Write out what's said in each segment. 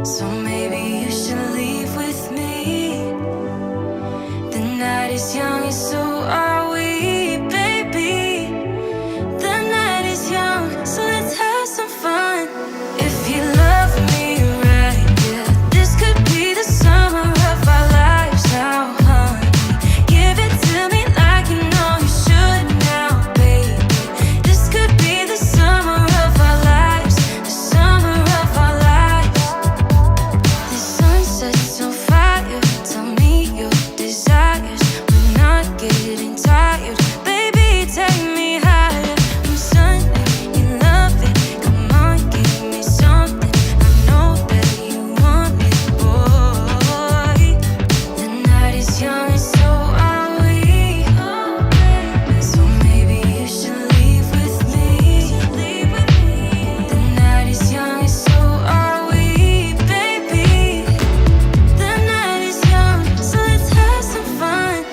So maybe you should leave with me. The night is young and so are we, baby. The night is young, so let's have some fun. If you love me right, yeah, this could be the summer of our lives now, honey. Give it to me like you know you should now, baby. This could be the summer of our lives, the summer of our lives. The sun sets on fire, tell me your desires. We're not getting tired, baby, take me higher. I'm Sunday, you love it, come on, give me something. I know that you want it, boy. The night is young and so are we. So maybe you should leave with me. The night is young and so are we, baby. The night is young, so let's have some fun.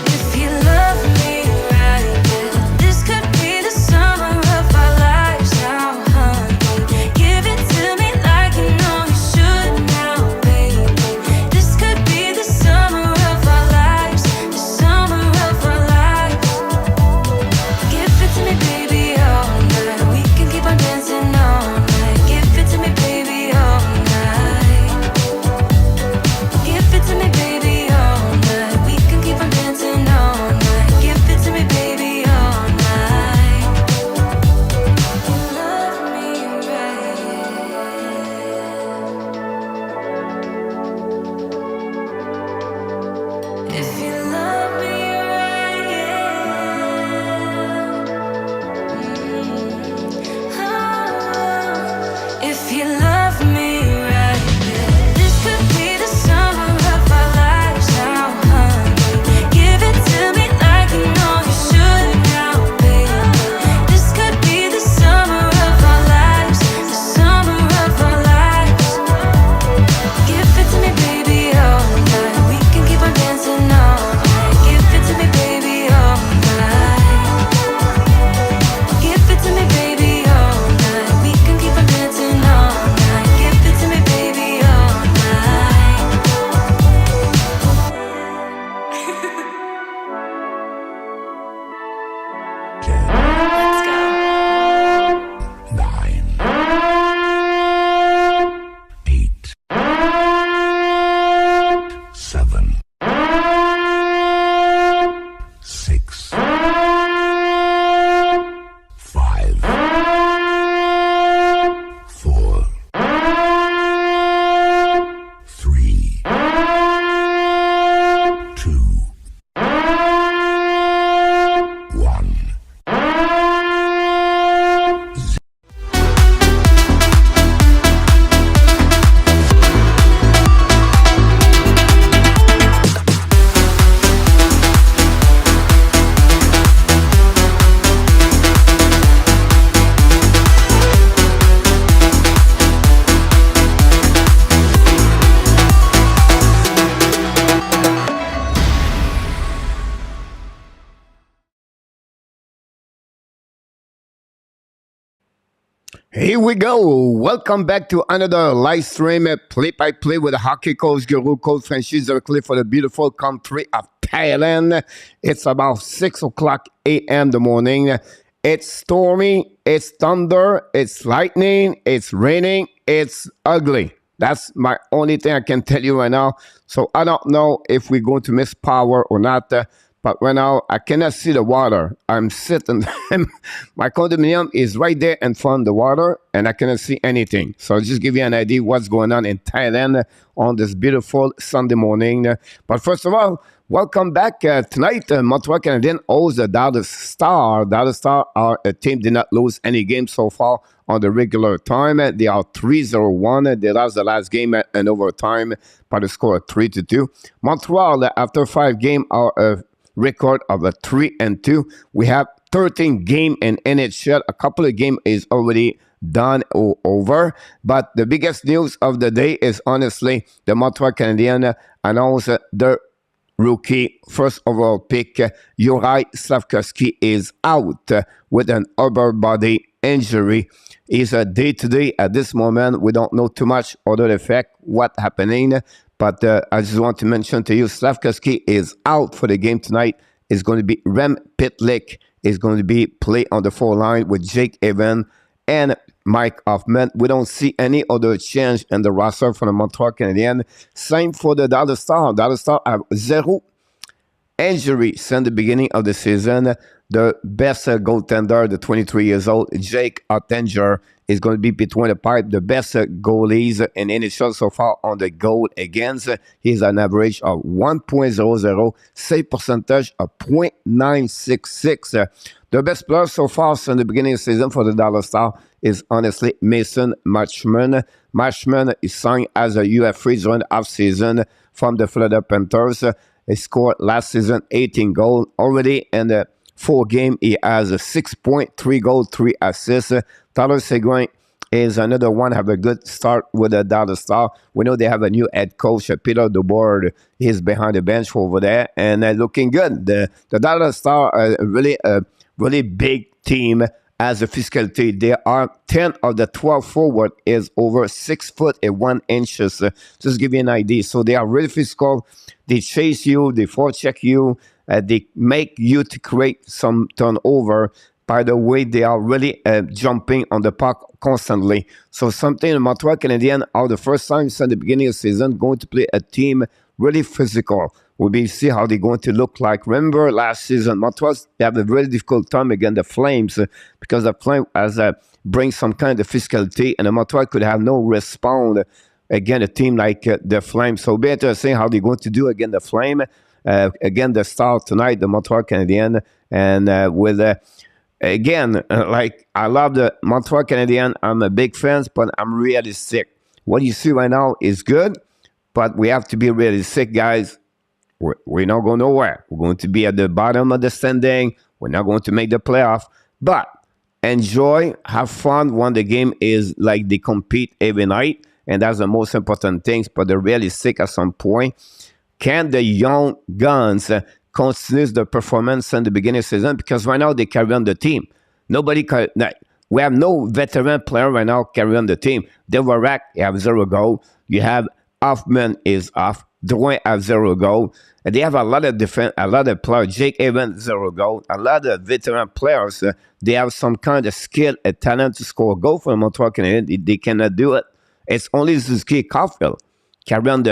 If you love me right, yeah, this could be the summer of our lives now, honey. Give it to me like you know you should now, baby. This could be the summer of our lives, the summer of our lives. Give it to me, baby, all night. We can keep on dancing all night. Give it to me, baby, all night. Give it to me, baby, all night. We can keep on dancing all night. Give it to me, baby, all night. You love me right. If you love me right, yeah. If you love me right, yeah. This could be the summer of our lives now, honey. Give it to me like you know you should now, baby. This could be the summer of our lives, the summer of our lives. Give it to me, baby, all night. We can keep on dancing all night. Give it to me, baby, all night. Give it to me, baby, all night. We can keep on dancing all night. Give it to me, baby, all night. Let's go. 9, 8, 7, 6, 5, 4, 3, 2, 1. Here we go. Welcome back to another live stream play-by-play with the hockey coach, Guru Coach Franchise directly for the beautiful country of Thailand. It's about 6 o'clock a.m. the morning. It's stormy, it's thunder, it's lightning, it's raining, it's ugly. That's my only thing I can tell you right now. So I don't know if we're going to miss power or not. But right now, I cannot see the water. I'm sitting, my condominium is right there in front of the water, and I cannot see anything. So I'll just give you an idea what's going on in Thailand on this beautiful Sunday morning. But first of all, welcome back. Tonight, Montreal Canadiens hosts the Dallas Stars. Dallas Stars are a team did not lose any games so far on the regular time. They are 3-0-1. They lost the last game in overtime by the score of 3-2. Montreal, after 5 games, are a record of a 3-2. We have 13 games in NHL. A couple of games is already done or over. But the biggest news of the day is honestly the Montreal Canadiens announced the rookie first overall pick, JURAJ SLAFKOVSKY, is out with an upper body injury. He's a day-to-day at this moment. We don't know too much other effect, what happening. But I just want to mention to you, SLAFKOVSKY is out for the game tonight. It's going to be Rem Pitlick is going to be play on the 4 line with Jake Evans and Mike Hoffman. We don't see any other change in the roster for the Montreal Canadiens. Same for the Dallas Stars. Dallas Stars have 0 injury since the beginning of the season. The best goaltender, the 23 years old, Jake Ottinger, is going to be between the pipe. The best goalies in NHL so far on the goal against. He's an average of 1.00, save percentage of .966. The best player so far since the beginning of the season for the Dallas Stars is honestly Mason Marchman. Marchman is signed as a UF free during the offseason from the Florida Panthers. He scored last season 18 goals. Already in the 4 games, he has a 6.3 goals, 3 assists. Tyler Seguin is another one, have a good start with the Dallas Stars. We know they have a new head coach, Peter DeBoer. He's behind the bench over there and looking good. The Dallas Stars are really a really big team as a physicality. There are 10 of the 12 forward is over 6 foot and 1 inches. Just give you an idea. So they are really physical. They chase you, they forecheck you, they make you to create some turnover. By the way, they are really jumping on the puck constantly. So something the Montreal Canadiens are the first time since the beginning of the season going to play a team really physical. We'll be see how they're going to look like. Remember last season, Montreal they have a very difficult time against the Flames because the Flames has bring some kind of physicality, and the Montreal could have no response against a team like the Flames. So be interesting how they're going to do against the Flame. Again, the Stars tonight, the Montreal Canadiens, and with again, like I love the Montreal Canadiens. I'm a big fan, but I'm realistic. What you see right now is good, but we have to be realistic, guys. We're not going nowhere. We're going to be at the bottom of the standing. We're not going to make the playoff. But enjoy, have fun when the game is like they compete every night. And that's the most important things. But they're realistic at some point. Can the young guns continue the performance in the beginning of the season? Because right now they carry on the team. We have no veteran player right now carry on the team. DUARTE, you have 0 goal. You have Hoffman is off. Drouin have 0 goal. And they have a lot of players. Jake Evans, 0 goal. A lot of veteran players. They have some kind of skill and talent to score a goal for the Montreal Canadiens. They cannot do it. It's only Suzuki Caulfield carry on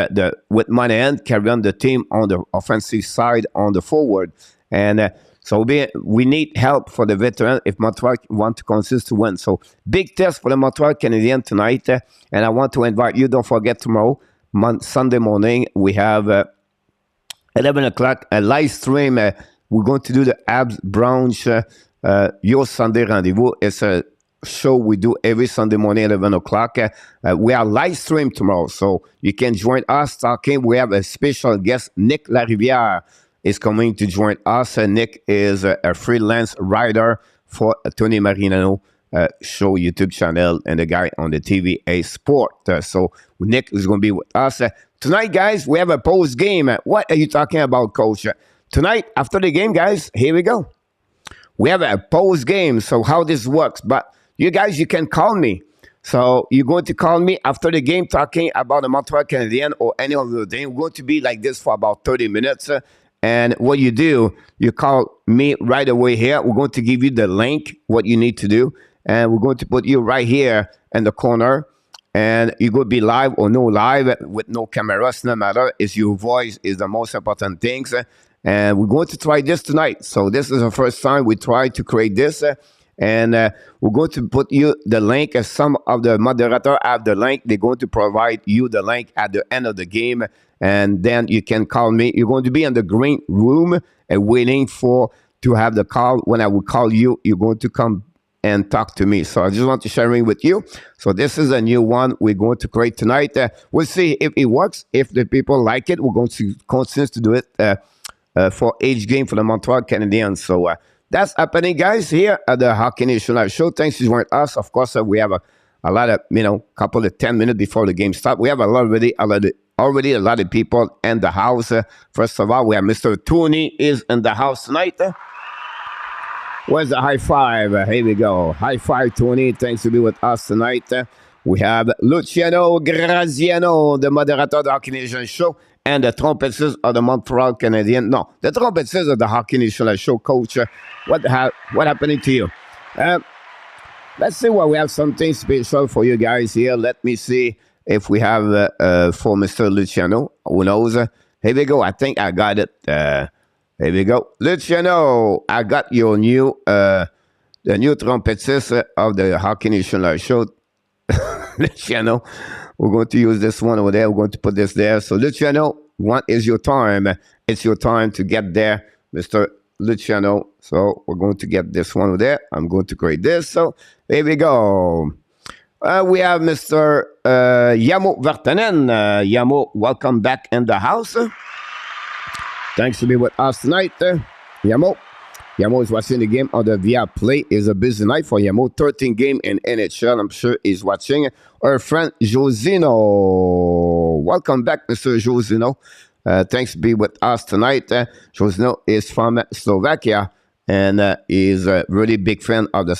with Monahan, carry on the team on the offensive side, on the forward. And so we need help for the veteran if Montreal want to consist to win. So big test for the Montreal Canadiens tonight. And I want to invite you, don't forget tomorrow, Sunday morning, we have 11 o'clock, a live stream. We're going to do the HABS brunch, Your Sunday Rendezvous. It's a show we do every Sunday morning at 11 o'clock. We are live stream tomorrow, so you can join us talking. We have a special guest, Nick Larivière, is coming to join us. Nick is a freelance writer for Tony Marinano show YouTube channel and the guy on the TVA Sport. So Nick is going to be with us. Tonight, guys, we have a post game. What are you talking about, Coach? Tonight, after the game, guys, here we go. We have a post game. So how this works, but you guys, you can call me. So you're going to call me after the game talking about the Montreal Canadiens or any other thing. We're going to be like this for about 30 minutes. And what you do, you call me right away here. We're going to give you the link, what you need to do. And we're going to put you right here in the corner. And you're going to be live or no live with no cameras, no matter. It's your voice is the most important things. And we're going to try this tonight. So this is the first time we try to create this. And we're going to put you the link. Some of the moderators have the link. They're going to provide you the link at the end of the game. And then you can call me. You're going to be in the green room and waiting to have the call. When I will call you, you're going to come and talk to me. So I just want to share it with you. So this is a new one we're going to create tonight. We'll see if it works. If the people like it, we're going to continue to do it for each game for the Montreal Canadiens. So that's happening, guys, here at the Hockey Nation Live Show. Thanks for joining us. Of course, we have a lot of, couple of 10 minutes before the game starts. We have already a lot of people in the house. First of all, we have Mr. Tony is in the house tonight. Where's the high five? Here we go. High five, Tony. Thanks to be with us tonight. We have Luciano Graziano, the moderator of the Hockey Nation Show, and the trompettist of the Montreal Canadiens. No, the trompettist of the Hockey Nation Show. Coach, what happening to you? Let's see what we have something special for you guys here. Let me see if we have for Mr. Luciano. Who knows? Here we go. I think I got it. Here we go. Luciano, I got your new, the new trompettist of the Hockey Nation Show. Luciano, we're going to use this one over there. We're going to put this there. So, Luciano, what is your time? It's your time to get there, Mr. Luciano. So, we're going to get this one over there. I'm going to create this. So, here we go. We have Mr. Yamo Vartanen. Yamo, welcome back in the house. Thanks to be with us tonight, Yamo. Yamo is watching the game on the Via Play. It's a busy night for Yamo. 13 game in NHL. I'm sure he's watching. Our friend Josino. Welcome back, Mr. Josino. Thanks to be with us tonight. Josino is from Slovakia and is a really big fan of the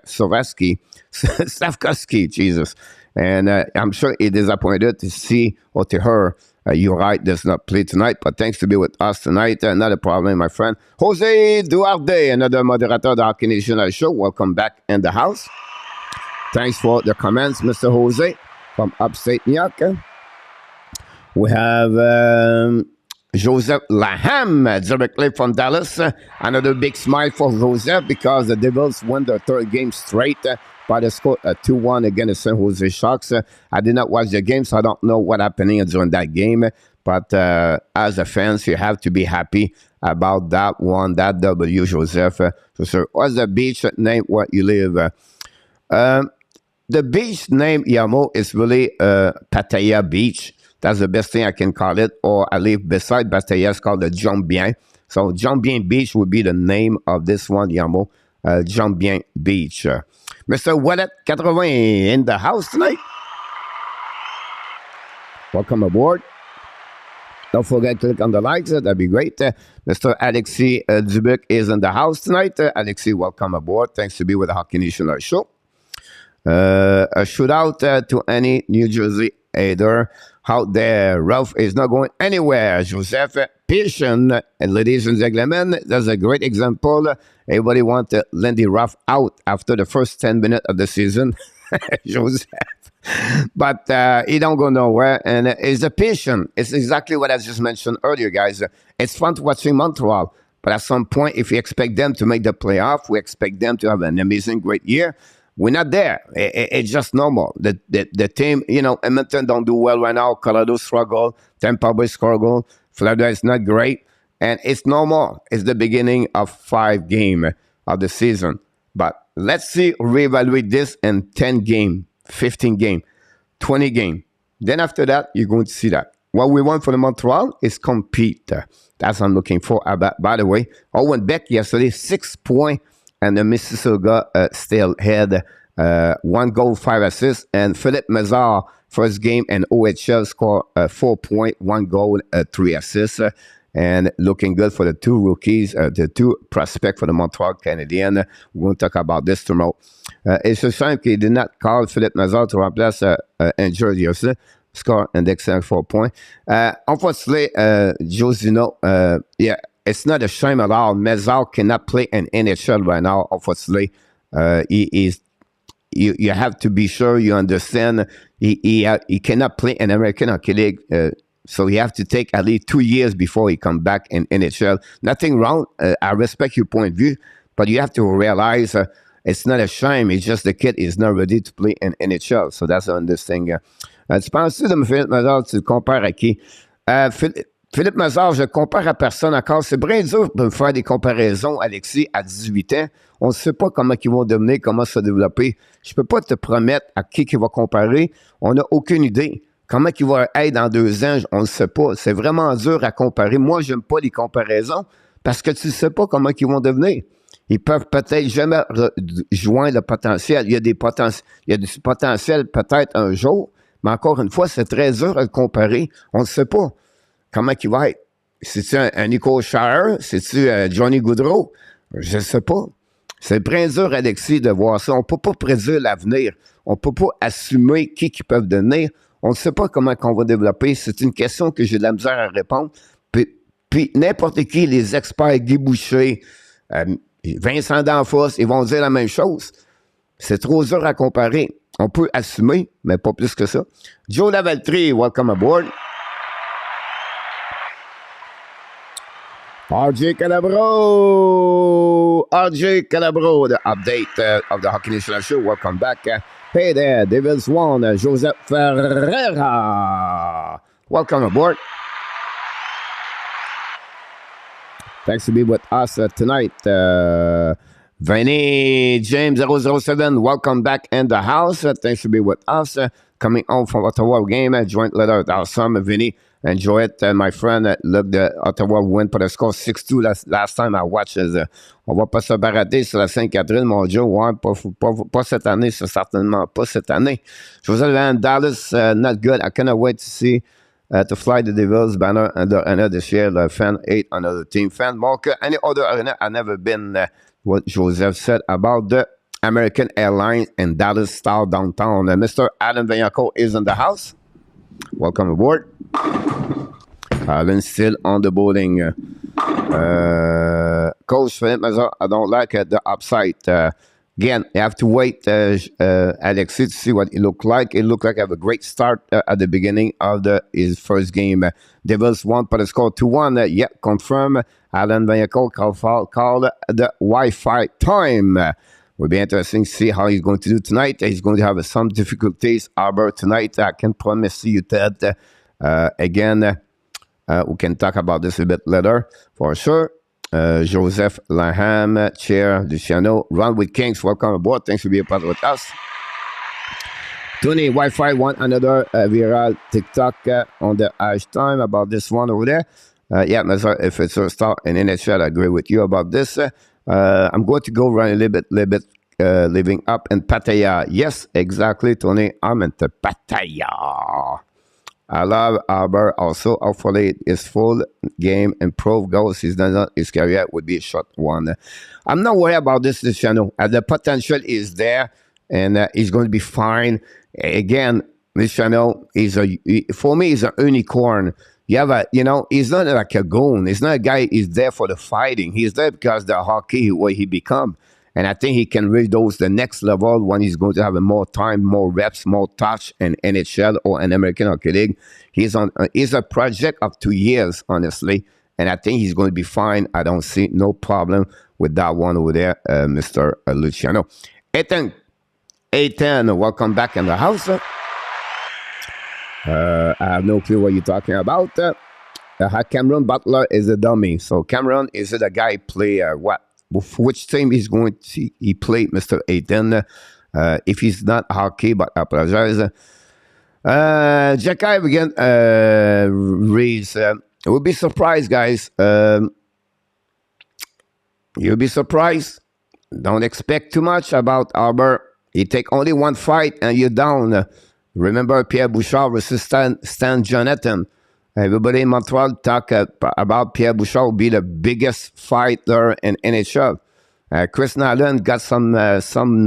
SLAFKOVSKY, Jesus. And I'm sure he's disappointed to see or to hear JURAJ does not play tonight, but thanks to be with us tonight. Not a problem, my friend. Jose Duarte, another moderator of the Hockey Nation Show. Welcome back in the house. Thanks for the comments, Mr. Jose from upstate New York. We have Joseph Laham directly from Dallas. Another big smile for Joseph because the Devils won their third game straight by the score 2-1 against the San Jose Sharks. I did not watch the game, so I don't know what happened during that game. But as a fan, you have to be happy about that one, that W, Joseph. So what's the beach name where you live? The beach name, Yamo, is really Pattaya Beach. That's the best thing I can call it. Or I live beside Pattaya. It's called the Jambien. So Jambien Beach would be the name of this one, Yamo. Jambien Beach. Mr. Wallet 80 in the house tonight. Welcome aboard. Don't forget to click on the likes. That'd be great. Mr. Alexis Dubuc is in the house tonight. Alexis, welcome aboard. Thanks to be with the Hockey Nation Show. A shootout to any New Jersey hater out there. Ralph is not going anywhere. Joseph Patient, and ladies and gentlemen, that's a great example. Everybody wants Lindy Ruff out after the first 10 minutes of the season. Joseph. But he don't go nowhere. And he's a patient. It's exactly what I just mentioned earlier, guys. It's fun to watching Montreal. But at some point, if we expect them to make the playoff, we expect them to have an amazing, great year. We're not there. It's just normal. The team, you know, Edmonton don't do well right now. Colorado struggle. Tampa Bay struggle. Florida is not great. And it's normal. It's the beginning of 5 games of the season. But let's see, reevaluate this in 10 games, 15 games, 20 games. Then after that, you're going to see that. What we want for the Montreal is compete. That's what I'm looking for. By the way, Owen Beck yesterday, 6 points. And the Mississauga still had 1 goal, 5 assists. And Philippe Mazar, first game in OHL, scored 4 points, 1 goal, 3 assists. And looking good for the 2 rookies, the 2 prospects for the Montreal Canadiens. We're going to talk about this tomorrow. It's a shame he did not call Philippe Mazar to remplace injured yesterday. Score index 4 points. Unfortunately, Josino, yeah, it's not a shame at all. Mazar cannot play in NHL right now. Unfortunately, he is. You have to be sure you understand. He cannot play in American Hockey League. So you have to take at least 2 years before he come back in NHL. Nothing wrong. I respect your point of view, but you have to realize it's not a shame. It's just the kid is not ready to play in NHL. So that's on this thing. Tu penses-tu de Philippe Mazar, tu le compares à qui? Philippe Mazar, je le compare à personne encore. C'est bien dur de faire des comparaisons, Alexis, à 18 ans. On ne sait pas comment ils vont devenir, comment se développer. Je ne peux pas te promettre à qui va comparer. On n'a aucune idée. Comment il va être dans 2 ans, on ne sait pas. C'est vraiment dur à comparer. Moi, je n'aime pas les comparaisons parce que tu ne sais pas comment ils vont devenir. Ils peuvent peut-être jamais joindre le potentiel. Il y a du potentiel peut-être un jour, mais encore une fois, c'est très dur à le comparer. On ne sait pas comment il va être. C'est-tu un Nico Shire? C'est-tu Johnny Gaudreau? Je ne sais pas. C'est très dur, Alexis, de voir ça. On ne peut pas prédire l'avenir. On ne peut pas assumer qui peuvent devenir. On ne sait pas comment on va développer. C'est une question que j'ai de la misère à répondre. Puis n'importe qui, les experts, Guy Boucher, Vincent D'Anfos, ils vont dire la même chose. C'est trop dur à comparer. On peut assumer, mais pas plus que ça. Joe Lavaltrie, welcome aboard. RJ Calabro, the update of the Hockey National Show. Welcome back. Hey there, Devils One, Joseph Ferreira. Welcome aboard. Thanks to be with us tonight. Vinny James 007, welcome back in the house. Thanks to be with us. Coming home from Ottawa game, joint letter. Awesome, Vinny. Enjoy it, my friend. Look, the Ottawa win pour le score 6-2 last time I watched. On va pas se barader sur la Sainte-Catherine, mon Joe. Ouais, pas cette année, c'est certainement pas cette année. José Van Dallas, not good. I cannot wait to see to fly the Devils banner under arena this year. The fan 8 another team fan. Mark, any other arena? I've never been. What Joseph said about the American Airlines and Dallas style downtown. Mr. Alan Vaillancourt is in the house. Welcome aboard. Alan still on the bowling. Coach Philippe Mazar, I don't like the upside. Again, you have to wait, Alexis, to see what it looked like. It looked like I have a great start at the beginning of his first game. Devils won by the score 2-1. Yet confirm. Alan Vaillancourt called the Wi-Fi time. Will be interesting to see how he's going to do tonight. He's going to have some difficulties. Arbor tonight, I can promise you that. Again, we can talk about this a bit later for sure. Joseph Laham, Chair, Luciano, Run with Kings, welcome aboard. Thanks for being a part with us. Tony, Wi-Fi, one another viral TikTok on the hashtag about this one over there. Yeah, if it's a start in NHL, I agree with you about this. I'm going to go run a little bit living up in Pattaya. Yes, exactly, Tony. I'm into Pattaya. I love Arbor also. Hopefully, his full game improved goals. His career would be a short one. I'm not worried about this channel. The potential is there, and he's going to be fine. Again, this channel for me, is a unicorn. You have he's not like a goon. He's not a guy. He's there for the fighting. He's there because the hockey what he become. And I think he can reach the next level when he's going to have more time, more reps, more touch in NHL or an American Hockey League. He's a project of 2 years, honestly. And I think he's going to be fine. I don't see no problem with that one over there, Mr. Luciano. Ethan, welcome back in the house. I have no clue what you're talking about. Cameron Butler is a dummy. So Cameron is the guy play what? Which team he's going to he play, Mr. Aiton? If he's not hockey, but I apologize. JEKAJ again, Reese. We'll be surprised, guys. You'll be surprised. Don't expect too much about Arbor. You take only one fight and you're down. Remember Pierre Bouchard versus Stan Jonathan. Everybody in Montreal talk about Pierre Bouchard will be the biggest fighter in NHL. Chris Nolan got some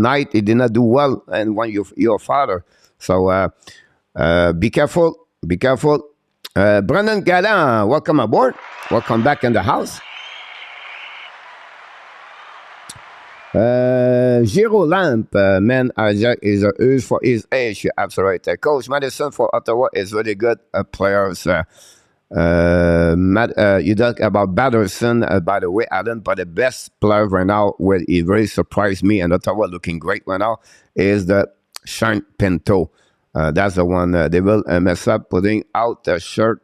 night he did not do well and won your father. So be careful. Be careful. Brendan Gallant, welcome aboard. Welcome back in the house. Giro Lamp, man, Isaac is a huge for his age. You're absolutely right. Coach Madison for Ottawa is really good players. You talk about Batterson, by the way, Alan, but the best player right now, where he really surprised me and Ottawa looking great right now, is the Shane Pinto. That's the one they will mess up putting out the shirt.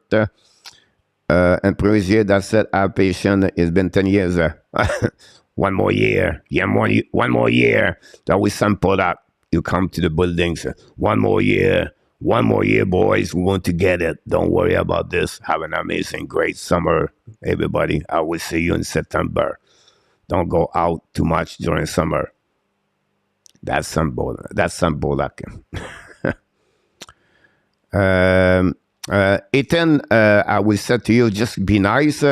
And previous year, that's it. Our patient, it's been 10 years. One more year. Yeah, one more year. That we sample that. You come to the buildings. One more year. One more year, boys. We want to get it. Don't worry about this. Have an amazing, great summer, everybody. I will see you in September. Don't go out too much during summer. That's some bolak. Ethan, I will say to you, just be nice.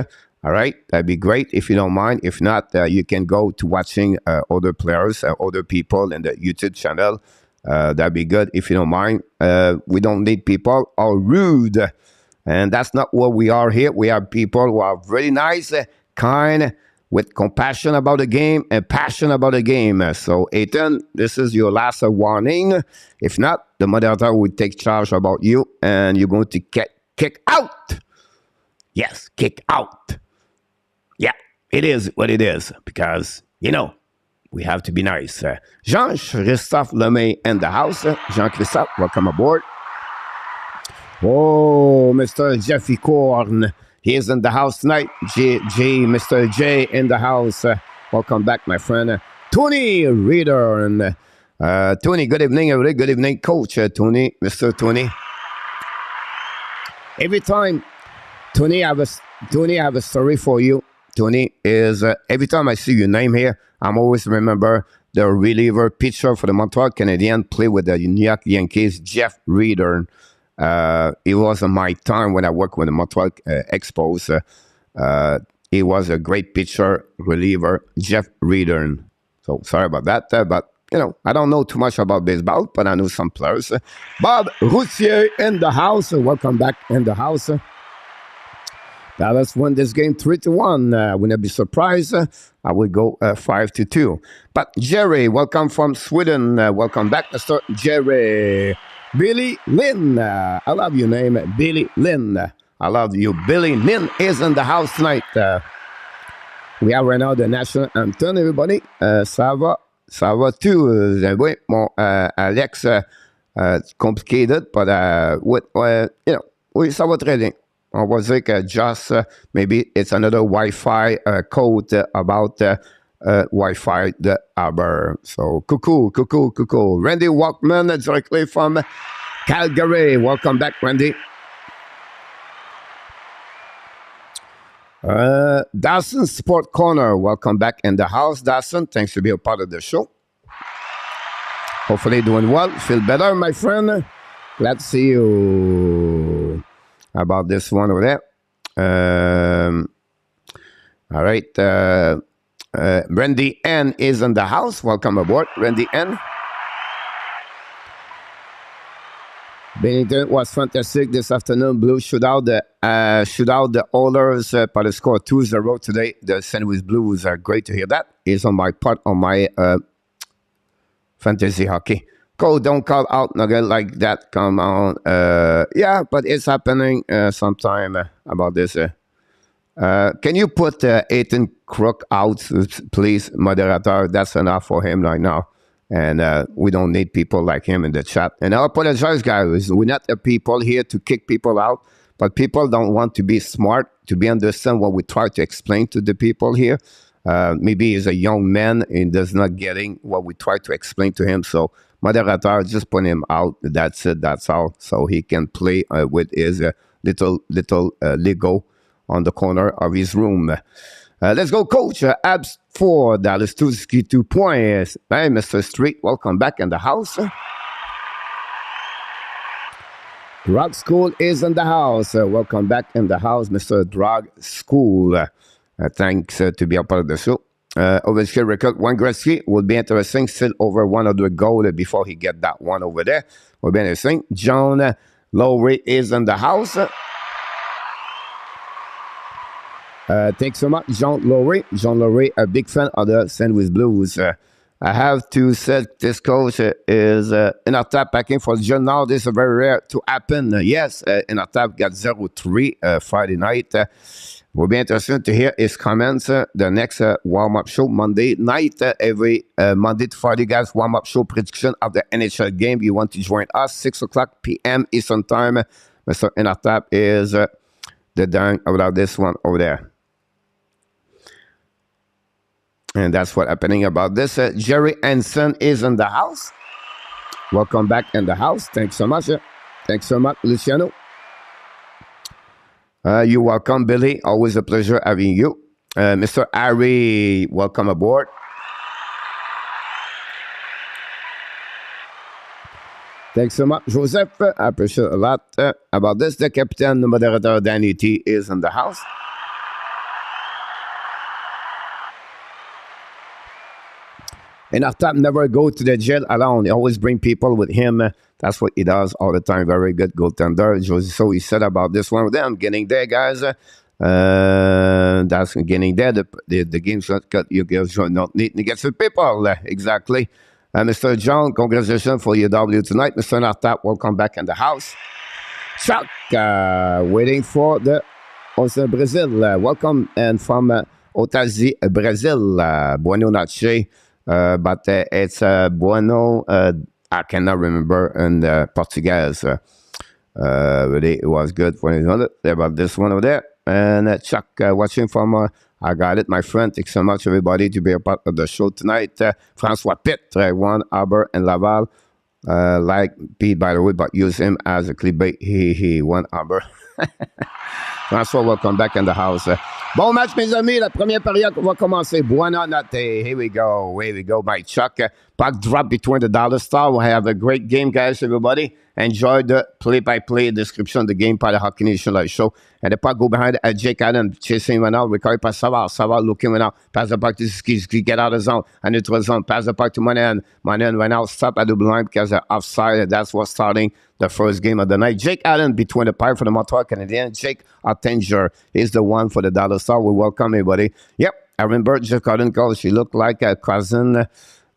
All right, that'd be great if you don't mind. If not, you can go to watching other players, other people in the YouTube channel. That'd be good if you don't mind. We don't need people who are rude. And that's not what we are here. We are people who are very nice, kind, with compassion about the game and passion about the game. So, Ethan, this is your last warning. If not, the moderator will take charge about you and you're going to get kicked out. Yes, kick out. Yeah, it is what it is because, you know, we have to be nice. Jean-Christophe Lemay in the house. Jean-Christophe, welcome aboard. Oh, Mr. Jeffy Korn. He is in the house tonight. Mr. J in the house. Welcome back, my friend. Tony Reader. And, Tony, good evening, everybody. Good evening, Coach Tony. Mr. Tony. Every time, Tony, I have a story for you. Tony, is every time I see your name here, I'm always remember the reliever pitcher for the Montreal Canadiens, play with the New York Yankees, Jeff Reader. It was my time when I worked with the Montreal Expos. He was a great pitcher, reliever, Jeff Reader. So sorry about that, but you know, I don't know too much about baseball, but I know some players. Bob Routier in the house. Welcome back in the house. Dallas won this game 3-1. Wouldn't be surprised. I would go 5-2. But Jerry, welcome from Sweden. Welcome back, Mr. Jerry. Billy Lynn. I love your name, Billy Lynn. I love you. Billy Lynn is in the house tonight. We have right now the national anthem, everybody. Ça va tout. Oui, mon Alex, complicated, but you know, oui, ça va très bien. On va dire que just maybe it's another Wi-Fi code about Wi-Fi the Uber. So cuckoo. Randy Walkman directly from Calgary. Welcome back, Randy. Dawson Sport Corner. Welcome back in the house, Dawson. Thanks for being a part of the show. Hopefully doing well. Feel better, my friend. Glad to see you. About this one over there. All right. Randy N is in the house. Welcome aboard, Randy N. Bennington was fantastic this afternoon. Blues shootout the Oilers by the score 2-0 today. The St. Louis Blues are great to hear that. It's on my part on my fantasy hockey. Cole, don't call out nugget like that. Come on. Yeah, but it's happening sometime about this. Can you put Ethan Crook out, please, moderator? That's enough for him right now. And we don't need people like him in the chat. And I apologize, guys. We're not the people here to kick people out. But people don't want to be smart, to be understand what we try to explain to the people here. Maybe he's a young man and does not getting what we try to explain to him. So moderator, just put him out. That's it. That's all. So he can play with his little Lego on the corner of his room. Let's go, Coach. Abs 4, Dallas 2 points. Hey, Mr. Street, welcome back in the house. Drug School is in the house. Welcome back in the house, Mr. Drug School. Thanks to be a part of the show. Ovechkin record 1 Gretzky would be interesting. Still over 100 goal before he get that one over there. Would be interesting. John Lowry is in the house. Thanks so much, John Lowry. John Lowry, a big fan of the St. Louis Blues. I have to say this coach is in a tap packing for the journal. This is very rare to happen. Yes, in a tap got 0-3 Friday night. Will be interesting to hear his comments. The next warm-up show Monday night. Every Monday to Friday, guys, warm-up show prediction of the NHL game. You want to join us, 6 o'clock p.m. Eastern Time. Mr. Inatap is the dang about this one over there. And that's what's happening about this. Jerry Anson is in the house. Welcome back in the house. Thanks so much. Thanks so much, Luciano. You're welcome, Billy. Always a pleasure having you. Mr. Harry, welcome aboard. Thanks so much, Joseph. I appreciate a lot about this. The captain, the moderator, Danny T, is in the house. And Artap never go to the jail alone. He always bring people with him. That's what he does all the time. Very good goaltender. So he said about this one with them. Getting there, guys. That's getting there. The game's not cut. You guys not need to get some people. Exactly. Mr. John, congratulations for your W tonight. Mr. Artap, welcome back in the house. Chuck, waiting for the also Brazil. Welcome and from Otazi, Brazil. Buenas noches. But it's Bueno. I cannot remember in Portuguese. Really, it was good for about this one over there. And Chuck, watching from, I got it, my friend. Thanks so much, everybody, to be a part of the show tonight. Francois Pitt, Juan Aber, and Laval. Like Pete, by the way, but use him as a clickbait. He Juan Aber. François, welcome back in the house. Bon match, mes amis. La première période va commencer. Buona notte. Here we go. Here we go, my Chuck. Puck drop between the dollar star. We'll have a great game, guys, everybody. Enjoy the play-by-play description of the game by the Hockey Nation Live Show. And the puck go behind Jake Allen, chasing one out, recovered by Savard. Savard looking one out. Pass the puck to Ski. Get out of zone. And it was on. Pass the puck to Monahan. Monahan went out. Stop at the line because they're offside. That's what's starting the first game of the night. Jake Allen between the pipe for the Montreal Canadiens. Jake Ottinger is the one for the dollar star. We welcome everybody. Yep, I remember Jake Ottinger. She looked like a cousin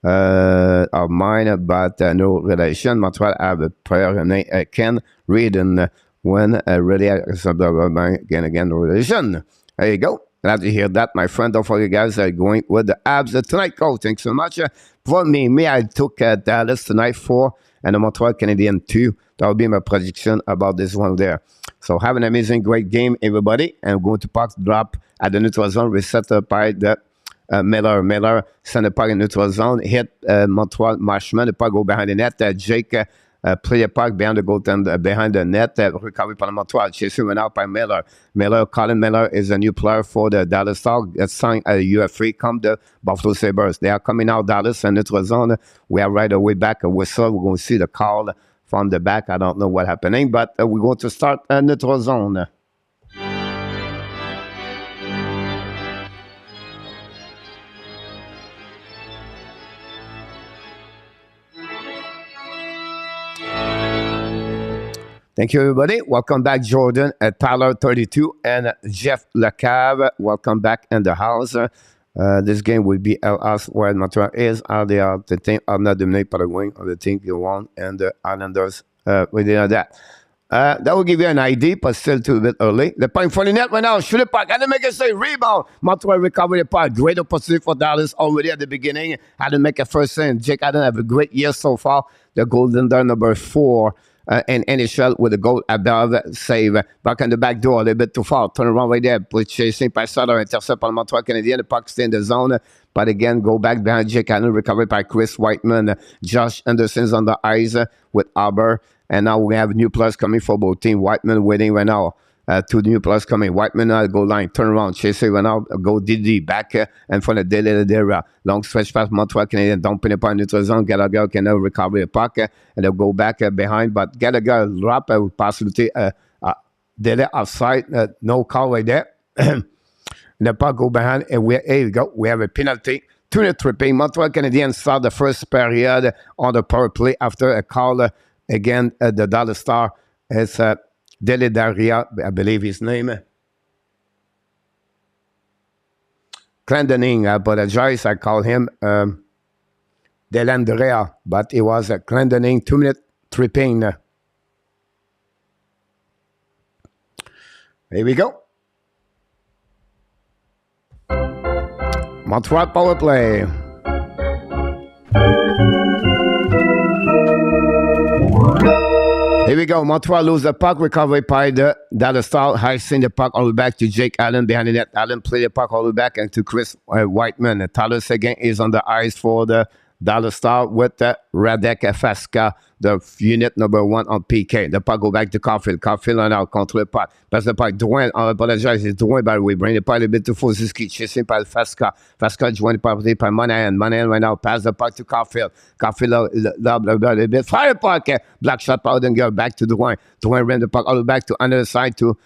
of mine, but no relation. Montreal have a player named Ken Reardon when really again, no relation. There you go. Glad to hear that, my friend. Don't forget, guys, going with the Habs tonight, coach. Thanks so much. For me, I took Dallas tonight 4 and the Montreal Canadiens 2. That will be my prediction about this one there. So have an amazing, great game, everybody. And going to puck drop at the neutral zone, reset by the Miller. Miller send the puck in neutral zone, hit Montreal Marshman. The puck go behind the net. Jake play a puck behind the goaltender, behind the net. Recovery by Montreal. Chasing went out by Miller. Colin Miller is a new player for the Dallas Stars. That's signed at UF3. Come the Buffalo Sabres. They are coming out Dallas and neutral zone. We are right away back a whistle. We're going to see the call from the back. I don't know what's happening, but we're going to start a neutral zone. Thank you, everybody. Welcome back, Jordan, Tyler 32, and Jeff Lacave. Welcome back in the house. This game will be us where Montreal is. The team are not dominated by the wing of the team you won, and the Islanders. We did that. That will give you an idea, but still too bit early. The point for the net right now. Shoot the puck. Had to make a save. Rebound. Montreal recovered the puck. Great opportunity for Dallas already at the beginning. Had to make a first save. Jake Allen have a great year so far. The Golden Dart number 4. And NHL with a goal above save. Back on the back door, a little bit too far. Turn around right there. Put chasing by Sutter. Intercept by Montreal Canadiens. The puck stay in the zone. But again, go back behind Jake Allen. Recovered by Chris Whiteman. Josh Anderson's on the ice with Aber. And now we have new players coming for both teams. Whiteman waiting right now. 2 new players coming. Whiteman goal line. Turn around. Chase right now. Go DD back and for the Dela. Long stretch pass. Montreal Canadiens dumping upon neutral zone. Gallagher can now recover the puck and they'll go back behind. But Gallagher drop with possibility. Dela offside. No call right there. The puck go behind and here we go. We have a penalty. 2 tripping. Montreal Canadiens start the first period on the power play after a call again. The Dallas Star is Delidaria, I believe his name. Clendening, I apologize. I call him Delandrea, but it was a Clendening 2-minute tripping. Here we go. Montreal power play. Here we go. Montreal lose the puck. Recovery by the Dallas Stars. Heisting the puck all the way back to Jake Allen behind the net. Allen play the puck all the way back and to Chris Whiteman. Tyler Seguin is on the ice for the Dallas Stars with Radek Faska, the unit number 1 on PK. The puck go back to Caulfield. Caulfield on out contre le puck. Pass the puck. Drouin, I apologize. It's Drouin, by the way. Bring the puck a bit to Foziski. Chasing by Faska. Faska joined by Monahan. Monahan right now. Pass the puck to Caulfield. Caulfield a bit. Fire puck. Black shot by Odengar. Back to Drouin. Drouin ran the puck all the way back to another side to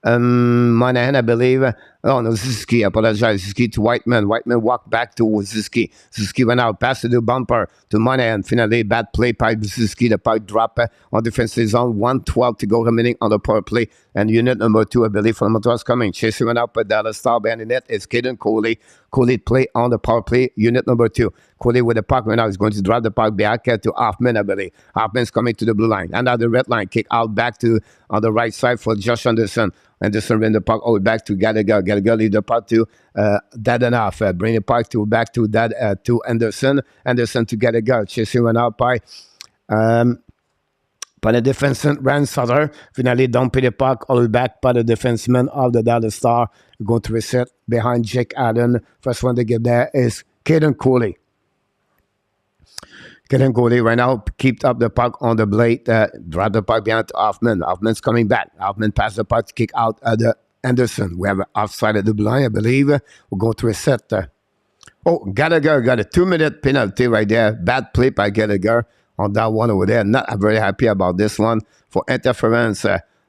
Monahan, I believe. Oh, no, Suzuki, I apologize. Suzuki to Whiteman. Whiteman walked back to Suzuki. Suzuki went out, passed to the bumper to Monahan. Finally, bad play by Suzuki. The puck drop on defensive zone. 1:12 to go remaining on the power play. And unit number 2, I believe, from Montreal is coming. Chasing went out, but Dallas Star behind the net is Caden Coley. Coley play on the power play. Unit number 2. Coley with the puck right now is going to drop the puck back to Hoffman, I believe. Hoffman's coming to the blue line. And now the red line kick out back to on the right side for Josh Anderson. Anderson bring the puck all the way back to Gallagher. Gallagher lead the puck to Dadanoff. Bring the puck back to Anderson. Anderson to Gallagher. Chasing went out by the defenseman, Rand Sutter. Finally, dumping the puck all the way back by the defenseman of the Dallas Star. Going to reset behind Jake Allen. First one to get there is Caden Coley. Caden Coley right now keep up the puck on the blade, drop the puck behind to Hoffman. Hoffman's coming back. Hoffman passed the puck to kick out the Anderson. We have an offside at the blue line, I believe. We'll go to reset. Gallagher got a 2-minute penalty right there. Bad play by Gallagher on that one over there. Not very happy about this one for interference.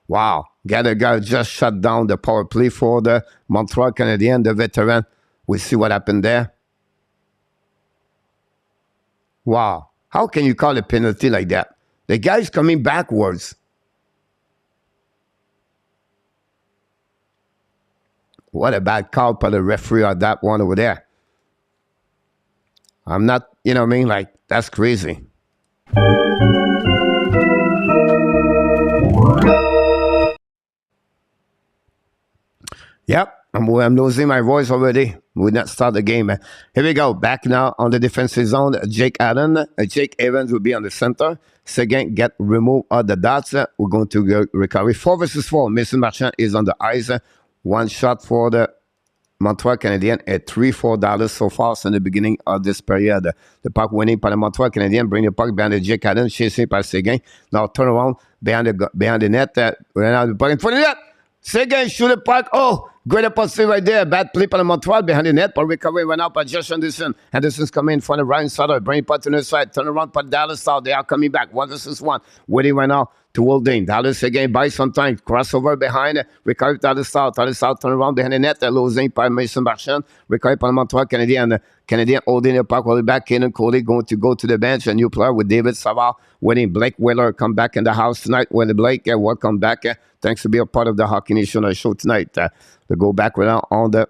Wow. Gallagher just shut down the power play for the Montreal Canadiens, the veteran. We see what happened there. Wow. How can you call a penalty like that? The guy's coming backwards. What a bad call by the referee on that one over there. I'm not, you know what I mean? Like, that's crazy. Yep. I'm losing my voice already. We not start the game. Here we go. Back now on the defensive zone. Jake Allen. Jake Evans will be on the center. Seguin get removed of the dots. We're going to go recovery. 4 versus 4. Mason Marchand is on the ice. One shot for the Montreal Canadiens at $3-4 so far since the beginning of this period. The puck winning by the Montreal Canadiens. Bring the puck behind the Jake Allen. Chasing by Seguin. Now turn around behind the net. Right now the puck in front of the net. Seguin shoot the puck. Oh, great opportunity right there. Bad play by the Montreal behind the net. But recovery went out by Josh Anderson. Anderson's coming in front of Ryan Sutter. Bring it puck to the side. Turn around by Dallas Star. They are coming back. 1 versus 1. Waiting right now to Wilding. Dallas again by some time. Crossover behind. Recovery Dallas Star. Dallas Star turn around behind the net. Losing by Mason Marchand. Recovery by the Montreal Canadiens. Canadian holding the puck all the way back. Caden Coley going to go to the bench. A new player with David Savard. Waiting Blake Wheeler come back in the house tonight. When Blake, welcome back. Thanks for being a part of the Hockey Nation show tonight. We go back right now on the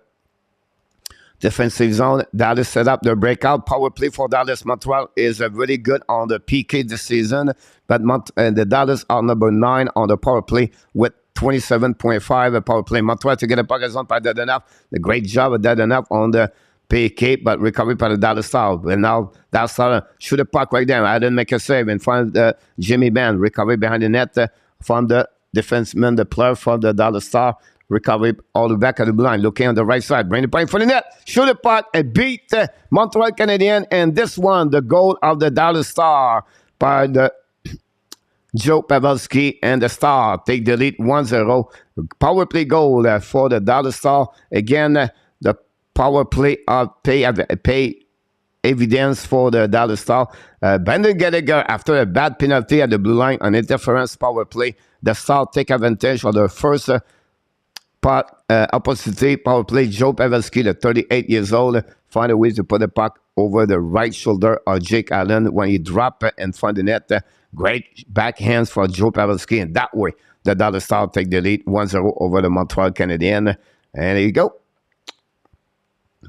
defensive zone. Dallas set up the breakout power play for Dallas. Montreal is really good on the PK this season, but the Dallas are number 9 on the power play with 27.5 power play. Montreal to get a puck on by Dadanoff. The great job of Dadanoff on the PK, but recovered by the Dallas Star. And now Dallas Star shoot a puck right there. I didn't make a save in front of Jimmy Benn. Recovery behind the net from the defenseman, the player from the Dallas Star. Recovery all the way back at the line. Looking on the right side. Bring the puck for the net. Shoot the puck and beat Montreal Canadiens. And this one, the goal of the Dallas Star by the Joe Pavelski and the Star. Take the lead 1-0. Power play goal for the Dallas Star. Again, the power play pay evidence for the Dallas Star. Brandon Gallagher, after a bad penalty at the blue line on interference power play, the Star take advantage of the first opportunity power play. Joe Pavelski, the 38 years old, find a way to put the puck over the right shoulder of Jake Allen when he dropped in front of the net. Great backhands for Joe Pavelski, and that way the Dallas Star take the lead 1-0 over the Montreal Canadiens. And there you go.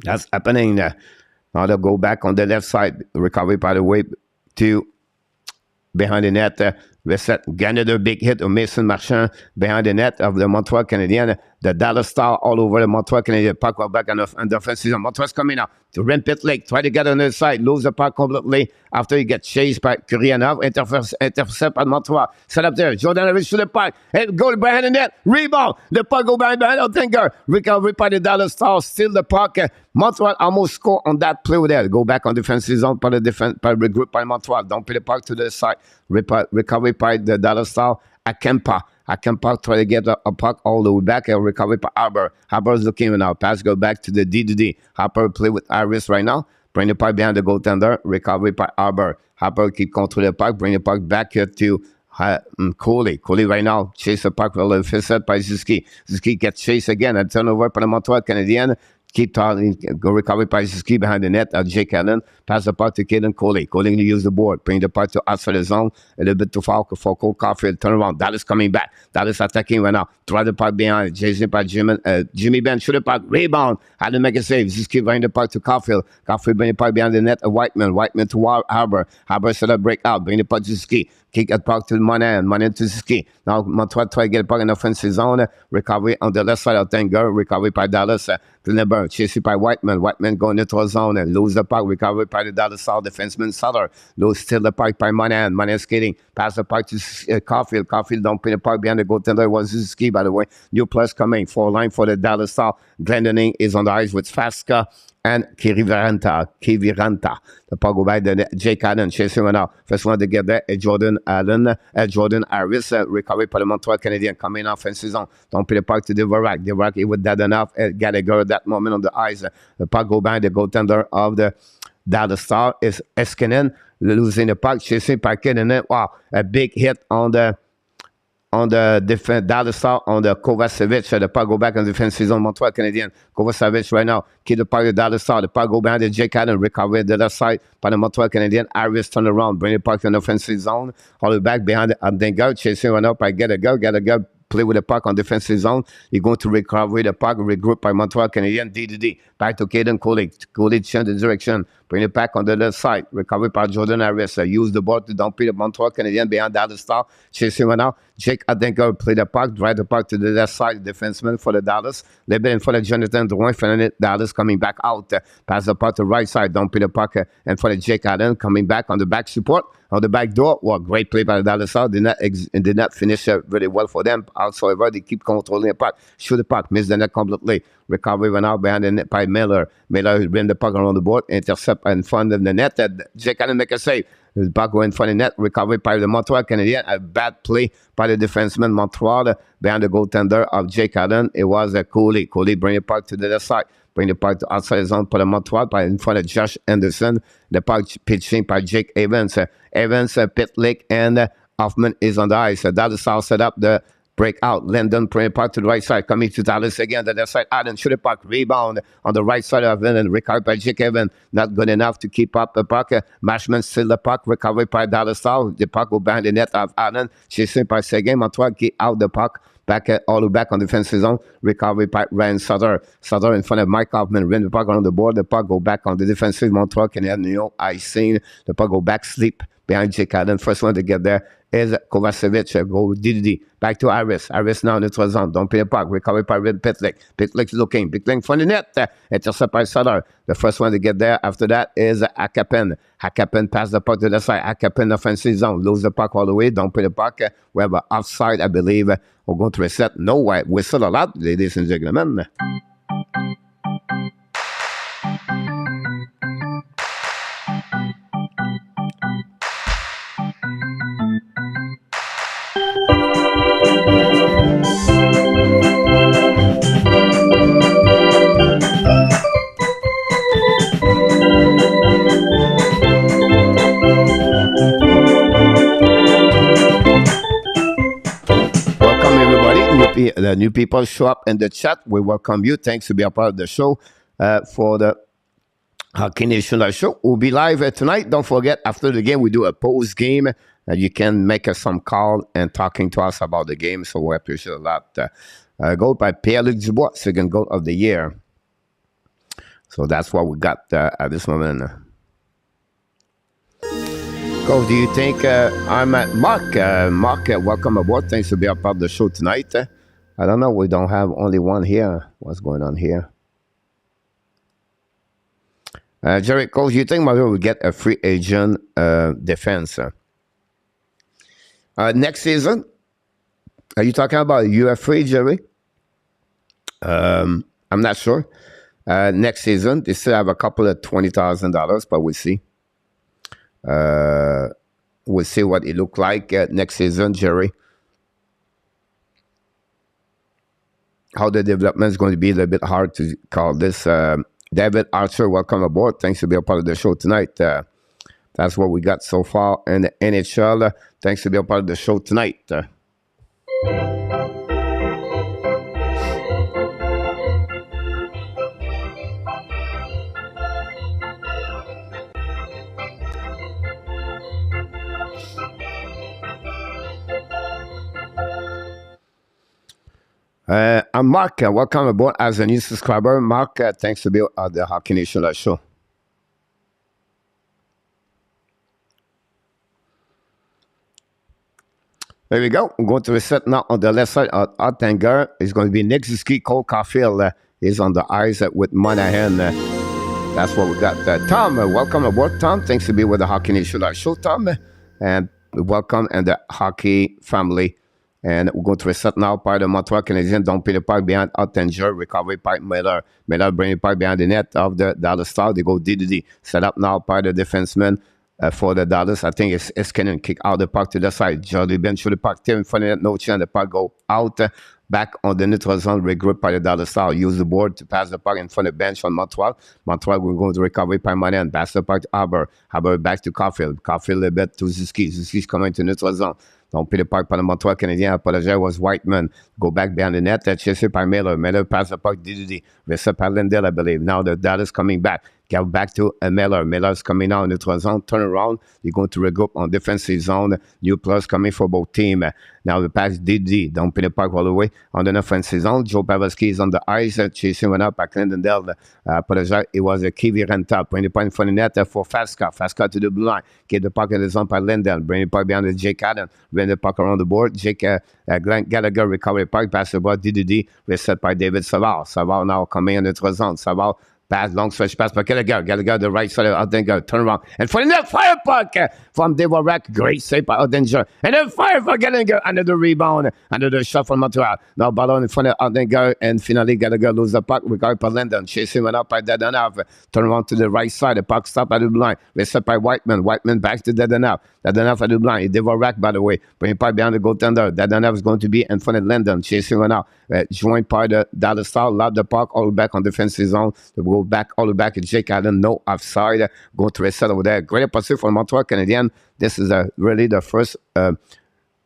That's happening. Now they'll go back on the left side. Recovery, by the way, to behind the net. Reset. Another big hit of Mason Marchand behind the net of the Montreal Canadiens. The Dallas Star all over the Montreal Canadiens. Puck back on the offensive zone. Montreal's coming out to Rempit Lake. Try to get on the side. Lose the puck completely after he gets chased by Gurianov. Intercept by Montreal. Set up there. Jordan Harris to the puck. And goal behind the net. Rebound. The puck go behind Oettinger. Recovery by the Dallas Star. Still the puck. Montreal almost score on that play there. Go back on defensive zone by the group by Montreal. Don't put the puck to the side. Recovery by the Dallas Star. Akempa try to get a puck all the way back and recovery by Harper. Harper's looking now. Pass go back to the D. Harper play with Iris right now. Bring the puck behind the goaltender. Recovery by Harper. Harper keep control the puck. Bring the puck back to Coley right now. Chase the puck, well, set by Suzuki. Suzuki gets chased again. A turnover par le Montreal Canadiens. Keep talking, go recovery by Suzuki behind the net. Jake Allen pass the puck to Caden Coley. Coley to use the board, bring the puck to outside the zone. A little bit too far for Cole Caulfield. Turn around. Dallas coming back. Dallas attacking right now. Throw the puck behind. Jason by Jimmy Ben. Shoot the puck. Rebound. Had to make a save. Suzuki bring the puck to Caulfield. Caulfield bring the puck behind the net. Whiteman. Whiteman to Harbor. Harbor set up break out. Bring the puck to Suzuki. Kick a puck to Monahan. Monahan to Suzuki. Now Montreal try to get a puck in the offensive zone. Recovery on the left side of Tanger. Recovery by Dallas. Glenberg. Chased by Whiteman. Whiteman going into a zone and lose the puck. Recovery by the Dallas South defenseman Sutter. Lose still the puck by Monahan. Monahan skating. Pass the puck to Caulfield. Caulfield don't pin the puck behind the goaltender. It was Suzuki, by the way. New plus coming. 4 line for the Dallas South. Glendening is on the ice with Faska and Kiviranta. The puck go by the Jake Allen chasing right now. First one to get there is Jordan Harris. Recovery by the Montreal Canadiens coming off offensive zone. Don't put the puck to Dvorak. Dvorak, it was that enough. Gallagher at that moment on the ice. The puck go by the goaltender of the Dallas Star is Eskinen. Losing the puck, chasing by Kennedy. Wow, a big hit on the defense, Dallas Star on the Kovacevic. The puck go back on the defensive zone. Montreal Canadiens. Kovacevic right now. Keep the puck to Dallas Star. The puck go behind the Jake Allen. Recovery the left side by the Montreal Canadiens. Harris turn around. Bring the puck in the offensive zone. All the back behind the Abdengar. Chasing right up. I get a go. Play with the puck on defensive zone. You're going to recover the puck. Regroup by Montreal Canadiens. D. Back to Caden Coley. Coley change the direction. Bring it back on the left side. Recovery by Jordan Harris. Use the ball to dump it. Montreal Canadiens behind Dallas Star. Chasing right now. Jake Adenker play the puck. Drive the puck to the left side. Defenseman for the Dallas. Little bit in front of Jonathan Drouin. Finally, Dallas coming back out. Pass the puck to the right side. Dump it the puck. And for the Jake Allen coming back on the back support. On the back door. Well, great play by the Dallas Star. Did not finish really well for them. However, they keep controlling the puck. Shoot the puck. Miss the net completely. Recovery went out behind the net by Miller. Miller bring the puck around the board. Intercept in front of the net. Jake Allen make a save. The puck go in front of the net. Recovery by the Montreal Canadiens. A bad play by the defenseman Montreal behind the goaltender of Jake Allen. It was Coley. Coley bring the puck to the left side. Bring the puck to outside the zone for the Montreal by in front of Josh Anderson. The puck pitching by Jake Evans. Pitlick, and Hoffman is on the ice. Dallas South set up the breakout. Landon bring the puck to the right side. Coming to Dallas again. The left side. Allen shoot the puck. Rebound on the right side of Allen. Recovered by Jake Evans. Not good enough to keep up the puck. Mashman still the puck. Recovered by Dallas South. The puck go behind the net of Allen. Chasing by Seguin. Montreal get out the puck. All the back on the defensive zone. Recovery by Ryan Sutter. Sutter in front of Mike Hoffman. Win the puck on the board. The puck go back on the defensive. Montreal Canadiens. I seen the puck go back sleep behind Jake Allen. First one to get there is Kovacevic. Go DD. Back to Harris. Harris now in the zone. Don't pay the puck. Recovery by Pitlick. Pitlick looking. Pitlick from the net. Intercept by Sutter. The first one to get there after that is Akapen. Akapen pass the puck to the side. Akapen offensive zone. Lose the puck all the way. Don't pay the puck. We have an offside, I believe. We're going to reset. No way. Whistle a lot, ladies and gentlemen. The new people show up in the chat. We welcome you. Thanks to be a part of the show for the Hockey Nation show. We'll be live tonight. Don't forget, after the game, we do a post game. You can make us some call and talking to us about the game. So we appreciate a lot. Goal by Pierre-Luc Dubois, second goal of the year. So that's what we got at this moment. Coach, do you think I'm at Mark? Mark, welcome aboard. Thanks to be a part of the show tonight. I don't know. We don't have only one here. What's going on here? Jerry, Coach, do you think Mario will get a free agent defense next season? Are you talking about UFA, Jerry? I'm not sure. Next season, they still have a couple of $20,000, but we'll see. We'll see what it look like next season, Jerry. How the development is going to be a little bit hard to call this. David Archer, welcome aboard. Thanks to be a part of the show tonight. That's what we got so far in the NHL. Thanks for being a part of the show tonight. I'm Mark. Welcome aboard as a new subscriber. Mark, thanks for being on the Hockey Nation Live show. There we go. We're going to reset now on the left side. Ottinger is going to be Nexuski. Cole Caulfield is on the ice with Monahan. That's what we got. Tom, welcome aboard, Tom. Thanks for being with the Hockey Nation Live show, Tom. And welcome and the hockey family. And we're going to reset now by the Montreal Canadiens. Don't pay the puck behind Ottinger. Recovery by MEILLEUR. MEILLEUR bringing the puck behind the net of the Dallas Stars. They go DDD. Set up now by the defenseman for the Dallas. I think it's Eskinen kick out the puck to the side. Jolly Ben shoot the puck. Tim in front of the net. No chance. The puck go out. Back on the neutral zone, regroup by the Dallas Stars. Use the board to pass the puck in front of the bench on Montreal. Montreal will go to recovery by Monahan. Pass the puck to Haber. Haber back to Caulfield. Caulfield a bit to Zuski. Zuski's coming to neutral zone. Donc, puis le puck par le Montreal Canadien. Apologize was Whiteman. Go back behind the net. Chased by MEILLEUR. MEILLEUR pass the puck. DDD. Reset by Lindell, I believe. Now the Dallas coming back. Get back to MEILLEUR. MEILLEUR's coming now in neutral zone. Turn around. You're going to regroup on defensive zone. New plus coming for both teams. Now the pass DD. Don't put the puck all the way on the offensive zone. Joe Pavelski is on the ice. Chasing one up by Lindell. Apologize. It was a Kiwi Renta. Bring the puck in front of the net for Faska. Faska to the blue line. Get the puck in the zone by Lindell. Bring the puck behind the JURAJ. Bring the puck around the board. Glenn Gallagher recovery puck. Pass the ball. DDD. Reset by David Savard. Savard now coming in neutral zone. Savard. Pass, long stretch pass by Gallagher. Gallagher, the right side of Ottinger. Turn around. And for the net, fire puck from DUARTE. Great save by Ottinger. And then fire for Gallagher. Another rebound. Another shot from Montreal. Now ballon in front of Ottinger. And finally, Gallagher loses the puck. Regarded by Linden. Chasing went up by Dadonov. Turn around to the right side. The puck stopped at the line. Reset by Whiteman. Whiteman back to Dadonov. Dadonov at the line. DUARTE, by the way. Bring puck behind the goaltender. Dadonov is going to be in front of Linden. Chasing went out. Joined by the Dallas Stars. Lob the puck all back on defensive zone. They go back all the back at Jake Allen. No offside. Go to reset over there. Great pursuit for Montreal Canadiens. This is really the first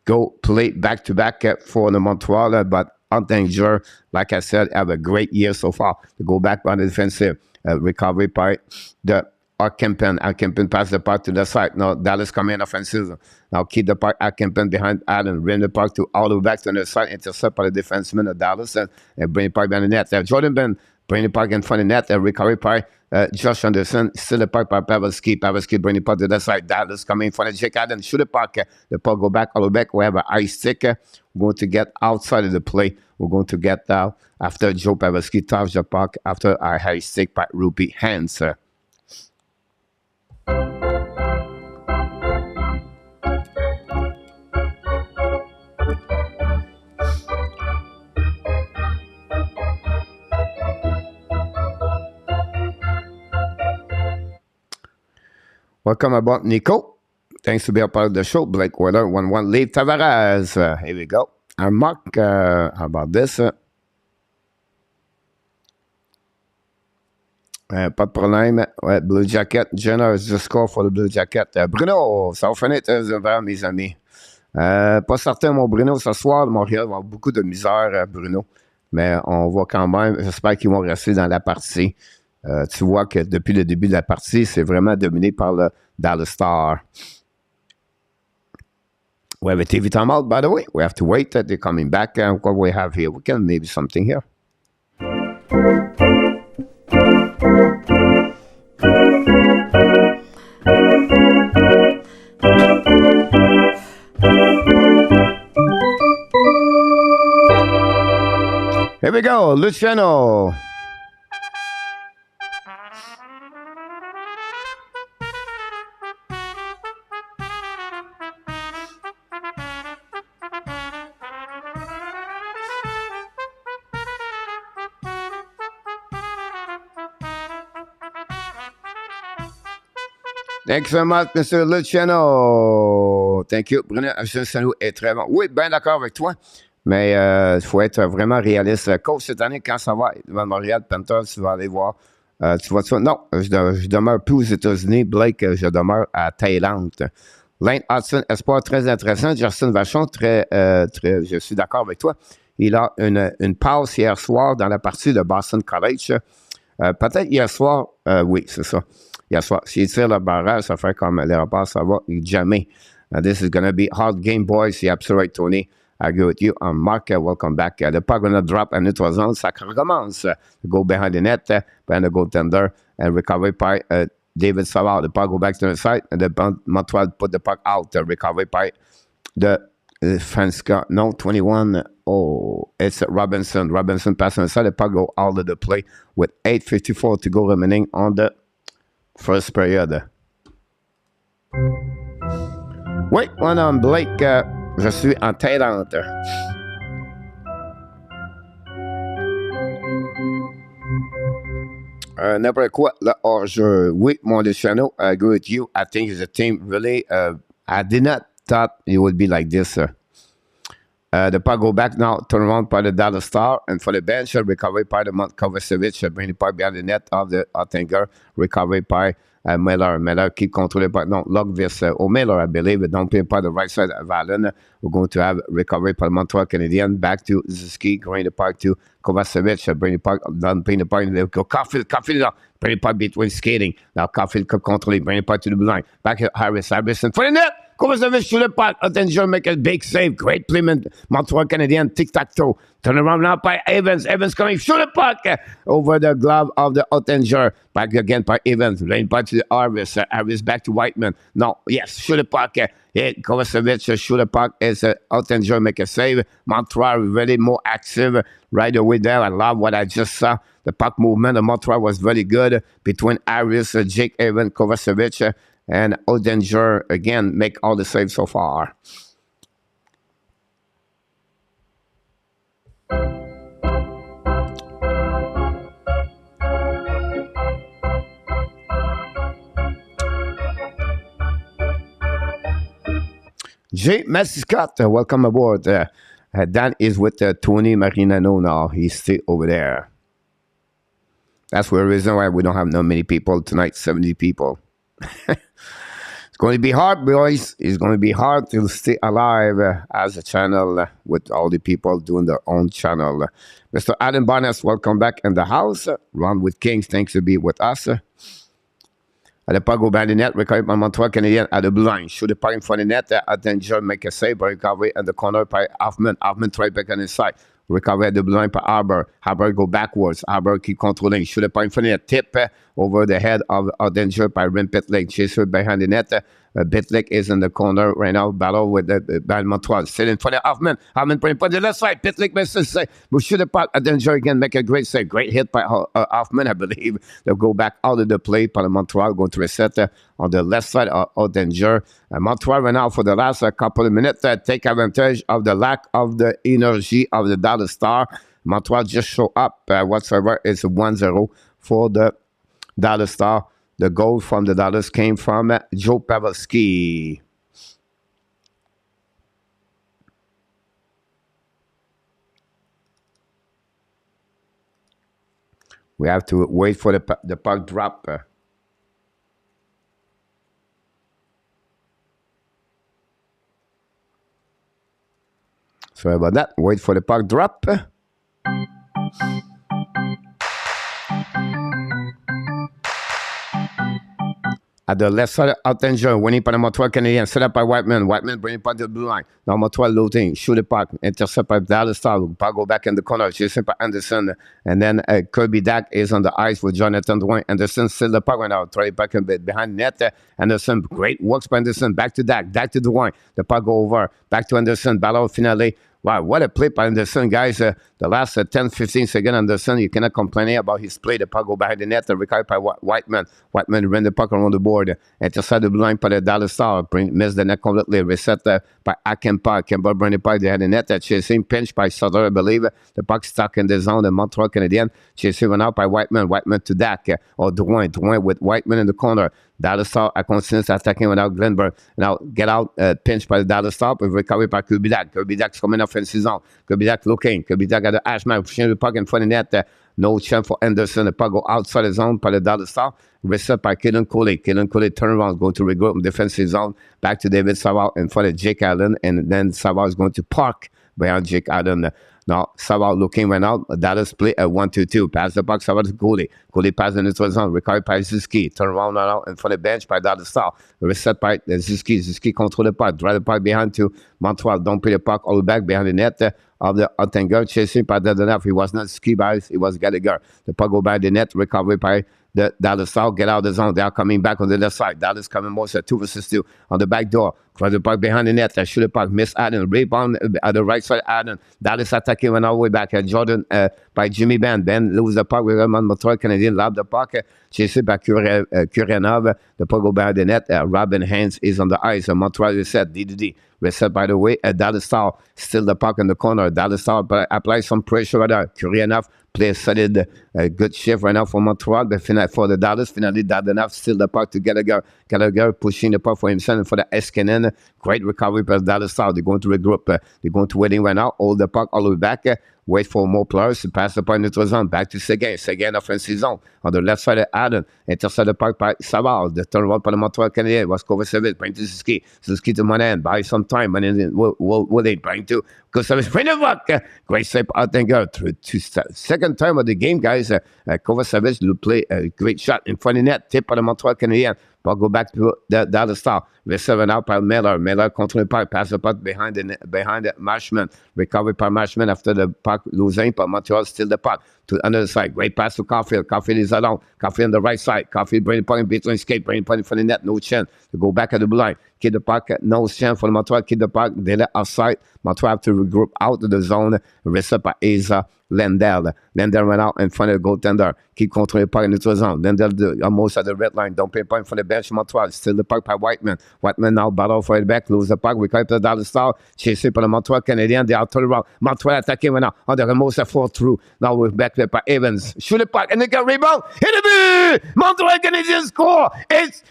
go play back-to-back for the Montreal. But Ottinger, like I said, have a great year so far. To go back on the defensive recovery by the Kempen. Kempen pass the puck to the side. Now Dallas coming in offensive. Now keep the puck. Kempen behind Allen. Bring the puck to all the way back to the side. Intercept by the defenseman of Dallas and bring the puck behind the net. Jordan Ben bring the puck in front of the net. Recovery by Josh Anderson. Still the puck by Pavelski. Pavelski bring the puck to the side. Dallas coming in front of Jake Allen. Shoot the puck. The puck go back all the way back. We have an ice stick. We're going to get outside of the play. We're going to get after Joe Pavelski touched the puck after a high stick by Ruby Hands. Welcome aboard, Nico. Thanks to be a part of the show. Blake Weather, 1-1. Leave Tavares. Here we go. And Mark, how about this? Pas de problème. Ouais, Blue Jacket. Jenner is the score for the Blue Jacket. Bruno, ça va finir vers mes amis. Pas certain, mon Bruno, ce soir, Montréal va avoir beaucoup de misère, Bruno. Mais on va quand même, j'espère qu'ils vont rester dans la partie. Tu vois que depuis le début de la partie, c'est vraiment dominé par le Dallas Stars. We have a TV timeout, by the way. We have to wait that they're coming back. What we have here, we can maybe something here. Here we go, Luciano. Thank you so much, Mr. Luciano. Thank you. Bruno Salut est très bon. Oui, bien d'accord avec toi, mais il faut être vraiment réaliste. Coach, cette année, quand ça va devant Montréal Panthers, tu vas aller voir Tu vois ça? Non, je demeure plus aux États-Unis. Blake, je demeure à Thaïlande. Lane Hudson, espoir très intéressant. Justin Vachon, je suis d'accord avec toi. Il a une passe hier soir dans la partie de Boston College. Peut-être hier soir, oui, c'est ça. Hier soir, s'il tire le barrage, ça fait comme les repas, ça va jamais. This is going to be hard game, boys. You're absolutely right, Tony. I agree with you. Mark, welcome back. The puck going to drop and it was on. Ça recommence. Go behind the net, behind the goaltender, and recovery by David Savard. The puck go back to the side, and the Montreal put the puck out. Recovery by the Franska. No, 21. Oh, it's Robinson. Robinson passing the side. The puck go out of the play with 8:54 to go remaining on the first period. Oui, mon nom Blake, je suis en Thaïlande. N'importe quoi, là, hors-jeu. Oui, mon Luciano, I agree with you. I think it's a team really, I did not thought it would be like this. The puck go back now, turn around by the Dallas Star, and for the bench, recovery by the Kovacevic, bring the puck behind the net of the Ottinger, recovery by Miller. Miller keep controlling the puck. No, Logvis Miller, I believe. Don't play by the right side of Allen. We're going to have recovery by the Montreal Canadiens, back to Ziski, going the puck to Kovacevic, bring the puck, down, bring the puck, Caulfield, bring the puck between skating. Now Caulfield could control it, bring the puck to the blue line. Back to Harris, and for the net! Kovacevic to the puck. Attention, make a big save. Great play, Montreal Canadiens. Tic-tac-toe. Turn around now by Evans. Evans coming. Shoot the puck over the glove of the Ottinger. Back again by Evans. Lane back to the Harris. Harris back to Whiteman. No, yes, shoot the puck. Kovacevic shoot the puck as Ottinger make a save. Montreal really more active right away there. I love what I just saw. The puck movement of Montreal was very good between Harris, Jake Evans, Kovacevic, and Ottinger, again, make all the saves so far. Jay Mascott, welcome aboard. Dan is with Tony Marinano now. He's still over there. That's the reason why we don't have no many people tonight, 70 people. It's going to be hard, boys. It's going to be hard to stay alive as a channel with all the people doing their own channel. Mr. Adam Barnes, welcome back in the house. Ron with Kings, thanks to be with us. The puck go behind the net, recovery by Montreal Canadiens at the blue line. Shoot the puck in front of the net, Attinger make a save, recovery at the corner by Hoffman. Hoffman try back on his side. Recovery at the blue line by Arbor. Arbor go backwards. Arbor keep controlling. Shoot the puck in front of the net. Tip over the head of Attinger by Rim Pitlick. Chaser behind the net. Pitlick is in the corner right now. Battle with the Montreal. Still in front of Hoffman. Hoffman putting on the left side. Pitlick misses. But shoot the puck. Attinger again make a great save. Great hit by Hoffman, I believe. They'll go back out of the play. By Montreal going to reset on the left side of Ottinger. Montreal right now for the last couple of minutes take advantage of the lack of the energy of the Dallas Star. Montreal just show up whatsoever. It's 1-0 for the Dallas Star. The goal from the Dallas came from Joe Pavelski. We have to wait for the puck drop. Sorry about that. Wait for the puck drop. At the left side, Ottinger winning by the Montreal Canadiens. Set up by Whiteman. Whiteman bringing puck to the blue line. Now Montreal loading. Shoot the puck. Intercept by Dallas Star. Puck go back in the corner. Chasing by Anderson. And then Kirby Dack is on the ice with Jonathan Drouin. Anderson still the puck right now. Try it back a bit behind net. Anderson, great works by Anderson. Back to Dack. Dack to Drouin. The puck go over. Back to Anderson. Battle finale. Wow, what a play by Anderson, guys. The last 10-15 seconds, Anderson, you cannot complain about his play. The puck go behind the net, recovered by Whiteman. Whiteman ran the puck around the board. Intercept the blue line by the Dallas Star. Missed the net completely. Reset by Akenpa. Campbell bring the puck. They had the net. Chasing pinch by Sutter, I believe. The puck stuck in the zone. The Montreal Canadiens. Chasing went out by Whiteman. Whiteman to Dak. Or Drouin. Drouin with Whiteman in the corner. Dallas Stars a continué s'attaquer without Glenberg. Now, get out, pinch by the Dallas Stars, but recovered by Kubiak. Kubiak's coming up in the season. Kubiak looking. Kubiak got the Ashman pushing the puck in front of the net. No chance for Anderson. The puck go outside the zone by the Dallas Stars. Reset by Kaden Coley. Kaden Coley turn around, go to regroup in defensive zone. Back to David Savard in front of Jake Allen. And then Savard is going to park behind Jake Allen. Now, Savard looking right now. Dallas play a 1-2-2. Pass the puck, Savard to Coley. Coley pass in the zone. Recovered by Zuski. Turn around now in front of the bench by Dallas Stars. Reset by Zuski. Zuski control the puck. Drive the puck behind to Montreal. Don't play the puck all the back behind the net of the Ottinger. Chasing by Dadonov. He was not Ski Bias. It was Gallagher. The puck go by the net. Recovered by the Dallas Stars. Get out of the zone. They are coming back on the left side. Dallas coming more so 2 versus 2 on the back door. Cross the puck behind the net. Shoot the puck. Miss Allen. Rebound at the right side. Allen. Dallas attacking went all the way back. Jordan by Jimmy Ben. Ben lose the puck. We remember Montreal Canadiens lob the puck. Chased by Kurenov. The puck go behind the net. Robin Haynes is on the ice. Montreal is set. DDD. Reset by the way. Dallas Stars still the puck in the corner. Dallas Stars apply some pressure right there. Kurenov play a solid, good shift right now for Montreal. But for the Dallas, finally, Dadonov still the puck to Gallagher. Gallagher pushing the puck for himself and for the Eskinen. Great recovery by the Dallas Stars. They're going to regroup. They're going to waiting right now. Hold the puck all the way back. Wait for more players to pass the puck in the zone. Back to Seguin. Seguin offensive zone. On the left side of Allen. Intercept the puck by Savard. The turnaround by the Montreal Canadiens was Kovacevic. Bring to Suzuki. Suzuki to Monahan. Buy some time. Monahan will they bring to Kovacevic. Bring the puck. Great save. Ottinger. Second time of the game, guys. Kovacevic will play a great shot in front of the net. Tip by the Montreal Canadiens. Puck go back to the Dallas Stars. Receiver now by Miller. Miller control the puck. Pass the puck behind the Marshman. Recovery by Marshman after the puck losing. But Montreal still the puck to another side. Great pass to Caulfield. Caulfield is alone. Caulfield on the right side. Caulfield bring the puck in between skate. Bring the puck in front of the net. No chance to go back at the blue line. Keep the puck. No chance for the Montreal. Keep the puck. They let outside. Montreal have to regroup out of the zone. Receiver by Asa Lendell. Lendell went out in front of the goaltender. Keep controlling the puck in the zone. Lendell almost at the red line. Don't pay the puck in front of the bench. Montreal still the puck by Whiteman. Whiteman now battle for it back. Lose the puck. We cut the Dallas Stars. Chased by the Montreal Canadiens. They are turned around. Montreal attacking right now. On the remote floor through. Now we're back there by Evans. Shoot the puck and they got rebound. Hit the ball. Montreal Canadiens score. It's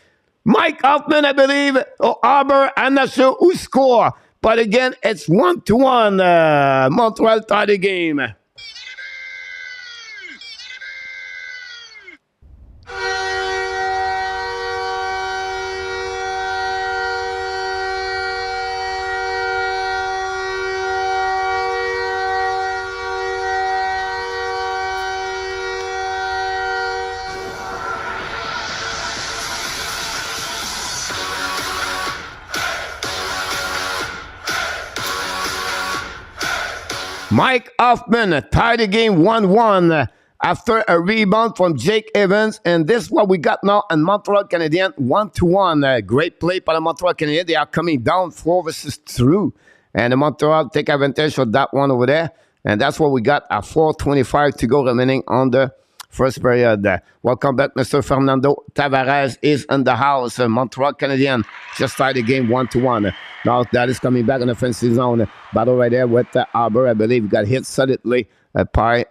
Mike Hoffman, I believe, or Arbor. I'm not sure who score. But again, it's 1-1. Montreal tied the game. Mike Hoffman tied the game 1-1 after a rebound from Jake Evans. And this is what we got now in Montreal Canadiens 1-1. Great play by the Montreal Canadiens. They are coming down 4 versus 2. And the Montreal take advantage of that one over there. And that's what we got at 4:25 to go remaining on the first period. Welcome back, Mr. Fernando Tavares is in the house. Montreal Canadiens just tied the game 1-1. Now that is coming back in the offensive zone. Battle right there with Arbor. I believe got hit solidly by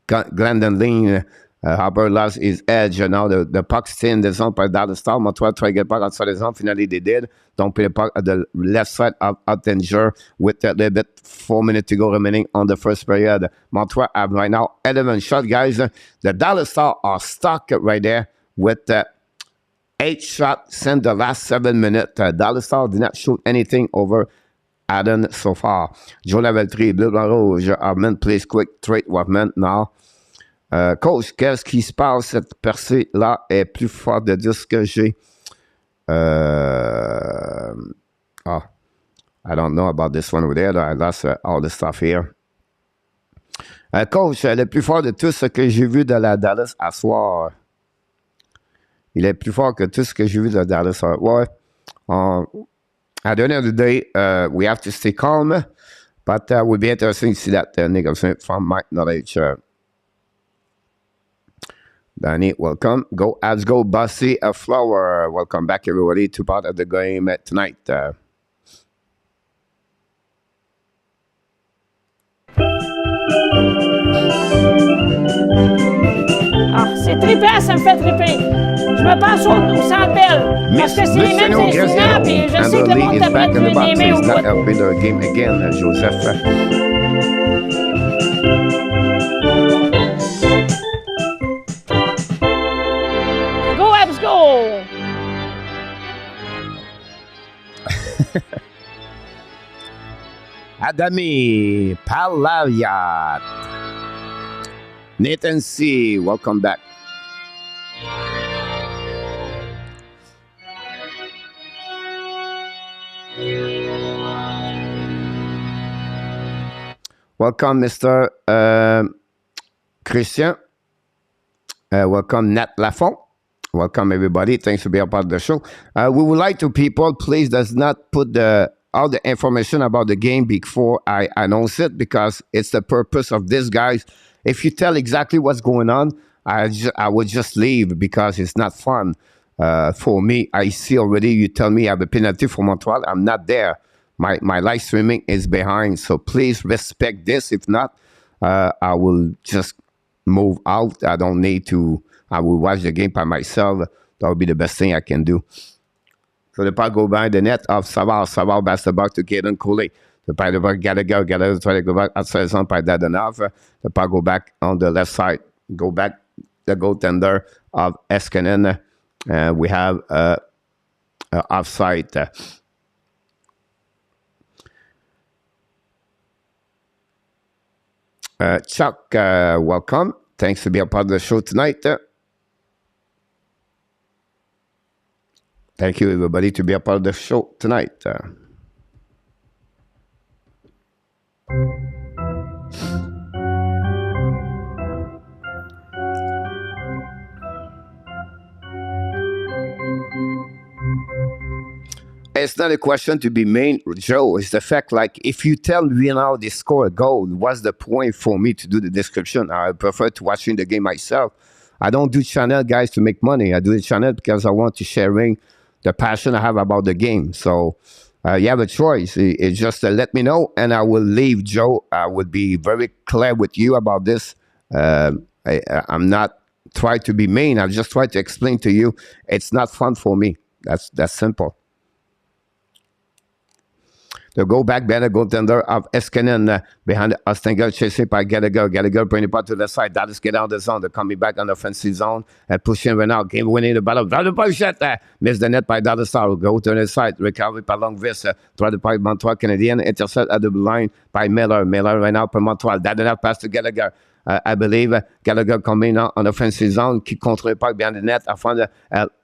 Glendon Lean. Arbor lost his edge. Now the puck stay in the zone by Dallas Stars. Montreal try to get back outside the zone. Finally they did. Don't play the puck at the left side of Ottinger with a little bit 4 minutes to go remaining on the first period. Montreal have right now 11 shots, guys. The Dallas Stars are stuck right there with 8 shots in the last 7 minutes. Dallas Stars did not shoot anything over Allen so far. Joe Lavellerie, Bleu Blanc Rouge, Armand plays quick trade Warman now. Coach, qu'est-ce qui se passe? Cette percée-là est plus forte de dire ce que j'ai. I don't know about this one over there. I lost all the stuff here. Coach, elle est plus forte de tout ce que j'ai vu de la Dallas à soir. Il est plus fort que tout ce que j'ai vu de Dallas. Ouais. At the end of the day, we have to stay calm. But it would be interesting to see that nigga from Mike Knowledge. Danny, welcome. Go Habs, go Bossy Flower. Welcome back, everybody, to part of the game tonight. Ah, c'est trippant, ça me fait tripper. Je me passe au Centre Bell. Parce que c'est les mêmes Luciano, incidents, puis je and sais the que le lead monde is t'a back fait in the box. aimer au He's not bout. helping the game again, Joseph. Go, Habs, go! Adami Palayat. Nathan C, welcome back. Welcome, Mr. Christian. Welcome, Nat Lafont. Welcome, everybody. Thanks for being a part of the show. We would like to people, please, does not put all the information about the game before I announce it, because it's the purpose of this, guys. If you tell exactly what's going on, I would just leave, because it's not fun for me. I see already you tell me I have a penalty for Montreal. I'm not there. My live streaming is behind. So please respect this. If not, I will just move out. I don't need to. I will watch the game by myself. That would be the best thing I can do. So the puck go behind the net of Savard pass the puck to Caden Cooley. The puck devant Gallagher try to go back outside the zone by Dadonov. The puck go back on the left side. Go back the goaltender of Eskinen. We have offside. Chuck, welcome. Thanks for being a part of the show tonight. Thank you, everybody, to be a part of the show tonight. It's not a question to be made, Joe. It's the fact, like, if you tell me now they score a goal, what's the point for me to do the description? I prefer to watching the game myself. I don't do channel, guys, to make money. I do the channel because I want to sharing the passion I have about the game. So you have a choice. It's just let me know, and I will leave, Joe. I would be very clear with you about this. I'm not trying to be mean. I just try to explain to you it's not fun for me. That's simple. The go back better goaltender of Eskinen behind Ostinger, chasing by Gallagher. Gallagher bring the ball to the side. Dallas get out of the zone. They're coming back on the offensive zone and pushing right now. Game winning the battle. Draw the puck shot there. Miss the net by Dallas. Go to the side. Recovery by Longvis. Draw the puck Montreal Canadiens. Intercept at the blue line by Miller. Miller right now for Montreal. That enough pass to Gallagher. I believe Gallagher coming on the offensive zone. Qui contrôle le puck behind the net. Afin de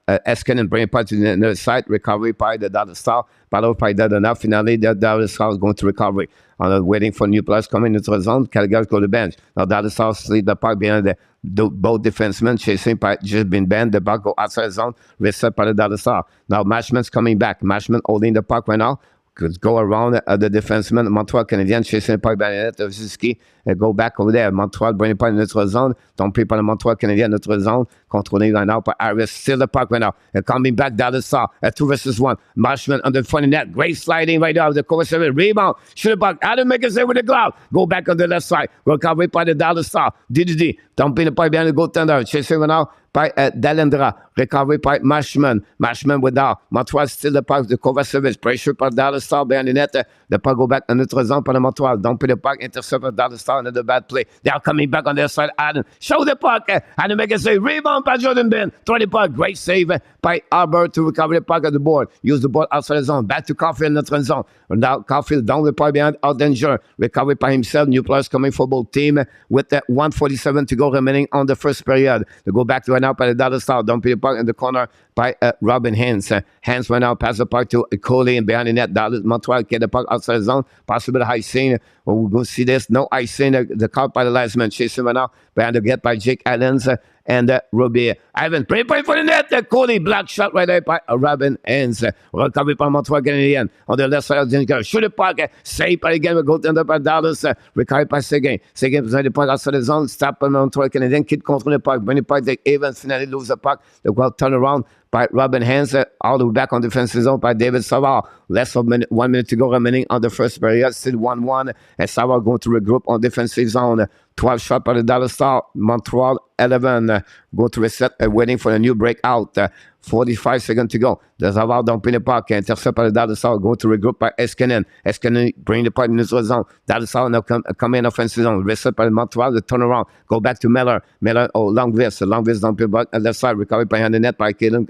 Eskinen bring it to the other side. Recovery by the Dallas Star. Battle by Dadonov. Finally, the Dallas Star is going to recovery. Waiting for new players coming into the zone. Calgary go to the bench. Now Dallas Star lead the puck behind both defensemen. Chasing by just been banned. The puck go outside the zone. Reset by the Dallas Star. Now Mashman's coming back. Mashman holding the puck right now. Could go around the defenseman. Montreal Canadiens chasing the puck by the net of Ziski. Go back over there. Montreal bring the puck in notre zone. Don't play par le Montreal Canadiens notre zone. Controlling right now by Harris. Still the puck right now. And coming back Dallas Star. 2 versus 1. Marshman on the front of net. Great sliding right now. The cover 7. Rebound. Shoot the puck. Adam make it with the glove. Go back on the left side. Recovery by the Dallas Star. DDD. Don't play the puck behind the goaltender. Chasing right now by Dalendra. Recovery by Mashman. Mashman without. Montreal still the puck. The cover service. Pressure by Dallas Star behind the net. The puck go back on notre zone par the Montreal. Don't play the puck. Intercept by Dallas Star. Another bad play. They are coming back on their side. Adam. Show the puck. Adam make it say rebound by Jordan Ben. Throw the puck. Great save by Albert to recover the puck at the board. Use the ball outside the zone. Back to Caulfield notre zone. Now Caulfield down the puck behind out danger. Recovery by himself. New players coming for both team with 1:47 to go remaining on the first period. They go back to right now by the Dallas Star. Don't play the puck in the corner by Robin Hens. Hens went out, pass the puck to Coley and behind the net. Dallas Montreal get the puck outside the zone. Possible high scene. We're going to see this. No high scene. The caught by the last man. Chasing right now. Behind the get by Jake Allens and Robier. Ivan, play for the net. Coley, black shot right there by Robin Hens. Recovery by Montreal Canadiens. On the left side of the shoot the puck. Save by again. We go to by Dallas. Recovery by Seguin. Seguin behind the puck outside the zone. Stop by Montreal Canadiens. Kid control the puck. Bring the puck. Evans finally lose the puck. They go turn around by Robin Hens, all the way back on defensive zone by David Savard. Less of 1 minute to go remaining on the first period. Still 1-1. And Sarah going to regroup on defensive zone. 12 shot by the Dallas Star. Montreal 11. Go to reset, waiting for a new breakout. 45 seconds to go. The Savard don't pin the puck. Intercept by the Dallas Star. Going to regroup by Eskinen. Eskinen bring the puck in the zone. Dallas Star now come in offensive zone. Reset by the Montreal. The turnaround. Go back to Miller. Miller, Longvis. Longvis don't pin the puck. Left side. Recovered behind the net by Kaden.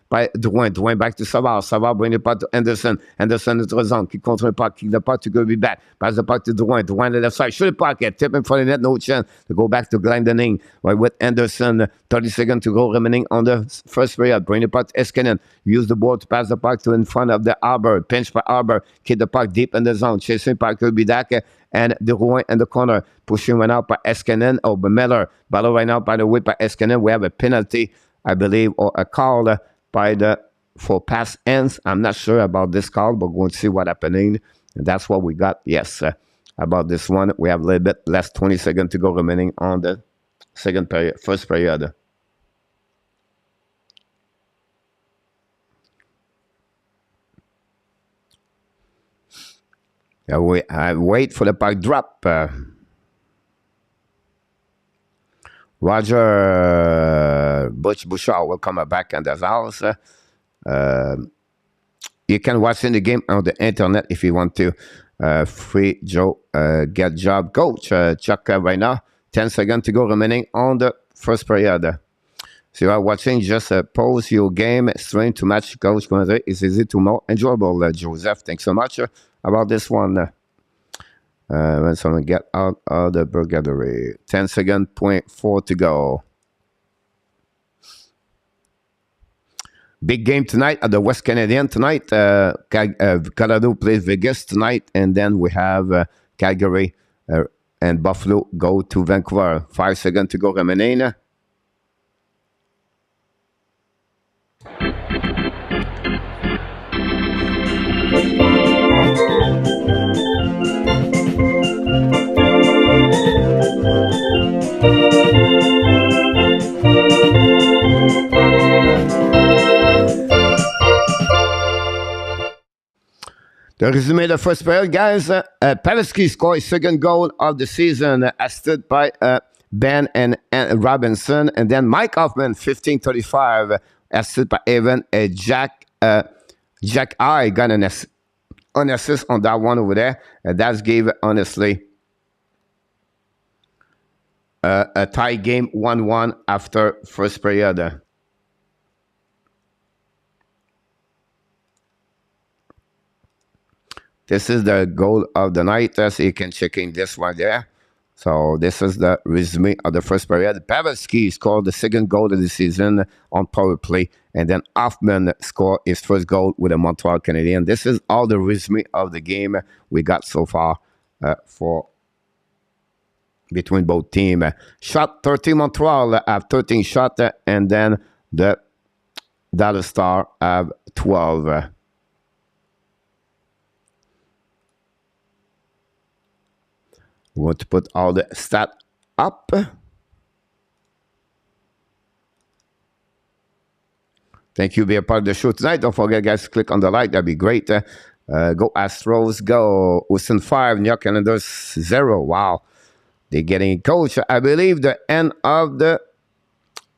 By Drouin back to Savard. Savard bring the puck to Anderson. Anderson is the zone. Kick contre le puck. Kick the puck to go be back. Pass the puck to Drouin. Drouin on the left side. Shoot the puck. Tip in front of the net. No chance to go back to Glendening. Right with Anderson. 30 seconds to go remaining on the first period. Bring the puck to Eskinen. Use the ball to pass the puck to in front of the Arbor. Pinch by Arbor. Kick the puck deep in the zone. Chasing puck to be back. And Drouin in the corner. Pushing right out by Eskinen. Oh, by Miller. Battle right now by the way by Eskinen. We have a penalty, I believe, or a call by the for pass ends. I'm not sure about this call, but we're going to see what's happening. And that's what we got. Yes, about this one. We have a little bit less 20 seconds to go remaining on the first period. I wait for the puck drop. Roger Bouchard will come back in the house. You can watch in the game on the internet if you want to. Free Joe, get job coach. Check right now. 10 seconds to go remaining on the first period. So you are watching, just pause your game, stream to match coach. It's easy to more enjoyable. Joseph, thanks so much about this one. When someone get out of the burglary. 10 seconds, 0.4 to go. Big game tonight at the West Canadian tonight. Colorado plays Vegas tonight. And then we have Calgary and Buffalo go to Vancouver. 5 seconds to go remaining. The resume of the first period, guys. Pavelski scored his second goal of the season, assisted by Ben and Robinson. And then Mike Hoffman, 15:35, assisted by Evan. Jack I got an assist on that one over there. That's gave, honestly, a tie game 1-1 after first period. This is the goal of the night, so you can check in this one there. So this is the resume of the first period. Pavelski scored the second goal of the season on power play, and then Hoffman scored his first goal with the Montreal Canadiens. This is all the resume of the game we got so far for between both teams. Shot 13 Montreal have 13 shots, and then the Dallas Star have 12. We want to put all the stats up. Thank you for being a part of the show tonight. Don't forget, guys, to click on the like. That'd be great. Go Astros, go. Houston 5, New York Canadiens 0. Wow. They're getting coach. I believe the end of the,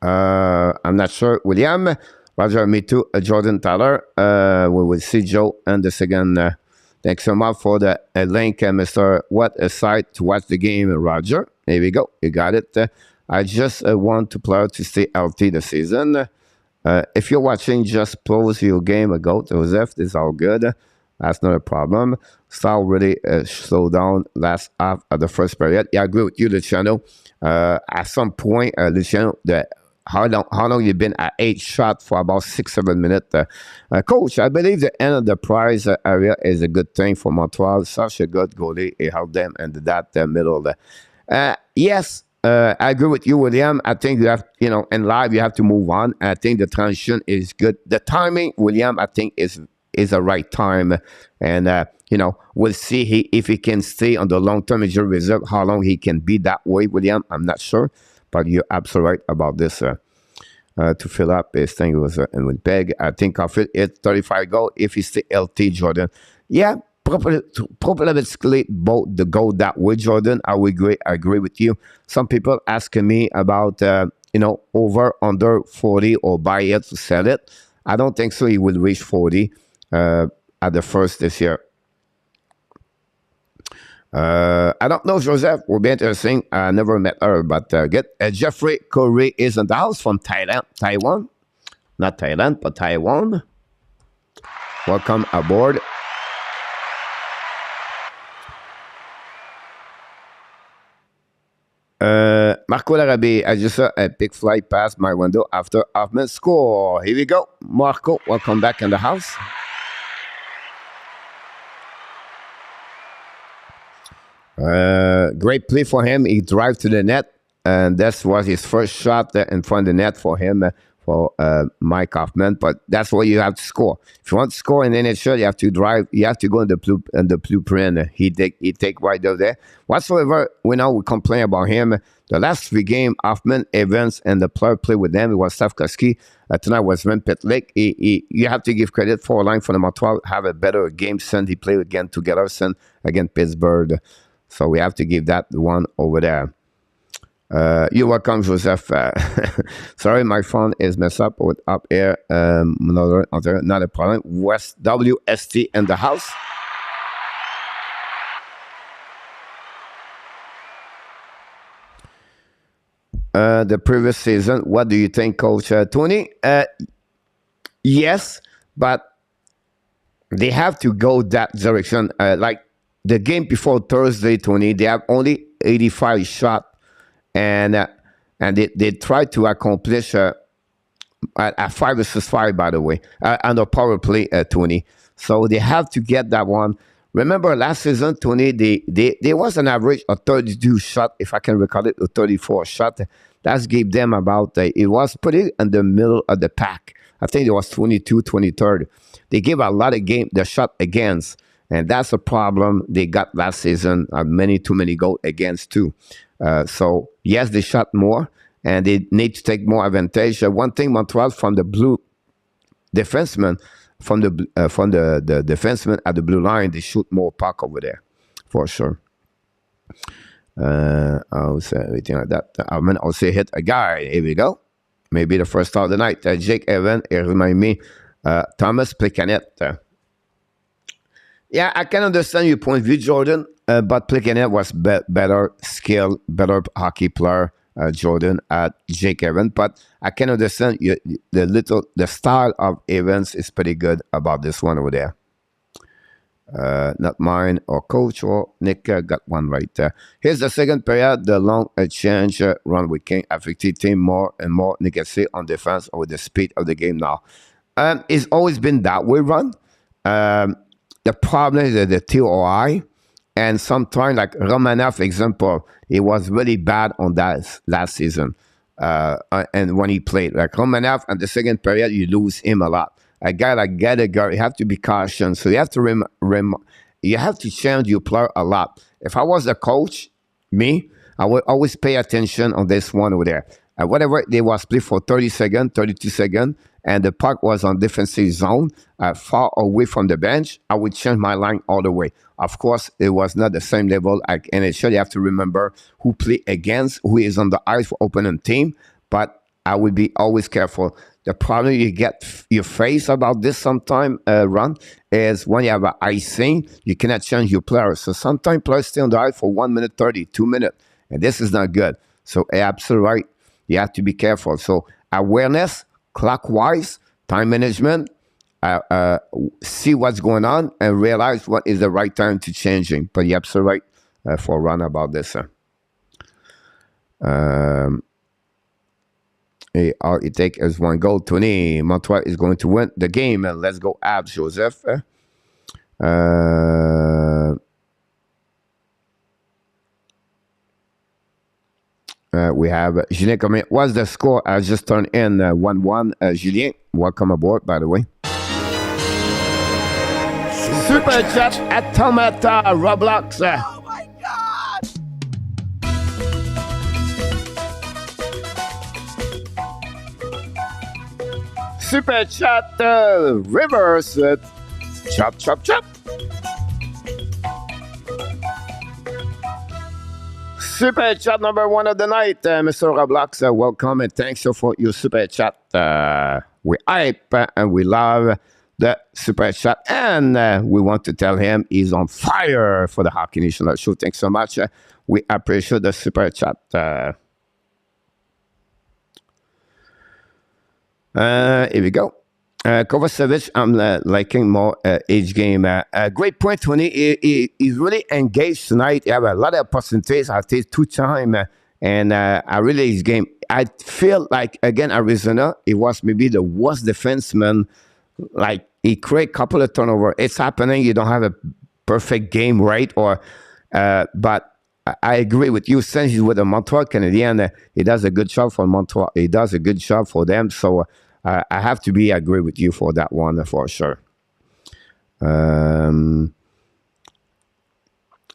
I'm not sure, William. Roger, me too. Jordan Tyler. We will see Joe and the second. Thanks so much for the link, Mr. What a site to watch the game, Roger. There we go. You got it. I just want to play to stay healthy this season. If you're watching, just pause your game. Go to Joseph. It's all good. That's not a problem. Start really slow down last half of the first period. Yeah, I agree with you, Luciano. At some point, Luciano, how long you been at 8 shots for about 6-7 minutes? Coach, I believe the end of the prize area is a good thing for Montreal. Such a good goalie. It helped them in that middle. Yes, I agree with you, William. I think you have, in live, you have to move on. I think the transition is good. The timing, William, I think is the right time. And, we'll see if he can stay on the long-term injury reserve, how long he can be that way, William. I'm not sure. But you're absolutely right about this. to fill up his thing with Winnipeg. I think Caulfield hit 35 goals if he stay healthy, Jordan. Yeah, probably both the go that way, Jordan. I agree with you. Some people asking me about over under 40 or buy it to sell it. I don't think so. He will reach 40 at the first this year. I don't know, Joseph. Will be interesting. I never met her, but get Jeffrey Corey is in the house from Taiwan. Not Thailand, but Taiwan. Welcome aboard. Marco Larabie, I just saw a big fly past my window after Hoffman score. Here we go. Marco, welcome back in the house. Great play for him. He drive to the net, and that was his first shot in front of the net for him, for Mike Hoffman. But that's what you have to score. If you want to score in NHL, you have to drive. You have to go in the blueprint. He take right over there. Whatsoever, we complain about him. The last 3 games, Hoffman, Evans, and the player play with them. It was SLAFKOVSKY. Tonight was Van Pitlick. You have to give credit for a line for the Montreal. Have a better game since he played again together since against Pittsburgh. So we have to give that one over there. You're welcome, Joseph. Sorry, my phone is messed up with up air. Not a problem. West WST in the house. The previous season, what do you think, Coach Tony? Yes, but they have to go that direction. Like the game before Thursday, Tony, they have only 85 shots, and they try to accomplish a 5 versus 5, by the way, under power play, Tony. So they have to get that one. Remember last season, Tony, there was an average of 32 shot, if I can recall it, or 34 shot. That gave them about, it was pretty in the middle of the pack. I think it was 22, 23rd. They gave a lot of the shot against, and that's a problem they got last season. Too many goals against too. So yes, they shot more, and they need to take more advantage. One thing, Montreal from the blue defenseman, from the defenseman at the blue line, they shoot more puck over there, for sure. I'll say everything like that. I'll say hit a guy. Here we go. Maybe the first start of the night. Jake Evan, it remind me, Thomas Plekanec. Yeah, I can understand your point of view, Jordan, but Plekanec was better skill, better hockey player, Jordan, at Jake Evans. But I can understand the style of Evans is pretty good about this one over there. Not mine or coach or Nick got one right there. Here's the second period. The long exchange run with King affected team more and more. Nick can see on defense with the speed of the game now. It's always been that way run. The problem is that the TOI, and sometimes like Romanov, example, he was really bad on that last season. And when he played, like Romanov, and the second period, you lose him a lot. A guy like Gallagher, you have to be cautious. So you have to you have to change your player a lot. If I was a coach, I would always pay attention on this one over there. Whatever they was split for 30 seconds, 32 seconds, and the puck was on defensive zone, far away from the bench, I would change my line all the way. Of course, it was not the same level like NHL. You have to remember who play against, who is on the ice for opponent team, but I would be always careful. The problem you get your face about this sometime, Ron, is when you have an icing, you cannot change your players. So sometimes players stay on the ice for 1 minute 30, 2 minutes, and this is not good. So absolutely right. You have to be careful. So awareness, clockwise, time management, see what's going on and realize what is the right time to changing. But you're absolutely right for Ron about this. It take as one goal. 20. Montreal is going to win the game. And let's go, Abs, Joseph. We have Julien coming. What's the score? I just turned in 1-1. Julien, welcome aboard, by the way. Super chat at Tomata Roblox. Oh my God! Super chat reverse. Chop, chop, chop. Super chat number one of the night, Mr. Roblox. Welcome and thanks for your super chat. We hype and we love the super chat, and we want to tell him he's on fire for the Hockey National Show. Thanks so much. We appreciate the super chat. Here we go. Kovacevic, I'm liking more each game. Great point, Tony. He's really engaged tonight. He have a lot of percentage. I take 2 times, and I really his game. I feel like, again, Arizona, it was maybe the worst defenseman. Like, he create a couple of turnover. It's happening. You don't have a perfect game, right? Or, but I agree with you. Since he's with the Montreal Canadiens, he does a good job for Montreal. He does a good job for them. So, I have to agree with you for that one, for sure. And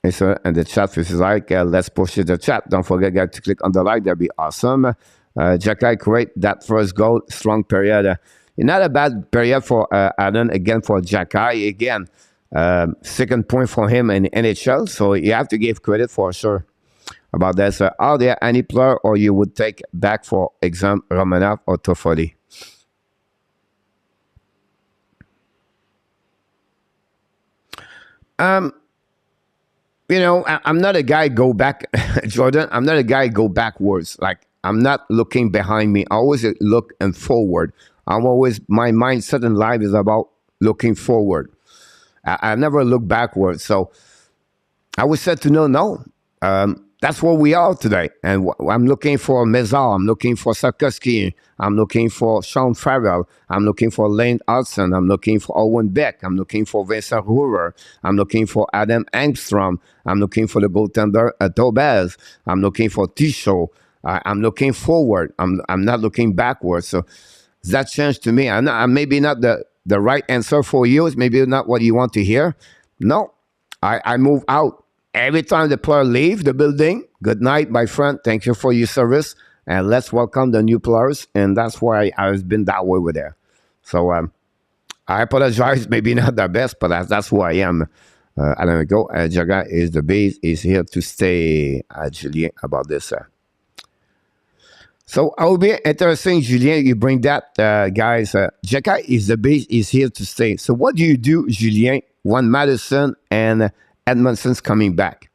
the chat is like, let's push it the chat. Don't forget, guys, to click on the like. That'd be awesome. XHEKAJ, great. That first goal, strong period. Not a bad period for Adam. Again, for XHEKAJ. Again, second point for him in NHL. So you have to give credit for sure about this. Are there any player or you would take back, for example, Romanov or Toffoli? You know, I'm not a guy go back, Jordan. I'm not a guy go backwards. Like, I'm not looking behind me. I always look and forward. I'm always, my mindset in life is about looking forward. I never look backwards. So I was said to no. That's where we are today. And I'm looking for Mézard. I'm looking for SLAFKOVSKY. I'm looking for Sean Farrell. I'm looking for Lane Hudson. I'm looking for Owen Beck. I'm looking for Vincent Rouer. I'm looking for Adam Engstrom. I'm looking for the goaltender Tobez. I'm looking for Tisho. I'm looking forward. I'm not looking backwards. So that changed to me. I'm maybe not the right answer for you. It's maybe not what you want to hear. No, I move out. Every time the player leaves the building, good night, my friend. Thank you for your service. And let's welcome the new players. And that's why I've been that way with there. So I apologize. Maybe not the best, but that's who I am. And there we go. XHEKAJ is the base. Is here to stay, Julien, about this. So it will be interesting, Julien, you bring that, guys. XHEKAJ is the base. Is here to stay. So what do you do, Julien, when Madison and Edmondson's coming back?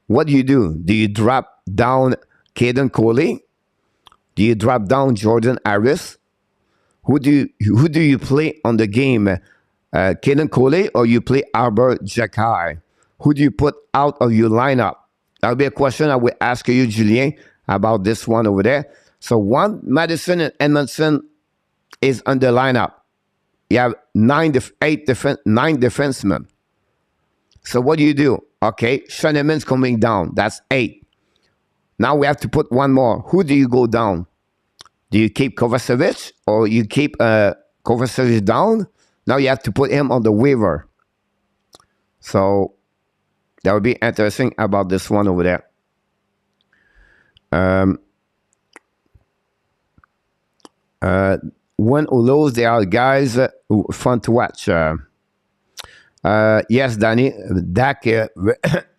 What do? Do you drop down Caden Coley? Do you drop down Jordan Harris? Who do you play on the game? Caden Coley, or you play Albert XHEKAJ? Who do you put out of your lineup? That'll be a question I will ask you, Julien, about this one over there. So one, Madison and Edmondson is on the lineup. You have 9 defensemen. So what do? Okay, Schoeneman's coming down. That's 8. Now we have to put one more. Who do you go down? Do you keep Kovacevic, or you keep Kovacevic down? Now you have to put him on the waiver. So that would be interesting about this one over there. When Ulos, they are guys fun to watch. Yes, Danny, Dak,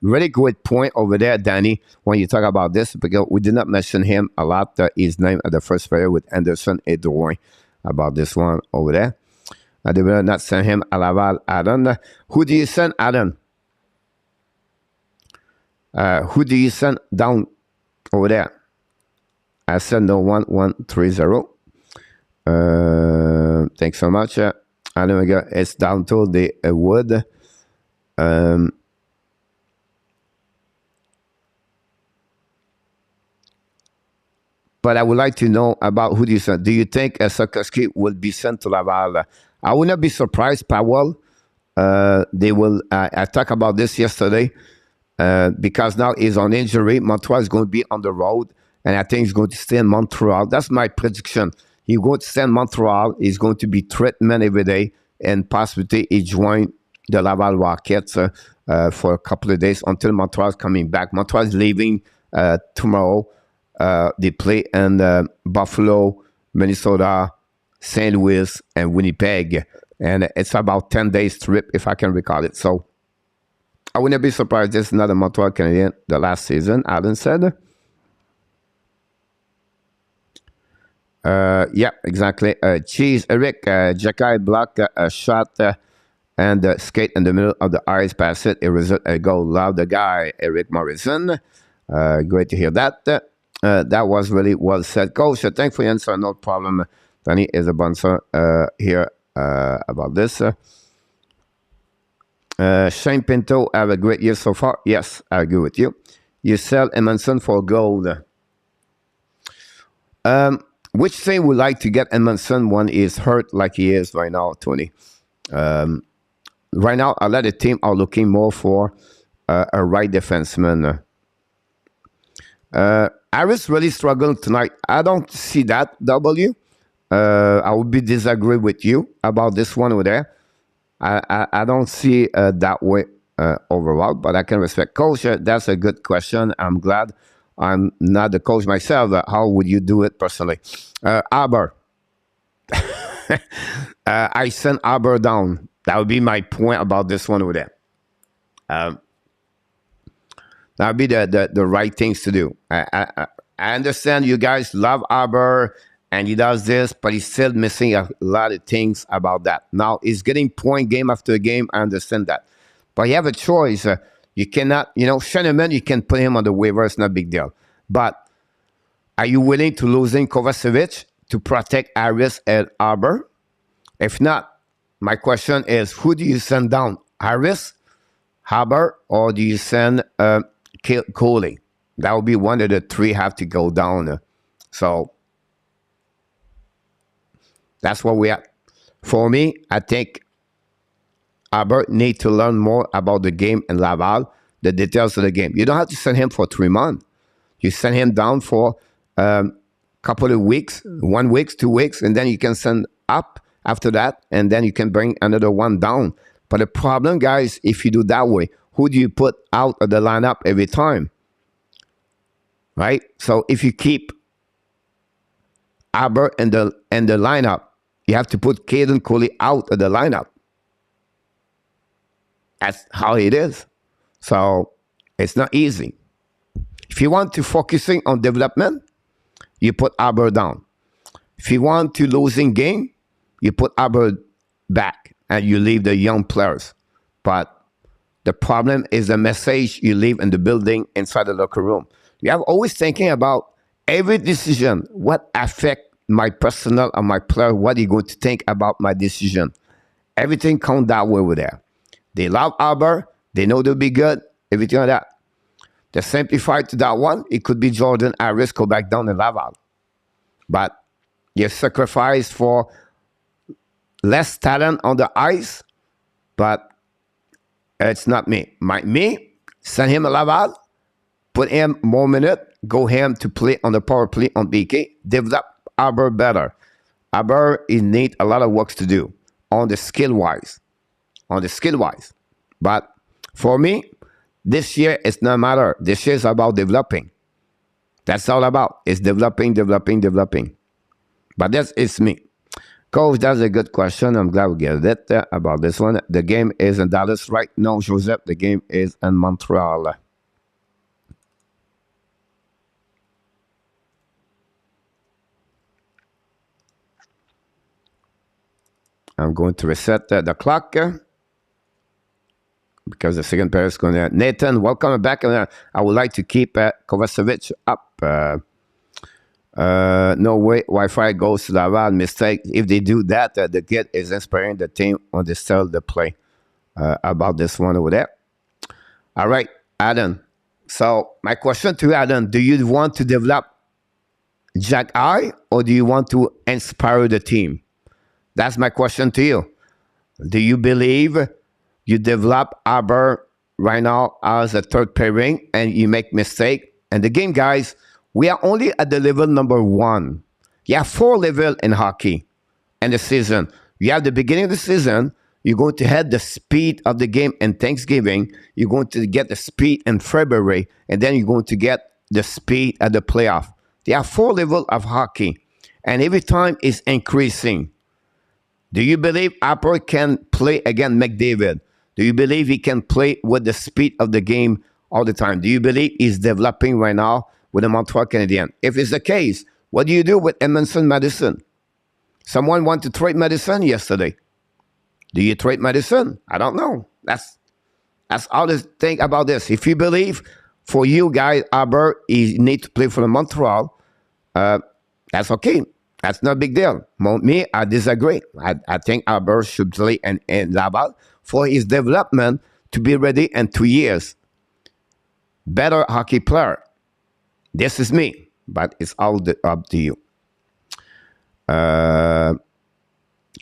really good point over there, Danny, when you talk about this, because we did not mention him a lot, his name at the first player with Anderson and Drouin about this one over there. They will not send him à Laval, Adam. Who do you send, Adam? Who do you send down over there? I send no 1130. Thanks so much. Adam, it's down to the wood. But I would like to know about who do you send. Do you think SLAFKOVSKY will be sent to Laval? I would not be surprised, Powell. They will. I talked about this yesterday because now he's on injury. Montreal is going to be on the road, and I think he's going to stay in Montreal. That's my prediction. He's going to stay in Montreal. He's going to be treatment every day, and possibly he join the Laval Rockets for a couple of days until Montreal is coming back. Montreal is leaving tomorrow. They play in Buffalo, Minnesota, St. Louis, and Winnipeg. And it's about 10 days trip, if I can recall it. So I wouldn't be surprised this is not a Montreal Canadien the last season, Alan said. Yeah, exactly. Cheese, Eric, HEKAJ block a shot and skate in the middle of the ice, pass it. It result a goal. Love the guy, Eric Morrison. Great to hear that. That was really well said. Coach, thanks for your answer. No problem. Danny is a buncher here about this. Shane Pinto have a great year so far. Yes, I agree with you. You sell Edmondson for gold. Which thing would like to get Edmondson when he's hurt like he is right now, Tony? Right now, a lot of teams are looking more for a right defenseman. Harris really struggled tonight. I don't see that, W. I would be disagree with you about this one over there. I don't see that way overall, but I can respect. Coach, that's a good question. I'm glad I'm not the coach myself. How would you do it personally? Aber. I sent Aber down. That would be my point about this one over there. That would be the right things to do. I understand you guys love Aber and he does this, but he's still missing a lot of things about that. Now, he's getting point game after game. I understand that. But you have a choice. You cannot, Shannon, you can put him on the waiver. It's not a big deal. But are you willing to losing Kovacevic to protect Harris and Aber? If not, my question is, who do you send down? Harris, Haber, or do you send Coley? That would be one of the three have to go down. So that's what we are. For me, I think Albert needs to learn more about the game in Laval, the details of the game. You don't have to send him for 3 months. You send him down for a couple of weeks, 1 week, 2 weeks, and then you can send up after that, and then you can bring another one down. But the problem, guys, if you do that way, who do you put out of the lineup every time? Right? So if you keep Albert in the lineup, you have to put Caden Coley out of the lineup. That's how it is. So it's not easy. If you want to focusing on development, you put Albert down. If you want to losing game, you put Albert back and you leave the young players. But the problem is the message you leave in the building inside the locker room. You have always thinking about every decision, what affect my personnel and my player, what are you going to think about my decision? Everything comes that way over there. They love Albert, they know they'll be good, everything like that. The simplified to that one, it could be Jordan Harris go back down in Laval. But you sacrifice for less talent on the ice, but it's not me. Me, send him a Laval, put him more minute, go him to play on the power play on BK, develop Aber better. Aber, he need a lot of work to do on the skill-wise. But for me, this year, it's no matter. This year is about developing. That's all about. It's developing. But it's me. Coach, that's a good question. I'm glad we get it about this one. The game is in Dallas, right? No, Joseph, the game is in Montreal. I'm going to reset the clock because the second pair is going to... Nathan, welcome back. I would like to keep Kovacevic up. No way Wi-Fi goes to Laval. Mistake. If they do that, the kid is inspiring the team on the style they play about this one over there. All right, Adam. So my question to you, Adam, do you want to develop HEKAJ or do you want to inspire the team? That's my question to you. Do you believe you develop Aber right now as a third pairing and you make mistake? And the game, guys, we are only at the level number 1. You have 4 levels in hockey in the season. You have the beginning of the season. You're going to have the speed of the game in Thanksgiving. You're going to get the speed in February. And then you're going to get the speed at the playoff. There are 4 levels of hockey. And every time it's increasing. Do you believe Harper can play against McDavid? Do you believe he can play with the speed of the game all the time? Do you believe he's developing right now with the Montreal Canadiens? If it's the case, what do you do with Edmondson Madison? Someone want to trade Madison yesterday. Do you trade Madison? I don't know. That's all the thing about this. If you believe for you guys, Harper, he need to play for the Montreal, that's okay. That's not a big deal. Me, I disagree. I think Harper should play in Laval for his development to be ready in 2 years. Better hockey player. This is me, but it's all up to you.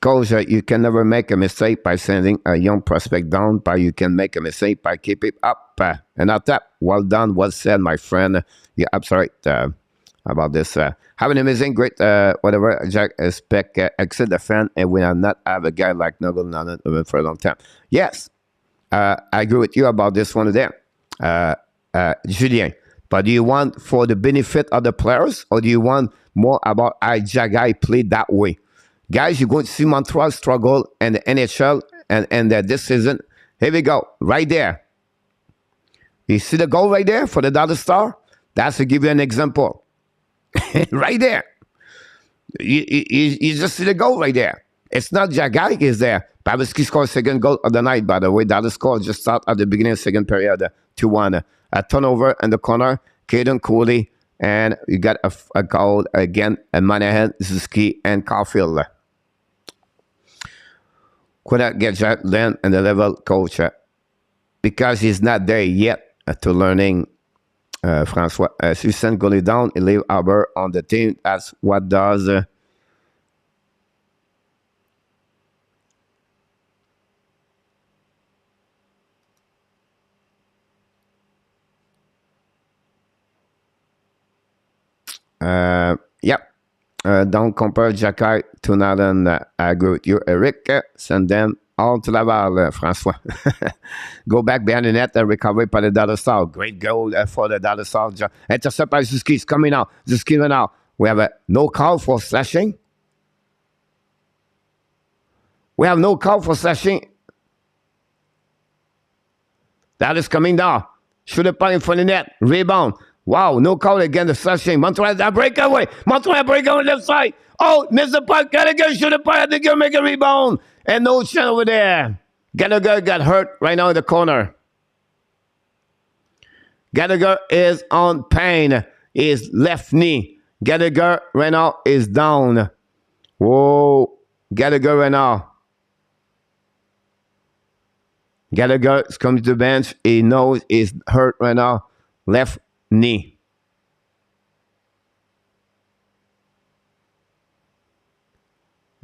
Coach, you can never make a mistake by sending a young prospect down, but you can make a mistake by keeping it up and not up. Well done, well said, my friend. You're absolutely right about this. Have an amazing, great, whatever, Jack, expect, exit the fan, and we will not have a guy like Nuggle Nugget for a long time. Yes, I agree with you about this one there, Julien. But do you want for the benefit of the players, or do you want more about Jagai play that way? Guys, you're going to see Montreal struggle in the NHL and this season. Here we go, right there. You see the goal right there for the Dallas Star? That's to give you an example. Right there. You just see the goal right there. It's not Jagai is there. PAVELSKI scored second goal of the night, by the way. Dallas scored just start at the beginning of the second period, 2-1. A turnover in the corner, Caden Cooley, and you got a goal again, Manahan, Zuski, and Caulfield. Could not get Jack Lynn and the level coach because he's not there yet to learning. Francois, if you send goalie down, you leave Harper on the team. That's what does. Yep. Don't compare Jacky to Nathan. I agree with you, Eric. Send them all to Laval, Francois. Go back behind the net and recovery by the Dallas Star. Great goal for the Dallas Star. Intercept by Zuski. It's coming out. Zuski now. We have a no call for slashing. We have no call for slashing. That is coming down. Shoot it in front of the net. Rebound. Wow, no call again, the slashing. Montreal, that breakaway. Montreal breakaway left side. Oh, missed the puck. Gallagher shoot the puck. I think he'll make a rebound. And no chance over there. Gallagher got hurt right now in the corner. Gallagher is on pain. His left knee. Gallagher right now is down. Whoa. Gallagher right now. Gallagher is coming to the bench. He knows he's hurt right now. Left knee.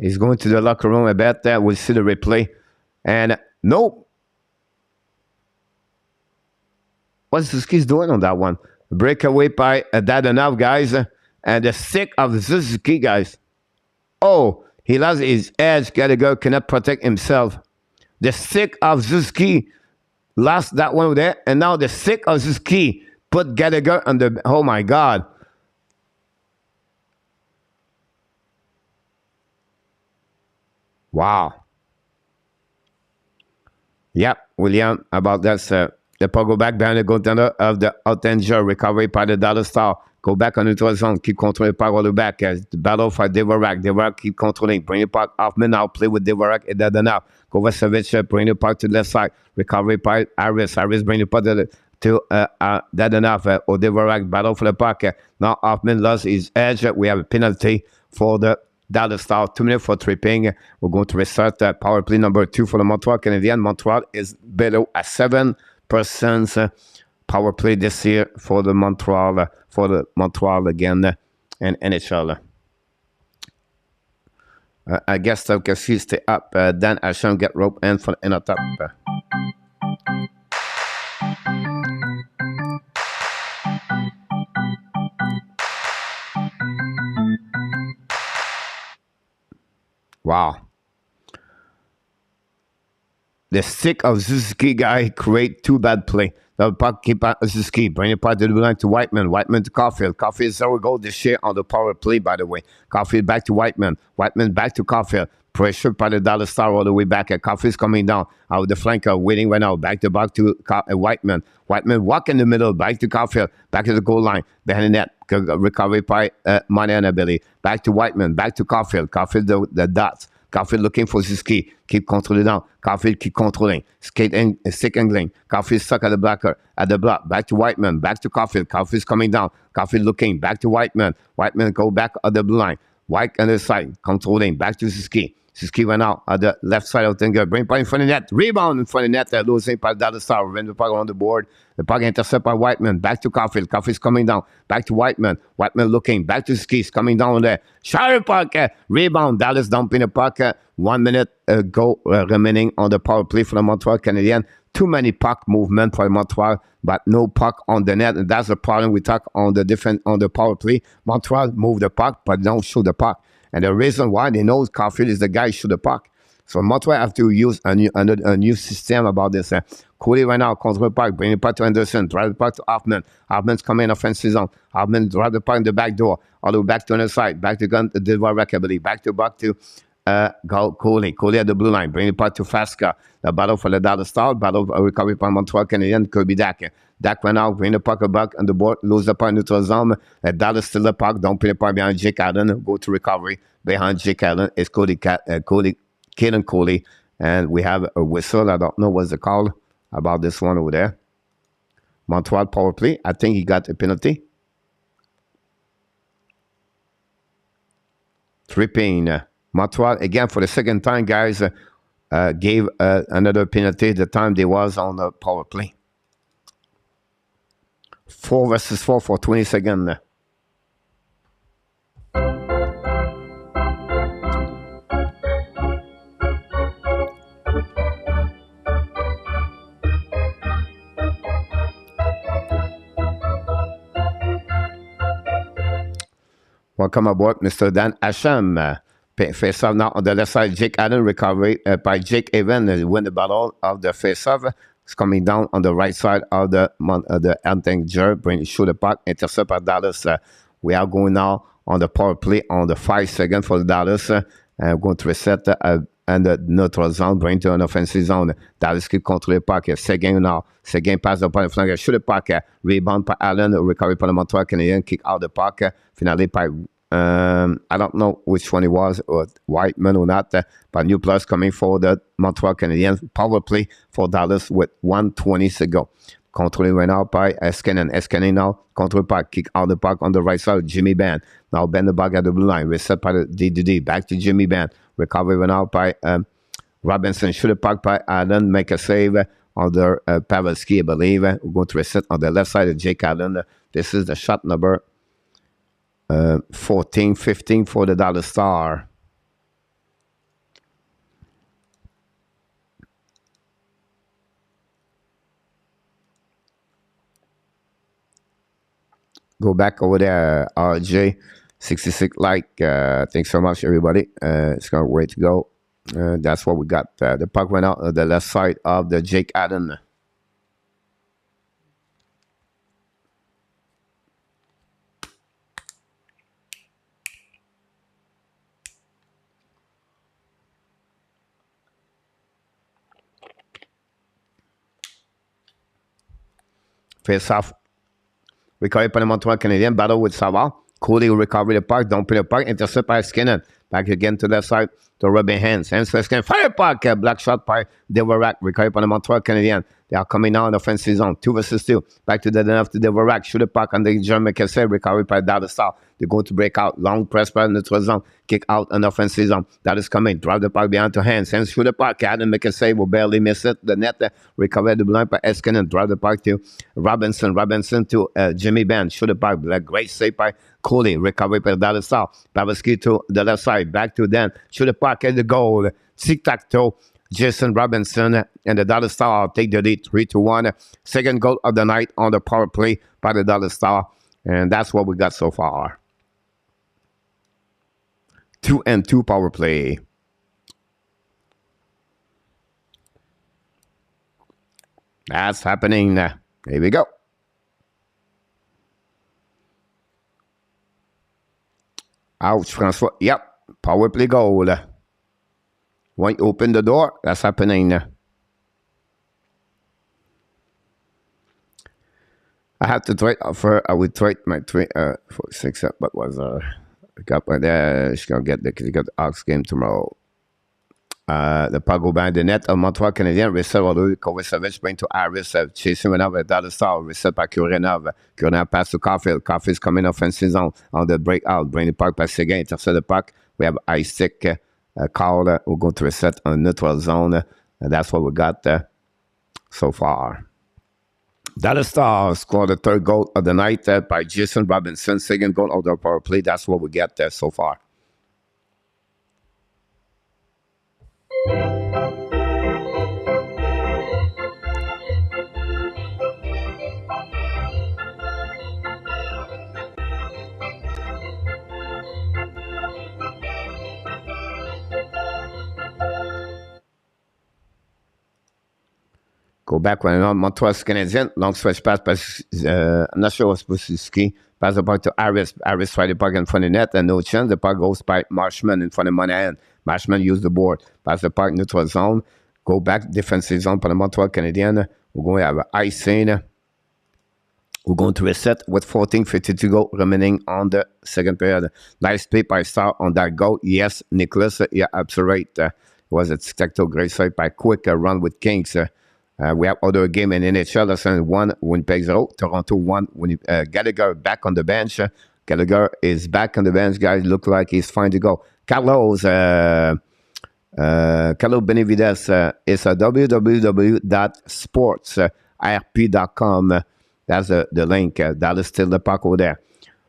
He's going to the locker room. I bet that we'll see the replay. And nope. What's the skis doing on that one? Breakaway by Dadonov, guys. And the stick of Suzuki, guys. Oh, he lost his edge. Gallagher cannot protect himself. The stick of Suzuki lost that one there. And now the stick of Suzuki put Gallagher on the... Oh, my God. Wow. Yep, William, about that. The puck go back behind the goaltender of the Ottanger. Recovery by the Dallas Star. Go back on neutral zone. Keep controlling the puck all the back. The battle for Dvorak. Dvorak keep controlling. Bring the puck off. Now play with Dvorak and Dadonov. Kovacevic bring the puck to the left side. Recovery by Harris. Harris bring the puck to Dadonov. Or Dvorak battle for the puck. Now Hoffman lost his edge. We have a penalty for the Dallas Star. 2 minutes for tripping. We're going to restart power play number 2 for the Montreal Canadiens. Montreal is below a 7% power play this year for the Montreal again and NHL. I guess Stavkowski stay up. Dan Asham get rope and for in a top. Wow. The stick of Suzuki guy create 2 bad play. The puck keep out Suzuki. Bring the puck to the line to Whiteman. Whiteman to Caulfield. Caulfield 0 goal this year on the power play, by the way. Caulfield back to Whiteman. Whiteman back to Caulfield. Pressure by the Dallas Star all the way back. Coffey's coming down out of the flanker, waiting right now. Back to back to Whiteman. Whiteman walk in the middle, back to Caulfield, back to the goal line, behind the net. Recovery by Mariana Billy. Back to Whiteman, back to Caulfield. Caulfield the dots. Caulfield looking for Suzuki. Keep controlling down. Caulfield keep controlling. Stick angling. Caulfield stuck at the blocker. At the block. Back to Whiteman. Back to Caulfield. Caulfield's coming down. Caulfield looking. Back to Whiteman. Whiteman go back at the blue line. White on the side. Controlling. Back to Suzuki. Suzuki went out at the left side of the finger. Bring point in front of the net. Rebound in front of the net. Losing by Dallas Star. When the puck on the board. The puck intercept by Whiteman. Back to Caulfield. Caulfield's coming down. Back to Whiteman. Whiteman looking. Back to Suzuki. Coming down there. Shot puck. Rebound. Dallas dumping the puck. 1 minute go remaining on the power play for the Montreal Canadiens. Too many puck movement for Montreal, but no puck on the net. And that's the problem we talk on the power play. Montreal move the puck, but don't shoot the puck. And the reason why they know Caulfield is the guy who shoot the puck. So Montreal have to use a new system about this. Cooley right now, control the puck, bring the puck to Anderson, drive the puck to Hoffman. Hoffman's coming in offensive zone. Hoffman drive the puck in the back door, all the way back to the other side, back to DUARTE, back to Cooley at the blue line, bring the puck to Faska. The battle for the Dallas Star, battle recovery by Montreal Canadiens, Kirby Dak. Dak went out, bring the puck back on the board, lose the puck in neutral zone. Dallas still the puck, don't put the puck behind Jake Allen, go to recovery. Behind Jake Allen is Caden Cooley. And we have a whistle, I don't know what's the call about this one over there. Montreal power play, I think he got a penalty. Tripping. Montreal, again, for the second time, guys, gave another penalty the time they was on the power play. 4 versus 4 for 20 seconds. Welcome aboard, Mr. Dan Asham. Face-off now on the left side. Jake Allen recovery by Jake Evans. Win the battle of the face-off. It's coming down on the right side of the Anteng shoot the puck. Intercept by Dallas. We are going now on the power play on the 5 seconds for the Dallas. Going to reset and the neutral zone. Bring to an offensive zone. Dallas keep control the puck. Second now. Second pass up on the flank. Shoot the puck. Rebound by Allen. Recovery by the Montreal Canadiens. Kick out the puck. Finally by I don't know which one it was, or Whiteman or not, but new plus coming for the Montreal Canadiens. Power play for Dallas with 1:20 to go. Controlling right now by Eskenin. Eskenin now control puck, kick out the puck on the right side. Jimmy Benn now bend the puck at the blue line. Reset by the DDD. Back to Jimmy Benn. Recovery right now by Robinson. Shoot the puck by Allen. Make a save on the Pavelski, I believe. We're going to reset on the left side of Jake Allen. This is the shot number 14-15 for the Dallas Star. Go back over there, RJ. 66 like. Thanks so much, everybody. It's going to wait to go. That's what we got. The puck went out on the left side of the Jake Allen. Face off. Recovery by the Montreal Canadiens. Battle with Savard. Cooley will recover the puck. Don't play the puck. Intercept by Skinner. Back again to that side. To rubbing hands. Hands for Skinner. Fire puck. Black shot by DUARTE. Recovery by the Montreal Canadiens. They are coming now in offensive zone. 2 versus 2. Back to the left to DUARTE. Shoot the puck on the German Kessel. Recovery by Dallas Star. They're going to break out. Long press by the neutral zone. Kick out an offensive zone. That is coming. Drive the puck behind to hands. Hands shoot the puck. Adam make a save. Will barely miss it. The net recover the blind by Eskin and drive the puck to Robinson. Robinson to Jimmy Benn. Shoot the puck. Great save by Cooley. Recovery by Dallas Star. PAVELSKI to the left side. Back to Dan. Shoot the puck at the goal. Tic-tac-toe. Jason Robinson and the Dallas Star take the lead 3-1. Second goal of the night on the power play by the Dallas Star. And that's what we got so far. 2-2 power play. That's happening. Here we go. Ouch, Francois. Yep, power play goal. When you open the door, that's happening. I have to trade offer. I would trade my 6 but was got by there. She's gonna get the Ox game tomorrow. The Pago Band, the net of Montreal Canadiens, reset Rodrigo Kovacevic, bring to Harris, chasing another dollar star, reset by Kurenov. Kurenov pass to Caulfield. Caulfield's coming offensive zone on the breakout. Bring the puck by Seguin, intercept the puck. We have ice stick call. We're going to reset on neutral zone. And that's what we got so far. Dallas Stars scored the third goal of the night by Jason Robinson. Second goal of the power play. That's what we get there so far. Go back when Montreal Canadiens, long stretch pass, I'm not sure what's supposed to ski. Pass the puck to Harris. Harris tried the puck in front of the net, and no chance. The puck goes by Marshman in front of Monahan. Marshman used the board. Pass the puck neutral zone. Go back defensive zone for the Montreal Canadiens. We're going to have an ice scene. We're going to reset with 14:52 to go remaining on the second period. Nice play by Star on that goal. Yes, Nicholas, yeah, absolutely right. It was a spectacular great save by Quick run with Kings. We have other game in NHL. That's 1, Winnipeg 0. Toronto 1. Gallagher back on the bench. Gallagher is back on the bench, guys. Look like he's fine to go. Carlos Benavides is a www.sportsrp.com. That's the link. That is still the puck over there.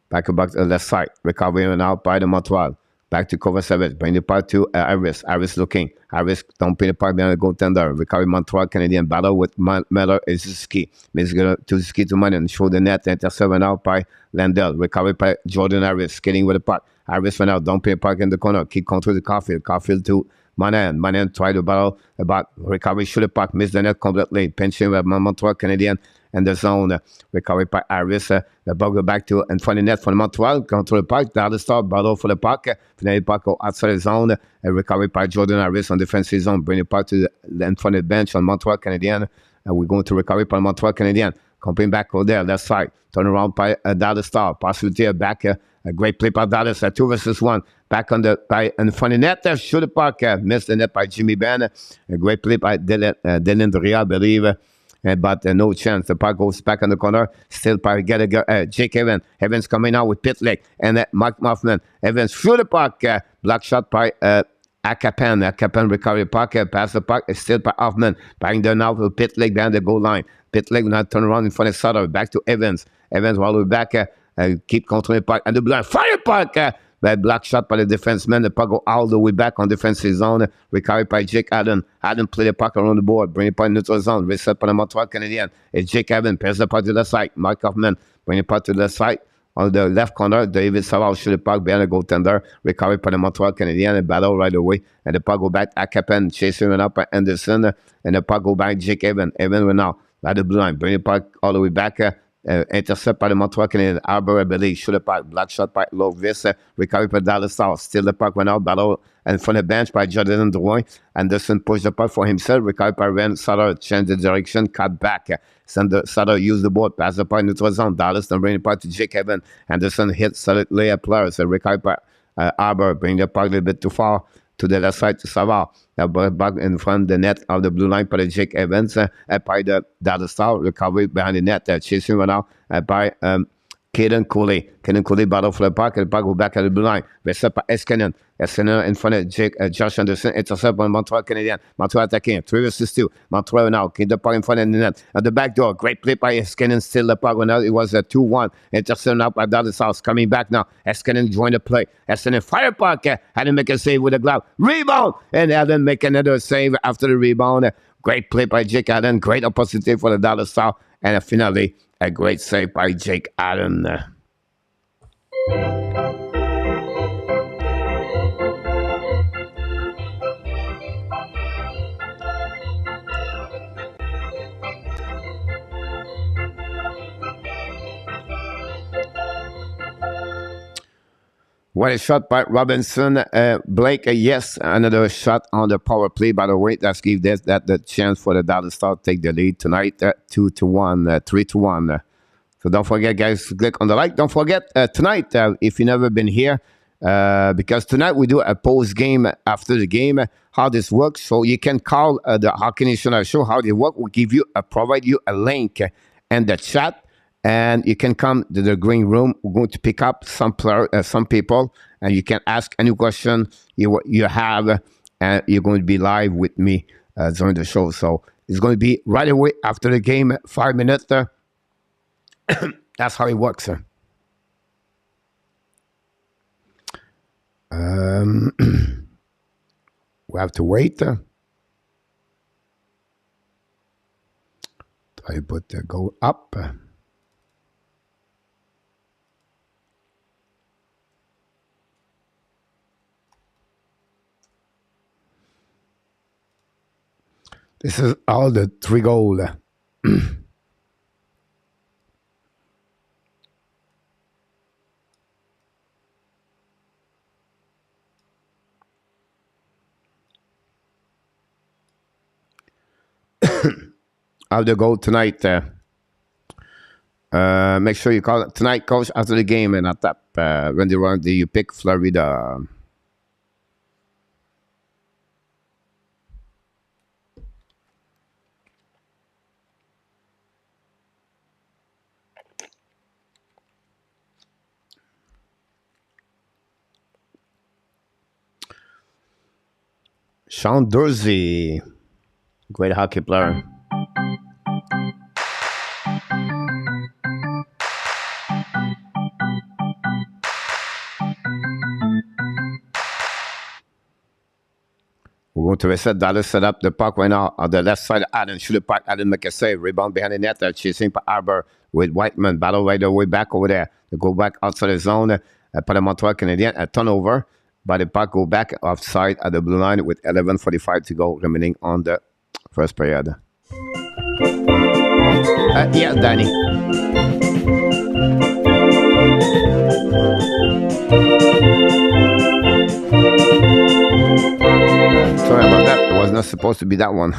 Back to the left side. Recovery now by the Montreal. Back to Kovacevic. Bring the puck to Harris. Harris looking. Harris dumping the puck behind the goaltender. Recovery Montreal Canadian battle with Miller is ski. To ski to Monahan. Show the net. Intercept out by Landell. Recovery by Jordan Harris. Skating with the puck. Harris went out. Dumping the puck in the corner. Keep control to Caulfield. Caulfield to Monahan. Monahan tried to battle about recovery. Shoot the puck. Missed the net completely. Pinching with Montreal Canadian. And the zone, recovery by Harris, the ball go back to in front of the net for the Montreal, control the puck, Dallas Star, battle for the puck, finally puck go outside the zone, and recovery by Jordan Harris on defensive zone, bring the puck to the in front of the bench on Montreal Canadiens, and we're going to recovery by Montreal Canadiens, coming back over there, left side, turn around by Dallas Star, possibility back, a great play by Dallas, 2 versus 1, back on the in front of the net, shoot the puck, missed the net by Jimmy Benn, a great play by Dylan Drea, I believe. But no chance. The puck goes back on the corner. Still by Gallagher. Jake Evans. Evans coming out with Pitlick. And Mark Moffman. Evans through the puck. Block shot by Akapan. Akapan recovery puck. Pass the puck. Still by Hoffman. Bang down now with Pitlick behind the goal line. Pitlick will not turn around in front of Sutter. Back to Evans. Evans while we're back. Keep controlling the puck. And the blood. Fire puck. Block shot by the defenseman. The puck go all the way back on defensive zone. Recovered by Jake Allen. Allen play the puck around the board. Bring the puck neutral zone. Reset by the Montreal Canadiens. It's Jake Allen. Pass the puck to the side. Mark Hoffman. Bring the puck to the side. On the left corner, David Savard shoot the puck behind the goaltender. Recovered by the Montreal Canadiens. And battle right away. And the puck go back. Akapen chasing it up by Anderson. And the puck go back. Jake Evans. Evans went out. By the blue line. Bring the puck all the way back. Intercept by the Montreal Canadiens. Arbor, I believe, shoot the puck. Black shot by Lovis. Recovery by Dallas Stars. Still the puck went out. Battle in front of the bench by Jordan Drouin. Anderson pushed the puck for himself. Recovered by Ren Sutter. Change the direction. Cut back. Sutter used the board. Pass the puck neutral zone. Dallas then bring the puck to Jake Evans. Anderson hit solidly at players. Recovered by Arbor. Bring the puck a little bit too far to the left side to Savard. Back in front of the net of the blue line by the Jake Evans, by the Dallas Star, recovery behind the net, chasing one out by Caden Cooley. Caden Cooley battle for the puck, and the puck go back at the blue line. Reset by Eskinen. Eskinen in front of Josh Anderson, intercept by Montreal Canadiens. Montreal attacking, 3 versus 2. Montreal now, keep the puck in front of the net. At the back door, great play by Eskinen, still the puck went out. It was a 2-1. Intercept out by Dallas House, coming back now. Eskinen joined the play. Eskinen fire puck, had to make a save with a glove. Rebound! And Allen make another save after the rebound. Great play by Jake Allen, great opportunity for the Dallas Star. And finally, a great save by Jake Allen. What a shot by Robinson. Blake, yes, another shot on the power play. By the way, that's give that the chance for the Dallas Stars to take the lead tonight, 2-1, 3-1. So don't forget, guys, to click on the like. Don't forget, tonight, if you've never been here, because tonight we do a post game after the game, how this works. So you can call the Hockey National Show, how they work. We'll provide you a link in the chat. And you can come to the green room. We're going to pick up some people, and you can ask any question you have, and you're going to be live with me during the show. So it's going to be right away after the game, 5 minutes. That's how it works. We have to wait. I put the goal up. This is all the 3 goals. Of the goal tonight. Make sure you call it tonight, coach, after the game, and at that when they run, you pick Florida. Sean Dorsey, great hockey player. We're going to reset Dallas, set up the puck right now on the left side. Allen shoot the puck. Allen make a save. Rebound behind the net. Chasing for Arbor with Whiteman. Battle right away back over there. They go back outside the zone. For the Montreal Canadiens, a turnover. But the puck go back offside at the blue line with 11:45 to go remaining on the first period. Yeah, Danny. Sorry about that. It was not supposed to be that one.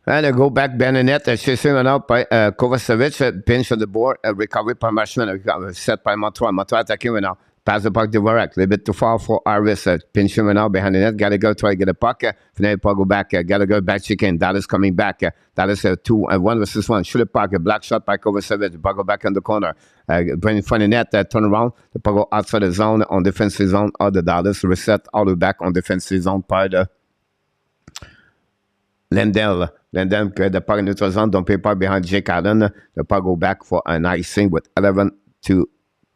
And I go back Benenet, chasing it out by Kovacevic, pinch on the board, recovery by Marshman, set by Montreal. Montreal attacking right now. Pass the puck to DUARTE. A little bit too far for Harris. Pinch him right now behind the net. Gotta go try to get a puck. Finally, puck go back. Gotta go back chicken. Dallas coming back. Dallas 1 versus 1. Shoot a puck. A black shot by Kovacevic. Puck go back in the corner. Bring in front of the net. Turn around. The puck go outside the zone on defensive zone of the Dallas. Reset all the way back on defensive zone by the Lendl, the puck in neutral zone, don't pay puck behind Jake Allen. The puck go back for an icing with 11-2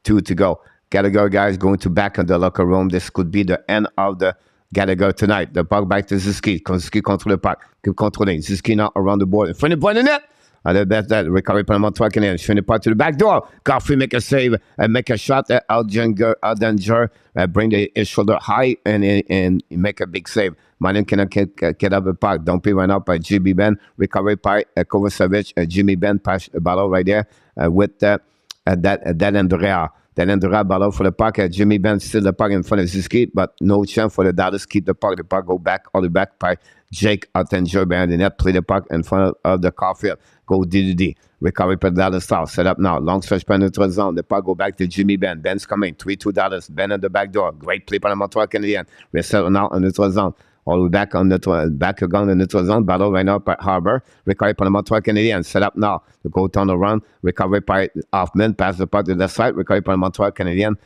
to go. Gallagher guys going to back in the locker room. This could be the end of the Gallagher tonight. The puck back to Ziski. Ziski control the puck. Keep controlling. Ziski now around the board. In front of the net. The best that recovery by Montreal Canadiens. Showing the puck to the back door. Godfrey make a save. Make a shot. Aldanger bring his shoulder high and make a big save. Malin cannot get up the puck. Dumpy went up by Jimmy Ben. Recovery by Kovacevic. Jimmy Ben pass the ball right there with that Andrea. Then Andrea ball for the puck. Jimmy Ben still the puck in front of Ziski, but no chance for the Dallas keep the puck. The puck go back all the way back by Jake Aldanger behind the net. Play the puck in front of the Caulfield. Go DDD. Recovery by Dallas South. Set up now. Long stretch by neutral zone. The puck go back to Jimmy Ben. Ben's coming. 3-2 Dallas. Ben at the back door. Great play by the Montreal Canadiens. We settle now on neutral zone. All the way back on the back again in the neutral zone. Battle right now by Harbor. Recovery by the Montreal Canadiens. Set up now. The goal turn around. Recovery by Hoffman. Pass the puck to the left side. Recovery by the Montreal Canadiens.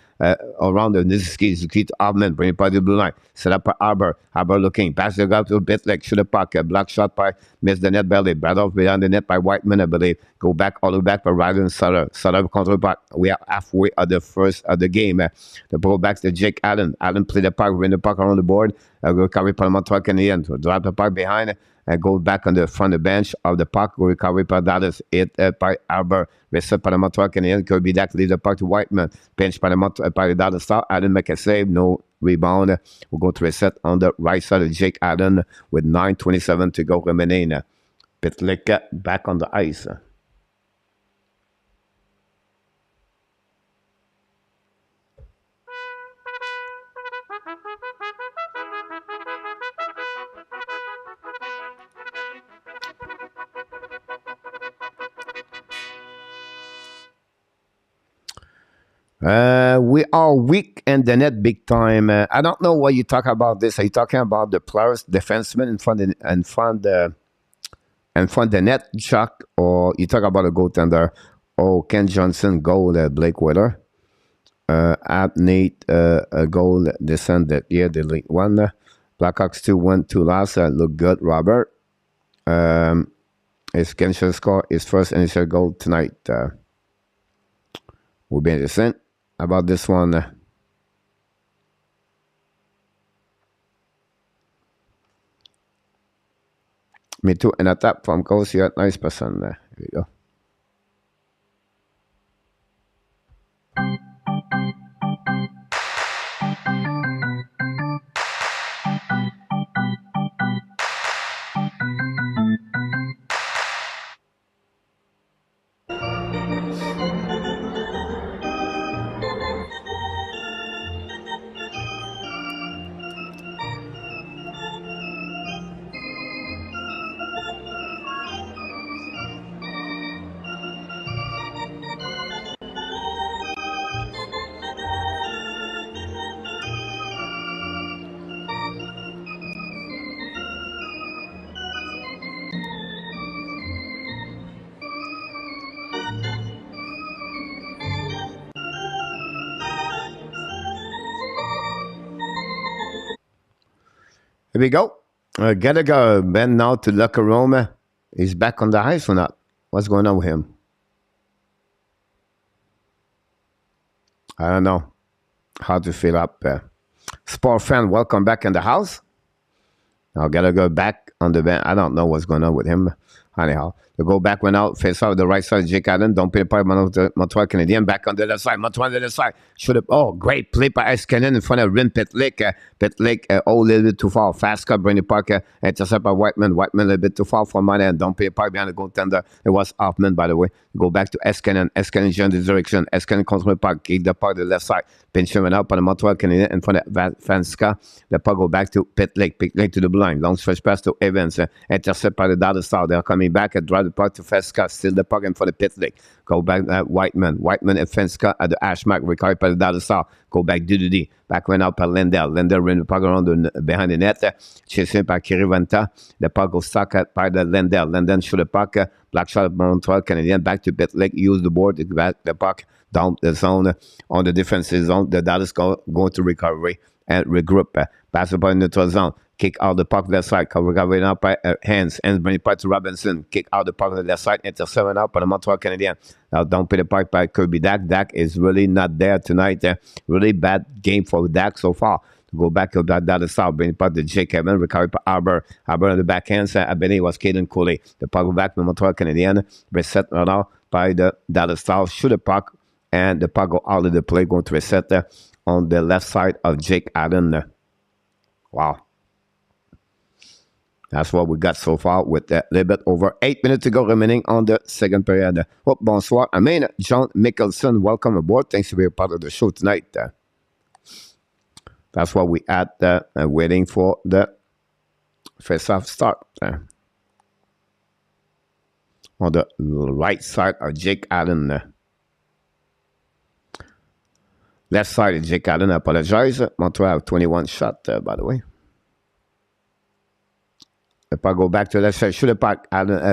Around the Niziski. Zuki to Hoffman. Bring it by the blue line. Set up by Harbor. Harbor looking. Pass the guy to Bitlick. Shoot the puck. A block shot by miss the net belly. Battle behind the net by Whiteman, I believe. Go back all the way back by Ryden Sutter. Sutter control the puck. We are halfway of the first of the game. The ball back to Jake Allen. Allen play the puck. Bring the puck around the board. Recovery by the Montreal Canadiens. Drop the puck behind. and goes back on the front of the bench of the puck. Recovery by Dallas. Hit by Arbor. Reset par le Montreal Canadiens. Kirby Dack leaves the puck to Whiteman. Pinch by the Dallas Star. Allen make a save. No rebound. We'll go to reset on the right side of Jake Allen with 9:27 to go remaining. Pitlick back on the ice. We are weak in the net big time. I don't know why you talk about this. Are you talking about the players, defensemen in front the net, Chuck, or you talk about a goaltender? Oh, Ken Johnson goal, Blake Wheeler. At Nate a goal descended. Yeah, the league one. Blackhawks 2-1-2 last. Look good, Robert. Is Ken should score his first initial goal tonight. Will be interesting about this one. Me too. And a tap from Coast. You're a nice person. Here we go. Here we go. Gotta go. Ben now to locker room. He's back on the ice or not? What's going on with him? I don't know how to fill up. Sport fan, welcome back in the house. Now gotta go back on the bench. I don't know what's going on with him. Anyhow, the go back went out, face out the right side. Jake Allen, don't pay the part of Montreal Canadiens. Back on the left side. Montreal on the left side. Should have. Oh, great play by Eskinen in front of Rim Pitlick. Pitlick, a little bit too far. Fast cut, Brenny Parker. Intercept by Whiteman. Whiteman a little bit too far for my end. Don't pay the part behind the goaltender. It was Hoffman, by the way. Go back to Eskinen. Eskinen change the direction. Eskinen control the puck. Kick the puck to the left side. Pinch him out by the Montreal Canadiens in front of Vanska. The puck go back to Pitlick. Pitlick to the blind. Long stretch pass to Evans. Intercept by the Dallas Star. They're coming back and drive the puck to Feska. Still the puck in for the Pitlick. Go back at Whiteman. Whiteman and Feska at the Ashmark. Recovered by the Dallas Star. Go back Dududi. Back went out by Lindell. Lindell ran the puck around behind the net. Chasing by Kirivanta. The puck goes stuck by the Lindell. Lindell shoot the puck. Black shot of Montreal Canadiens. Back to Pitlick. Use the board to back the puck down the zone on the defensive zone. The Dallas going to recovery and regroup. Pass the ball in the neutral zone. Kick out the puck left side. Recovery out by Hands. Hands bring it back to Robinson. Kick out the puck left side. Intercept out by the Montreal Canadiens. Now don't pay the puck by Kirby Dack. Dack is really not there tonight. Really bad game for Dack so far. Go back to that Dallas South. Bring it back to Jake Evans. Recovery by Arbor. Arbor on the backhand. Abeni was Caden Cooley. The puck go back to the Montreal Canadiens. Reset now by the Dallas South. Shoot the puck. And the puck go out of the play. Going to reset there on the left side of Jake Allen. Wow. That's what we got so far with a little bit over 8 minutes to go remaining on the second period. Oh, bonsoir. I mean, John Mickelson, welcome aboard. Thanks for being part of the show tonight. That's what we at waiting for the face-off start. On the right side of Jake Allen. Left side of Jake Allen, I apologize. Montreal 21 shot, by the way. The puck go back to the left side. Shoot the puck.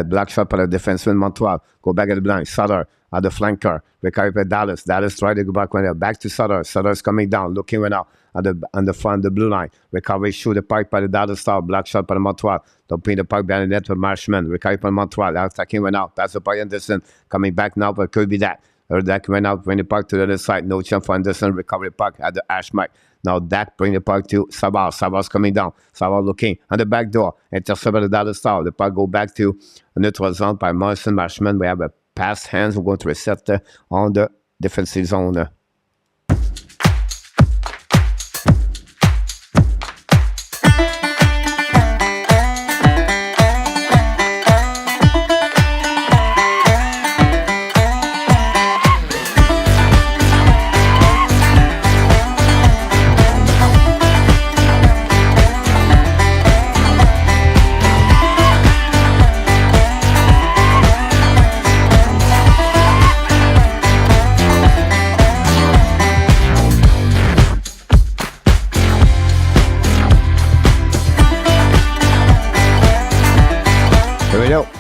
Black shot by the defenseman Montreal. Go back at the blind. Sutter at the flanker. Recovery by Dallas. Dallas try to go back to Sutter. Sutter's coming down. Looking right now on the front of the blue line. Recovery. Shoot the puck by the Dallas Star. Black shot by the Montreal. Don't pin the puck behind the net for Marshman. Recovery by Montreal. Attacking right now. That's the puck Anderson. Coming back now for Kirby Dack. That went out, bring the puck to the other side. No chance for Anderson. Recovery puck at the Ashmark. Now Dak bring the puck to Savard. Savard's coming down. Savard looking on the back door. Intercept by the Dallas Star. The puck go back to neutral zone by Morrison Marshman. We have a pass hands. We're going to reset on the defensive zone.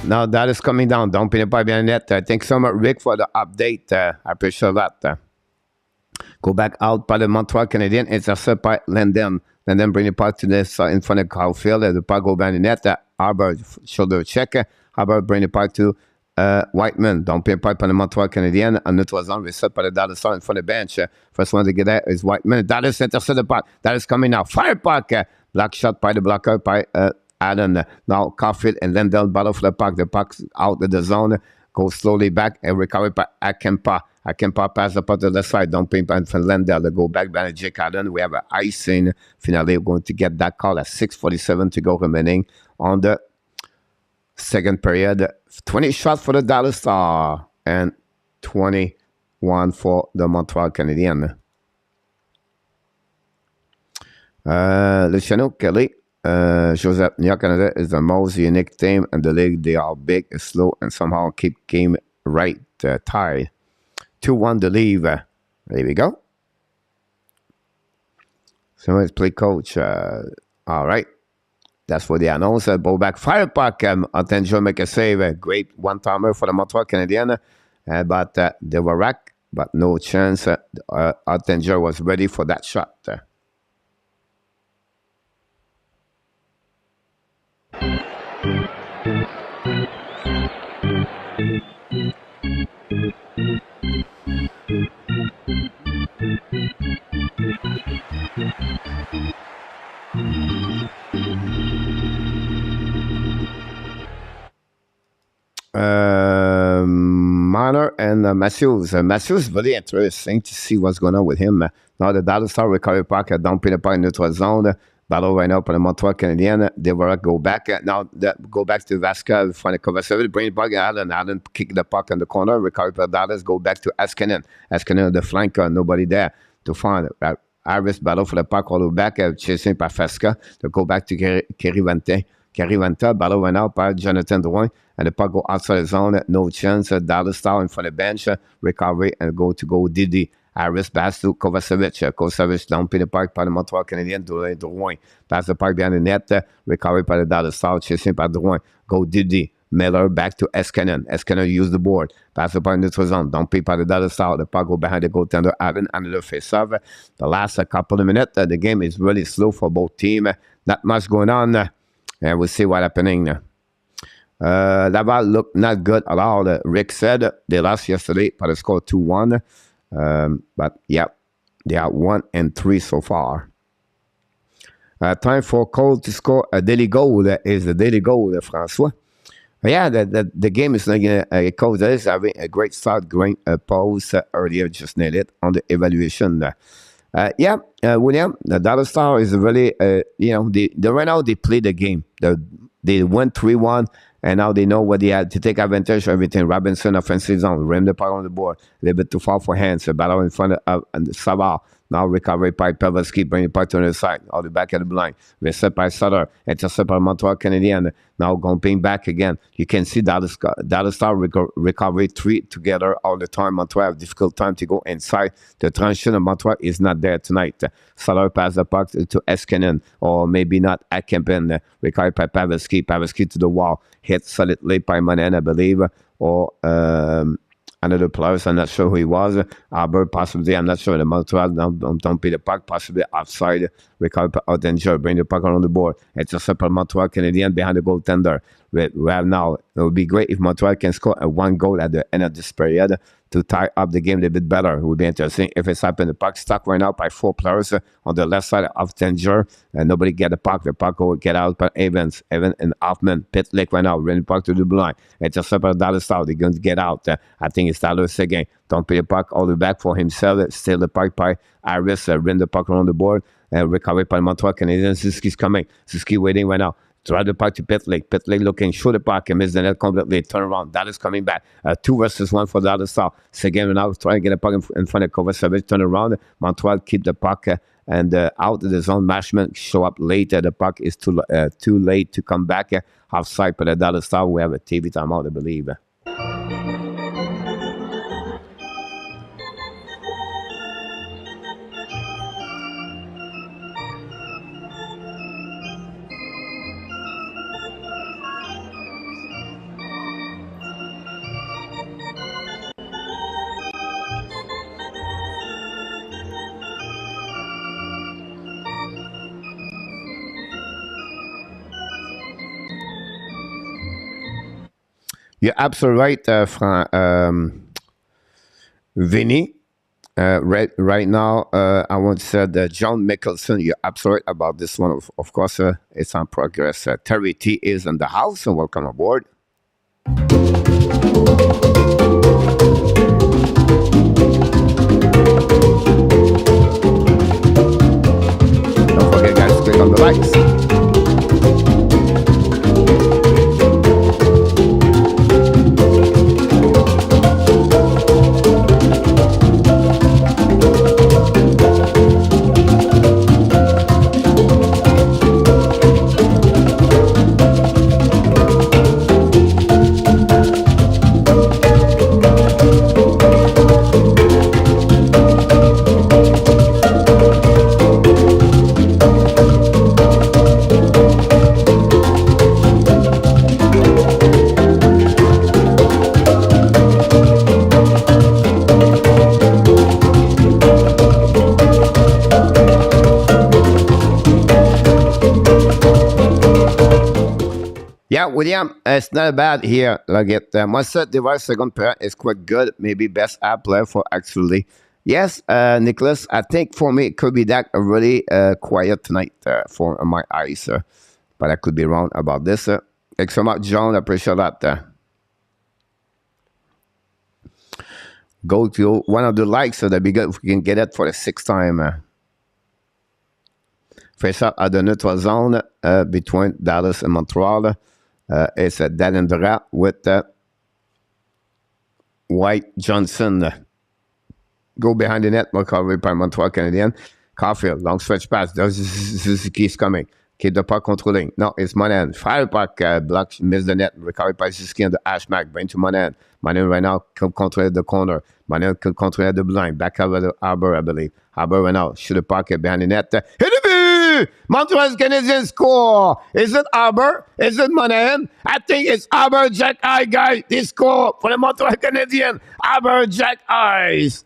Now that is coming down. Don't pin it by the net. Thanks so much, Rick, for the update. I appreciate that. Go back out by the Montreal Canadiens. Intercept by Lendem. Lendem bring the puck to this in front of Caulfield. The puck go by the net. Arbor shoulder check. Arbor bring the puck to Whiteman. Don't pin it by the Montreal Canadiens. And it was on reset by the Dallas Star in front of the bench. First one to get there is Whiteman. Dallas intercept the puck. That is coming now. Fire puck. Block shot by the blocker by Allen. Now Caulfield and Lendell battle for the puck. The puck's out of the zone. Goes slowly back and recovered by Akenpa. Akenpa pass the puck to the side. Don't pin by Lendell. They go back by Jake Allen. We have an icing. Finally, we're going to get that call at 6:47 to go remaining on the second period. 20 shots for the Dallas Star and 21 for the Montreal Canadiens. Luciano, Kelly, Joseph, New York, Canada is the most unique team in the league. They are big, slow, and somehow keep game right. Tied. 2-1 to leave. There we go. So let's play coach. All right. That's what they announced. Bowback fire puck. Attention, make a save. A great one-timer for the Montreal Canadiens. But they were racked, but no chance. Attention was ready for that shot. Marner and Matthews. Matthews, very interesting to see what's going on with him. Now the Dallas Star recovery puck at down the puck in neutral zone. Battle right now for the Montreal Canadiens. They will go back. Now go back to Vasquez. Find a cover service. Bring the puck. Allen kick the puck in the corner. Recovery for Dallas. Go back to Askinen. Askinen, the flanker. Nobody there to find it. Iris battle for the puck all the way back. Chasing by Fesca. To go back to Carivanta. Battle right now by Jonathan Drouin. And the puck go outside the zone. No chance. Dallas Star in front of the bench. Recovery and go Didi. Harris pass to Kovacevic. Kovacevic down pin the puck by the Montreal Canadiens. Drouin pass the puck behind the net. Recovery by the Dallas Star. Chasing by Drouin. Go Didi. Miller back to Eskanen. Eskanen use the board. Pass the puck in the zone. Don't pin by the Dallas Star. The puck go behind the goaltender Allen. Another face-off. The last couple of minutes. The game is really slow for both teams. Not much going on. And we'll see what's happening. Laval looked not good at all. Rick said they lost yesterday, but they scored 2-1. But yeah, they are 1-3 so far. Time for Cole to score a daily goal. Is the daily goal, François. Yeah, the game is not going to Cole is having a great start. Great pause earlier, just nailed it on the evaluation. William, the Dallas Star is really, they right now they play the game. They went 3-1. And now they know what they had to take advantage of everything. Robinson, offensive zone, rim the puck on the board. A little bit too far for hands. A battle in front of Savard. Now recovery by PAVELSKI, bring the puck to the side. All the back of the blind. Reset by SLATER. Intercept by Montreal Canadiens. Now going back again. You can see Dallas Star recovery 3 together all the time. Montreal have difficult time to go inside. The transition of Montreal is not there tonight. SLATER pass the puck to Eskanen. Or maybe not Akenpen. Recovery by PAVELSKI. PAVELSKI to the wall. Hit solidly by Manen, I believe. Or another player, I'm not sure who he was. Albert, possibly, I'm not sure. The Montreal don't pay the puck, possibly outside. Recover out danger, bring the puck on the board. It's a separate Montreal Canadian behind the goaltender. We have now, it would be great if Montreal can score a 1 goal at the end of this period to tie up the game a little bit better. It would be interesting if it's happened. The puck stuck right now by 4 players on the left side of danger, and nobody get the puck. The puck will get out by Evans and Hoffman. Pitlick right now, running the puck to the blue line. It's a separate Dallas Star. They're going to get out. I think it's Dallas again. Don't pay the puck all the way back for himself. Steal the puck by Iris. Run the puck around the board. Recovery by Montreal Canadiens. Suzuki's coming. Suzuki waiting right now. Drive the puck to Pitlick. Pitlick looking, shoot the puck and miss the net completely. Turn around. Dallas coming back. 2 versus 1 for Dallas Star. Seguin now trying to get the puck in front of Kovacevic. Turn around. Montreal keep the puck and out of the zone. Mashman show up later. The puck is too late to come back. Offside for the Dallas Star. We have a TV timeout, I believe. You're absolutely right, Vinny. Right now, I want to say that John Mickelson, you're absolutely right about this one. Of course, it's on progress. Terry T is in the house, and welcome aboard. Don't forget, guys, to click on the likes. Yeah, William, it's not bad here. Like it, Mossad device second pair is quite good. Maybe best app player for actually. Yes, Nicholas, I think for me it could be that really quiet tonight for my eyes. But I could be wrong about this. Thanks so much, John. I appreciate that. Go to one of the likes so that'd be good if we can get it for the 6th time. Face up at the neutral zone between Dallas and Montreal. It's Dalendra with White Johnson. Go behind the net, recovery by Montreal Canadiens. Caulfield, long stretch pass. Suzuki's coming. Keep the puck controlling. No, it's Monahan. Fire puck, block, miss the net. Recovery by Suzuki on the hash mark. Bring to Monahan. Monahan right now can control the corner. Monahan can control the blind. Back over the Arbor, I believe. Arbor right now. Shoot the puck behind the net. Hit it! Montreal Canadiens score. Is it Arbor? Is it Monahan? I think it's Arbor Jack Eye, guys. They score for the Montreal Canadiens. Arbor Jack Eyes.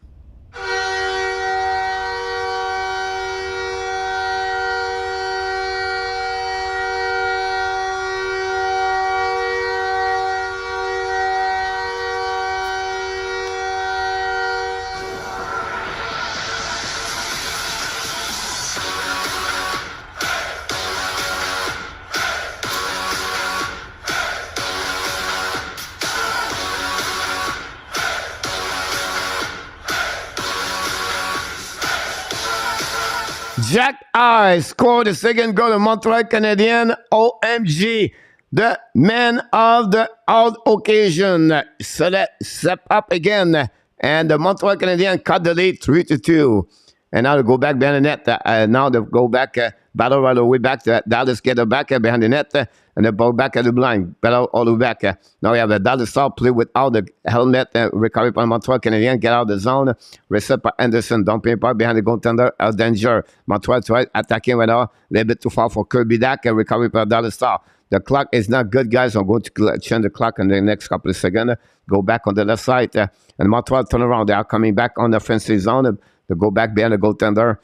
Jack I scored the second goal of Montreal Canadiens. OMG. The man of the odd occasion. So that step up again. And the Montreal Canadiens cut the lead 3-2. And now they go back behind the net. Now they go back, battle right away back. Dallas get the back behind the net. And they ball back at the blind. Battle all the way back. Now we have the Dallas Star play without the helmet. Recovery by Montreal Canadiens. Get out of the zone. Reset by Anderson. Dumping part behind the goaltender. Out danger. Montreal try attacking right now. A little bit too far for Kirby Dak. Recovery by Dallas Star. The clock is not good, guys. I'm going to change the clock in the next couple of seconds. Go back on the left side. And Montreal turn around. They are coming back on the offensive zone. They go back behind the goaltender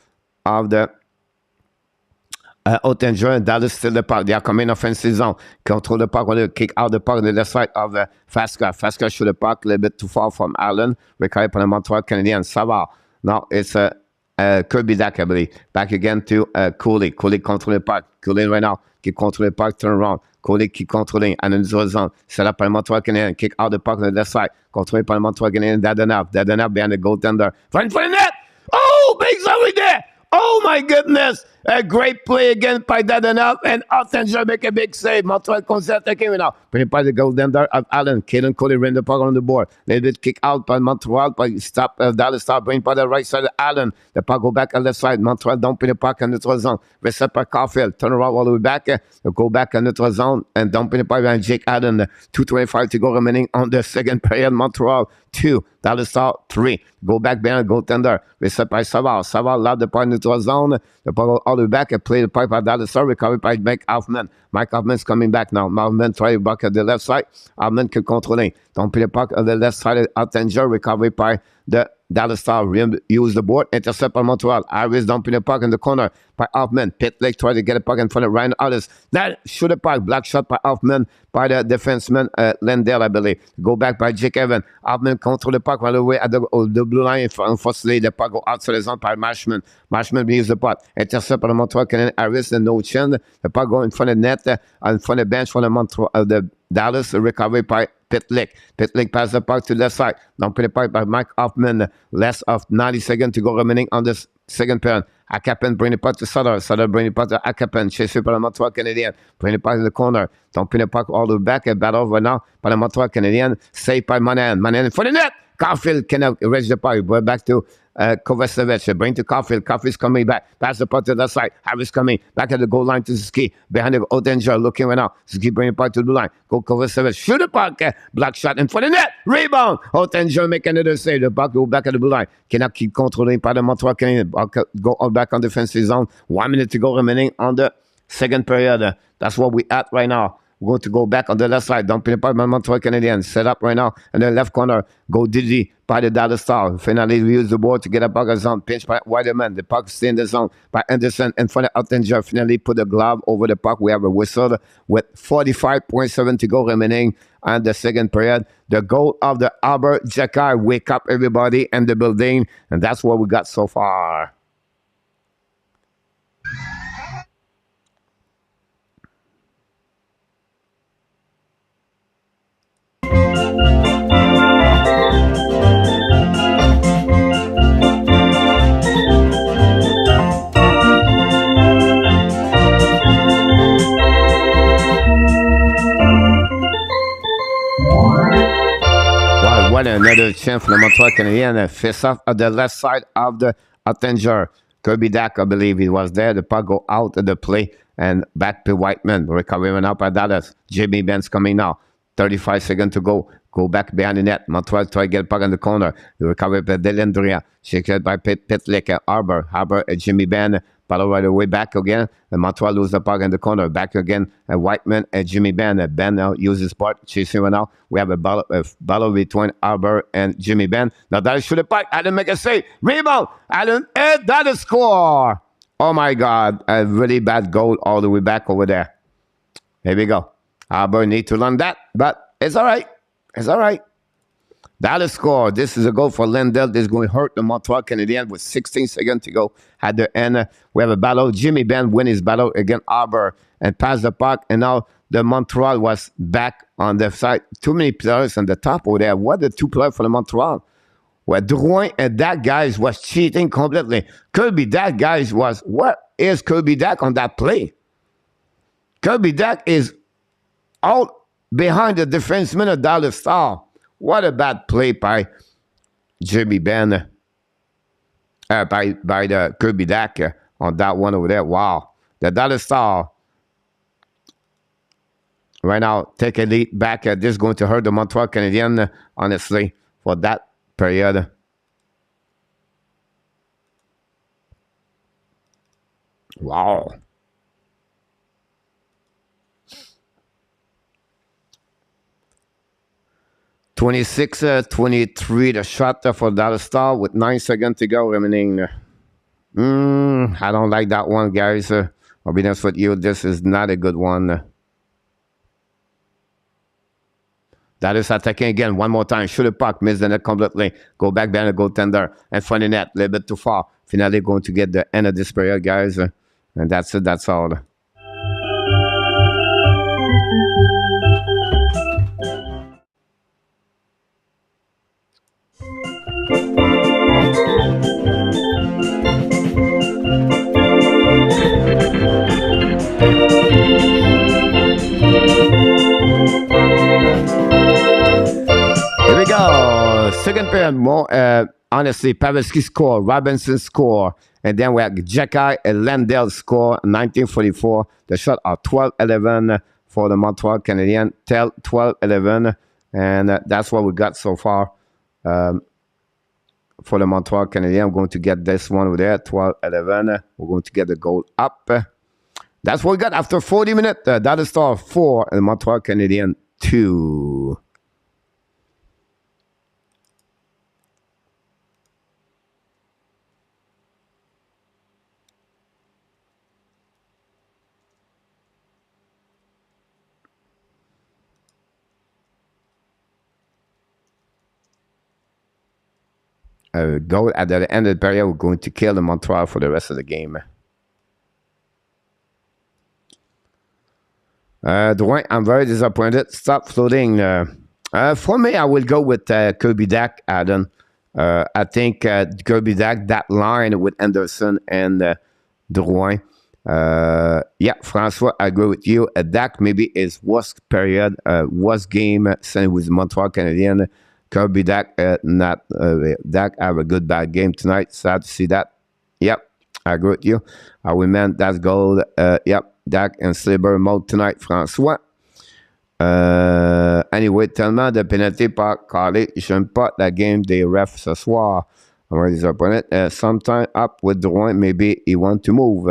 of the Ottinger, Dallas still the puck. They are coming offensive zone. Control the puck. Want to kick out the puck on the left side of FASKA. FASKA shoot the puck a little bit too far from Allen. Recovered by the Montreal Canadiens. Savard. Now it's Kirby Dak, I believe. Back again to Cooley. Cooley control the puck. Cooley right now. Qui contrôle le puck, turn around. Cooley qui contrôle à notre zone. C'est là par le Montreal Canadiens. Kick out the puck on the left side. Contrôlé par le Montreal Canadiens. Dadanab. Dadanab behind the goaltender. Front for the net. Oh, big over there. Oh, my goodness. A great play again by Dadanab. And Ottinger make a big save. Montreal comes attacking now. Bring by the goaltender of Allen. Kaden Cooley ran the puck on the board. Little bit kick out by Montreal. By stop, Dallas stop. Bring by the right side of Allen. The puck go back on the left side. Montreal don't put the puck on the zone. Reset by Caulfield. Turn around all the way back. Go back on the zone. And don't put the puck behind Jake Allen. 2:25 to go remaining on the second period. Montreal 2. Dallas Star 3. Go back behind the goaltender. Reset by Savard. Savard loud the puck in the zone. The puck all the way back and play the puck by Dallas Star. Recovered by Mike Hoffman. Mike Hoffman's coming back now. Hoffman try back at the left side. Hoffman can control. Don't play the puck on the left side of Ottinger. Recovered by the Dallas Star. Use the board. Intercept by Montreal. Harris don't play the puck in the corner by Hoffman. Pitlick try to get a puck in front of Ryan Ellis. That shoot a puck. Black shot by Hoffman by the defenseman Lendell, I believe. Go back by Jake Evans. Hoffman control the puck all the way at the blue line. Unfortunately, the puck go outside the zone by Marshman. Marshman use the puck. Intercept by the Montreal Canadiens. Harris and no chin. The puck go in front of net, in front of the bench for the Montreal, the Dallas. Recovery by Pitlick. Pitlick pass the puck to the left side. Don't put the puck by Mike Hoffman. Less of 90 seconds to go remaining on this second period. Akapen bring the puck to Sutter. Sutter bring the puck to Akapen. Chased by the Montreal Canadiens. Bring the puck in the corner. Don't put the puck all the way back. A battle right now by the Montreal Canadiens. Saved by Monahan. Monahan for the net. Caulfield cannot reach the puck. We're back to Kovacevic. Bring to Caulfield. Caulfield's coming back. Pass the puck to the side. Harris coming. Back at the goal line to Ski. Behind the Ottinger. Looking right now. Ski bring the puck to the blue line. Go Kovacevic. Shoot the puck. Black shot in for the net. Rebound. Ottinger make another save. The puck go back at the blue line. Cannot keep controlling by the Montreal Canadiens. Go all back on the defensive zone. 1 minute to go remaining on the second period. That's what we at right now. We're going to go back on the left side. Don't pin it by Montreal Canadiens. Set up right now. In the left corner. Go Didi by the Dallas Star. Finally, we use the board to get a puck in the zone. Pinch by Weideman. The puck stay in the zone by Anderson. In front of Ottinger. Finally, put the glove over the puck. We have a whistle with 45.7 to go remaining on the second period. The goal of the HABS. Wake up everybody in the building. And that's what we got so far. What another chance for the Montreal Canadiens. Face off at the left side of the Ottinger. Kirby Dak, I believe he was there. The puck go out of the play and back to Whiteman. Recovering up by Dallas. Jimmy Benz coming now. 35 seconds to go. Go back behind the net. Montreal try to get a puck in the corner. You recover by Delendria. Shaken by Pitlick and Arbor and Jimmy Ben. Battle right away back again. And Montreal lose the puck in the corner. Back again. And Whiteman and Jimmy Ben. Ben now uses part. Chasing right now. We have a battle between Arbor and Jimmy Ben. Now that shoot the puck. Allen make a save. Rebound. Allen. And that is score. Oh my God. A really bad goal all the way back over there. Here we go. Arbor need to learn that. But it's all right. It's all right. Dallas score. This is a goal for Lendell. This is going to hurt the Montreal Canadiens with 16 seconds to go at the end. We have a battle. Jimmy Ben win his battle against Arbor and pass the puck. And now the Montreal was back on the side. Too many players on the top over there. What the two players for the Montreal? Well, Drouin and that guy was cheating completely. Kirby Dak guys was, what is Kirby Dak on that play? Kirby Dak is out behind the defenseman of Dallas Star. What a bad play by Jimmy Ben, by the Kirby Dak on that one over there. Wow. The Dallas Star right now take a lead back. This is going to hurt the Montreal Canadiens, honestly, for that period. Wow. (26-23) the shot for Dallas Star with 9 seconds to go remaining. I don't like that one, guys. On I'll be honest with you, this is not a good one. That is attacking again one more time. Shoot the puck, miss the net completely. Go back behind the goaltender and find the net a little bit too far. Finally going to get the end of this period, guys. And that's it, that's all. Here we go. Second period, more. Honestly, Pavelski score, Robinson score, and then we have XHEKAJ and Landell score, 1944. The shot are 12-11 for the Montreal Canadiens, 12-11, and that's what we got so far for the Montreal Canadiens. I'm going to get this one over there, 12-11. We're going to get the goal up. That's what we got after 40 minutes. That is star 4 and the Montreal Canadiens 2. Goal at the end of the period, we're going to kill the Montreal for the rest of the game. Dwayne, I'm very disappointed. Stop floating. For me, I will go with Kirby Dach, Adam. I think Kirby Dach, that line with Anderson and Drouin. Yeah, Francois, I agree with you. Dach maybe is worst period, worst game since with Montreal Canadiens. Kirby Dach, Dach have a good bad game tonight. Sad to see that. Yep, I agree with you. We meant that's gold. Yep, Dach and Sliber mode tonight, Francois. Anyway, tellement de pénalité par Carly. J'aime pas la game des refs ce soir. I'm very disappointed. Sometime up with Drouin, maybe he want to move.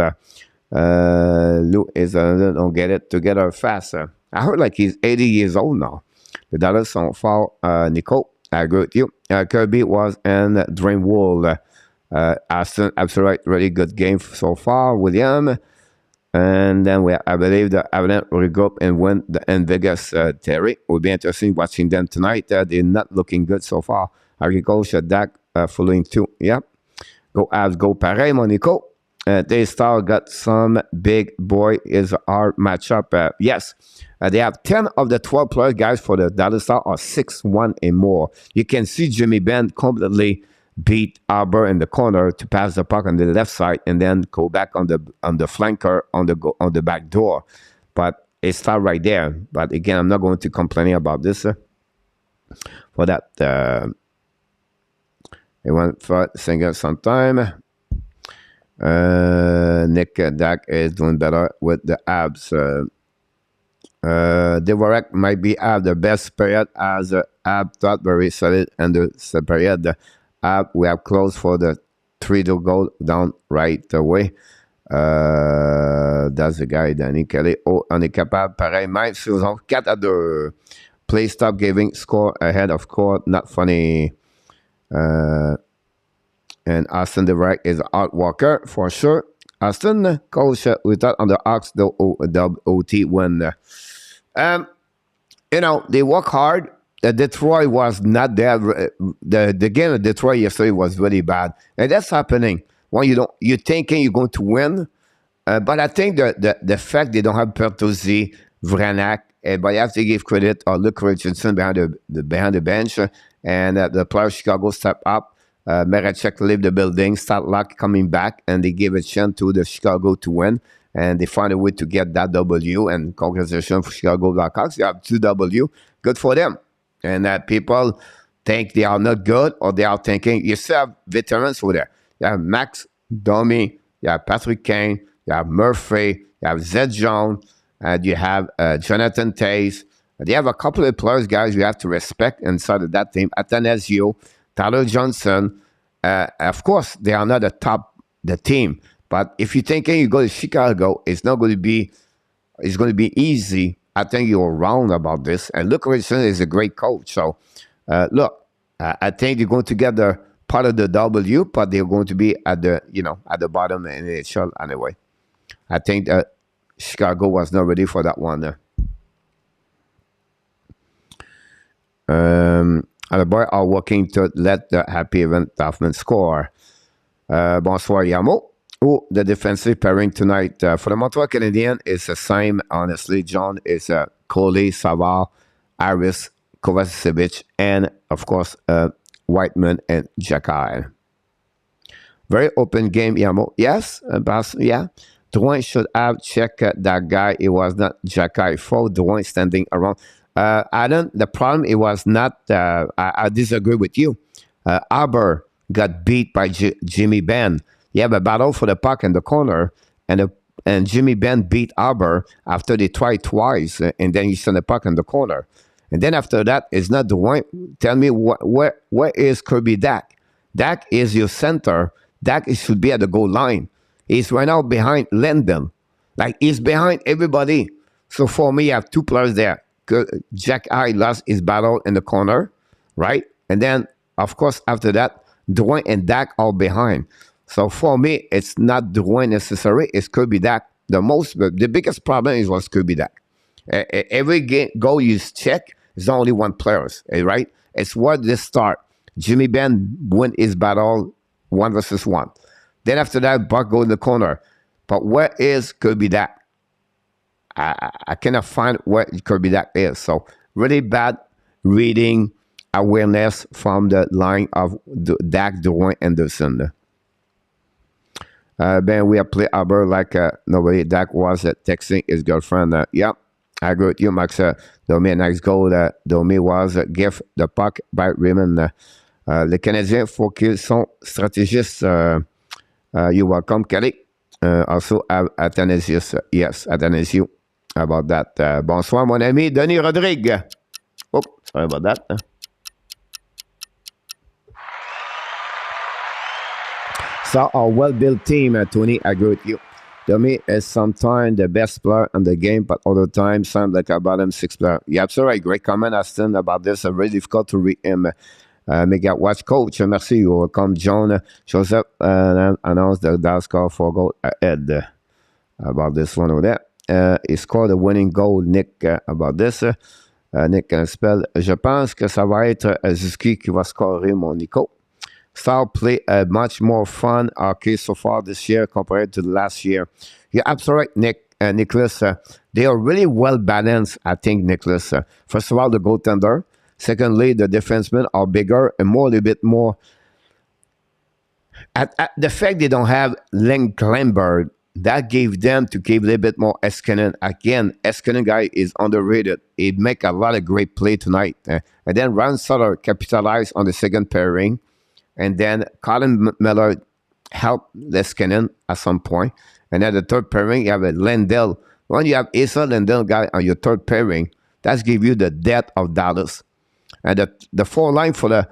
Lou is don't get it together faster. I heard like he's 80 years old now. The dollars sont fort. Nico, I agree with you. Kirby was in Dreamworld. Aston, absolutely right, really good game so far. William. And then I believe the Avalanche will go up and win in Vegas. Terry, will be interesting watching them tonight. They're not looking good so far. Agriculture, Dach, following too. Yep. Go Avs, go pareil, Monico. They still got some big boy is our matchup. Yes, they have 10 of the 12 players, guys, for the Dallas Stars are 6-1 and more. You can see Jimmy Benn completely beat Arbor in the corner to pass the puck on the left side and then go back on the flanker on the back door. But it started right there. But again, I'm not going to complain about this for that. It went for single sometime. Nick Dach is doing better with the abs. DUARTE might be have the best period as Ab thought very solid and the period Ab we have closed for the 3-2 goal down right away. That's the guy Danny Kelly. Oh, on est capable pareil même saison 4-2. Play stop giving score ahead of court. Not funny. And Austin DeVrak is Art Walker for sure. Austin, coach, we thought on the Ox, the OT win. You know, they work hard. Detroit was not there. The game of Detroit yesterday was really bad. And that's happening. When you're thinking you're going to win. But I think the fact they don't have Pertuzzi, Vranak, but you have to give credit to Luke Richardson behind the bench. And the players Chicago step up. Merachek leave the building, start luck coming back, and they give a chance to the Chicago to win. And they find a way to get that W. And congratulations for Chicago Blackhawks. You have 2 W. Good for them. And people think they are not good, or they are thinking, you still have veterans over there. You have Max Domi, you have Patrick Kane, you have Murphy, you have Zed Jones, and you have Jonathan Taze. They have a couple of players, guys, you have to respect inside of that team. Atanasio, Tyler Johnson, of course, they are not the team. But if you're thinking you go to Chicago, it's going to be easy. I think you're wrong about this. And Luke Richardson is a great coach. So, look, I think they're going to get the part of the W, but they're going to be at the bottom in the NHL anyway. I think Chicago was not ready for that one. The boys are working to let the happy event Taffman score. Bonsoir, Yamo. Oh, the defensive pairing tonight for the Montreal Canadiens is the same, honestly. John is Coley, Savard, Harris, Kovacevic, and, of course, Whiteman and XHEKAJ. Very open game, Yamo. Yes, yeah. Drouin should have checked that guy. It was not XHEKAJ fault. Drouin standing around. Adam, the problem, it was not, I disagree with you. Aber got beat by Jimmy Benn. You have a battle for the puck in the corner, and Jimmy Benn beat Aber after they tried twice, and then you send the puck in the corner. And then after that, it's not the one. Tell me, where is Kirby Dak? Dak is your center. Dak should be at the goal line. He's right now behind Lendon. Like, he's behind everybody. So for me, you have two players there. XHEKAJ lost his battle in the corner, right? And then, of course, after that, Drouin and Dak are behind. So for me, it's not Drouin necessary. It's Kirby Dak. The biggest problem was Kirby Dak. Every goal you check is only one player, right? It's where they start. Jimmy Benn win his battle 1 versus 1. Then after that, Buck go in the corner. But where is Kirby Dak? I cannot find where Kirby Dak is. So really bad reading awareness from the line of Dak, Drouin, Anderson. Ben, we have played Aber like nobody. Dak was texting his girlfriend. Yeah, I agree with you, Max. Domi, next goal. Domi was gift the puck by Raymond. Les Canadiens, faut qu'ils sont stratégistes. You're welcome, Kelly. Also, Athanasius. Yes, Athanasius. About that. Bonsoir, mon ami, Denis Rodrigue. Oh, sorry about that. So, our well-built team, Tony, I agree with you. Domi is sometimes the best player in the game, but other times sounds like a bottom 6 player. Yeah, absolutely. Great comment, Aston, about this. Very difficult to read him. Mega watch coach. Merci. You welcome, John. Joseph announced the Dallas score for goal ahead. About this one over there. He scored a winning goal, Nick, about this. Nick can spell. Je pense que ça va être Zuski qui va scorer, mon Nico. Star play a much more fun hockey so far this year compared to last year. You're absolutely right, Nicholas. They are really well balanced, I think, Nicholas. First of all, the goaltender. Secondly, the defensemen are bigger and a little bit more. At the fact they don't have Len Klemberg, that gave them to give a little bit more Eskinen. Again, Eskinen guy is underrated. He make a lot of great play tonight. And then Ron Sutter capitalized on the second pairing. And then Colin Miller helped Leskinen at some point. And then the third pairing, you have a Lendl. When you have Asa Lendl guy on your third pairing, that's give you the depth of Dallas. And the four line for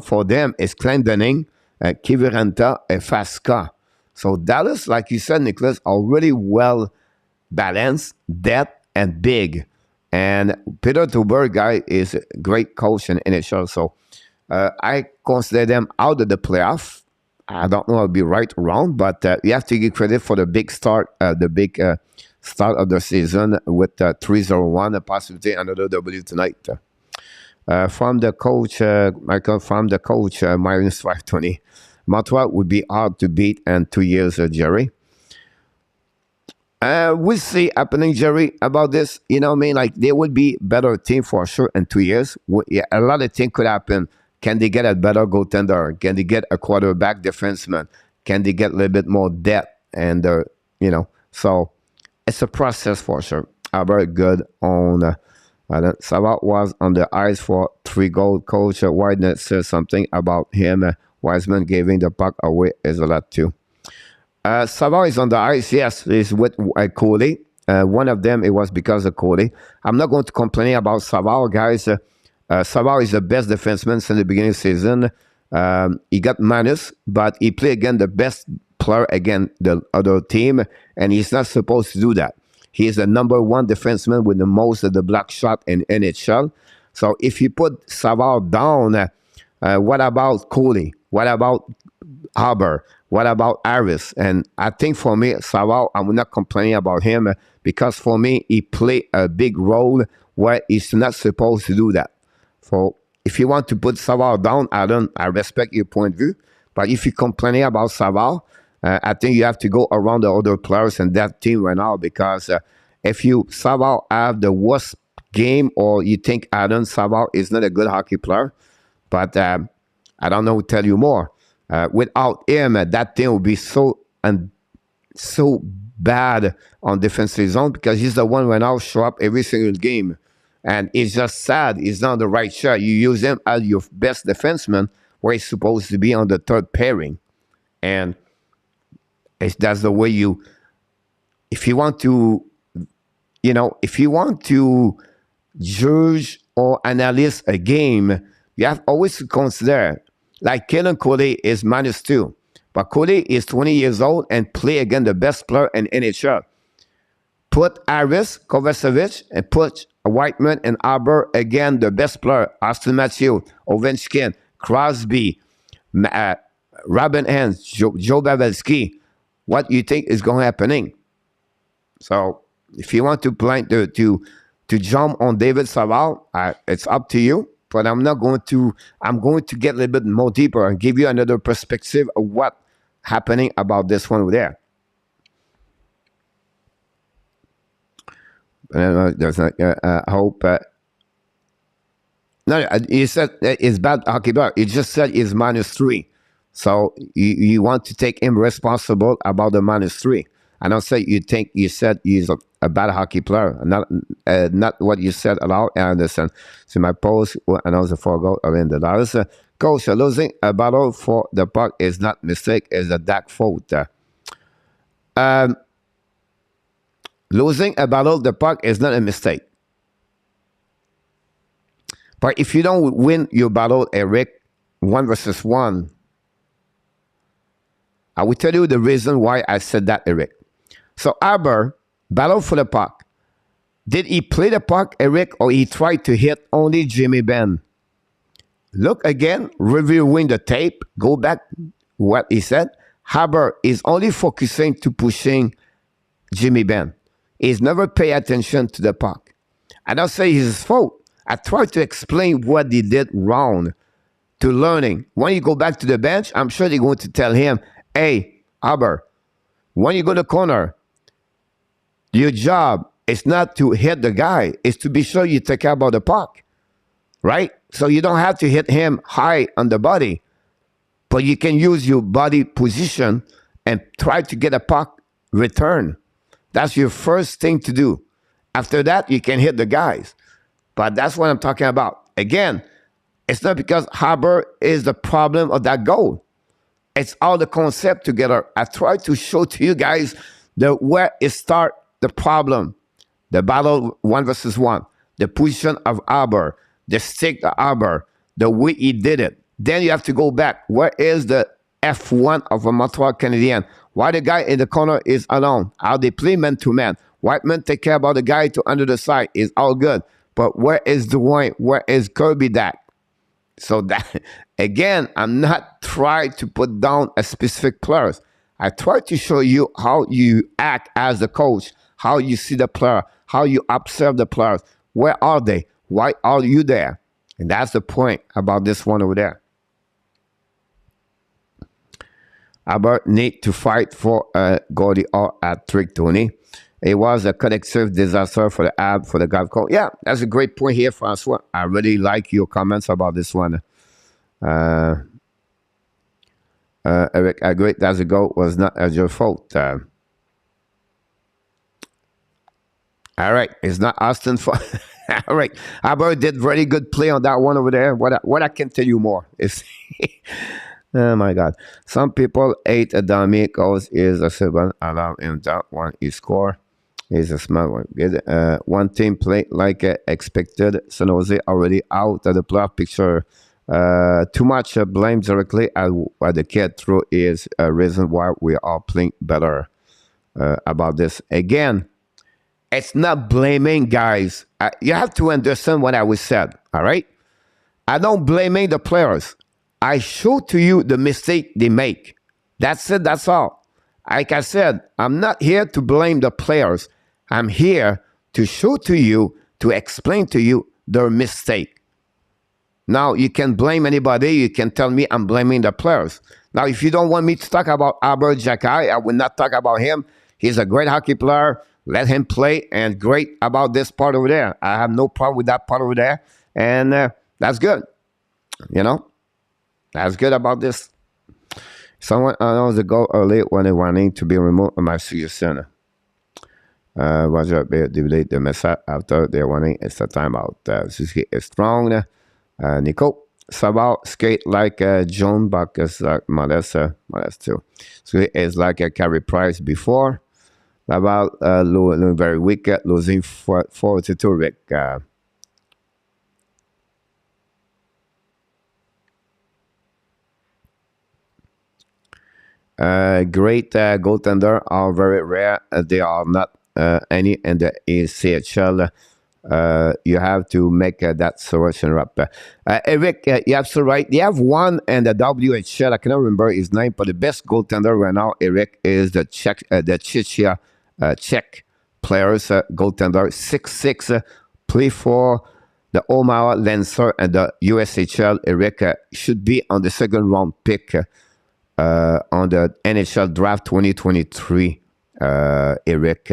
for them is Clendening, Kiviranta, and Faska. So Dallas, like you said, Nicholas, are really well balanced, depth, and big. And Peter Tuber guy is a great coach in NHL. So I consider them out of the playoff. I don't know I'll be right or wrong, but you have to give credit for the big start, start of the season with 3-0-1, a possibility another W tonight. From the coach, Michael, minus 520. Montreal would be hard to beat in 2 years, Jerry. We'll see happening, Jerry, about this. You know what I mean? Like, they would be better team for sure in 2 years. Yeah, a lot of things could happen. Can they get a better goaltender? Can they get a quarterback defenseman? Can they get a little bit more depth? And, so it's a process for sure. Very good on... Savard was on the ice for 3 goals. Coach Widenet says something about him. Wiseman giving the puck away is a lot too. Savard is on the ice. Yes, he's with Coley. One of them, it was because of Coley. I'm not going to complain about Savard, guys. Savard is the best defenseman since the beginning of the season. He got minus, but he played against the best player against the other team, and he's not supposed to do that. He is the number 1 defenseman with the most of the block shot in NHL. So if you put Savard down, what about Coley? What about Haber? What about Harris? And I think for me, Savard, I'm not complaining about him because for me, he played a big role where he's not supposed to do that. So if you want to put Savard down, I respect your point of view. But if you're complaining about Savard, I think you have to go around the other players in that team right now because if you Savard have the worst game or you think Adam Savard is not a good hockey player, but I don't know what to tell you more. Without him, that team would be so bad on defensive zone because he's the one right now show up every single game. And it's just sad. He's not the right shot. You use him as your best defenseman where he's supposed to be on the third pairing. And that's the way you, if you want to, if you want to judge or analyze a game, you have always to consider, like Kellen Cody is -2, but Cody is 20 years old and play against the best player in NHL. Put Harris, Kovacevic, and put Whiteman and Arbor again, the best player, Austin Matthews, Ovechkin, Crosby, Robin Hens, Joe Pavelski. What you think is going to happen? So if you want to jump on David Savard, it's up to you. But I'm going to get a little bit more deeper and give you another perspective of what's happening about this one over there. There's not hope. No, you said it's bad hockey player. You just said it's -3. So you want to take him responsible about the -3. I don't say you said he's a bad hockey player. Not what you said at all. I understand. So my post announced the 4 goal in the dollars. Coach, losing a battle for the puck is not mistake, is a dark fault. Losing a battle the puck is not a mistake. But if you don't win your battle, Eric, 1 versus 1, I will tell you the reason why I said that, Eric. So Aber battled for the puck. Did he play the puck, Eric, or he tried to hit only Jimmy Benn? Look again, reviewing the tape, go back what he said. Haber is only focusing to pushing Jimmy Benn. He's never pay attention to the puck. I don't say it's his fault. I try to explain what he did wrong to learning. When you go back to the bench, I'm sure they're going to tell him, hey, Aber, when you go to the corner, your job is not to hit the guy. It's to be sure you take care about the puck, right? So you don't have to hit him high on the body, but you can use your body position and try to get a puck return. That's your first thing to do. After that, you can hit the guys. But that's what I'm talking about. Again, it's not because Haber is the problem of that goal. It's all the concept together. I try to show to you guys where it start the problem. The battle 1 versus 1. The position of Haber. The stick of Haber. The way he did it. Then you have to go back. Where is the F1 of a Montreal Canadiens? Why the guy in the corner is alone? How they play man-to-man. Whiteman take care about the guy to under the side. Is all good. But where is Dwayne? Where is Kirby that? So that, again, I'm not trying to put down a specific player. I try to show you how you act as the coach, how you see the player, how you observe the players. Where are they? Why are you there? And that's the point about this one over there. Albert need to fight for Gordy or at Trick Tony. It was a collective disaster for the Habs, for the Gulf Coast. Yeah, that's a great point here, Francois. I really like your comments about this one. Eric, I agree. That's a goal was not your fault. All right, it's not Austin fault. All right, Albert did very good play on that one over there. What I can tell you more is, oh my God, some people hate Adami because he's a 7. Allow him that one. He score. He's a smart one. One team play like expected. San Jose already out of the playoff picture. Too much blame directly at the kid through is a reason why we are playing better about this. Again, it's not blaming guys. You have to understand what I was said, all right? I don't blaming the players. I show to you the mistake they make. That's it. That's all. Like I said, I'm not here to blame the players. I'm here to show to you, to explain to you their mistake. Now, you can blame anybody. You can tell me I'm blaming the players. Now, if you don't want me to talk about HUBERT, I will not talk about him. He's a great hockey player. Let him play. And great about this part over there. I have no problem with that part over there. And that's good. You know? That's good about this. Someone announced the goal early when they wanting to be removed on my suggestion. Roger delete the message after they're wanting it's a timeout. Suzuki is strong. Nico, ça va skate like John Bacchus, like Molesta too. Suzuki is like a Carey Price before. Laval very weak, losing 4-2 Rick. Great goaltender are very rare. They are not any in the ACHL. You have to make that selection up. Eric, you're absolutely right. They have one in the WHL. I cannot remember his name, but the best goaltender right now, Eric, is the Czech players goaltender, 6'6", play for the Omaha Lancer and the USHL. Eric should be on the second round pick on the NHL draft 2023. Eric.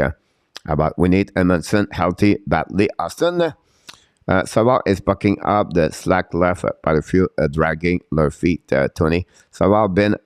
About we need Edmondson healthy badly. Austin Savard is bucking up the slack left by a few dragging their feet. Tony Savard been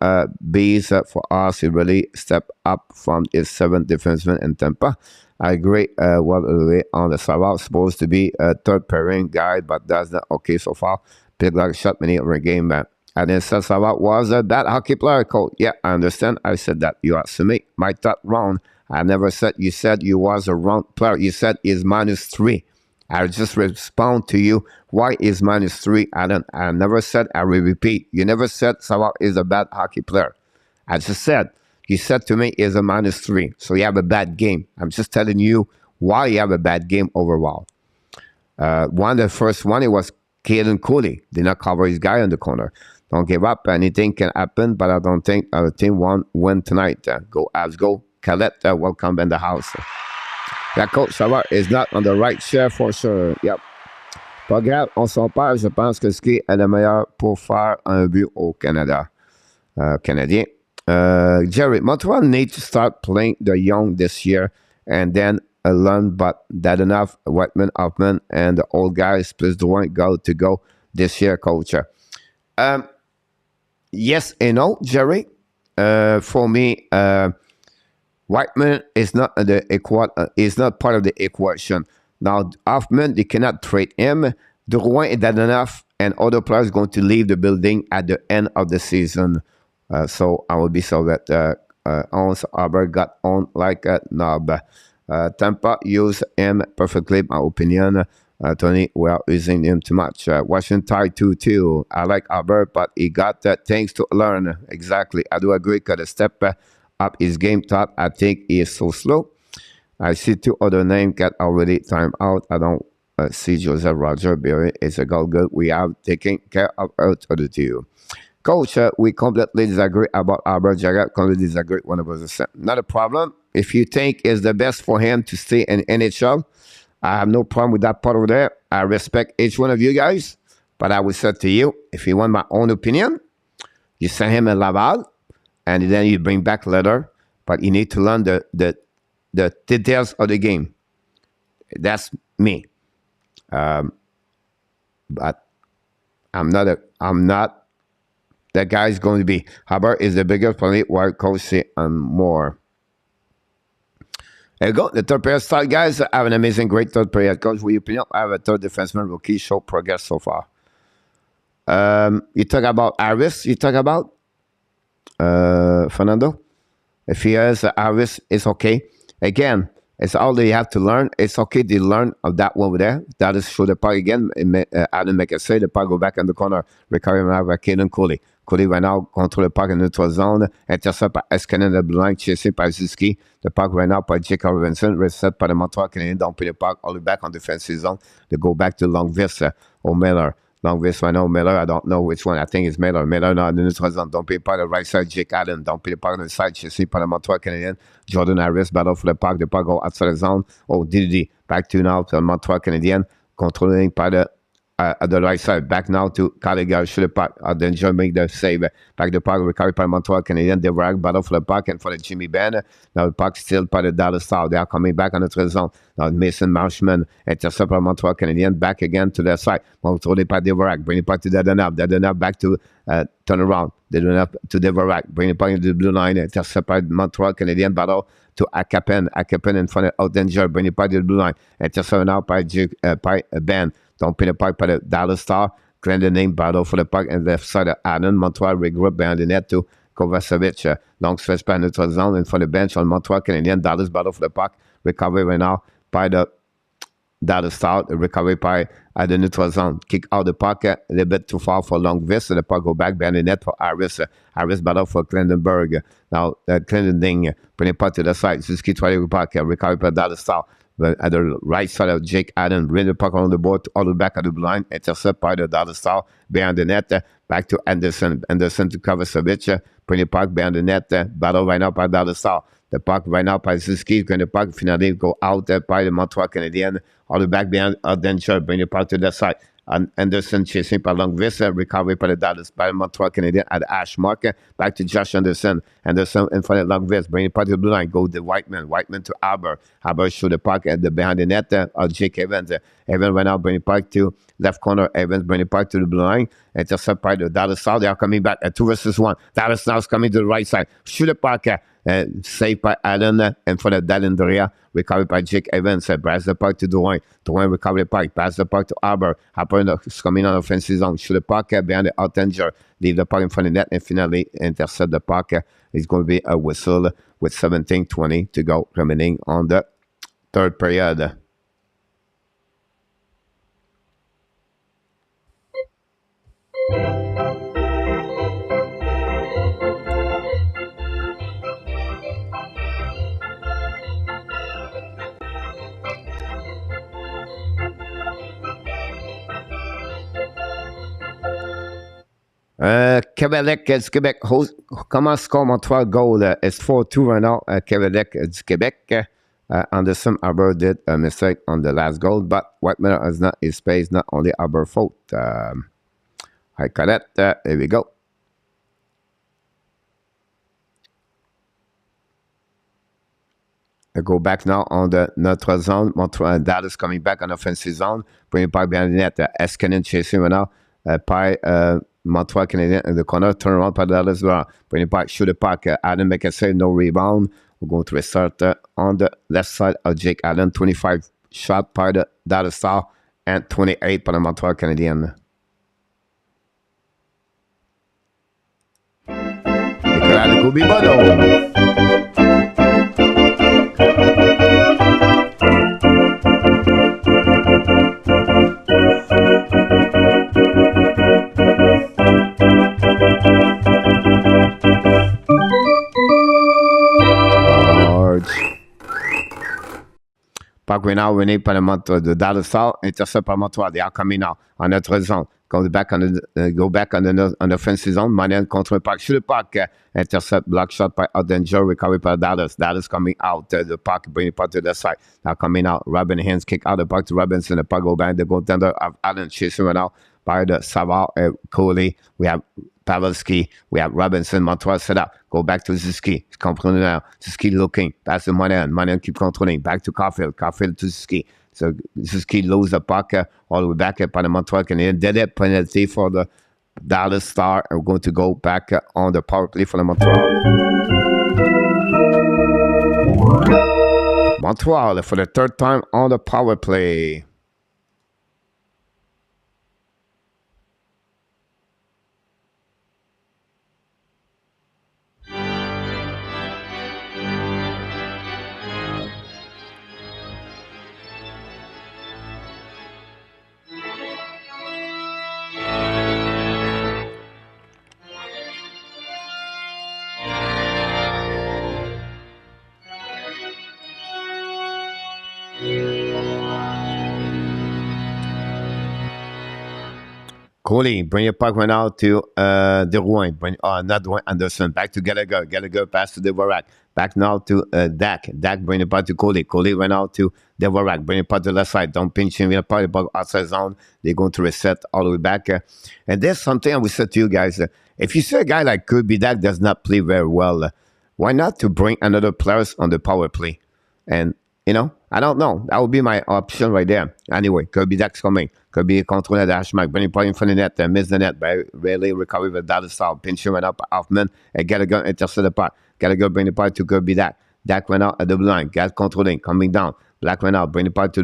bees for us. He really stepped up from his 7th defenseman in Tampa. I agree. On the Savard supposed to be a third pairing guy, but that's not okay so far. Big luck shot many over game. And then Savard was a bad hockey player. Coach. Yeah, I understand. I said that. You asked me. My thought wrong. I never said you said you was a wrong player. You said is -3. I just respond to you. Why is -3? I never said, I will repeat. You never said Savard is a bad hockey player. I just said, you said to me is a -3. So you have a bad game. I'm just telling you why you have a bad game overall. The first one, it was Caden Cooley. Did not cover his guy in the corner. Don't give up. Anything can happen, but I don't think our team won win tonight. Go Avs, go. Calette, welcome in the house. That coach Savard is not on the right chair for sure. Yep. Pas grave, on s'en parle. Je pense que Ski est le meilleur pour faire un but au Canada. Canadien. Jerry, Montreal needs to start playing the young this year and then learn, but that enough. Whiteman, Hoffman, and the old guys, please don't go this year, coach. Yes and no, Jerry. For me, Whiteman is not is not part of the equation. Now, Hoffman, they cannot trade him. Drouin is that enough, and other players going to leave the building at the end of the season. So I will be so that Hans Albert got on like a knob. Tampa used him perfectly, my opinion. Tony, we are using him too much. Washington tied 2-2. I like Albert, but he got things to learn. Exactly. I do agree. Got a step up his game top. I think he is so slow. I see 2 other names get already timed out. I don't see Joseph Roger Berry. It's a goal good. We have taken care of our other 2. Coach, we completely disagree about Albert Jagger. Completely disagree 100%. Not a problem. If you think it's the best for him to stay in NHL, I have no problem with that part over there. I respect each one of you guys. But I would say to you, if you want my own opinion, you send him a Laval, and then you bring back letter, but you need to learn the details of the game. That's me. But I'm not. That guy's going to be. Hubbard is the biggest probably wild coach and more. There you go. The third period start, guys. I have an amazing, great third period. Coach, will you opinion? I have a third defenseman rookie show progress so far. You talk about Harris. You talk about Fernando. If he has Harris, it's okay. Again, it's all they have to learn. It's okay to learn of that one over there. That is show the puck again. Adam make a say the puck go back in the corner. Recovery avec Caden Cooley. Cooley right now contrôle le puck in neutral zone. Intercept par Escanin de Blanc, chasé par Suzuki. The puck right now by Jacob Robinson. Reset par the Montreal Canadiens. Don't put the puck all the way back on defensive zone. They go back to long vis or Miller. Long vis right now, Miller, I don't know which one. I think it's Miller. Miller dans une autre zone. Donc, il part the right side, Jake Allen. Donc, il part on the side, Chelsea par le Montreal Canadiens. Jordan Harris, battle for the puck. The puck go outside the zone. Oh, DDD. Back to now to the Montreal Canadiens. Controlling by the at the right side. Back now to Gallagher, shoot the puck. Danger make the save. Back the puck, recovered by Montreal Canadiens. They were battle for the puck and for the Jimmy Benn. Now the puck still by the Dallas Stars. They are coming back on the zone. Now Mason Marshman intercept by Montreal Canadiens. Back again to their side. Controlled by Devorak. Bring it back to Dadanab. Dadanab back to turn around. Dadanab to Devorak. Bring it back into the blue line. Intercept by Montreal Canadiens. Battle to Akapen. Akapen in front of Danger. Bring it back to the blue line. Intercept now by Ben. Donc, puis le puck par le Dallas Star. Glendening battle for the puck and left side of Allen. Montreal regroup behind the net to Kovacevic. Donc, se fait pas notre zone in front of the bench on Montreal Canadiens. Dallas battle for the puck. Recovery right now by the Dallas Star. Recovery by the neutral zone. Kick out the puck a little bit too far for Longvis. The puck go back behind the net for Harris. Harris battle for Clendenberg. Now, Clendening bring it puck to the side. Suzuki try to puck. Recovery by Dallas Star. But at the right side of Jake Allen, bring the puck on the board all the way back at the line, intercept by the Dallas Star behind the net, back to Anderson. Anderson to Kovacevic, bring the puck behind the net, battle right now by Dallas Star. The puck right now by Suzuki, going the puck finally go out by the Montreal Canadiens, all the back behind Danger, bring the puck to the side. And Anderson chasing by Longvis, recovery by the Dallas, by Montreal Canadiens at Ash Mark, back to Josh Anderson. Anderson in front of Longvis, bring the puck to the blue line, go to Whiteman. Whiteman to Aber. Aber shoot the puck at the behind the net of Jake Evans. Evans right now bring the puck to left corner. Evans bring the puck to the blue line. Intercept by the Dallas Stars. They are coming back at 2 versus 1. Dallas Stars coming to the right side. Shoot the puck. Saved by Allen in front of Dalendria. Recovered by Jake Evans. Pass the puck to Drouin. Drouin recover the puck. Pass the puck to Arbor. Harper is coming on offensive zone. Shoot the puck behind the outdanger. Leave the puck in front of the net and finally intercept the puck. It's going to be a whistle with 17:20 to go remaining on the third period. Québec commence score Montreal goal. It's 4-2 right now. Québec. Anderson Arbor did a mistake on the last goal, but Whiteman is not his space, not only Arbor fault. I got it. Here we go. I go back now on the neutral zone. Montreal Dallas coming back on offensive zone. Bring it back behind the net. Eskinen chasing right now. Montreal Canadiens in the corner, turn around by Dallas. Bring it back, shoot the puck. Allen make a save, no rebound. We're going to restart on the left side of Jake Allen. 25 shot by the Dallas Star and 28 by the Montreal Canadiens. Nicolas de Couby-Bono. Puck right now, winning par the Dallas Stars, intercept par Montreal. They are coming now on notre zone. Go back on the offensive zone. Manuel contre le puck. Shoot the puck. Intercept, block shot by Danger. Recovery by Dallas. Dallas coming out. The puck, bring the puck to the side. Now coming out. Robin Hines kick out the puck to Robinson. The puck go back. The goaltender of Allen chasing right now by the Savard Coley. We have Pavelski. We have Robinson. Montreal set up. Go back to Ziski. Controlling now. Ziski looking. Pass to Manuel. Manuel keep controlling. Back to Caulfield. Caulfield to Ziski. So Ziski lose the puck all the way back by the Montreal Canadiens. Dead penalty for the Dallas Star. And we're going to go back on the power play for the Montreal. Montreal for the third time on the power play. Coley, bring your puck right now to Drouin. Not Drouin, Anderson. Back to Gallagher. Gallagher pass to Dvorak. Back now to Dak. Dak bring the puck to Coley. Coley right now to Dvorak. Bring the puck to the left side. Don't pinch him. The puck outside zone. They're going to reset all the way back. And there's something I will say to you guys. If you see a guy like Kirby Dak does not play very well, why not to bring another players on the power play? And I don't know. That would be my option right there. Anyway, Kirby Dak's coming. Kirby control the hash mark. Bring the puck in front of the net. Miss the net. But rarely recover with Dallas Star. Pinch him right up. Hoffman. And Gallagher intercept the puck. Gallagher bring the puck to Kirby Dak. Dak went out at the blue line. Gas controlling. Coming down. Black went out. Bring the puck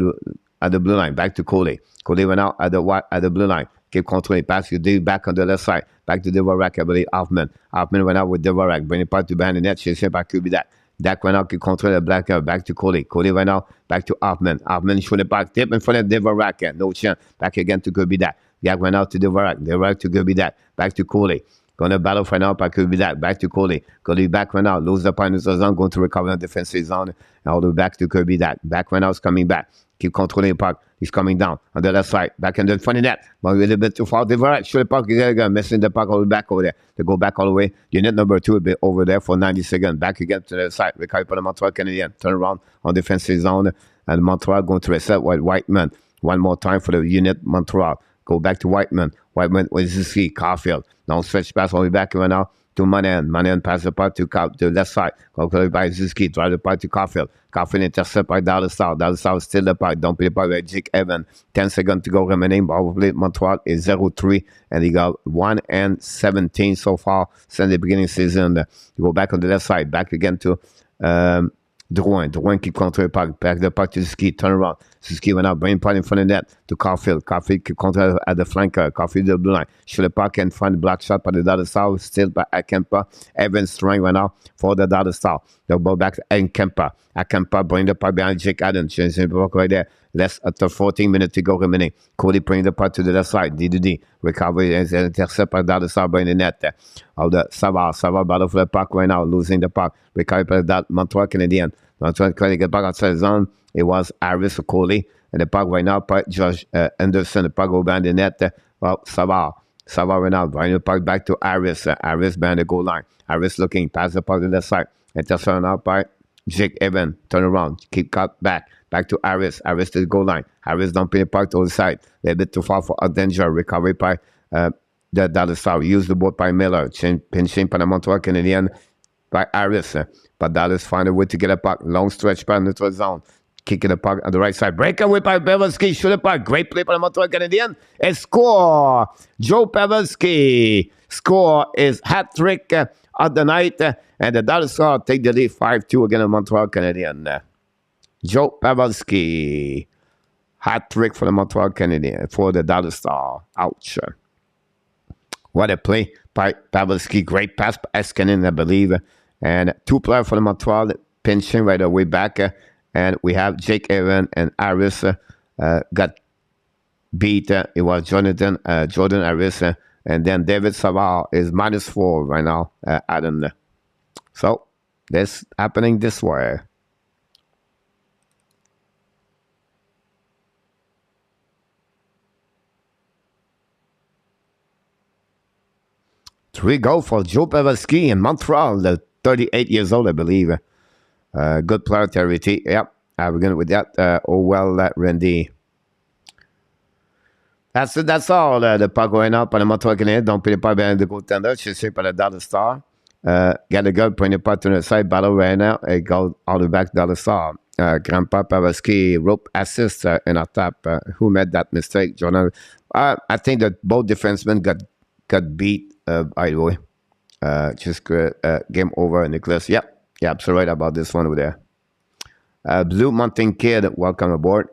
at the blue line. Back to Coley. Coley went out at the blue line. Keep controlling. Pass you do back on the left side. Back to Dvorak. I believe Hoffman. Hoffman went out with Dvorak. Bring the puck to behind the net. Chasing by Kirby Dak. Dak went out, qui contrôle le black, back to Coley. Coley went out, back to Hoffman. Hoffman showed the back, tip in front of Dvorak. No chance. Back again to Kirby Dak. Dak went out to Dvorak. Dvorak to Kirby Dak. Back to Coley. Going to battle for now by Kirby Dak. Back to Coley. Coley back went out. Lose the point in the zone. Going to recover the defensive zone. All the way back to Kirby Dak. Back went out, coming back. Keep controlling the puck. He's coming down on the left side. Back in the front of net. But a little bit too far. Dvorak show the puck. Missing the puck all the way back over there. To go back all the way. Unit number 2 will be over there for 90 seconds. Back again to the side. Recovery for the Montreal Canadiens. Turn around on defensive zone. And Montreal going to reset with Whiteman. One more time for the unit Montreal. Go back to Whiteman. Whiteman with Ziski. Caulfield. Now stretch pass all the way back right now to Manan. Manan pass the puck to the left side. Controlled by Ziski. Drive the puck to Caulfield. Caulfield intercept by Dallas Star. Dallas Star still the puck. Don't play the puck by Jake Evans. 10 seconds to go remaining. Probably Montreal is 0-3. And he got 1-17 so far since the beginning of the season. You go back on the left side. Back again to Drouin. Drouin keep control the puck. Back the puck to Ski. Turn around. Ski went out. Bring the puck in front of the net to Caulfield. Caulfield keep control at the flanker. Caulfield the blue line. Shoot the puck and find the black shot by the Dallas Star. Still by Akempa. Evans throwing right now for the Dallas Star. They'll go back to Akempa. Akempa bring the puck behind Jake Adams. Changing the puck right there. Less after 14 minutes to go remaining. Cody bring the puck to the left side. D2D. Recovery and intercept by Dallas Star in the net. Of the Savard battle for the puck right now. Losing the puck. Recovery by that Montreal Canadiens. Montreal Canadiens get back outside the zone. It was Harris or Coley. And the puck right now, Josh Anderson, the puck over behind the net. Savard right now, bring the puck back to Harris. Harris behind the goal line. Harris looking, pass the puck to the left side. Intercepted now by Jake Evans. Turn around, keep cut back. Back to Harris. Harris to the goal line. Harris don't pay the puck to the side. A little bit too far for a danger. Recovery by the Dallas Star. Use the boat by Miller. Pinching by the Montreal Canadiens by Harris. But Dallas find a way to get a puck. Long stretch by neutral zone. Kicking the puck on the right side. Breakaway by Pavelski. Shoot the puck. Great play by the Montreal Canadiens. And score. Joe Pavelski. Score is hat-trick of the night. And the Dallas Star take the lead 5-2 against the Montreal Canadiens. Joe Pavelski. Hat-trick for the Montreal Canadiens. For the Dallas Star. Ouch. What a play by Pavelski. Great pass by Eskinen, I believe. And 2 players for the Montreal pinching right away back. And we have Jake Evans and Harris got beat. It was Jordan Harris. And then David Savard is -4 right now, Adam. So, this happening this way. Three goal for Joe Pavelski in Montreal, the 38 years old, I believe. Good player, Terry. Yep, we're going with that. Randy. That's all. The puck going up on the Montreal Canadiens. Don't pay the puck behind the goaltender. She's saved by the Dallas Star. Gallagher bring the puck to the side. Battle right now. It goes all the way back to Dallas Star. Grandpa Pavelski rope assist in a tap. Who made that mistake? Jordan. I think that both defensemen got beat. By the way. Just game over, Nicholas. Yep. Yeah, I'm so right about this one over there. Blue Mountain Kid, welcome aboard.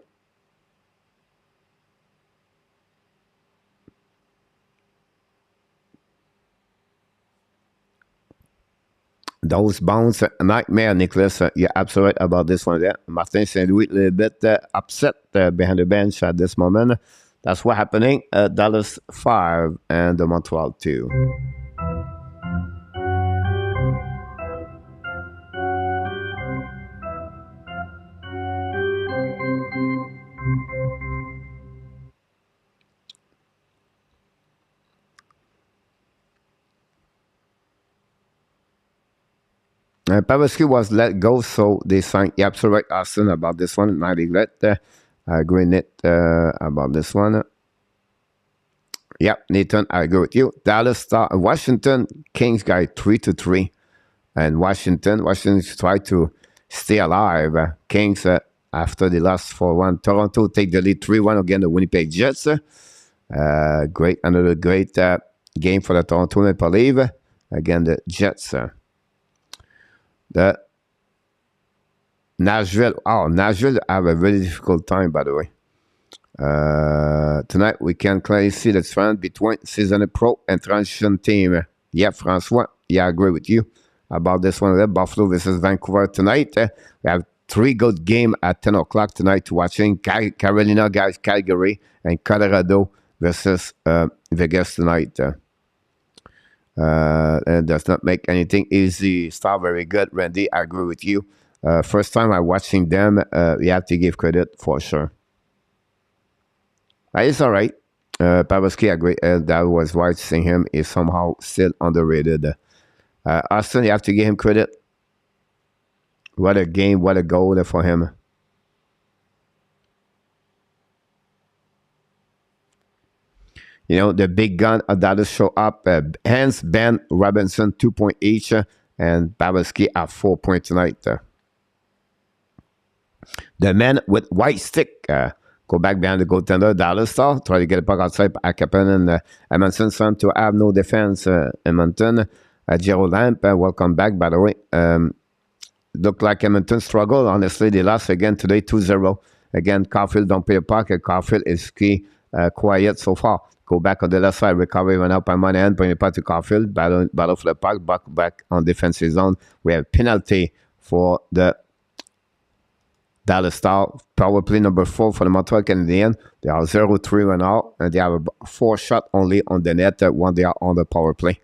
Those bounce nightmare, Nicholas. You're absolutely right about this one there. Martin St. Louis a little bit upset behind the bench at this moment. That's what's happening. Dallas 5 and the Montreal 2. Pavelski was let go, so they signed. You're absolutely right, Austin, about this one. My regret. GRENIER about this one. Yep, Nathan, I agree with you. Dallas Star, Washington Kings guy 3-3, and Washington tried to stay alive. Kings after they lost 4-1. Toronto take the lead 3-1 against the Winnipeg Jets. Another great game for the Toronto Maple Leafs against the Jets. The Nashville have a very difficult time, by the way. Tonight we can clearly see the trend between seasonal pro and transition team. Yeah, Francois, I agree with you about this one. Buffalo versus Vancouver tonight. We have 3 good games at 10 o'clock tonight to watching. Carolina guys, Calgary, and Colorado versus Vegas tonight. It does not make anything easy. Start very good, Randy. I agree with you. First time I'm watching them, you have to give credit for sure. It's all right. Pavelski, I agree. That was why seeing him is somehow still underrated. Austin, you have to give him credit. What a game, what a goal for him. You know, the big gun of Dallas show up. Hans, Ben, Robinson, 2 points each, and Pavelski at 4 points tonight. The men with white stick go back behind the goaltender. Dallas Star try to get a puck outside. Akapen and Edmondson son to have no defense. Edmonton. Gerald Lamp, welcome back, by the way. Look like Edmonton struggle. Honestly, they lost again today 2-0. Again, Caulfield don't play a puck. Caulfield is key, quiet so far. Go back on the left side, recovery went up by Monahan, bring it back to Caulfield, battle for the puck, back on defensive zone. We have penalty for the Dallas Star. Power play number 4 for the Montreal Canadiens. They are 0-3 right now, and they have 4 shots only on the net when they are on the power play.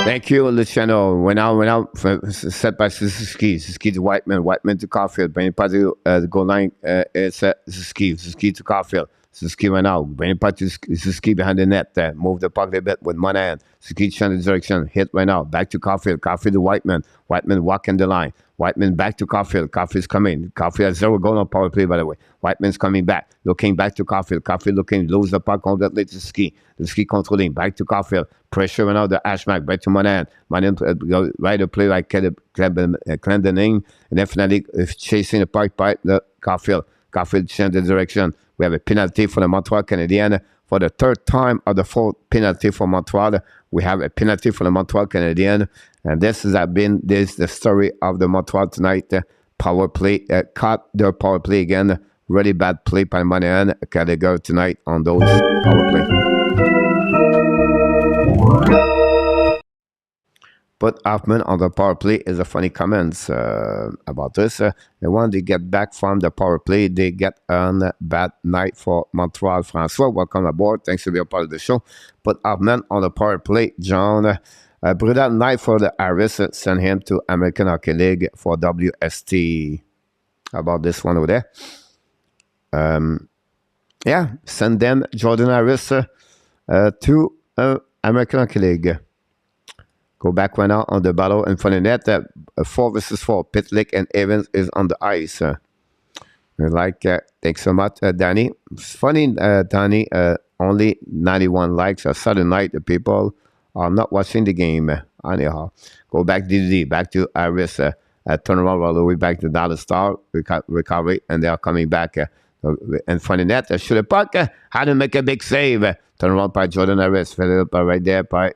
Thank you, Luciano. Went out set by Suzuki. Suzuki to Whiteman to Caulfield. Bring it back to the goal line. It's Suzuki to Caulfield. Suzuki went out. Bring it back to Suzuki behind the net. Move the puck a bit with Monahan. Suzuki change the direction. Hit right now. Back to Caulfield. Caulfield to Whiteman. Whiteman walking the line. Whiteman back to Caulfield. Caulfield's coming. Caulfield has 0 goal on power play, by the way. Whiteman's coming back. Looking back to Caulfield. Caulfield looking, lose the puck on that late to Ski. The Ski controlling. Back to Caulfield. Pressure right now. The Ashmack. Back to Monahan. Monahan right to play like Clendening. And definitely chasing the puck by the Caulfield. Caulfield change the direction. We have a penalty for the Montreal Canadiens. For the 3rd time of the 4th penalty for Montreal, we have a penalty for the Montreal Canadiens. And this has been the story of the Montreal tonight. Power play, caught their power play again. Really bad play by Monahan. Gallagher tonight on those power play. Put Hoffman on the power play is a funny comments about this. The one they get back from the power play, they get on bad night for Montreal. Francois, welcome aboard. Thanks for being a part of the show. Put Hoffman on the power play. John, brutal night for the Harris. Send him to American Hockey League for WST. How about this one over there? Yeah, send them, Jordan Harris, to American Hockey League. Go back right now on the battle in front of the net. 4 versus 4. Pitlick and Evans is on the ice. Thanks so much, Danny. It's funny, Danny, only 91 likes. A Saturday night, the people are not watching the game. Anyhow, go back DD, back to Iris. Turn around all the way back to Dallas Star. Recovery, and they are coming back in front of the net. Shoot a puck. How to make a big save. Turn around by Jordan Harris. Fed up right there by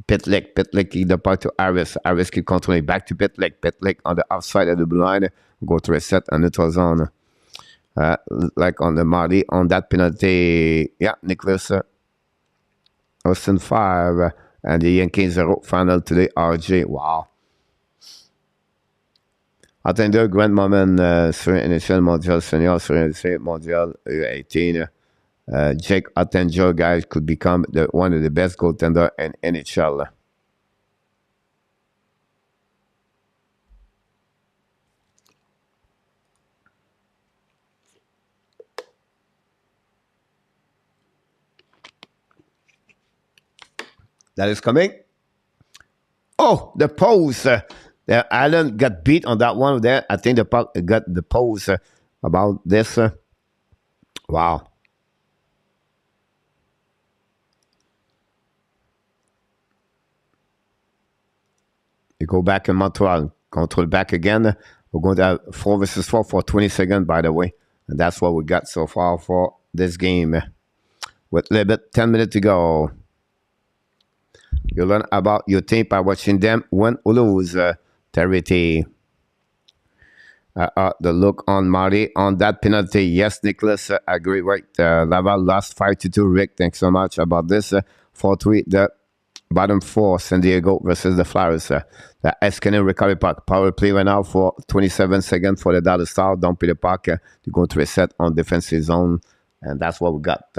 Pitlick give the puck to Harris. Harris keep controlling back to Pitlick. Pitlick on the outside of the blue line. Go to reset and neutral zone. Like on the Marty on that penalty. Yeah, Nicholas. Austin 5. And the Yankees 0 final today, RJ. Wow. Attendeur, grand moment sur NHL mondial senior, sur NHL mondial U18. Jake Attinger, guys, could become one of the best goaltender in NHL. That is coming. Oh, the pose. Allen got beat on that one there. I think the puck got the pose about this. Wow. You go back in Montreal. Control back again. We're going to have 4 versus 4 for 20 seconds, by the way. And that's what we got so far for this game. With a little bit, 10 minutes to go. You learn about your team by watching them win or lose. Charity. The look on Marty on that penalty. Yes, Nicholas, agree. Right. Laval lost 5-2. Rick, thanks so much about this. 4-3. The bottom 4, San Diego versus the Flyers. The Eskinen recovery puck. Power play right now for 27 seconds for the Dallas Stars. Don't play the puck. You're going to reset on defensive zone. And that's what we got.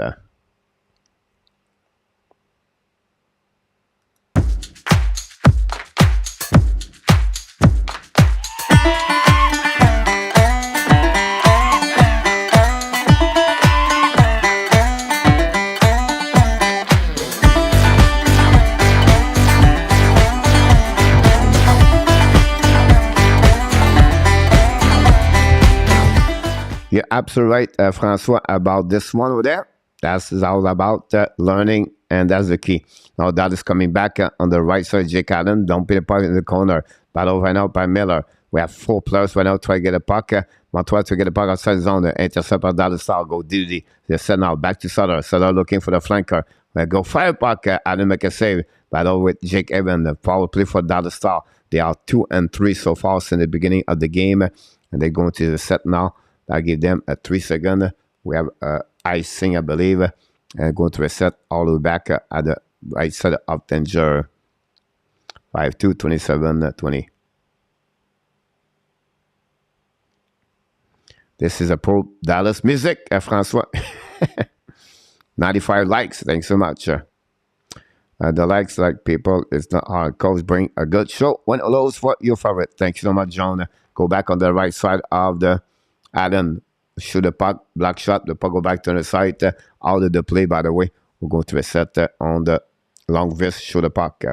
You're absolutely right, Francois, about this one over there. That's all about learning, and that's the key. Now that is coming back on the right side, Jake Allen. Don't be the puck in the corner. Battle right now by Miller. We have 4 players right now try to get a puck. Montreal to get a puck outside the zone. The intercept by Dallas Star. Go Didi. They're set now back to Sutter. Sutter looking for the flanker. Go fire puck. Allen make a save. Battle with Jake Evans. The power play for Dallas Star. They are 2 and 3 so far since the beginning of the game. And they're going to the set now. I give them a 3 second. We have icing, I believe, and going to reset all the way back at the right side of danger. 5-2, 27, 20. This is a pro Dallas music, Francois. 95 likes. Thanks so much. The likes, like people, it's not hard. Coach bring a good show. One of those for your favorite. Thank you so much, John. Go back on the right side of the Allen, shoot the puck, black shot, the puck go back to the side. Out of the play, by the way. We're going to reset on the long wrist, shoot the puck.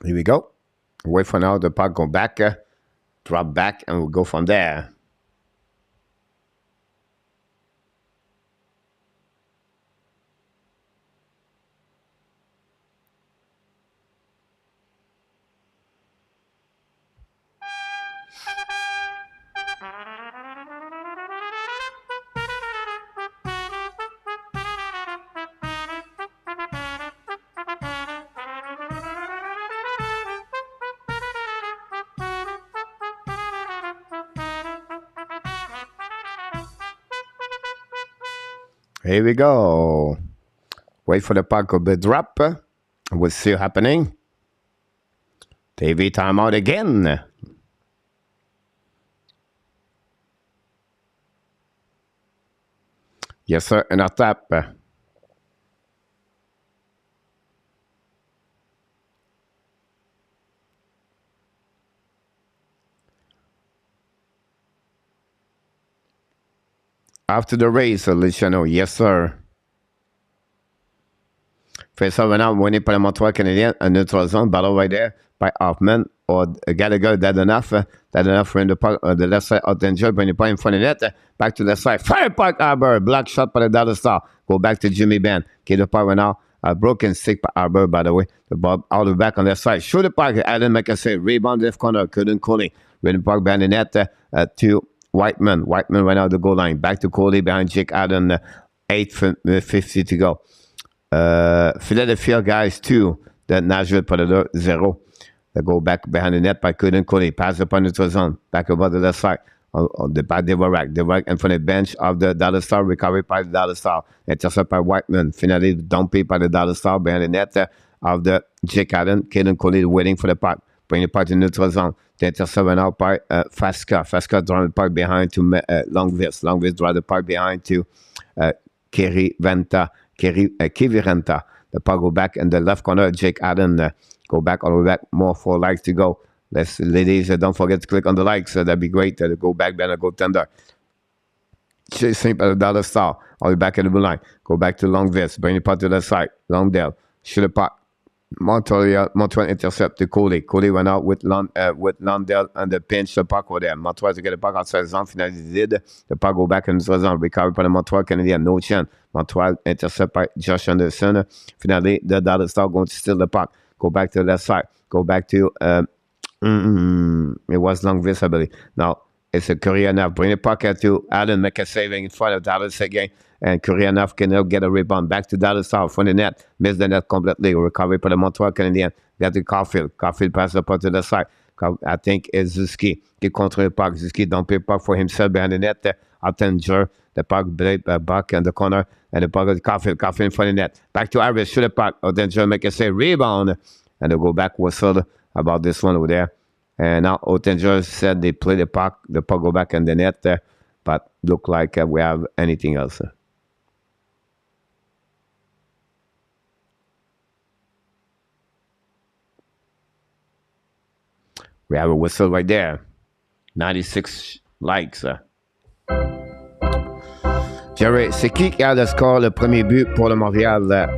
Here we go. Wait for now, the puck go back, drop back, and we'll go from there. Here we go. Wait for the puck to be drop. We'll see happening. TV timeout again. Yes, sir, and a tap. After the race, Luciano. Yes, sir. Fait ça maintenant, winné par le Montreal Canadiens, un neutral zone, battle right there by Hoffman or Gallagher, Dadenoff ran the left side out danger, bring the point in front of net, back to the left side, fire park Arbor, block shot by the Dallas Star, go back to Jimmy Benn, get the part right now, broken stick by Arbor, by the way, the ball all the way back on that side, shoot the park, Allen McAsay, rebound left corner, couldn't Coley, bring the park behind the net to Whiteman right now the goal line, back to Coley behind Jake Allen, 8:50 to go. Philadelphia guys 2, the Nashville Predator 0. They go back behind the net by couldn't Cody. Pass up on the zone. Back about the left side. On the by DUARTE. DUARTE in front of the bench of the Dallas Star. Recovery by the Dallas Star. Intercept by Whiteman. Finally dumped by the Dallas Star behind the net of the Jake Allen. Couldn't Cody waiting for the puck. Bring the puck to neutral zone. The intercept went out by Faska. Faska draw the puck behind to Longvis. Longvis draw the puck behind to Kiviranta. The puck go back in the left corner. Jake Allen go back all the way back. More 4 likes to go. Ladies, don't forget to click on the likes. That'd be great. Go back, then go tender. Chasing by the Dallas Star. All the way back in the blue line. Go back to Longvis. Bring the puck to the side. Longdale. Shoot the puck. Montreal intercept to Coley. Coley went out with Longdale and the pinch the puck over there. Montreal to get the puck outside the zone. Finally did. The puck go back in the zone. Recovered by the Montreal Canadiens. No chance. Montreal intercept by Josh Anderson. Finally, the Dallas Star going to steal the puck. Go back to the left side. Go back to it was Longvis, I believe. Now it's a Kuryanov. Bring the puck to Allen. Make a saving in front of Dallas again. And Kuryanov can get a rebound back to Dallas South from the net. Missed the net completely. Recovery for the Montreal Canadiens. Get to Caulfield. Caulfield pass the puck to the side. I think it's Zuski qui contrôle le puck. Zuski dump the puck for himself behind the net. Attenger the puck back in the corner. And the puck is Caulfield. Caulfield in front of the net. Back to Iris. Shoot the puck. Attenger make a save. Rebound. And they go back whistle about this one over there. And now Ottinger said they play the puck go back in the net, but look like we have anything else. We have a whistle right there. 96 likes. Jerry, c'est qui a le score, le premier but pour le Montréal?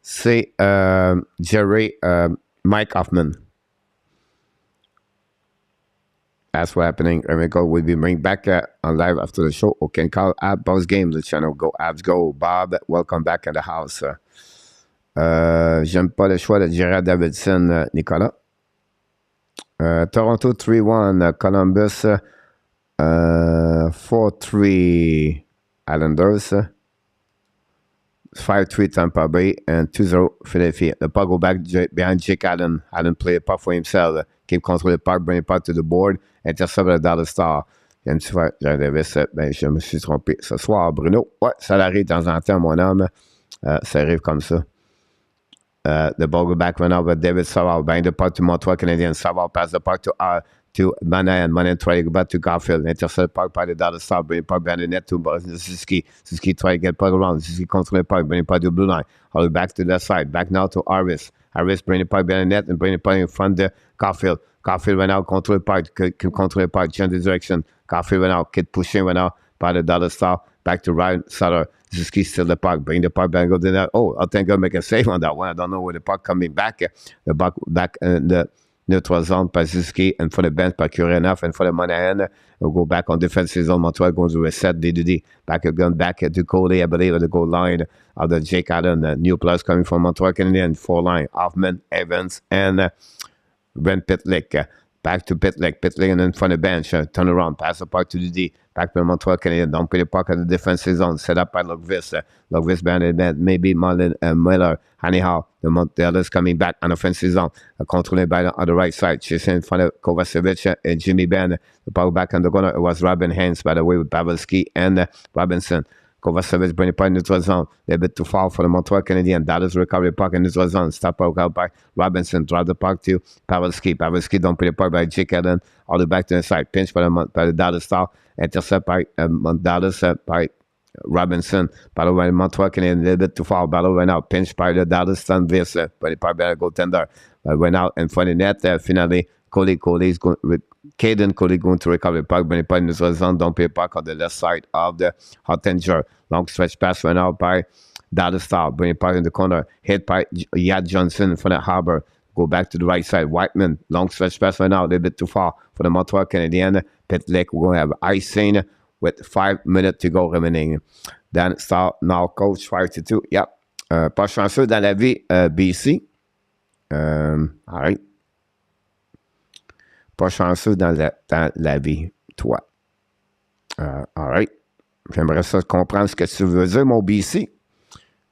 C'est Jerry Mike Hoffman. That's what's happening. Remember, we'll be bringing back on live after the show. Okay, call Boss Game, the channel. Go Abs, go. Bob, welcome back in the house. J'aime pas le choix de Gerard Davidson, Nicolas. Toronto 3-1, Columbus 4-3, Islanders. 5-3 Tampa Bay and 2-0 Philadelphia. The puck go back behind Jake Allen. Allen play a puck for himself. Keep control the puck, bring the puck to the board. Intercept le Dallas Star. Il y a une fois, Jean Davis, ben, je me suis trompé ce soir, Bruno. Ouais, ça arrive de temps en temps, mon homme. Ça arrive comme ça. The ball go back right now, but David Savard bang the puck to Montreal Canadiens. Savard pass the puck to Manahan. Manahan try to go back to Garfield. Intercept the puck by the Dallas Star. Bring the puck behind the net to Suzuki. Suzuki try to get puck around. Suzuki control the puck. Bring the puck to the blue line. All the way back to that side. Back now to Harris. Harris bring the puck behind the net and bring the puck in front of Garfield. Garfield went out, control the puck. Can control the puck. Change the direction. Garfield went out. Kid pushing went out by the Dallas Star. Back to Ryan Sutter. Suzuki still the puck. Bring the puck back. Go to that. Oh, I think I'll make a save on that one. I don't know where the puck coming back. The puck back in the neutral zone by Suzuki and for the bench by Kuryanov and for the Monahan. We'll go back on defensive zone. Montreal going to reset D2D. Back again, back to Cody, I believe, at the goal line of the Jake Allen. New plus coming from Montreal Canadiens. 4 line. Hoffman, Evans, and Brent Pitlick. Back to Pitlick. Pitlick and then from the bench. Turn around. Pass the puck to the D. Back to the Montreal Canadiens. Don't play the puck at the defensive zone. Set up by Lugvis. Lugvis behind the net. Maybe Miller. Anyhow, the others coming back on offensive zone. Controlled by on the right side. Chasing in front of Kovacevic and Jimmy Benn. The puck back on the corner. It was Robin Haynes, by the way, with Pavelski and Robinson. Kovacevic bring the puck in the neutral zone. They're a bit too far for the Montreal Canadiens. Dallas recovery puck in the neutral zone. Stop out by Robinson. Drop the puck to Pavelski. Pavelski don't play the puck by Jake Allen. All the way back to the side. Pinch by the Dallas Star. Intercept by Dallas by Robinson. Battle right Montreal Canadiens, a little bit too far. Battle right now. Pinch by the Dallas Stanvis. But he probably better goaltender. Went out in front of the net. Finally, Caden Coley going to recover the puck. But he in the zone. Don't pay puck on the left side of the HUNTE. Long stretch pass went out by Dallas Star. Bring it puck in the corner. Hit by Yad Johnson in front of Harbor. Go back to the right side. Whiteman. Long stretch pass went out. A little bit too far for the Montreal Canadiens. Pit Lake. We're going to have icing with 5 minutes to go remaining. Dan Star, now coach, 5-2. Yep. Pas chanceux dans la vie, BC. All right. Pas chanceux dans la vie, toi. All right. J'aimerais ça comprendre ce que tu veux dire, mon BC.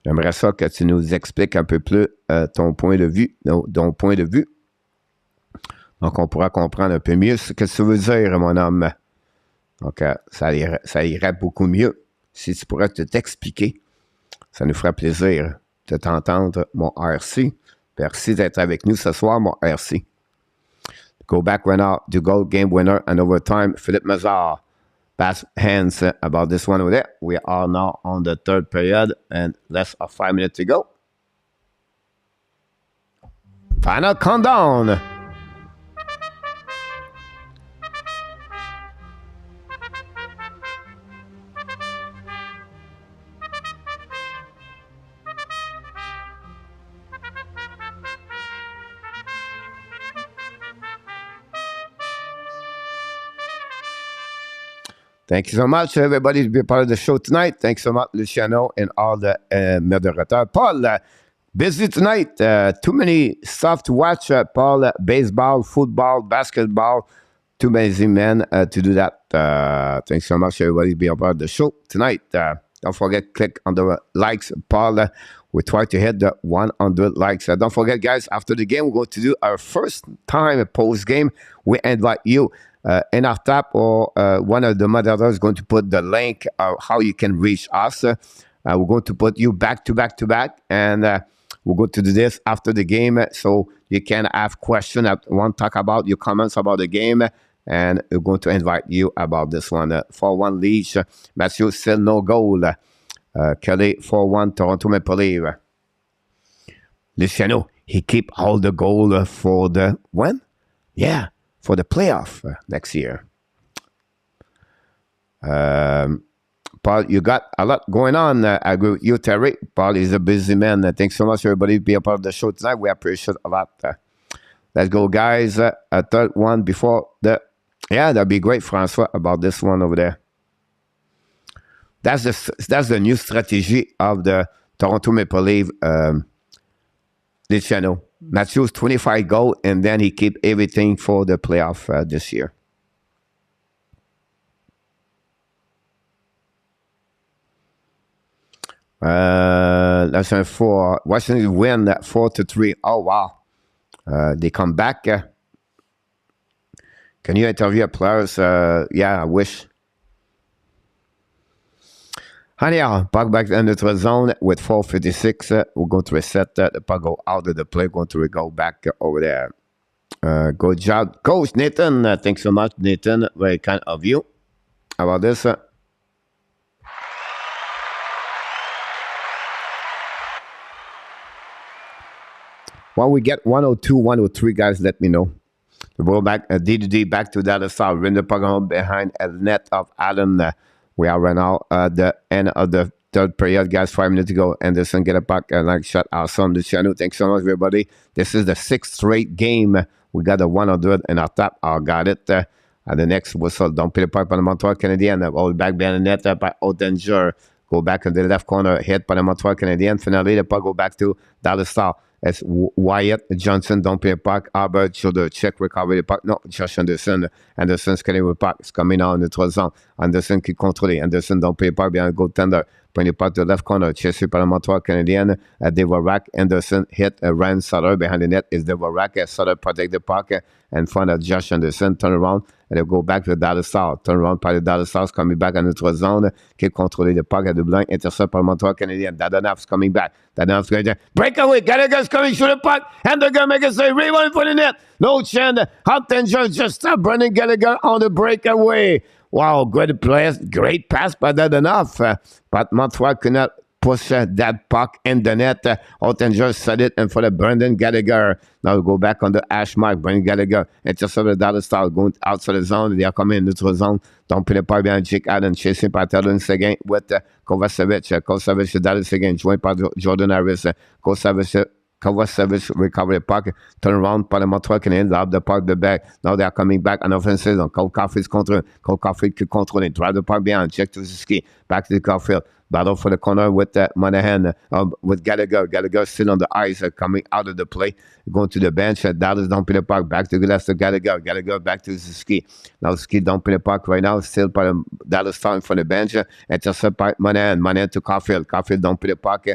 J'aimerais ça que tu nous expliques un peu plus ton point de vue. Donc, on pourra comprendre un peu mieux ce que tu veux dire, mon homme. Donc, ça irait beaucoup mieux si tu pourrais t'expliquer. Ça nous ferait plaisir de t'entendre, mon RC. Merci d'être avec nous ce soir, mon RC. Go back right now. The goal game winner and overtime. Philippe Mazar. Pass hands about this one over there. We are now on the third period and less of 5 minutes to go. Final countdown. Thank you so much, everybody, to be a part of the show tonight. Thanks so much, Luciano, and all the moderators. Paul, busy tonight. Too many stuff to watch, Paul. Baseball, football, basketball. Too busy men to do that. Thanks so much, everybody, to be a part of the show tonight. Don't forget, click on the likes, Paul. We try to hit the 100 likes. Don't forget, guys, after the game, we're going to do our first time post-game. We invite you. In our tap, or one of the moderators is going to put the link of how you can reach us. We're going to put you back to back to back, and we're going to do this after the game, so you can have questions, want to talk about your comments about the game, and we're going to invite you about this one. 4-1 Leash, Matthew still no goal. Kelly 4-1 Toronto Maple Leafs. Luciano, he keep all the goal for the when? Yeah. For the playoff next year. Paul, you got a lot going on. I agree with you, Terry. Paul is a busy man. Thanks so much, everybody, to be a part of the show tonight. We appreciate a lot. Let's go, guys. A third one before the... Yeah, that'd be great, Francois, about this one over there. That's the new strategy of the Toronto Maple Leafs. Luciano. Matthews 25 goals, and then he keep everything for the playoff this year. That's a 4. Washington win 4-3. Oh wow! They come back. Can you interview players? Yeah, I wish. Anyhow, puck back in the zone with 4:56. We're going to reset the puck go out of the play. Going to go back over there. Good job, Coach Nathan. Thanks so much, Nathan. Very kind of you. How about this? When we get 102, 103, guys, let me know. The ball back, DDD back to the other side. Win the puck on behind a net of Allen. We are right now at the end of the third period, guys. 5 minutes to go. Anderson get a puck and like shot. Awesome, Luciano. Thanks so much, everybody. This is the 6th straight game. We got a 100 in our top. I got it. And the next whistle. Don't pay the puck by the Montreal Canadiens. All back behind the net by Oettinger. Go back in the left corner. Hit by the Montreal Canadiens. Finally, the puck go back to Dallas Star. It's Wyatt Johnson, don't pay a puck. Albert should check, recover the puck. No, Josh Anderson. Anderson's getting the puck. It's coming out in the 3 zone. Anderson qui contrôle. Anderson, don't pay a puck behind goaltender. Bring the puck to the left corner. Chasé par le Montreal Canadien. Dvorak. Anderson hit Ryan Sutter behind the net. Is Dvorak. Sutter protect the puck in front of Josh Anderson. Turn around. And they'll go back to the Dallas Stars. Turn around par le Dallas Stars. Coming back in the 3 zone. Qui contrôle the puck at the blind. Intercept par le Montreal Canadien. Dadonov's coming back. Dadonov's going to breakaway. Gallagher's coming through the puck. And they're going to make a save. Rewind for the net. No chance. Hoptinger just stopped Brendan Gallagher on the breakaway. Wow, great pass, but not enough. But Montreal could not push that puck in the net. Ottinger set it in for the Brendan Gallagher. Now we go back on the hash mark. Brendan Gallagher intercepted the Dallas Stars going outside the zone. They are coming into the zone. Don't put the puck behind Jake Allen. Chasing by Tellins again with Kovacevic. Kovacevic, Dallas again. Joined by Jordan Harris. Kovacevic recovered the puck, turn around par le Montreal Canadiens, drop the puck the back. Now they are coming back on offensive. Cole Caulfield's control. Cole Caulfield could control it. Drive the puck behind. Check to the ski. Back to the Caulfield. Battle for the corner with Monahan, with Gallagher. Gallagher still on the ice, coming out of the play, going to the bench. Dallas dumping the puck back to Gallagher. Gallagher back to Ski. Now Ski dumping the puck right now, still by Dallas starting from the bench. Intercept by Monahan. Monahan to Caulfield. Caulfield dumping the puck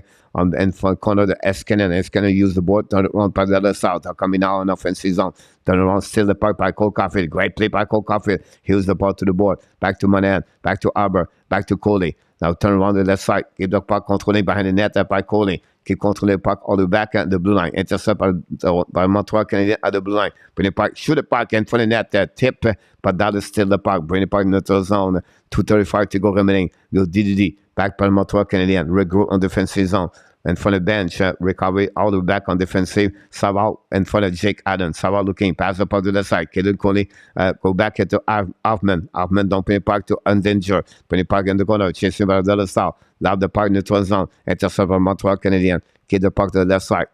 in front corner the Eskinen. Eskinen use the board, turn it around by Dallas South. Coming now on offensive zone. Turn around, steal the puck by Cole Caulfield. Great play by Cole Caulfield. Here's the ball to the board. Back to Monahan. Back to Arbor. Back to Coley. Now turn around the left side. Keep the puck controlling behind the net by Coley. Keep controlling the puck all the way back at the blue line. Intercept by Montreal Canadiens at the blue line. Bring the puck, shoot the puck in front of the net. Tip, but that is still the puck. Bring the puck in the zone. 2:35 to go remaining. Go DDD. Back by Montreal Canadiens. Regroup on defensive zone. And for the bench, recovery all the way back on defensive. Savard and for the Jake Allen. Savard looking, pass up on the left side. Kaden Coley go back into Hoffman. Hoffman don't pay the puck to Undanger. Put the puck in the corner, chasing by the other side. Loud the puck in the 12 zone. Intercept by Montreal Canadiens. Keep the puck to the left side.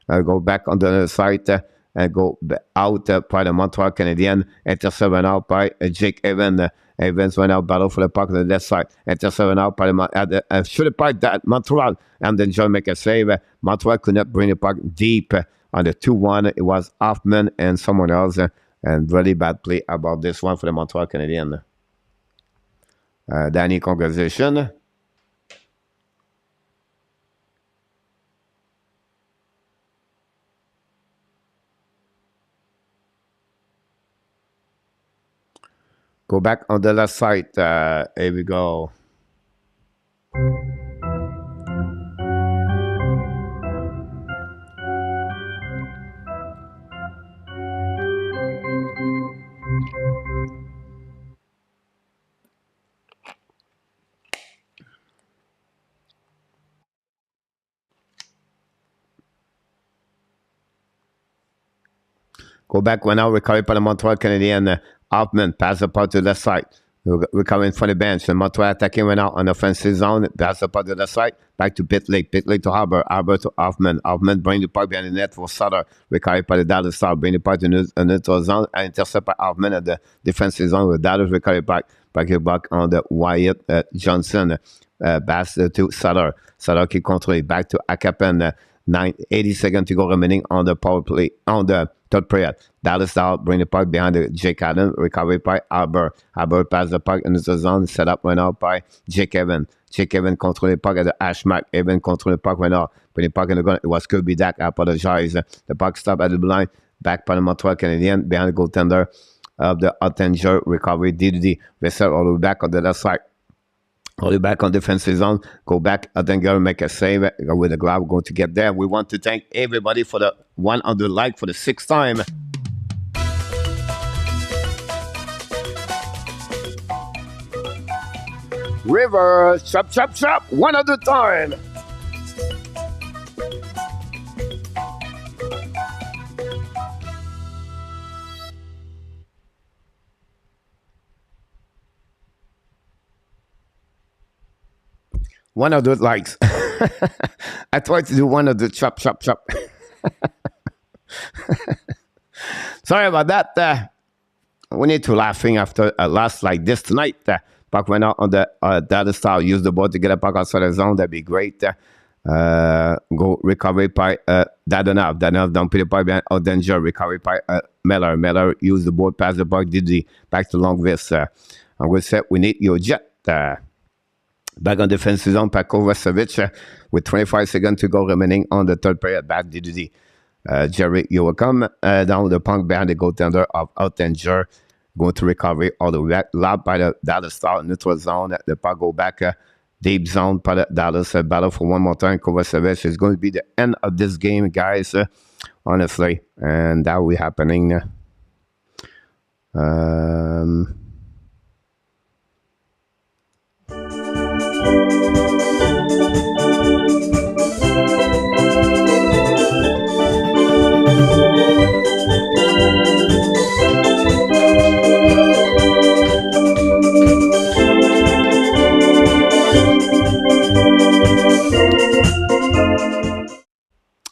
Go back on the other side and go out by the Montreal Canadiens. Intercept went out by Jake Evans. Evans went out, battle for the puck on the left side. Intercept out by the shoot the puck that Montreal, and then John make a save. Montreal could not bring the puck deep on the 2-1. It was Hoffman and someone else, and really bad play about this one for the Montreal Canadiens. Danny, congratulations. Go back on the left side. Here we go. Go back when now recovered by the Montreal Canadiens. Hoffman pass the puck to the left side. Recovering from the bench. And Montreal attacking went out on the offensive zone. Pass the puck to the left side. Back to Pitlick. Pitlick to Arbor. Arbor to Hoffman. Hoffman bring the puck behind the net for Sutter. Recovered by the Dallas Stars. Bring the puck to the neutral zone. And intercept by Hoffman at the defensive zone with Dallas recovered back. Back on the Wyatt Johnson. Pass to Sutter. Sutter keep controlling. Back to Akapen. 80 seconds to go remaining on the power play. On the third period. Dallas out, bring the puck behind the Jake Allen, recovered by Arbor. Arbor pass the puck into the zone, set up went out by Jake Evans. Jake Evans control the puck at the hash mark. Evans control the puck went out. Bring the puck in the gun. It was Kirby Dak. I apologize. The puck stopped at the blue line. Back by the Montreal Canadiens behind the goaltender of the Ottinger recovery. DDD. Vessel all the way back on the left side. All the way back on defensive zone. Go back. Ottinger make a save with the glove. Going to get there. We want to thank everybody for the 100 like for the 6th time. Reverse, chop, 100 time. One of the likes. I tried to do one of the chop. Sorry about that. We need to laughing after a loss like this tonight. Puck went out on the Dallas Stars. Use the board to get a puck outside the zone. That'd be great. Go recovery by Dadonov. Dadonov don't put the puck behind Danger. Recovery by Miller. Miller use the board, pass the puck. Didi back to Longvis. And we said we need your jet. Back on defensive zone, Kovacevic with 25 seconds to go remaining on the third period. Back Didi. Jerry, you will come down the puck behind the goaltender of Danger. Going to recovery all the way back. Loud by the Dallas Stars, neutral zone. The puck go back deep zone by the Dallas. Battle for one more time. Kovacevic is going to be the end of this game, guys. Honestly. And that will be happening.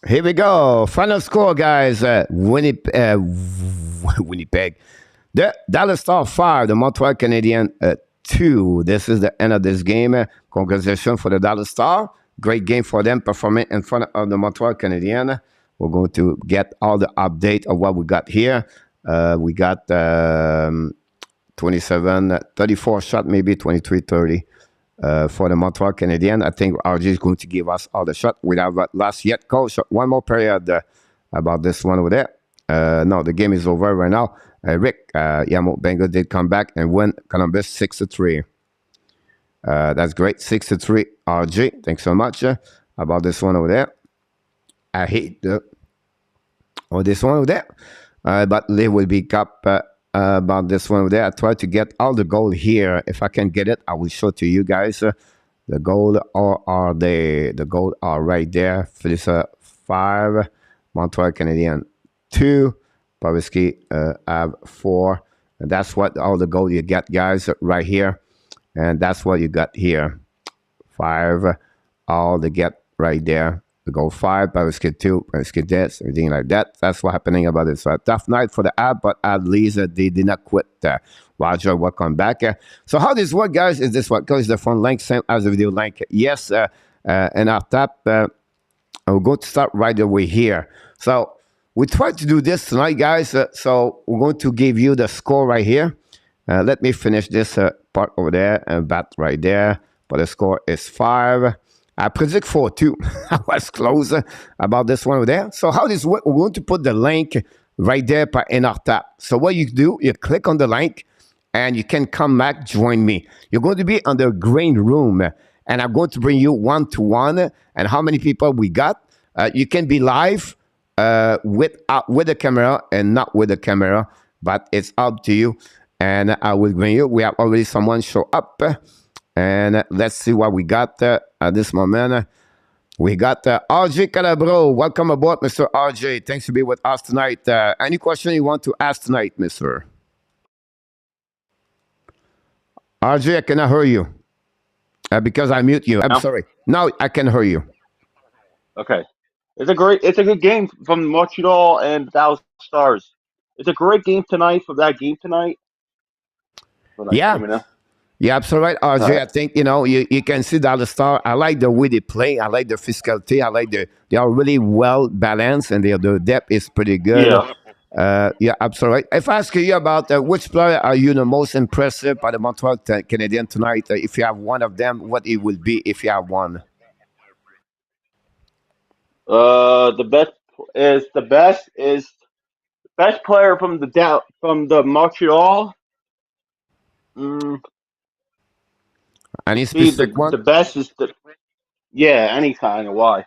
Here we go. Final score, guys. Winnipeg. The Dallas Star 5, the Montreal Canadiens 2. This is the end of this game. Congratulations for the Dallas Star. Great game for them, performing in front of the Montreal Canadiens. We're going to get all the update of what we got here. We got 27, 34 shot, maybe 23, 30. For the Montreal Canadiens. I think RJ is going to give us all the shot. We have last yet, coach. One more period about this one over there. No, the game is over right now. Rick Yamo Bengal did come back and win Columbus 6-3. That's great. 6-3 RJ. Thanks so much about this one over there. I hate this one over there. But they will be up about this one over there. I try to get all the goal here. If I can get it, I will show to you guys. The goal are they? The goal are right there. Phillies 5, Montreal Canadiens 2, PAVELSKI have 4. And that's what all the goal you get, guys, right here. And that's what you got here. 5, all they get right there. The goal 5, PAVELSKI 2, PAVELSKI this, everything like that. That's what's happening about it. So a tough night for the app, but at least they did not quit. Roger, welcome back. So how this work, guys, is this what? Because the phone link, same as the video link. Yes, and our tap, we're going to start right away here. So we tried to do this tonight, guys. So we're going to give you the score right here. Let me finish this part over there and bat right there. But the score is 5. I predict 4-2. I was close about this one over there. So how this work? We're going to put the link right there in our tab. So what you do, you click on the link and you can come back, join me. You're going to be on the green room and I'm going to bring you one-to-one. And how many people we got? You can be live with the camera and not with the camera, but it's up to you. And I will bring you. We have already someone show up. And let's see what we got at this moment. We got RJ Calabro. Welcome aboard, Mr. RJ. Thanks for being with us tonight. Any question you want to ask tonight, Mr. RJ, I cannot hear you because I mute you. I'm sorry. Now I can hear you. Okay. It's a good game from Montreal and Dallas Stars. It's a great game tonight for that game tonight. Yeah. Yeah, absolutely right, RJ. I think, you can see that the Star. I like the way they play. I like the physicality. I like they are really well balanced and the depth is pretty good. Yeah, absolutely right. If I ask you about which player are you the most impressive by the Montreal Canadiens tonight, if you have one of them, what it will be if you have one? The best player from the Montreal. Any specific one? The best is any kind of why.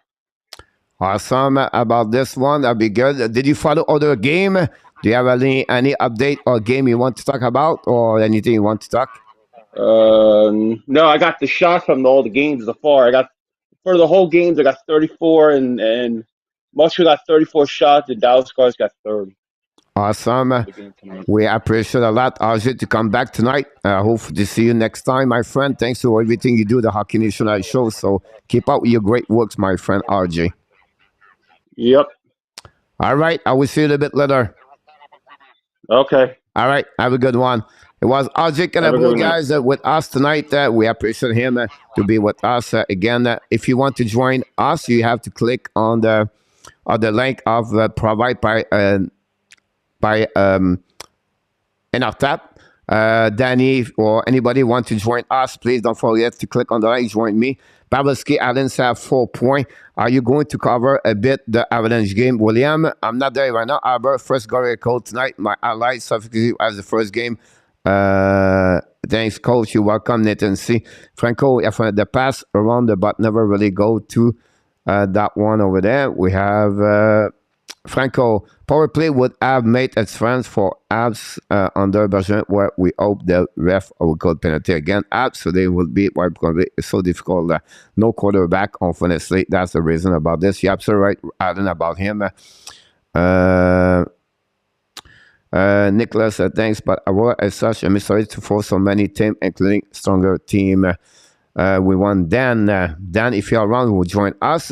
Awesome about this one. That'd be good. Did you follow other game? Do you have any update or game you want to talk about or anything you want to talk? No, I got the shots from all the games so far. For the whole games, I got 34 and Montreal got 34 shots and Dallas Stars got 30. Awesome. We appreciate a lot, RJ, to come back tonight. I hope to see you next time, my friend. Thanks for everything you do, the Hockey Nation show. So keep up with your great works, my friend, RJ. Yep. All right. I will see you a little bit later. Okay. All right. Have a good one. It was RJ Calabro, guys, with us tonight. We appreciate him to be with us again. If you want to join us, you have to click on the link of provided by in our tab. Danny or anybody want to join us, please don't forget to click on the link, join me. PAVELSKI Alliance have 4 points. Are you going to cover a bit the Avalanche game, William? I'm not there right now. Albert, first Gorilla code tonight. My allies as the first game. Thanks, coach. You're welcome, Nathan C. Franco, the pass around the but never really go to that one over there. We have Franco, power play would have made its friends for HABS under Bergeron, where we hope the ref will call penalty again. HABS, so they will be why it's so difficult. No quarterback, honestly. That's the reason about this. You're absolutely right, Alan, about him. Nicholas, thanks, but Aurora is such a mystery to force so many teams, including stronger team. We want Dan. Dan, if you're around, will join us.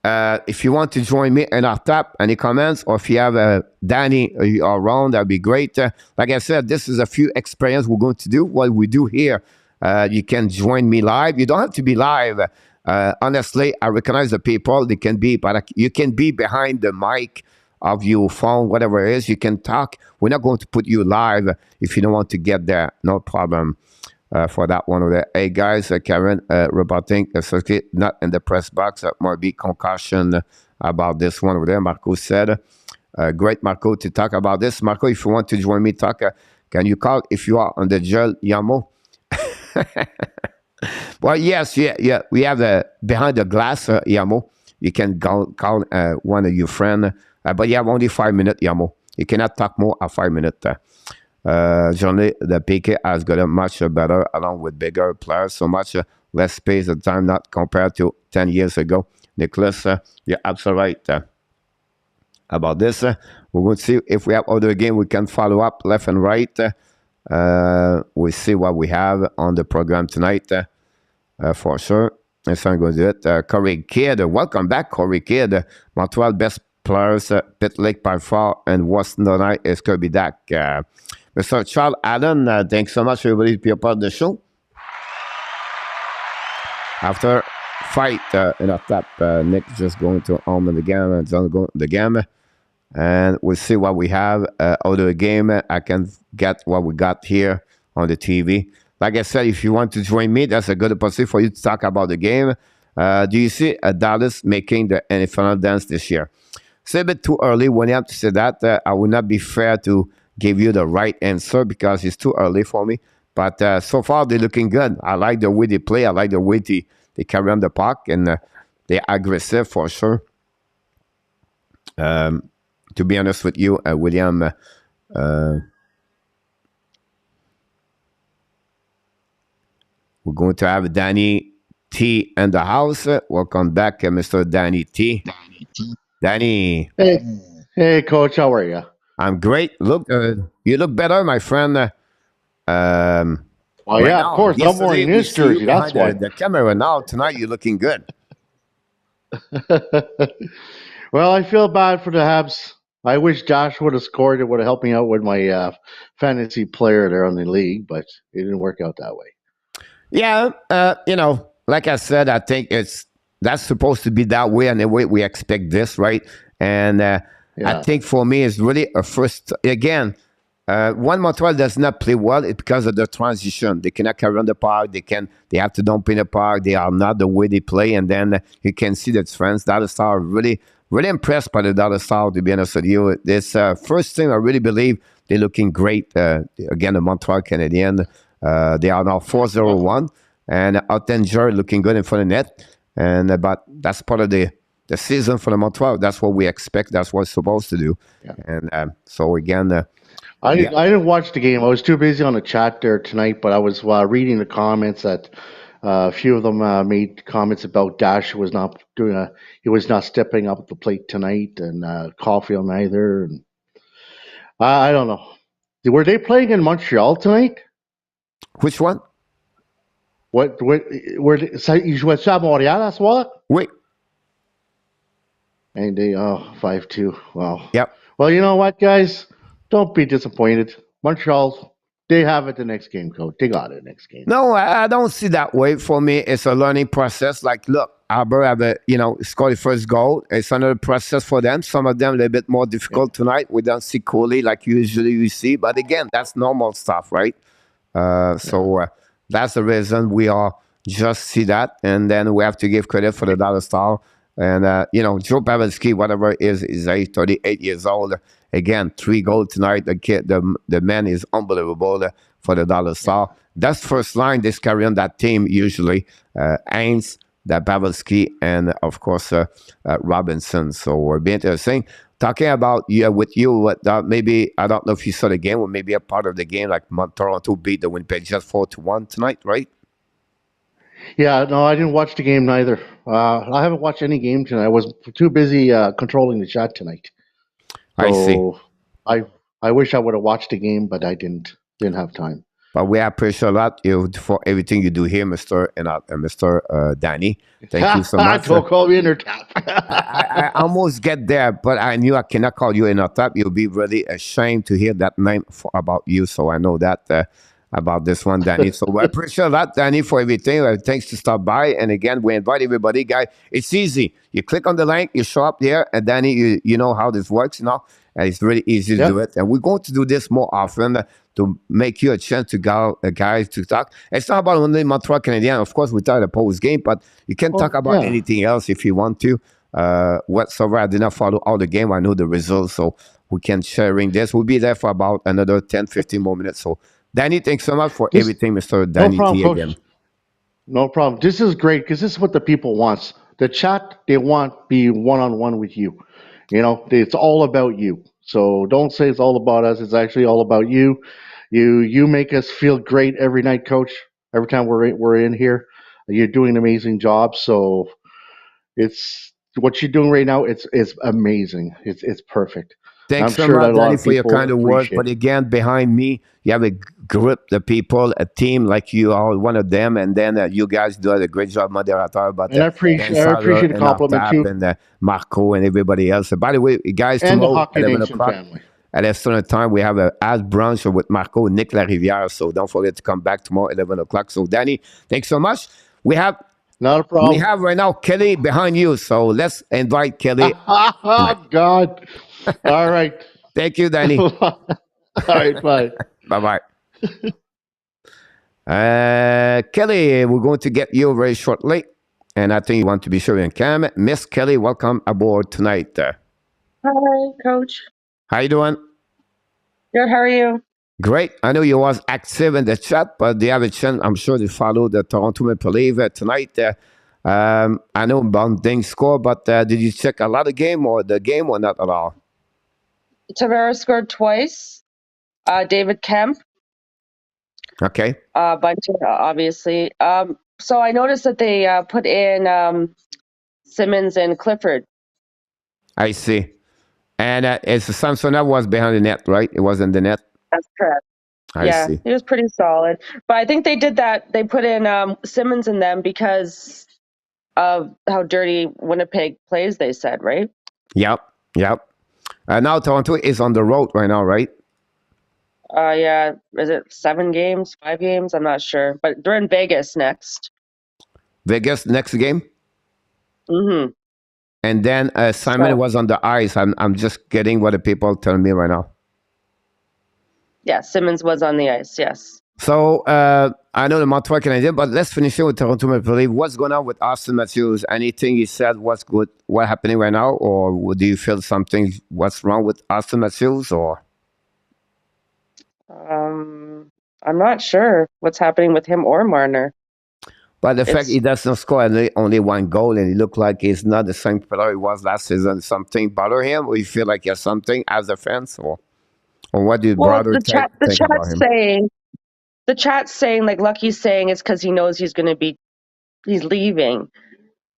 If you want to join me in our tap, any comments, or if you have Danny around, that'd be great. Like I said, this is a few experience we're going to do. What we do here, you can join me live. You don't have to be live. Honestly, I recognize the people. They can be, but you can be behind the mic of your phone, whatever it is. You can talk. We're not going to put you live if you don't want to get there. No problem. For that one over there. Hey guys, Karen reporting circuit not in the press box. Might be concussion about this one over there. Marco said, great Marco to talk about this. Marco, if you want to join me talk, can you call if you are on the gel Yamo? Well, yes, yeah. We have behind the glass Yamo. You can call one of your friends, but you have only 5 minutes, Yamo. You cannot talk more at 5 minutes. Journey, the PK has gotten much better along with bigger players, so much less space at time, not compared to 10 years ago. Nicholas, you're absolutely right about this. We're going to see if we have other game we can follow up left and right. We'll see what we have on the program tonight for sure. And so I'm going to do it. Corey Kidd, welcome back, Corey Kidd. Montreal best players, Pit Lake by far, and Western night is Kirby Dak. Mr. Charles Allen, thanks so much everybody to be a part of the show. After fight in a tap, Nick just going to home in the game and John going to the game. And we'll see what we have out of the game. I can get what we got here on the TV. Like I said, if you want to join me, that's a good opportunity for you to talk about the game. Do you see Dallas making the NFL dance this year? It's a bit too early when you have to say that. I would not be fair to give you the right answer because it's too early for me. But so far, they're looking good. I like the way they play. I like the way they carry on the puck, and they're aggressive for sure. To be honest with you, William, we're going to have Danny T in the house. Welcome back, Mr. Danny T. Danny. Hey, Coach. How are you? I'm great. Look, you look better, my friend. Well, right yeah, now, of course. I'm wearing this jersey. That's why. The camera now. Tonight, you're looking good. Well, I feel bad for the Habs. I wish Josh would have scored. It would have helped me out with my fantasy player there on the league, but it didn't work out that way. Yeah, like I said, I think that's supposed to be that way, and the way we expect this, right? And I think for me, it's really a first. Again, when Montreal does not play well, it's because of the transition. They cannot carry on the puck. They have to dump in the puck. They are not the way they play, and then you can see that friends, Dallas Star, really impressed by the Dallas Star. To be honest with you, this first thing I really believe they're looking great. Again, the Montreal Canadiens, they are now 4-0-1, and Ottinger looking good in front of net. And but that's part of the season for the Montreal. That's what we expect. That's what it's supposed to do. Yeah. And so again, I didn't watch the game. I was too busy on the chat there tonight. But I was reading the comments that a few of them made comments about Dash was not he was not stepping up at the plate tonight, and Caulfield neither. And I don't know. Were they playing in Montreal tonight? Which one? What you jouais ça à Montréal à soir? Oui. And they 5-2. Wow. Yep. Well, you know what, guys? Don't be disappointed. Montreal, they have it the next game, Coach. They got it next game. No, I don't see that way. For me, it's a learning process. Like, look, Albert have scored the first goal. It's another process for them. Some of them a little bit more difficult tonight. We don't see Coley like usually you see. But again, that's normal stuff, right? So that's the reason we are just see that. And then we have to give credit for the Dallas Star. And, Joe Pavelski, whatever is 38 years old. Again, 3 goals tonight. The man is unbelievable for the Dallas Star. That's first line. This carry on that team usually. Heinz, that Pavelski and of course Robinson. So it'll be interesting. Talking about with you, what maybe I don't know if you saw the game or maybe a part of the game, like Toronto beat the Winnipeg Jets 4-1 tonight, right? Yeah, no, I didn't watch the game neither. I haven't watched any game tonight. I was too busy controlling the chat tonight. I see. So I wish I would have watched the game, but I didn't have time. But we appreciate a lot for everything you do here, Mr. and Mr. Danny. Thank you so much. Don't call me Intertap. I almost get there, but I knew I cannot call you Intertap. You'll be really ashamed to hear that name about you. So I know that about this one, Danny. So I appreciate a lot, Danny, for everything. Thanks to stop by. And again, we invite everybody, guys. It's easy. You click on the link, you show up there, and Danny, you know how this works, and it's really easy to do it. And we're going to do this more often to make you a chance to go, guys, to talk. It's not about only Montreal Canadiens. Of course, we talk the post game, but you can talk about anything else if you want to. Whatsoever. I did not follow all the game. I know the results, so we can sharing this. We'll be there for about another 10, 15 more minutes. So, Danny, thanks so much for everything, Mr. Danny T. Again. No problem. This is great because this is what the people wants. The chat, they want be one-on-one with you. You know, it's all about you. So don't say it's all about us. It's actually all about you. You make us feel great every night, Coach. Every time we're in here, you're doing an amazing job. So it's what you're doing right now. It's amazing. It's perfect. Thanks so much, Danny, for your kind of words. But again, behind me, you have a group of people, a team like you are one of them, and then you guys do a great job, moderator. About and I appreciate the compliment too, and Marco and everybody else. By the way, guys, and tomorrow the Hockey Nation family. At Eastern time, we have a brunch with Marco and Nick Larivière. So don't forget to come back tomorrow at 11 o'clock. So Danny, thanks so much. We have. Not a problem. We have right now Kelly behind you, so let's invite Kelly. Oh, God. All right. Thank you, Danny. All right, bye. Bye-bye. Kelly, we're going to get you very shortly, and I think you want to be sure in cam. Miss Kelly, welcome aboard tonight. Hi, Coach. How you doing? Good, how are you? Great. I know you was active in the chat, but the other chance, I'm sure they follow the Toronto Maple Leafs tonight. I know Bonding score, but did you check a lot of game or not at all? Tavares scored twice. David Kemp. Okay. Bunch, obviously. So I noticed that they put in Simmons and Clifford. I see. And it's Samsonov was behind the net, right? It was in the net. That's correct. I see. He was pretty solid. But I think they did that. They put in Simmons in them because of how dirty Winnipeg plays, they said, right? Yep. Now Toronto is on the road right now, right? Yeah. Is it 7 games, 5 games? I'm not sure. But they're in Vegas next. Vegas next game? Mm-hmm. And then Simon was on the ice. I'm just getting what the people tell me right now. Yeah, Simmons was on the ice, yes. So I know the Montreal Canadiens, but let's finish it with Toronto Maple Leafs. What's going on with Austin Matthews? Anything he said what's good, what's happening right now? Or do you feel something, what's wrong with Austin Matthews? Or I'm not sure what's happening with him or Marner. But the fact he does not score only 1 goal and he looked like he's not the same player he was last season, something bother him? Or you feel like he has something as a fan? Or what do you brother think about him? The chat's saying, like Lucky's saying, it's because he knows he's leaving.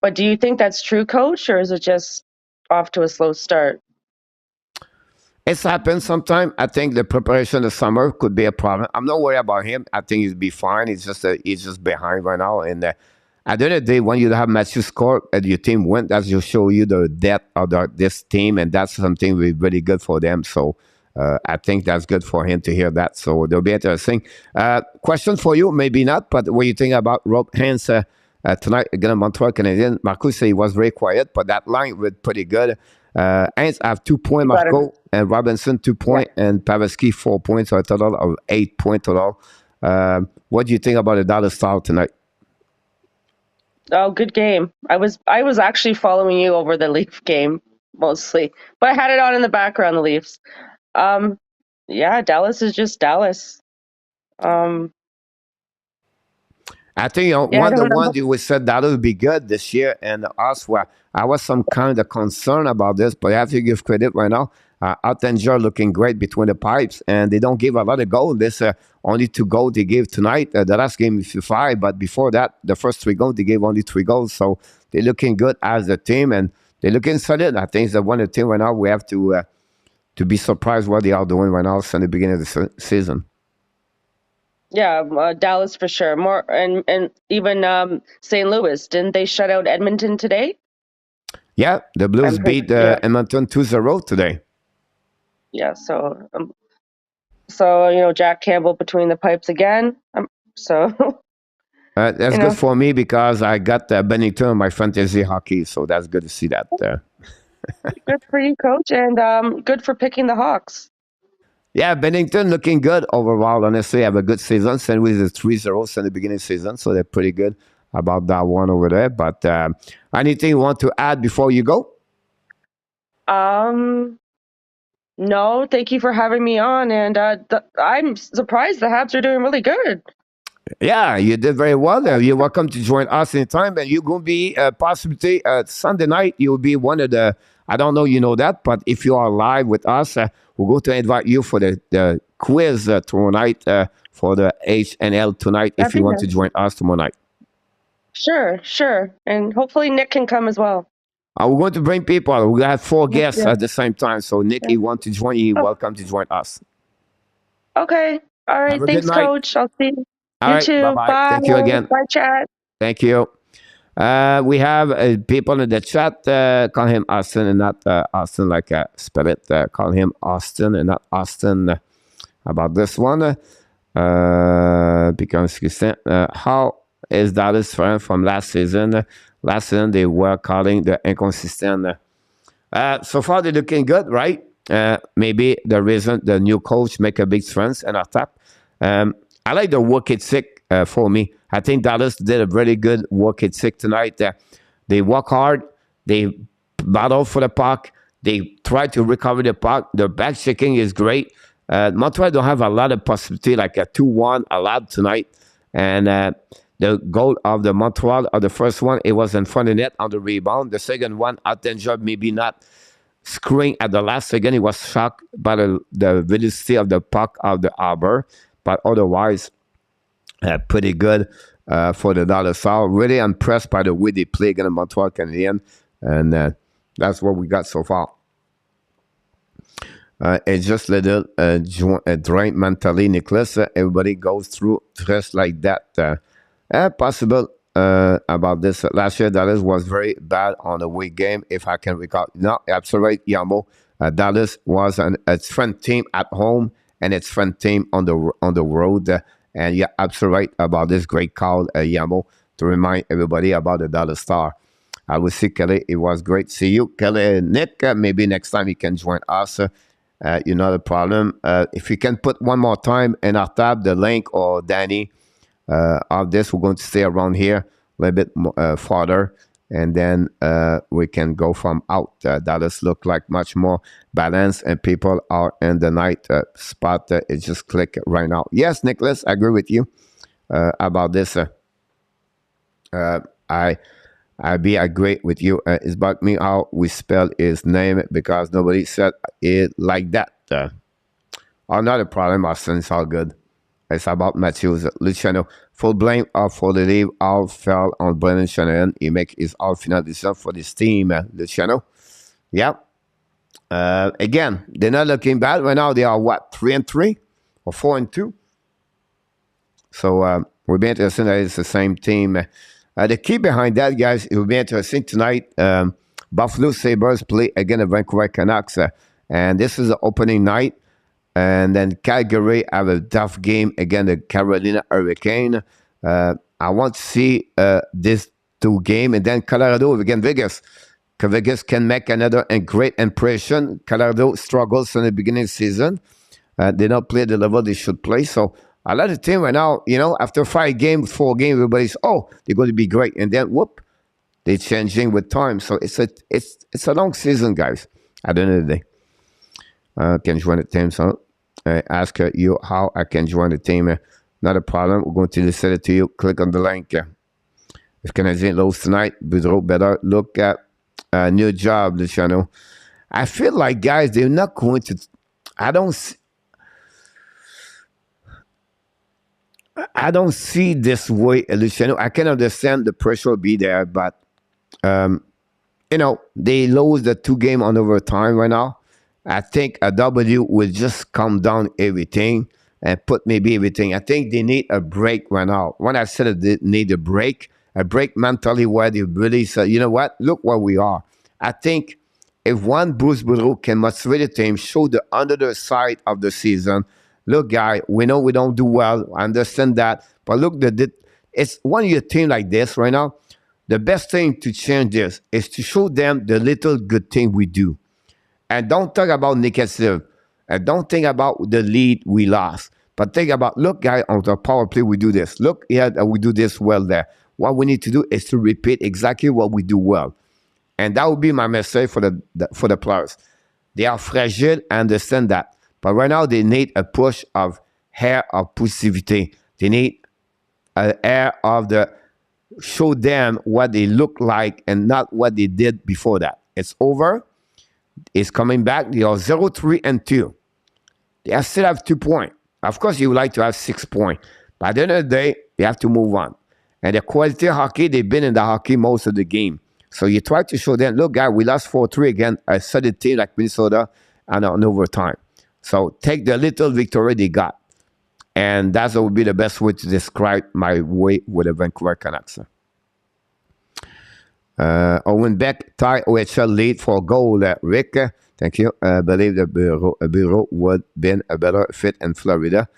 But do you think that's true, Coach, or is it just off to a slow start? It's happened sometimes. I think the preparation of summer could be a problem. I'm not worried about him. I think he'll be fine. He's just behind right now. And at the end of the day, when you have Matthew score and your team win, that will show you the depth of this team, and that's something really good for them. So I think that's good for him to hear that. So it'll be interesting. Question for you, maybe not, but what you think about Rob Hans tonight against Montreal Canadiens? Marco said he was very quiet, but that line was pretty good. Hans have 2 points, Marco, and Robinson 2 points, and Pavelski 4 points, so a total of 8 points total. What do you think about the Dallas Stars tonight? Oh, good game. I was actually following you over the Leaf game mostly, but I had it on in the background. The Leafs. Yeah, Dallas is just Dallas. I think Yeah, I one of the don't know. ones you said that would be good this year, and us were I was some kind of concern about this, but I have to give credit right now. Altanger looking great between the pipes, and they don't give a lot of goals. This only 2 goals they gave tonight. The last game is 5, but before that, the first 3 goals they gave only 3 goals. So they're looking good as a team, and they're looking solid. I think it's the one team right now we have to be surprised what they are doing right now since the beginning of the season. Yeah, Dallas for sure. More and even St. Louis, didn't they shut out Edmonton today? Yeah, the Blues beat Edmonton 2-0 today. Yeah, so Jack Campbell between the pipes again. So that's good for me because I got Bennington on my fantasy hockey, so that's good to see that. Good for you, coach, and good for picking the Hawks. Yeah, Bennington looking good overall. Honestly, have a good season. St. Louis is 3-0 since the beginning of the season, so they're pretty good about that one over there. But anything you want to add before you go? No, thank you for having me on, and I'm surprised the Habs are doing really good. Yeah, you did very well. You're welcome to join us anytime, and you're going to be possibly Sunday night. You'll be one of the. I don't know you know that, but if you are live with us, we're going to invite you for the quiz tomorrow night for the HNL tonight. If you want to join us tomorrow night, sure, and hopefully Nick can come as well. We're going to bring people. We have 4 guests at the same time. So Nick, you want to join? You're welcome to join us. Okay, all right. Thanks, Coach. I'll see you. All right, too. bye-bye. Bye. Thank you again. Bye, chat. Thank you. We have people in the chat. Call him Austin and not Austin like spell it. Call him Austin and not Austin about this one. Because how is Dallas different from last season? Last season they were calling the inconsistent. So far they're looking good, right? Maybe the reason the new coach make a big difference in our tap. I like the work ethic for me. I think Dallas did a really good work ethic tonight. They work hard. They battle for the puck. They try to recover the puck. Their back checking is great. Montreal don't have a lot of possibility, like a 2-1 allowed tonight. And the goal of the Montreal, or the first one, it was in front of the net on the rebound. The second one, Altanger maybe not screwing at the last second. He was shocked by the velocity of the puck of the Arbor. But otherwise, pretty good for the Dallas Stars. Really impressed by the way they play against the Montreal Canadiens. And that's what we got so far. It's just little drained mentally, Nicholas. Everybody goes through just like that. Possible about this. Last year, Dallas was very bad on the away game, if I can recall. No, absolutely, Yamo. Dallas was a strength team at home and its front team on the road. And you're absolutely right about this great call, Yamo, to remind everybody about the Dallas Star. I will see Kelly. It was great to see you. Kelly, Nick, maybe next time you can join us. You're not a problem. If you can put one more time in our tab, the link or Danny of this, we're going to stay around here a little bit more, farther. And then we can go from out. Dallas look like much more balanced, and people are in the night spot. It just click right now. Yes, Nicholas, I agree with you about this. I agree with you. It's about me how we spell his name because nobody said it like that. Not a problem, Austin. It's all good. It's about Matthews. Luciano, full blame for the leave. All fell on Brendan Shanahan. He make his all-final decision for this team, Luciano. Yeah. Again, they're not looking bad. Right now, they are, what, 3-3 or 4-2? So, we'll be interesting that it's the same team. The key behind that, guys, it will be interesting tonight. Buffalo Sabres play against the Vancouver Canucks. And this is the opening night. And then Calgary have a tough game against the Carolina Hurricane. I want to see these 2 games. And then Colorado against Vegas. Vegas can make another great impression. Colorado struggles in the beginning of the season. They don't play the level they should play. So a lot of teams right now, after 5 games, 4 games, everybody's, they're going to be great. And then, whoop, they're changing with time. So it's a long season, guys, at the end of the day. Can join the team. So I ask you how I can join the team. Not a problem. We're going to send it to you. Click on the link. If Canadiens lose tonight, Boudreau better look at a new job, Luciano. I feel like, guys, they're not going to. I don't see this way, Luciano. I can understand the pressure will be there, but they lose the 2 game on overtime right now. I think a W will just calm down everything and put maybe everything. I think they need a break right now. When I said they need a break mentally where they really say, you know what, look where we are. I think if one Bruce Boudreau can motivate the team, show the under side of the season, look, guy, we know we don't do well. I understand that. But look, it's when you're a team like this right now, the best thing to change this is to show them the little good thing we do. And don't talk about negative. And don't think about the lead we lost. But think about, look, guys, on the power play, we do this. Look, here, we do this well there. What we need to do is to repeat exactly what we do well. And that would be my message for the players. They are fragile, I understand that. But right now, they need a push of air of positivity. They need an air of show them what they look like and not what they did before that. It's over. It's coming back. They are 0-3-2. They still have 2 points. Of course, you would like to have 6 points. But at the end of the day, they have to move on. And the quality of hockey, they've been in the hockey most of the game. So you try to show them, look, guys, we lost 4-3 again. A solid team like Minnesota and on overtime. So take the little victory they got. And that would be the best way to describe my way with the Vancouver Canucks. Owen Beck tie OHL lead for goal. Rick, thank you. I believe the bureau would have been a better fit in Florida.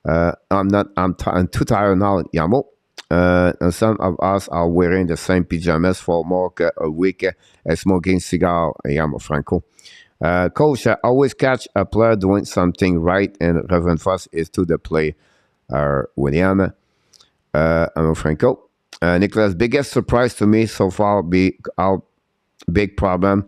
I'm too tired now, Yamo. And some of us are wearing the same pajamas for more than a week and smoking cigar, Yamo Franco. Coach, I always catch a player doing something right, and relevant first is to the play. William, Franco. Nicholas, biggest surprise to me so far be our big problem.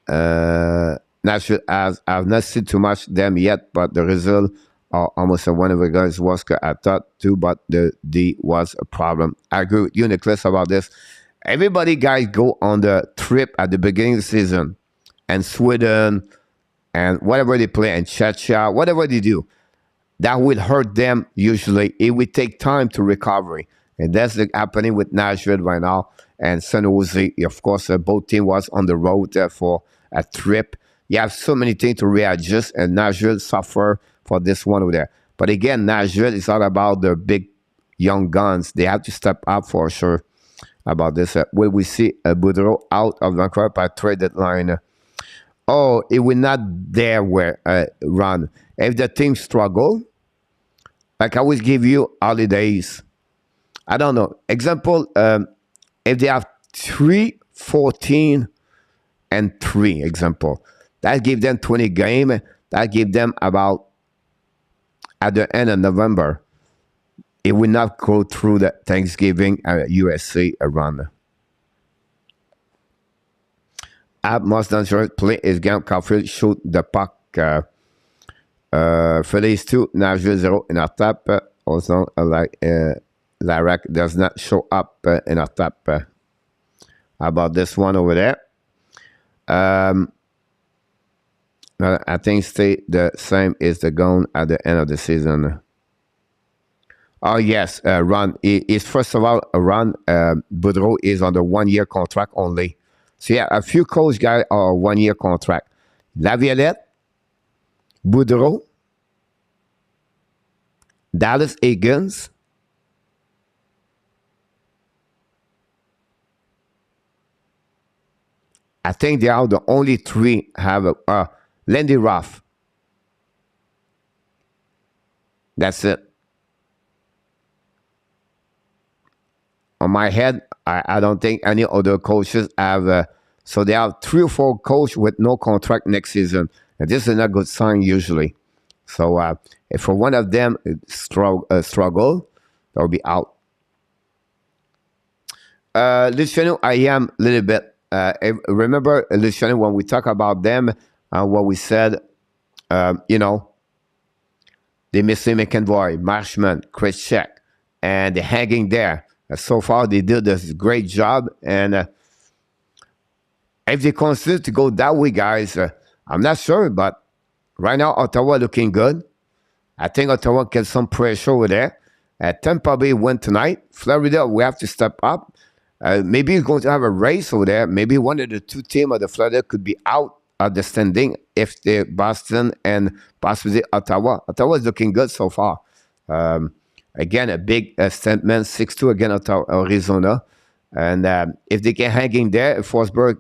Nashville I've not seen too much them yet, but the result are almost one of the guys was I thought too, but the D was a problem. I agree with you, Nicholas, about this. Everybody, guys, go on the trip at the beginning of the season. And Sweden, and whatever they play, and Czechia, whatever they do, that will hurt them usually. It will take time to recovery. And that's happening with Nashville right now. And San Jose, of course, both teams was on the road for a trip. You have so many things to readjust, and Nashville suffer for this one over there. But again, Nashville is all about the big young guns. They have to step up for sure about this. Will we see a Boudreau out of Vancouver by trade deadline? Oh, it will not dare run. If the team struggle, like I always give you holidays. I don't know. Example, if they have 3-14-3, example, that give them 20 game. That give them about, at the end of November, it will not go through the Thanksgiving USC run. Most dangerous play is Gant Caulfield shoot the puck. Phillies 2, Nashville 0 in our tap. Also, Larac does not show up in our tap. How about this one over there? I think stay the same is the gun at the end of the season. Oh, yes, Ron. Is first of all, Ron Boudreau is on the 1-year contract only. So, yeah, a few coach guys are 1-year contract. Laviolette, Boudreau, Dallas Eagles, I think they are the only 3 have Lindy Ruff. That's it. On my head, I don't think any other coaches have. So there are 3 or 4 coaches with no contract next season. And this is not a good sign usually. So if for one of them struggle, they'll be out. Luciano, I am a little bit. Remember, Luciano, when we talk about them, what we said, They missing McEnroy, Marshman, Chris Check, and they're hanging there. So far, they did a great job. And if they consider to go that way, guys, I'm not sure, but right now, Ottawa looking good. I think Ottawa gets some pressure over there. Tampa Bay win tonight. Florida, we have to step up. Maybe he's going to have a race over there. Maybe one of the two teams of the Florida could be out of the standing if the Boston and possibly Ottawa. Ottawa is looking good so far. Again, a big statement, 6-2 against Ottawa, Arizona. And if they can hang in there, if Forsberg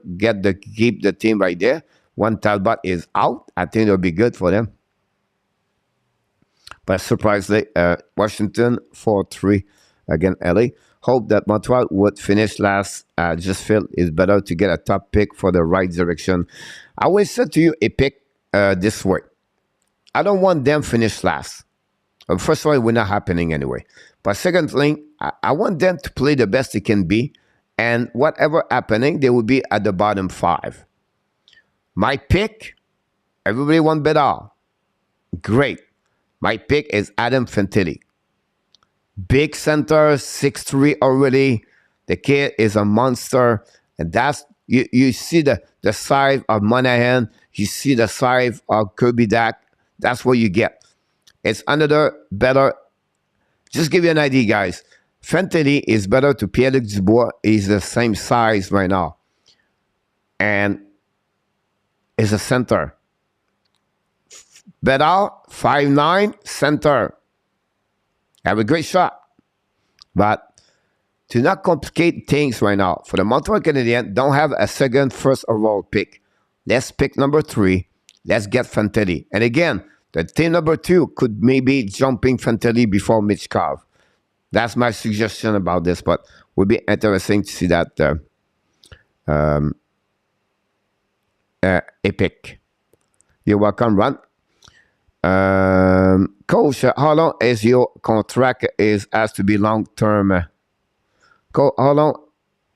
keep the team right there, one Talbot is out, I think it'll be good for them. But surprisingly, Washington 4-3 against LA. Hope that Montreal would finish last. Just feel it's better to get a top pick for the right direction. I always said to you a pick this way. I don't want them finish last. First of all, it will not happening anyway. But secondly, I want them to play the best they can be. And whatever happening, they will be at the bottom 5. My pick, everybody want Bedard. Great. My pick is Adam Fantilli. Big center, 6'3" already. The kid is a monster. And that's, you see the size of Monahan. You see the size of Kirby Dak. That's what you get. It's another better. Just give you an idea, guys. Fantilli is better to Pierre-Luc Dubois. He's the same size right now. And is a center. Bedard, 5'9", center. Have a great shot. But to not complicate things right now, for the Montreal Canadiens, don't have a second, first overall pick. Let's pick number 3. Let's get Fantilli. And again, the team number 2 could maybe jumping Fantilli before Michkov. That's my suggestion about this, but it would be interesting to see that epic. You're welcome, Ron. Coach, how long is your contract has to be long term? How long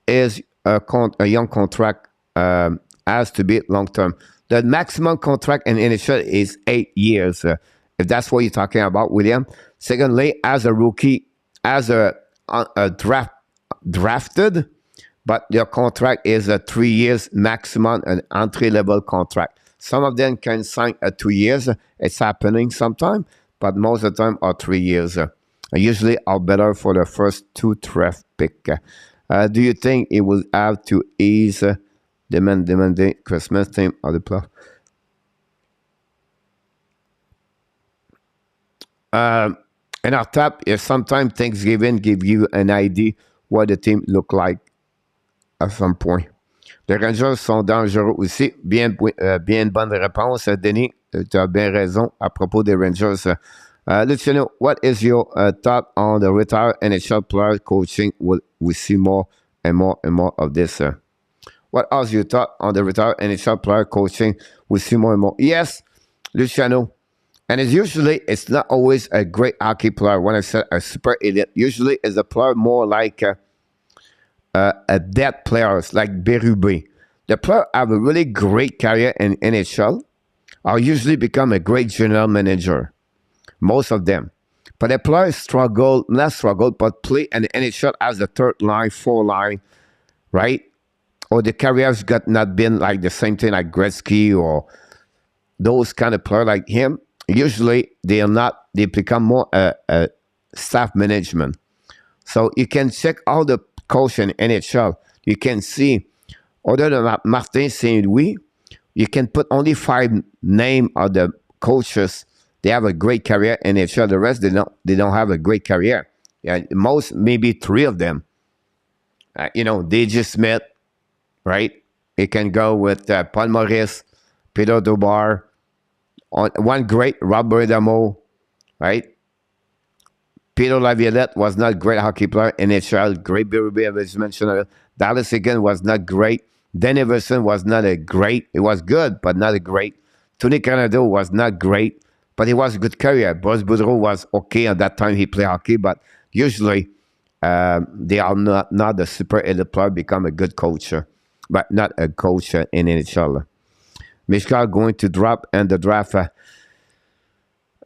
is a young contract has to be long term? The maximum contract in NHL is 8 years. If that's what you're talking about, William. Secondly, as a rookie, as a drafted, but your contract is a 3 years maximum, an entry-level contract. Some of them can sign 2 years. It's happening sometimes, but most of the time are 3 years. Usually are better for the first 2 draft pick. Do you think it will have to ease demanding Christmas team of the playoff? In our top, sometimes Thanksgiving give you an idea what the team look like à some point. Les Rangers sont dangereux aussi. Bien bonne réponse, Denis. Tu as bien raison à propos des Rangers. Luciano, what is your thought on the retired NHL player coaching? Will we see more and more and more of this? What is your thought on the retired NHL player coaching? We see more and more. Yes, Luciano. And it's not always a great hockey player. When I said a super elite, usually is a player more like a dead players like Berube. The player have a really great career in NHL or usually become a great general manager. Most of them. But the players not struggle, but play in the NHL as the third line, fourth line, right? Or the careers got not been like the same thing like Gretzky or those kind of players like him. Usually they become more staff management. So you can check all the coach in NHL. You can see, other than Martin Saint-Louis, you can put only 5 names of the coaches. They have a great career in NHL. The rest, they don't have a great career. Yeah, most, maybe 3 of them. DJ Smith, right? You can go with Paul Maurice, Peter Dubar, one great, Robert Damo, right? Peter Laviolette was not a great hockey player in NHL. Great Berube, as mentioned. Dallas again was not great. Dan Everson was not a great. It was good, but not a great. Tony Canado was not great, but he was a good career. Boris Boudreau was okay at that time. He played hockey, but usually they are not a super elite player, become a good coach, but not a coach in NHL. Michkov going to drop in the draft.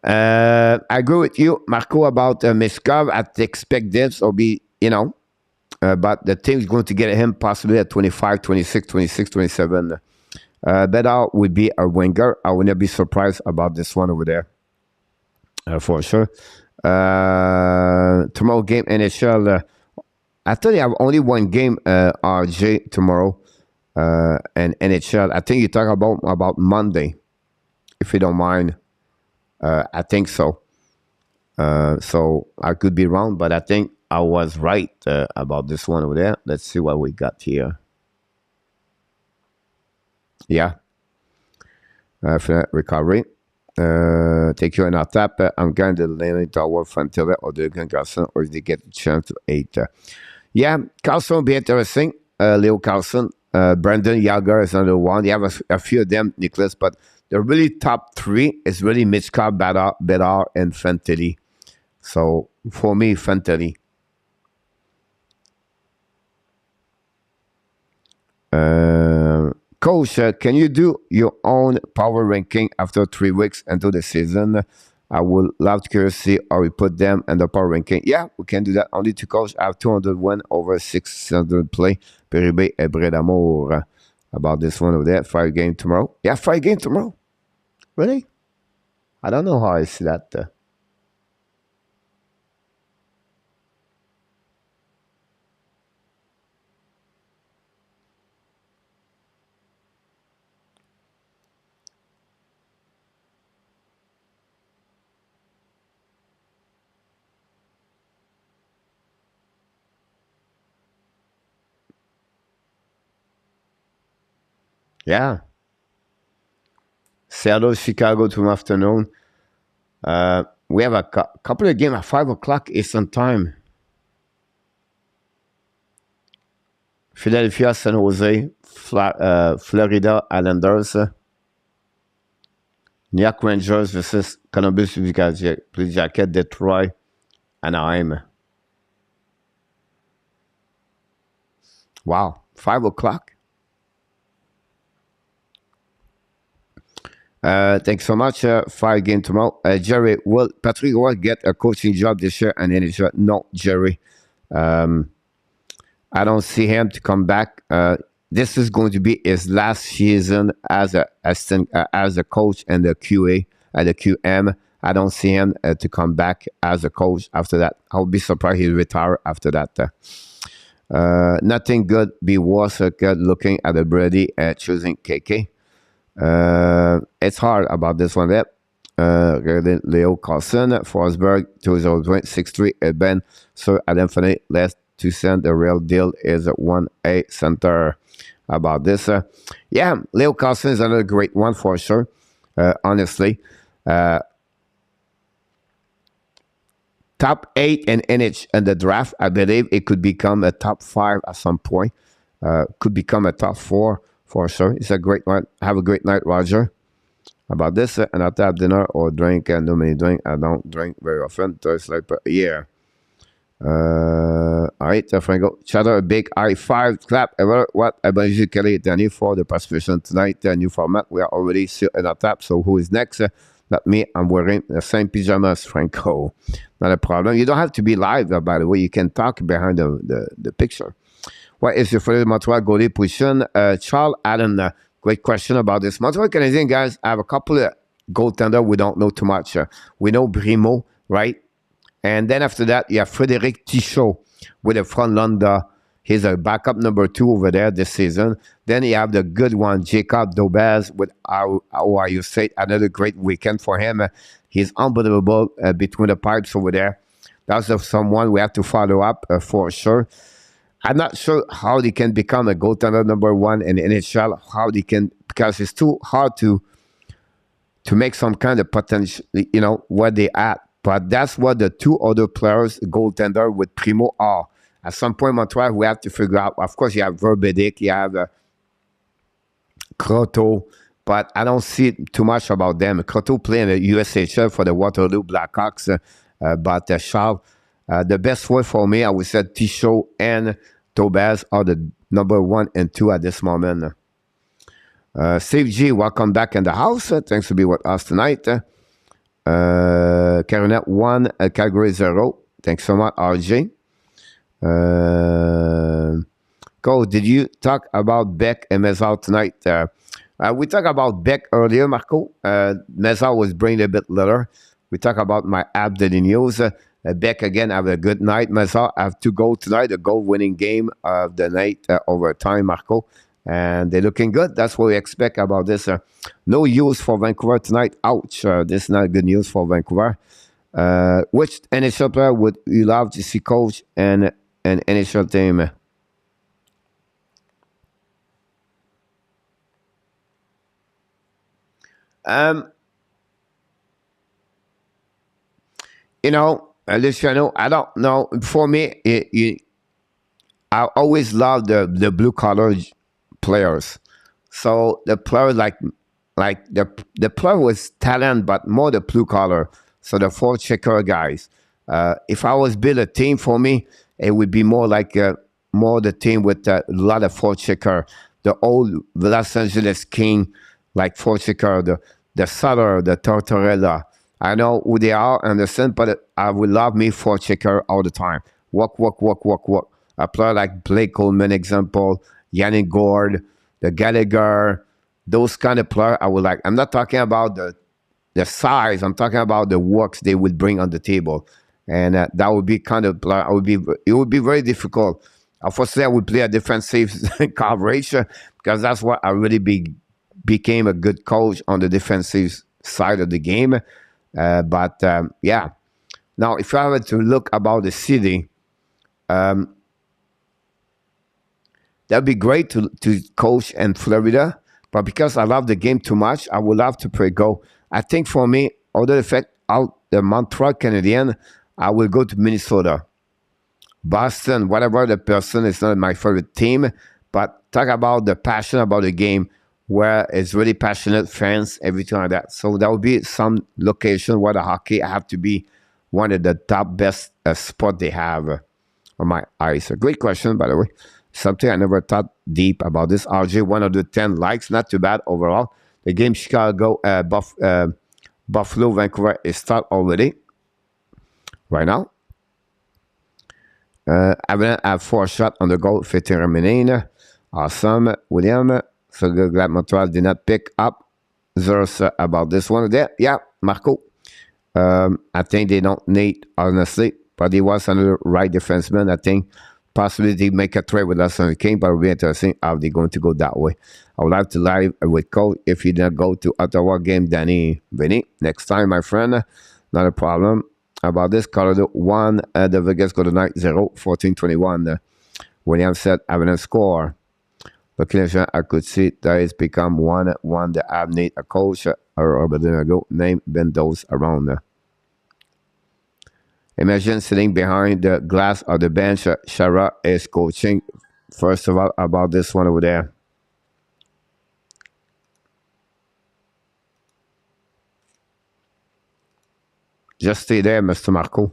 I agree with you, Marco, about Miskov. I expect this or be, but the team's going to get him possibly at 25, 26, 26, 27. Bedard would be a winger. I would not be surprised about this one over there, for sure. Tomorrow game, NHL. I thought you have only one game, RJ, tomorrow, and NHL. I think you talk about Monday, if you don't mind. I think so. So I could be wrong, but I think I was right about this one over there. Let's see what we got here. Yeah. Recovery. Take you in our tap. I'm going to lane toward Fantilla or Dugan Carlson, or if they get a chance to 8. Yeah, Carlson will be interesting. Leo Carlson. Brandon Yager is another one. You have a few of them, Nicholas, but the really top 3 is really Mitchkov, Bedard, and Fantilli. So for me, Fantilli. Coach, can you do your own power ranking after 3 weeks into the season? I would love to see how we put them in the power ranking. Yeah, we can do that. Only to coach. I have 200 win over 600 play. Peribé et Bredamour. About this one over there. 5 game tomorrow. Yeah, 5 game tomorrow. Really? I don't know how I see that. Yeah. Seattle, Chicago tomorrow afternoon. We have a couple of games at 5 o'clock Eastern time. Philadelphia, San Jose, Florida Islanders. New York Rangers versus Columbus Blue Jacket, Detroit, Anaheim. Wow, 5 o'clock. Thanks so much. 5 game tomorrow. Jerry, will Patrick Roy get a coaching job this year? And NHL? No, Jerry. I don't see him to come back. This is going to be his last season as a coach and the QA at the QM. I don't see him to come back as a coach after that. I'll be surprised he'll retire after that. Nothing good be worse good looking at the Brady choosing KK. It's hard about this one there. Leo Carlson, Forsberg, 2020-63, Ben, Sir Adam Finney, less to send the real deal is 1A center. About this, yeah, Leo Carlson is another great one for sure. Honestly, top 8 in NH in the draft. I believe it could become a top 5 at some point. Could become a top 4 for sure. It's a great one. Have a great night, Roger. About this, and I'll have dinner or drink. And no many drink. I don't drink very often. It's like a year. All right, Franco. Shout out a big I5 clap. What I believe Kelly Danny for the participation tonight. New format. We are already still in our tap. So who is next? Not me. I'm wearing the same pajamas, Franco. Not a problem. You don't have to be live, by the way. You can talk behind the picture. What is your favorite Montreal goalie position? Charles Allen. Great question about this. Montreal Canadiens, guys, I have a couple of goaltender we don't know too much. We know Brimo, right? And then after that, you have Frédéric Tichot with a front lander. He's a backup number 2 over there this season. Then you have the good one, Jacob Dobaz with Ohio State. Another great weekend for him. He's unbelievable between the pipes over there. That's someone we have to follow up for sure. I'm not sure how they can become a goaltender number 1 in NHL. How they can, because it's too hard to make some kind of potential, where they at. But that's what the 2 other players, goaltender with Primo, are. At some point, Montreal, we have to figure out. Of course, you have Verbedik, you have Croteau, but I don't see too much about them. Croteau playing the USHL for the Waterloo Blackhawks, but Charles, the best way for me, I would say Tichot and Tobaz are the number 1 and 2 at this moment. Steve G, welcome back in the house. Thanks for being with us tonight. Carolina 1, Calgary 0. Thanks so much, RJ. Cole, did you talk about Beck and Mezal tonight? We talked about Beck earlier, Marco. Mezal was bringing a bit later. We talked about my app daily news. Beck again, have a good night. Mezal have 2 goals tonight, a goal-winning game of the night overtime, Marco. And they're looking good. That's what we expect about this. No use for Vancouver tonight. Ouch. This is not good news for Vancouver. Which NHL player would you love to see coach and an NHL team? You know, Luciano, I don't know. For me, I always love the blue collar players. So the player like the player was talent, but more the blue collar. So the four-checker guys. If I was build a team for me, it would be more like more the team with a lot of four-checker. The old Los Angeles King, like four-checker, the Sutter, the Tortorella. I know who they are, understand, but I would love me four-checker all the time. Walk. A player like Blake Coleman, example, Yannick Gord, the Gallagher, those kind of players I would like. I'm not talking about the size. I'm talking about the works they would bring on the table, and that would be kind of it would be very difficult. Unfortunately, I would play a defensive coverage because that's what I really became a good coach on the defensive side of the game. But yeah, now if I were to look about the city, that'd be great to coach in Florida. But because I love the game too much, I would love to play go. I think for me, other effect out the Montreal Canadiens, I will go to Minnesota. Boston, whatever the person, is not my favorite team. But talk about the passion about the game, where it's really passionate fans, everything like that. So that would be some location where the hockey have to be one of the top best spot they have on my eyes. A great question, by the way. Something I never thought deep about this. RJ, 110 likes, not too bad overall. The game Chicago, Buffalo, Vancouver is start already. Right now. Avalanche have 4 shots on the goal, 15 remaining. Awesome, William. So glad Montreal did not pick up Zers about this one. There, yeah, Marco. I think they don't need, honestly, but he was another right defenseman. I think possibly they make a trade with us on the King, but it will be interesting how they're going to go that way. I would like to live with Cole if you didn't go to Ottawa game, Danny. Vinny, next time, my friend, not a problem. About this, Colorado 1, the Vegas Golden Knights 0, 14-21. William said, having a score. Looking at I could see that it's become 1-1. The app need a coach or over there ago. Name been those around. Imagine sitting behind the glass of the bench. Shara is coaching. First of all, about this one over there. Just stay there, Mr. Marco.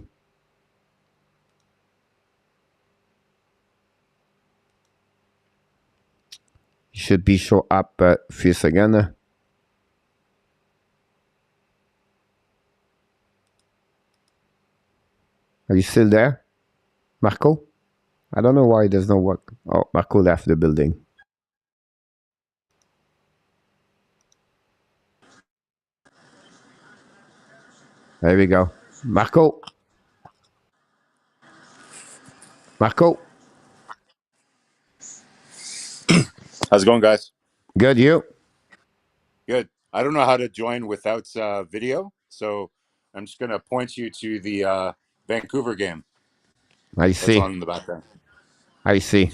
You should be show up few again. Are you still there, Marco? I don't know why there's no work. Oh, Marco left the building. There we go. Marco. Marco. How's it going, guys? Good, you? Good. I don't know how to join without video, so I'm just going to point you to the Vancouver game. I see. That's on in the background. I see.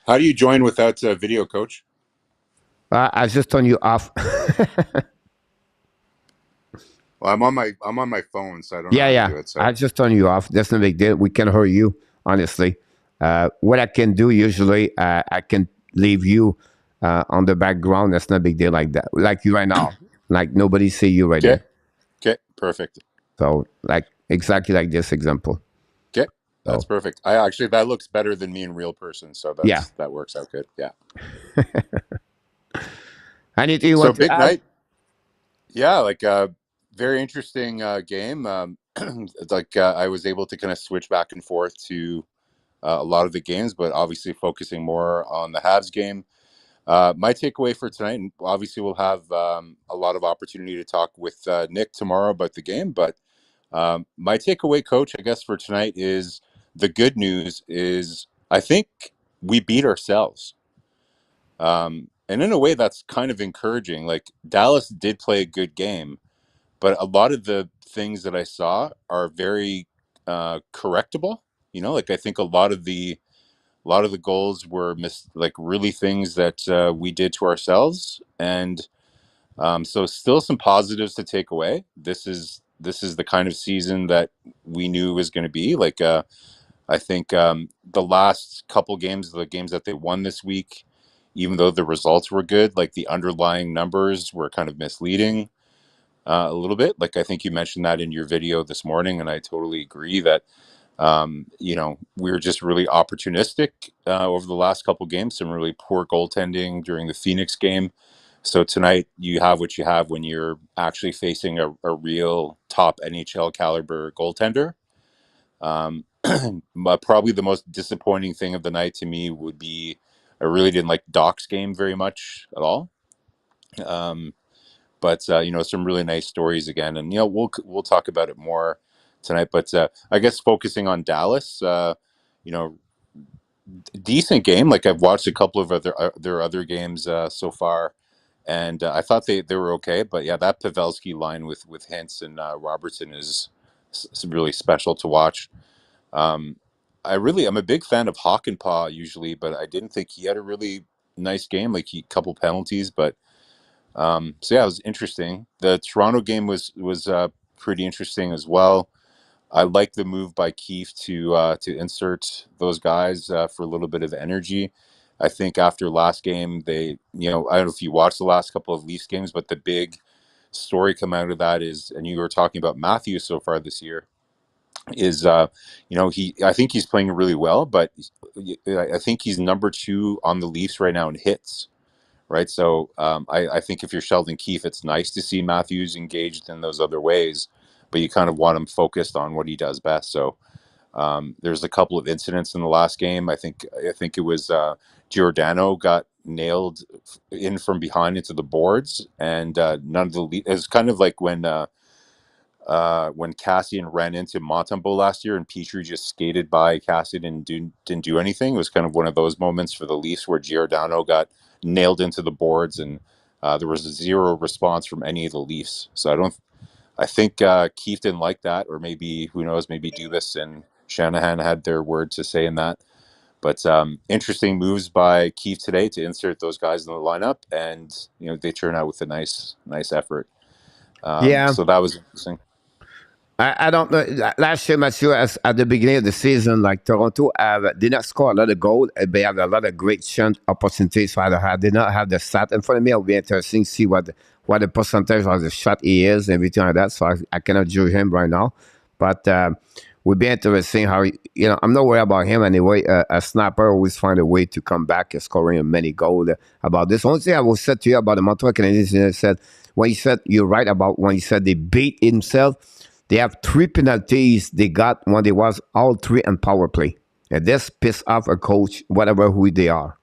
How do you join without video, Coach? I just turned you off. Well, I'm on my phone, so I don't know how to do it. So. I just turned you off. That's no big deal. We can hear you, honestly. What I can do usually, I can leave you on the background. That's not a big deal like that. Like you right now. Like nobody see you right there. Okay, perfect. So like exactly like this example. Okay, that's perfect. That looks better than me in real person. So that works out good. Yeah. Anything you want to big add? Night. Yeah, like very interesting game. Like I was able to kind of switch back and forth to a lot of the games, but obviously focusing more on the Habs game. My takeaway for tonight, and obviously we'll have a lot of opportunity to talk with Nick tomorrow about the game, but my takeaway, Coach, I guess for tonight is the good news is I think we beat ourselves. And in a way, that's kind of encouraging. Like Dallas did play a good game, but a lot of the things that I saw are very correctable. Like I think a lot of the goals were like really things that we did to ourselves, and so still some positives to take away. This is the kind of season that we knew was going to be. Like I think the last couple games, the games that they won this week, even though the results were good, like the underlying numbers were kind of misleading a little bit. Like I think you mentioned that in your video this morning, and I totally agree that we were just really opportunistic over the last couple games. Some really poor goaltending during the Phoenix game. So tonight you have what you have when you're actually facing a real top NHL caliber goaltender. But probably the most disappointing thing of the night to me would be I really didn't like Doc's game very much at all. But some really nice stories again, and we'll talk about it more tonight. But I guess focusing on Dallas, decent game. Like I've watched a couple of their other games so far, and I thought they were okay. But yeah, that Pavelski line with Hintz and Robertson is really special to watch. I'm a big fan of Hawkenpaw usually, but I didn't think he had a really nice game. Like he couple penalties, but so yeah, it was interesting. The Toronto game was pretty interesting as well. I like the move by Keefe to insert those guys for a little bit of energy. I think after last game, I don't know if you watched the last couple of Leafs games, but the big story come out of that is, and you were talking about Matthews so far this year, is I think he's playing really well, but I think he's number 2 on the Leafs right now in hits. Right. So I think if you're Sheldon Keefe, it's nice to see Matthews engaged in those other ways, but you kind of want him focused on what he does best. So there's a couple of incidents in the last game. I think it was Giordano got nailed in from behind into the boards, and none of the it was kind of like when Cassian ran into Montembeault last year and Petrie just skated by Cassian and didn't do anything. It was kind of one of those moments for the Leafs where Giordano got nailed into the boards, and there was zero response from any of the Leafs. So I think Keefe didn't like that, or maybe, who knows, maybe Dubas and Shanahan had their word to say in that. But interesting moves by Keefe today to insert those guys in the lineup, and they turn out with a nice effort. Yeah. So that was interesting. I don't know. Last year, Matthew, at the beginning of the season, like Toronto did not score a lot of goals. They have a lot of great chance opportunities. So I did not have the stat in front of me. It'll be interesting to see what the percentage of the shot he is and everything like that. So I cannot judge him right now. But would be interesting how, I'm not worried about him anyway. A snapper always find a way to come back and scoring many goals. About this, one thing I will say to you about the Montreal Canadiens, you're right about when you said they beat himself. They have 3 penalties they got when they was all 3 on power play. And this pissed off a coach, whatever who they are.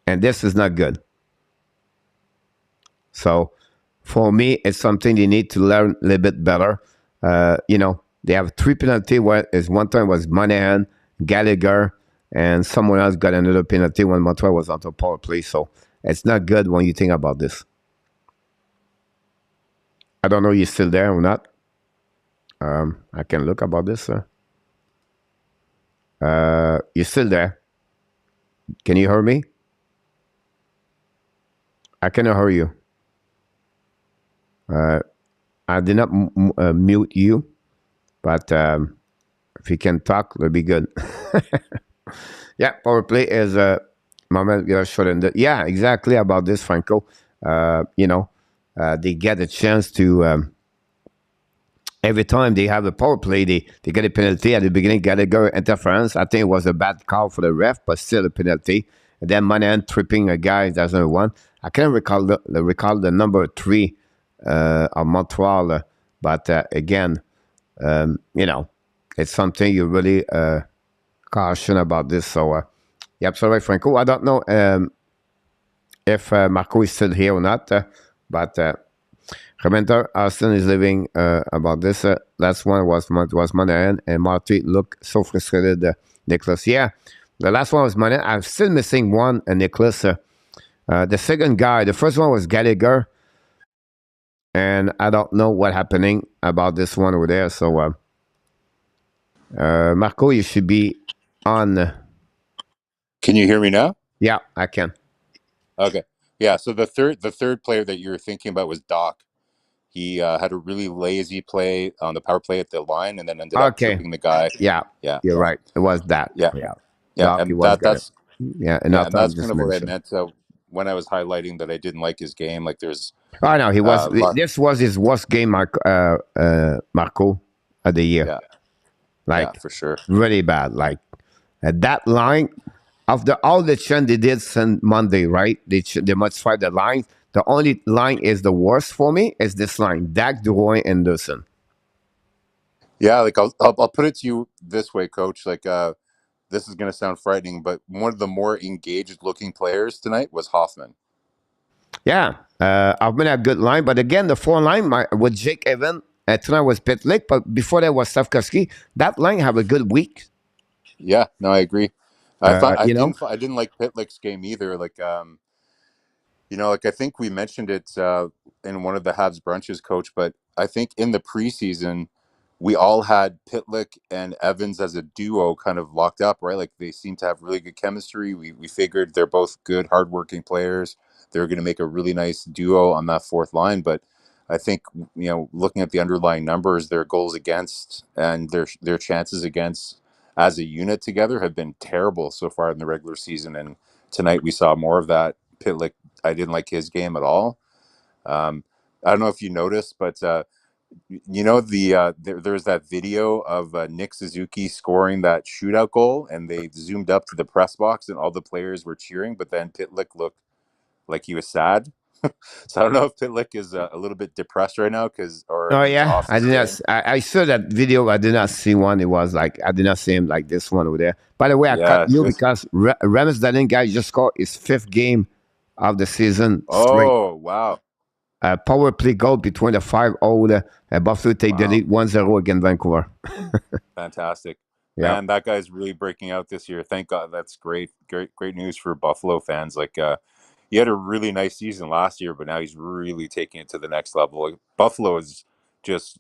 And this is not good. So for me, it's something they need to learn a little bit better. They have 3 penalties. One time was Monahan, Gallagher, and someone else got another penalty when Montreal was on the power play. So it's not good when you think about this. I don't know if you're still there or not. I can look about this. You're still there. Can you hear me? I cannot hear you. I did not mute you, but if you can talk, that'll be good. Yeah, power play is moment we are short. Yeah, exactly about this, Franco. They get a chance to every time they have a power play, they get a penalty at the beginning. Gallagher interference. I think it was a bad call for the ref, but still a penalty. And then Monahan tripping a guy doesn't want. I can't recall the number 3 of Montreal, but again, it's something you really caution about this. So you're absolutely right, Franco. I don't know if Marco is still here or not, but remember, Austin is living about this. Last one was Monahan, and Marty looked so frustrated. Nicholas, yeah. The last one was Monahan. I'm still missing one, Nicholas. The second guy, the first one was Gallagher, and I don't know what happening about this one over there. So, Marco, you should be on. Can you hear me now? Yeah, I can. Okay. Yeah. So the third player that you're thinking about was Doc. He had a really lazy play on the power play at the line, and then ended up Okay. tripping the guy. Yeah. Yeah. You're right. It was that. Yeah. Yeah. Yeah. Doc, And was that's yeah, and yeah, and that's just kind of what I mentioned. meant when I was highlighting that I didn't like his game. Like there's Oh no, he was. lot, This was his worst game, Marco, of the year. yeah, Like yeah, for sure. really bad. Like at that line, after all the trend they did since Monday, right? They modified the line. The only line is the worst for me is this line: Dak, Drouin, Anderson. Yeah, like I'll put it to you this way, Coach. Like this is going to sound frightening, but one of the more engaged looking players tonight was Hoffman. Yeah, I've been a good line, but again, the 4 line with Jake Evan. Tonight was Pitlick, but before that was SLAFKOVSKY. That line have a good week. Yeah, no, I agree. I You know, didn't like Pitlick's game either. Like like I think we mentioned it in one of the Habs brunches, Coach. But I think in the preseason, we all had Pitlick and Evans as a duo kind of locked up, right? Like they seem to have really good chemistry. We figured they're both good, hardworking players. They're going to make a really nice duo on that fourth line. But I think looking at the underlying numbers, their goals against and their chances against as a unit together have been terrible so far in the regular season. And tonight we saw more of that. Pitlick, I didn't like his game at all. I don't know if you noticed, but there's that video of Nick Suzuki scoring that shootout goal, and they zoomed up to the press box, and all the players were cheering, but then Pitlick looked like he was sad. So I don't know if Pitlick is a little bit depressed right now or oh if he's yeah, off his game. I saw that video. I did not see one. It was like I did not see him like this one over there. By the way, I cut you because Ramos Dalin guy just scored his 5th game of the season straight. Oh wow! Power play goal between the 5-0 Buffalo take the lead 1-0 against Vancouver. Fantastic. Yeah. Man, that guy's really breaking out this year. Thank God. That's great news for Buffalo fans. Like he had a really nice season last year, but now he's really taking it to the next level. Like, Buffalo is just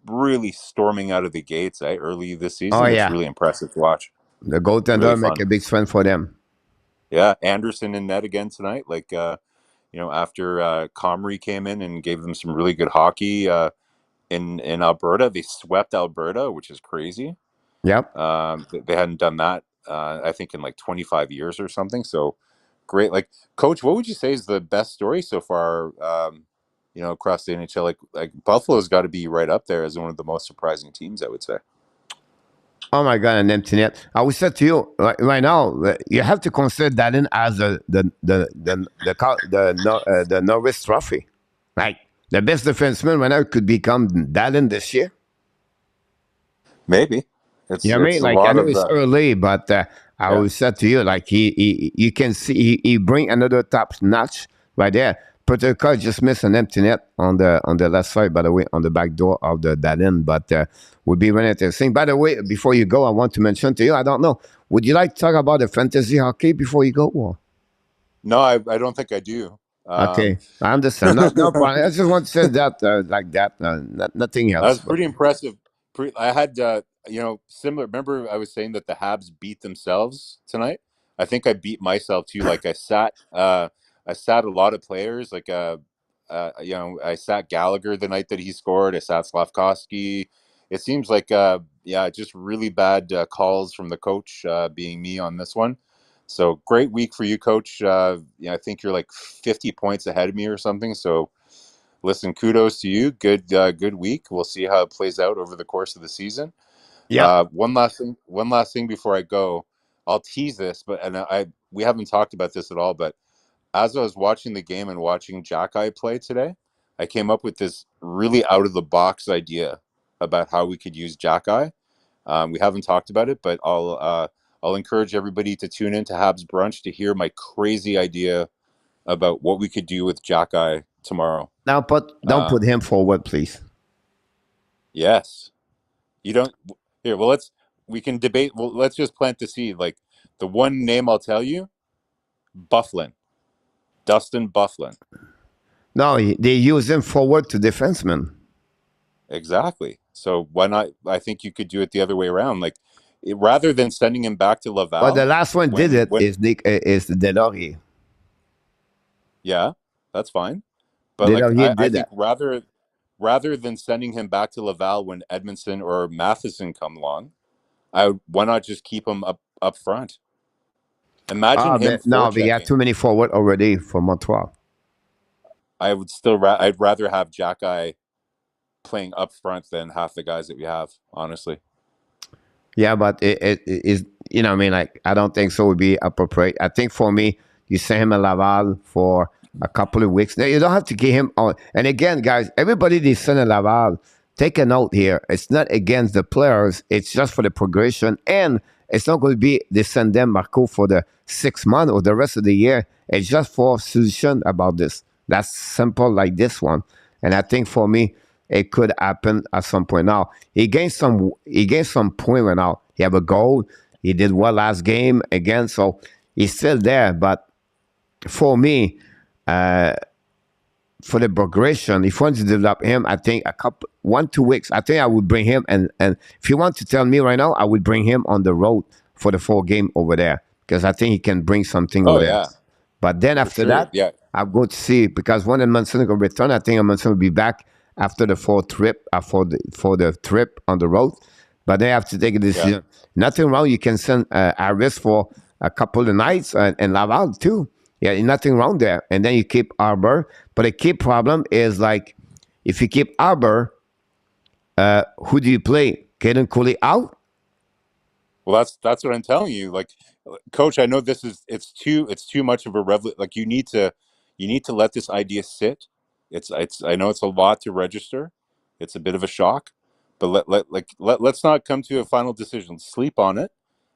really storming out of the gates early this season. Oh, yeah. It's really impressive to watch. The goaltender Really make fun. a big strength for them. Yeah, Anderson in net again tonight. Like after Comrie came in and gave them some really good hockey in Alberta. They swept Alberta, which is crazy. Yep. They hadn't done that, I think, in like 25 years or something. So great. Like, Coach, what would you say is the best story so far, across the NHL? Like Buffalo's got to be right up there as one of the most surprising teams, I would say. Oh my God, an empty net. I would say to you right now, you have to consider Dalin as the Norris Trophy. Like the best defenseman right now could become Dalin this year. Maybe. You know what I mean? Like I know it's early, but I would say to you, like you can see he bring another top notch right there. Protocol just missed an empty net on the left side, by the way, on the back door of the Dalin, but would be really interesting. By the way, before you go, I want to mention to you, I don't know, would you like to talk about the fantasy hockey before you go? Or? No, I don't think I do. Okay, I understand. No problem. I just want to say that like that, nothing else. That's pretty impressive. I had, similar. Remember, I was saying that the Habs beat themselves tonight. I think I beat myself too. Like I sat a lot of players. Like I sat Gallagher the night that he scored. I sat SLAFKOVSKY. It seems like just really bad calls from the coach, being me on this one. So great week for you, Coach. I think you're like 50 points ahead of me or something. So. Listen, kudos to you. Good week. We'll see how it plays out over the course of the season. Yeah. One last thing before I go. I'll tease this, but we haven't talked about this at all. But as I was watching the game and watching JURAJ play today, I came up with this really out of the box idea about how we could use JURAJ. We haven't talked about it, but I'll encourage everybody to tune into HABS Brunch to hear my crazy idea about what we could do with JURAJ tomorrow. Now, don't put him forward, please. Yes, you don't. Here, well, we can debate. Well, let's just plant the seed. Like the one name I'll tell you, Byfuglien, Dustin Byfuglien. No, they use him forward to defenseman. Exactly. So why not? I think you could do it the other way around. Like rather than sending him back to Laval. But the last one is Delorier. Yeah, that's fine. But like, I think rather than sending him back to Laval when Edmondson or Matheson come along, why not just keep him up front? Imagine him. No, we got too many forward already for Montreal. I'd rather have JURAJ playing up front than half the guys that we have, honestly. Yeah, but it is, you know, I mean, like, I don't think so would be appropriate. I think for me, you send him a Laval for a couple of weeks. Now, you don't have to get him on. And again, guys, everybody they send a Laval, take a note here. It's not against the players. It's just for the progression. And it's not going to be they send them, Marco, for the 6 months or the rest of the year. It's just for solution about this. That's simple like this one. And I think for me, it could happen at some point. Now, he gained some point right now. He have a goal. He did well last game again. So he's still there. But for me, for the progression, if you want to develop him, I think 1-2 weeks, I think I would bring him. And if you want to tell me right now, I would bring him on the road for the 4 game over there. Because I think he can bring something over there. But then after that, I'll go to see. Because when Edmondson will return, I think Edmondson will be back after the 4th trip, for the trip on the road. But they have to take a decision. Yeah. Nothing wrong. You can send Harris for a couple of nights and Laval too. Yeah, nothing wrong there. And then you keep Arbor. But the key problem is, like, if you keep Arbor, who do you play? Caden Cooley out? Well, that's what I'm telling you. Like, Coach, I know it's too much of a revelation. Like, you need to let this idea sit. I know it's a lot to register. It's a bit of a shock, but let's not come to a final decision. Sleep on it.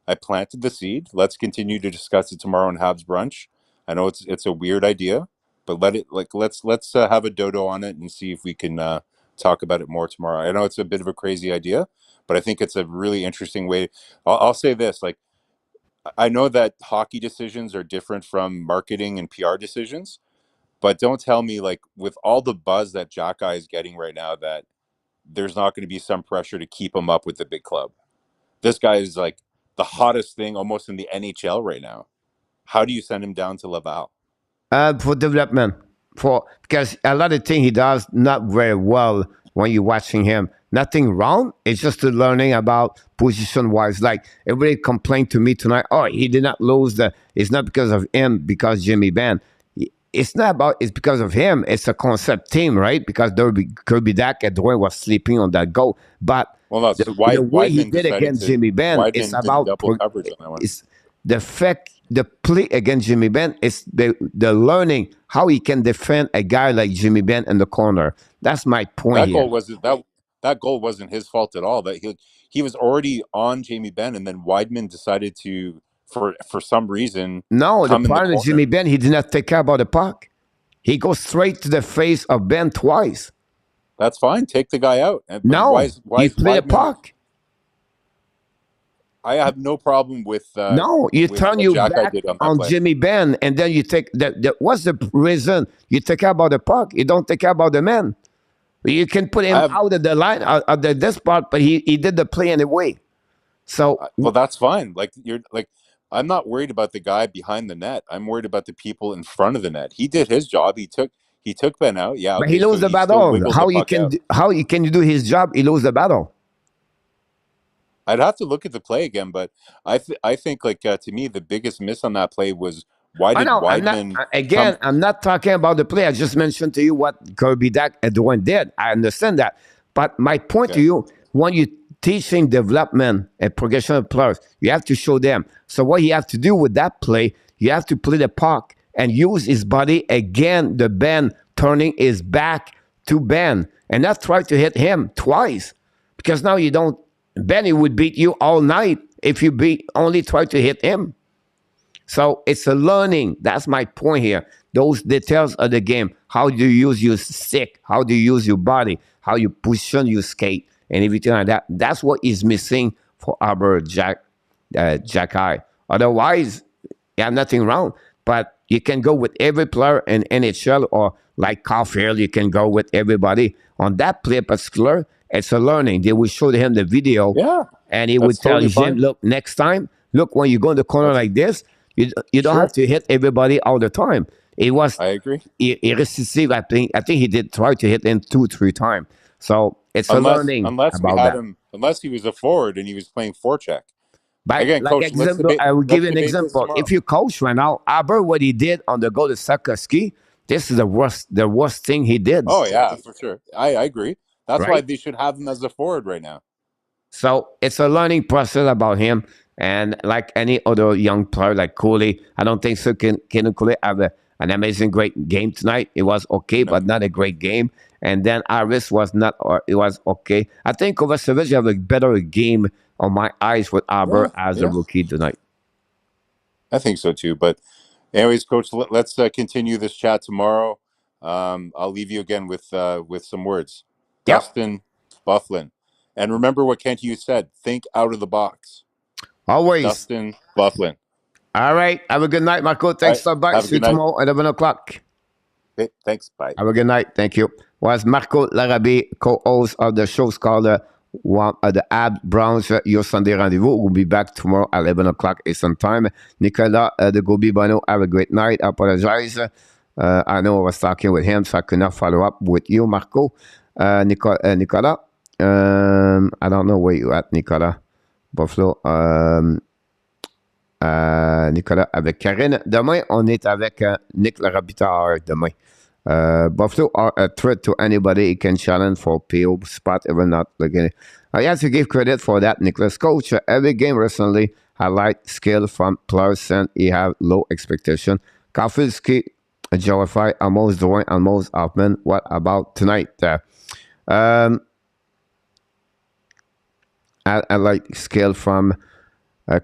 I planted the seed. Let's continue to discuss it tomorrow in HABS Brunch. I know it's a weird idea, but let's have a dodo on it and see if we can talk about it more tomorrow. I know it's a bit of a crazy idea, but I think it's a really interesting way. I'll say this: like, I know that hockey decisions are different from marketing and PR decisions. But don't tell me, like, with all the buzz that JURAJ is getting right now, that there's not going to be some pressure to keep him up with the big club. This guy is like the hottest thing almost in the NHL right now. How do you send him down to Laval? For development. Because a lot of things he does not very well when you're watching him. Nothing wrong. It's just the learning about position-wise. Like, everybody complained to me tonight, oh, he did not lose it's not because of him, because Jimmy Benn. It's not about, it's because of him. It's a concept team, right? Because Kirby Dak at Dwayne was sleeping on that goal. But the way he did against Jimmy Benn, it's about coverage on that one. It's the fact, the play against Jimmy Benn is the learning how he can defend a guy like Jimmy Benn in the corner. That's my point. That goal wasn't his fault at all. That he was already on Jamie Benn, and then Wideman decided to, for some reason. No, the problem is Jimmy Benn, he did not take care about the puck. He goes straight to the face of Ben twice. That's fine. Take the guy out. No, he played a puck. I have no problem with. No, you turn your back on Jimmy Benn, and then you take what's the reason you take care about the puck? You don't take care about the man. You can put him out of the line, out of this part, but he did the play anyway. So well, that's fine. Like, you're like, I'm not worried about the guy behind the net. I'm worried about the people in front of the net. He did his job. He took Ben out. Yeah, but he lost the battle. How you can do his job? He lost the battle. I'd have to look at the play again, but I think like to me the biggest miss on that play was why did Wideman I'm not talking about the play. I just mentioned to you what Kirby Dak and Dwayne did. I understand that, but my point to you, when you teaching development and progression of players, you have to show them. So what you have to do with that play, you have to play the puck and use his body again, the Ben turning his back to Ben, and not try to hit him twice. Because now you don't, Benny would beat you all night if you only try to hit him. So it's a learning. That's my point here. Those details of the game. How do you use your stick? How do you use your body? How you position your skate and everything like that. That's what is missing for Albert XHEKAJ. Otherwise, you have nothing wrong. But you can go with every player in NHL or like Caulfield, you can go with everybody. On that play particular, it's a learning. They will show him the video, and he would tell totally Jim, fine. look, next time, look, when you go in the corner like this, you don't have to hit everybody all the time. I agree. He received, I think he did try to hit him 2-3 times. So it's a learning Unless we about had that. him, unless he was a forward and he was playing forecheck. But Again, like coach, example, I will give you an example. tomorrow. If you coach right now, Aber, what he did on the goal to SLAFKOVSKY, this is the worst thing he did. Oh yeah, for sure. I agree. That's why Right? they should have him as a forward right now. So it's a learning process about him. And like any other young player like Cooley, I don't think so. Can Cooley have an amazing, great game tonight? It was okay, but not a great game. And then Aris was not, or it was okay. I think Kovacevic have a better game on my eyes with Aber as a rookie tonight. I think so too. But anyways, coach, let's continue this chat tomorrow. I'll leave you again with some words. Yep. Dustin Bufflin. And remember what Kent Hughes said, think out of the box. Always. Dustin Bufflin. All right. Have a good night, Marco. Thanks so much. See you tomorrow at 11 o'clock. Okay, thanks. Bye. Have a good night. Thank you. Was Marco Larrabee, co-host of the show called the HABS Browns, your Sunday rendezvous. We'll be back tomorrow at 11 o'clock Eastern Time. Nicolas de Gobi Bono, have a great night. I apologize. I know I was talking with him, so I could not follow up with you, Marco. Nicolas, I don't know where you at, Nicolas. Buffalo. Nicolas avec Karine. Demain, on est avec Nick Larabitard demain. Buffalo are a threat to anybody. He can challenge for PO spot, even not looking. I have to give credit for that, Nicholas. Coach, every game recently highlight skill from players and he have low expectation. PAVELSKI, Joify, almost Dwayne, almost Hoffman. What about tonight? I like skill from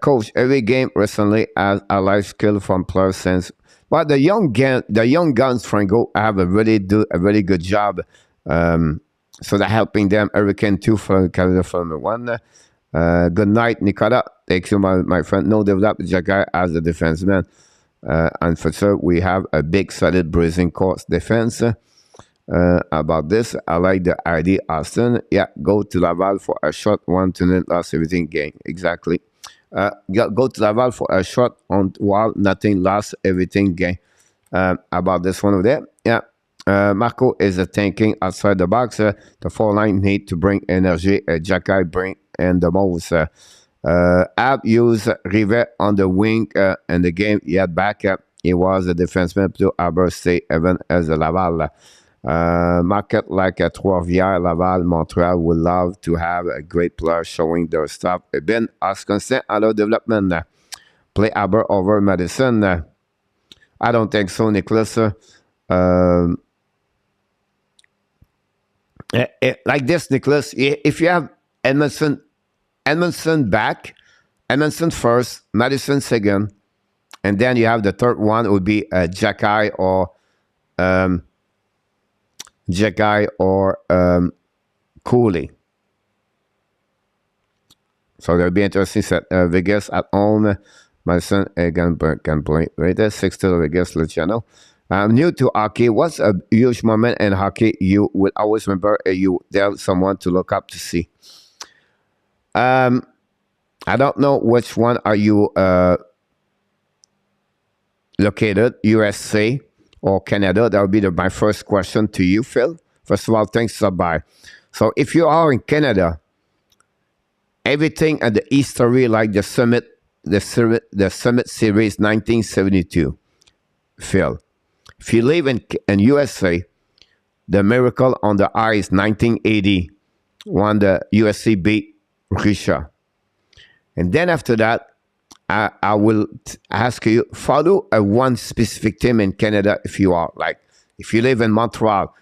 coach. Every game recently has a life skill from players since. But the young guns, Franco, have a really good job. So they're helping them. Hurricane 2 from Canada Formula 1. Good night, Nicola. Thank you, my friend. No develop Jagai as a defenseman. And for sure, we have a big, solid bruising course defense. About this, I like the ID, Austin. Yeah, go to Laval for a shot, 1-2, lost everything game. Exactly. Go to Laval for a shot on while nothing lost everything game. About this one over there. Yeah. Marco is thinking outside the box. The 4-line need to bring energy. Jacky bring in the most. Ab used Rivet on the wing in the game. Yet back up. He was a defenseman to Aber stay even as a Laval. Market like a Trois-Rivières, Laval, Montreal would love to have a great player showing their stuff. Ben Asconset à leur development. Play Aber over Madison. I don't think so, Nicholas. Like this, Nicholas, if you have Edmondson back, Edmondson first, Madison second, and then you have the third one would be Jacky or Cooley. So that'll be interesting. Set Vegas at home. Madison can play right there. 6 to Vegas, Luciano. I'm new to hockey. What's a huge moment in hockey you will always remember you tell someone to look up to see? I don't know which one are you located, USA or Canada? That would be my first question to you, Phil. First of all, thanks for bye. So if you are in Canada, everything at the history like the Summit Series 1972, Phil. If you live in USA, the Miracle on the Ice 1980, when the USA beat Russia. And then after that, I will ask you, follow one specific team in Canada if you are. Like, if you live in Montreal,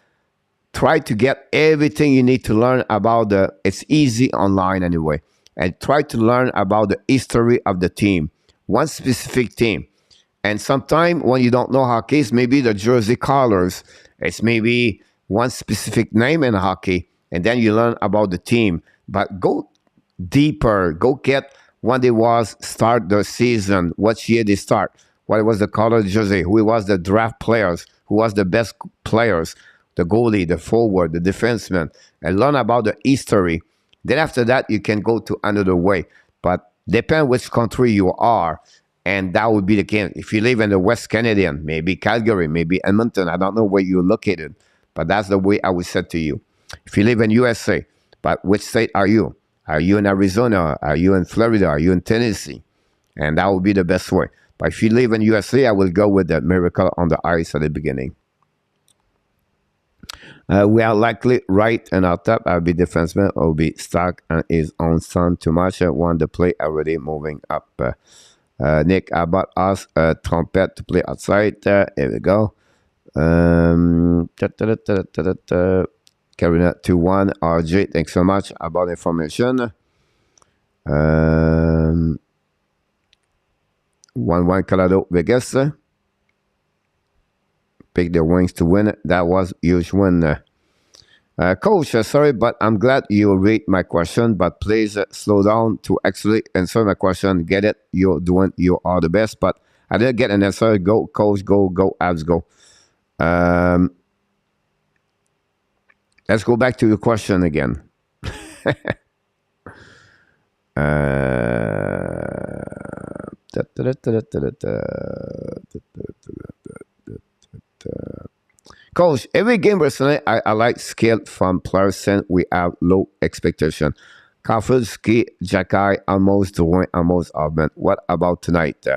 try to get everything you need to learn about it's easy online anyway. And try to learn about the history of the team, one specific team. And sometimes when you don't know hockey, it's maybe the jersey colors. It's maybe one specific name in hockey. And then you learn about the team. But go deeper. Go get when they was start the season, what year they start, what was the color of the jersey, who was the draft players, who was the best players, the goalie, the forward, the defenseman, and learn about the history. Then after that, you can go to another way. But depend which country you are, and that would be the case. If you live in the West Canadian, maybe Calgary, maybe Edmonton, I don't know where you're located, but that's the way I would say to you. If you live in USA, but which state are you? Are you in Arizona? Are you in Florida? Are you in Tennessee? And that would be the best way. But if you live in USA, I will go with the miracle on the ice at the beginning. We are likely right in our top. I'll be defenseman. Will be stuck on his own son too much. Won the play already moving up. Nick, I bought us a trumpet to play outside. Here we go. Carrying that 2-1. RJ, thanks so much about the information. 1-1 Colorado Vegas. Pick the Wings to win. That was huge win. Coach, sorry, but I'm glad you read my question, but please slow down to actually answer my question. Get it? You're doing, you are the best, but I didn't get an answer. Go, Coach, go, Abs, go. Let's go back to your question again. Coach, every game personally, I like skill from players since we have low expectation. PAVELSKI, XHEKAJ, almost doing, almost augment. What about tonight?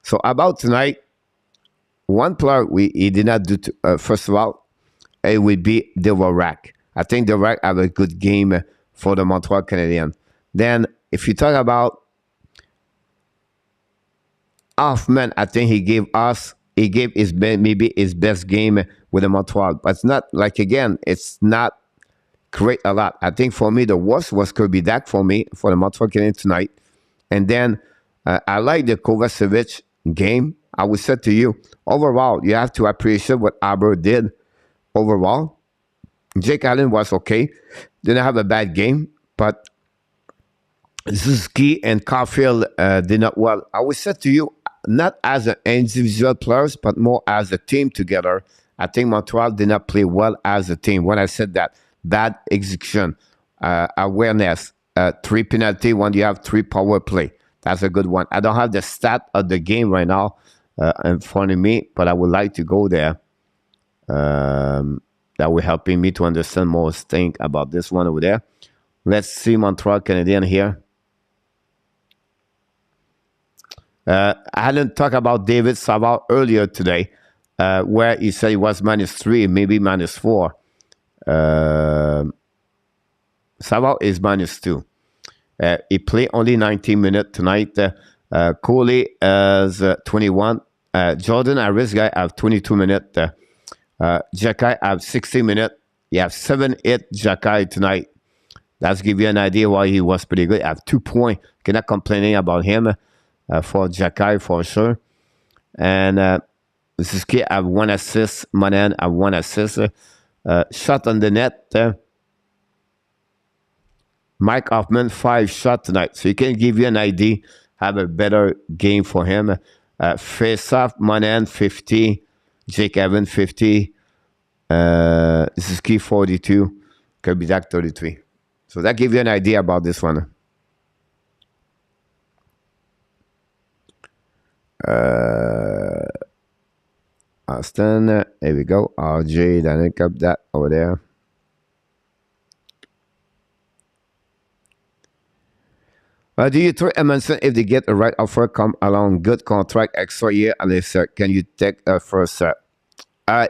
So about tonight, one player he did not do, first of all, it would be DUARTE. I think DUARTE have a good game for the Montreal Canadiens. Then, if you talk about Hoffman, I think he gave his maybe his best game with the Montreal. But it's not, like, again, it's not great a lot. I think for me, the worst was Kirby Dak for me, for the Montreal Canadiens tonight. And then I like the Kovacevic game. I would say to you, overall, you have to appreciate what Aber did. Overall, Jake Allen was okay. Didn't have a bad game, but Suzuki and Caulfield did not well. I would say to you, not as an individual players, but more as a team together. I think Montreal did not play well as a team. When I said that, bad execution, awareness, 3 penalty when you have 3 power play. That's a good one. I don't have the stat of the game right now in front of me, but I would like to go there. That will helping me to understand more things about this one over there. Let's see Montreal Canadiens here. I didn't talk about David Savard earlier today, where he said he was -3, maybe -4. Savard is -2. He played only 19 minutes tonight. Coley has 21. Jordan Harris guy have 22 minutes. XHEKAJ have 60 minutes. He have 7-8 XHEKAJ tonight. That's give you an idea why he was pretty good. I have 2 points. Cannot complaining about him for XHEKAJ for sure. And this is key. I have 1 assist. Manan have 1 assist. Shot on the net. Mike Hoffman 5 shots tonight. So he can give you an idea. Have a better game for him. Face off. Manan 50. Jake Evans 50. This is key 42. Kirby Dak 33. So that gives you an idea about this one. Austin, there we go. RJ, Danny, up that over there. Do you throw Edmondson if they get a right offer, come along, good contract, extra year, Alexa, can you take a first?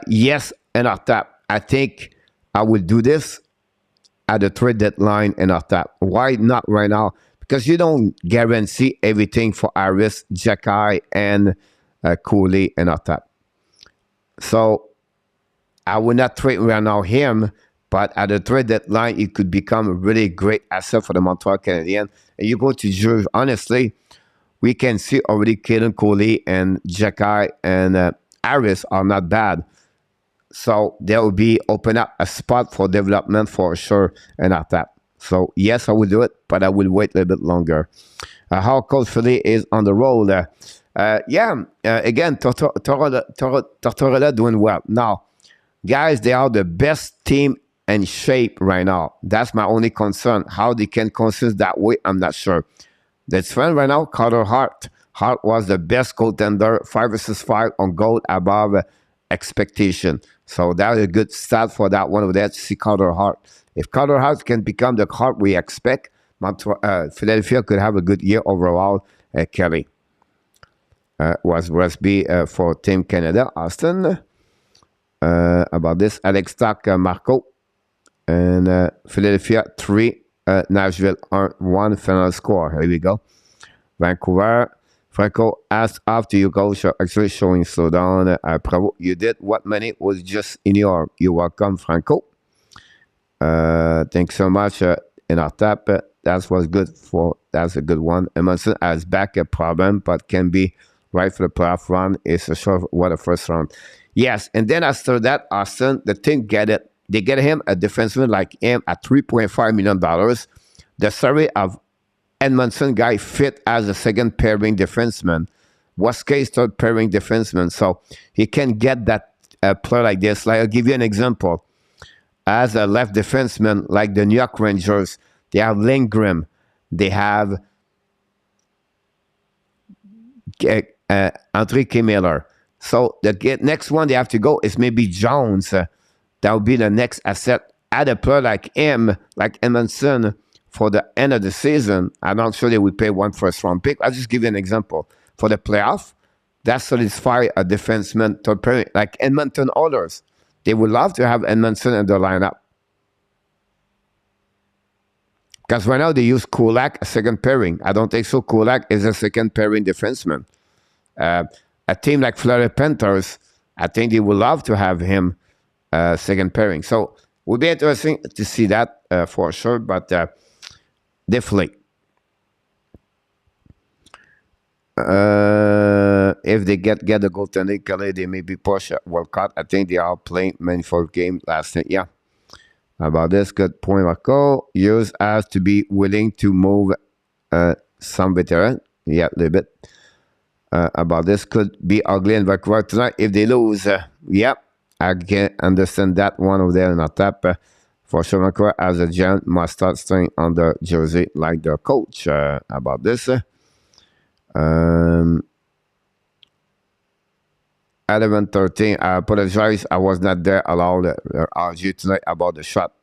Yes, and our tap. I think I will do this at the trade deadline in our tap. Why not right now? because you don't guarantee everything for Harris, XHEKAJ, and Cooley and all that. So I would not trade right now him, but at the trade deadline, it could become a really great asset for the Montreal Canadiens. And you go to JURAJ, honestly, we can see already Kaden Cooley and XHEKAJ and Harris are not bad. So there will be open up a spot for development for sure and at that. So yes, I will do it, but I will wait a little bit longer. How Coach Philly is on the roll. Again, Tortorella doing well. Now, guys, they are the best team in shape right now. That's my only concern. How they can consist that way, I'm not sure. That's fun right now, Carter Hart. Hart was the best goaltender, 5 versus 5 on goal above expectation. So that's a good start for that one over there to see Carter Hart. If Carter Hart can become the Hart we expect, Philadelphia could have a good year overall. Kelly was Rusby for Team Canada. Austin, about this, Alex Stock, Marco, and Philadelphia 3, Nashville 1 final score. Here we go. Vancouver, Franco asked after you go, actually showing slowdown. Bravo, you did what money was just in your. You're welcome, Franco. Thanks so much. In our tap, that was good for. That's a good one. Emerson has back a problem, but can be right for the playoff run. It's a short what a first round. Yes, and then after that, Austin, the team get it. They get him a defenseman like him at $3.5 million. The salary of Edmondson guy fit as a second pairing defenseman. Waskey's third pairing defenseman. So he can get that player like this. Like I'll give you an example. As a left defenseman, like the New York Rangers, they have Lindgren. They have Enrique Miller. So the next one they have to go is maybe Jones. That will be the next asset. Add a player like him, like Edmondson, for the end of the season. I'm not sure they will pay 1 first-round pick. I'll just give you an example. For the playoff, that solidifies a defenseman third pairing, like Edmonton Oilers. They would love to have Edmondson in their lineup. Because right now they use Kulak, a second pairing. I don't think so. Kulak is a second pairing defenseman. A team like Florida Panthers, I think they would love to have him second pairing. So it would be interesting to see that for sure, but definitely. If they get the goaltender, they may be pushed World Cup. I think they are playing meaningful game last night. Yeah. About this, good point, Marco. Hughes has to be willing to move some veteran. Yeah, a little bit. About this could be ugly in Vancouver tonight if they lose. Yeah, I can understand that one over there in the tap. For sure, Vancouver as a giant must start staying on the jersey like their coach. About this. At 11:13, I apologize. I was not there. Allowed argue tonight about the shot.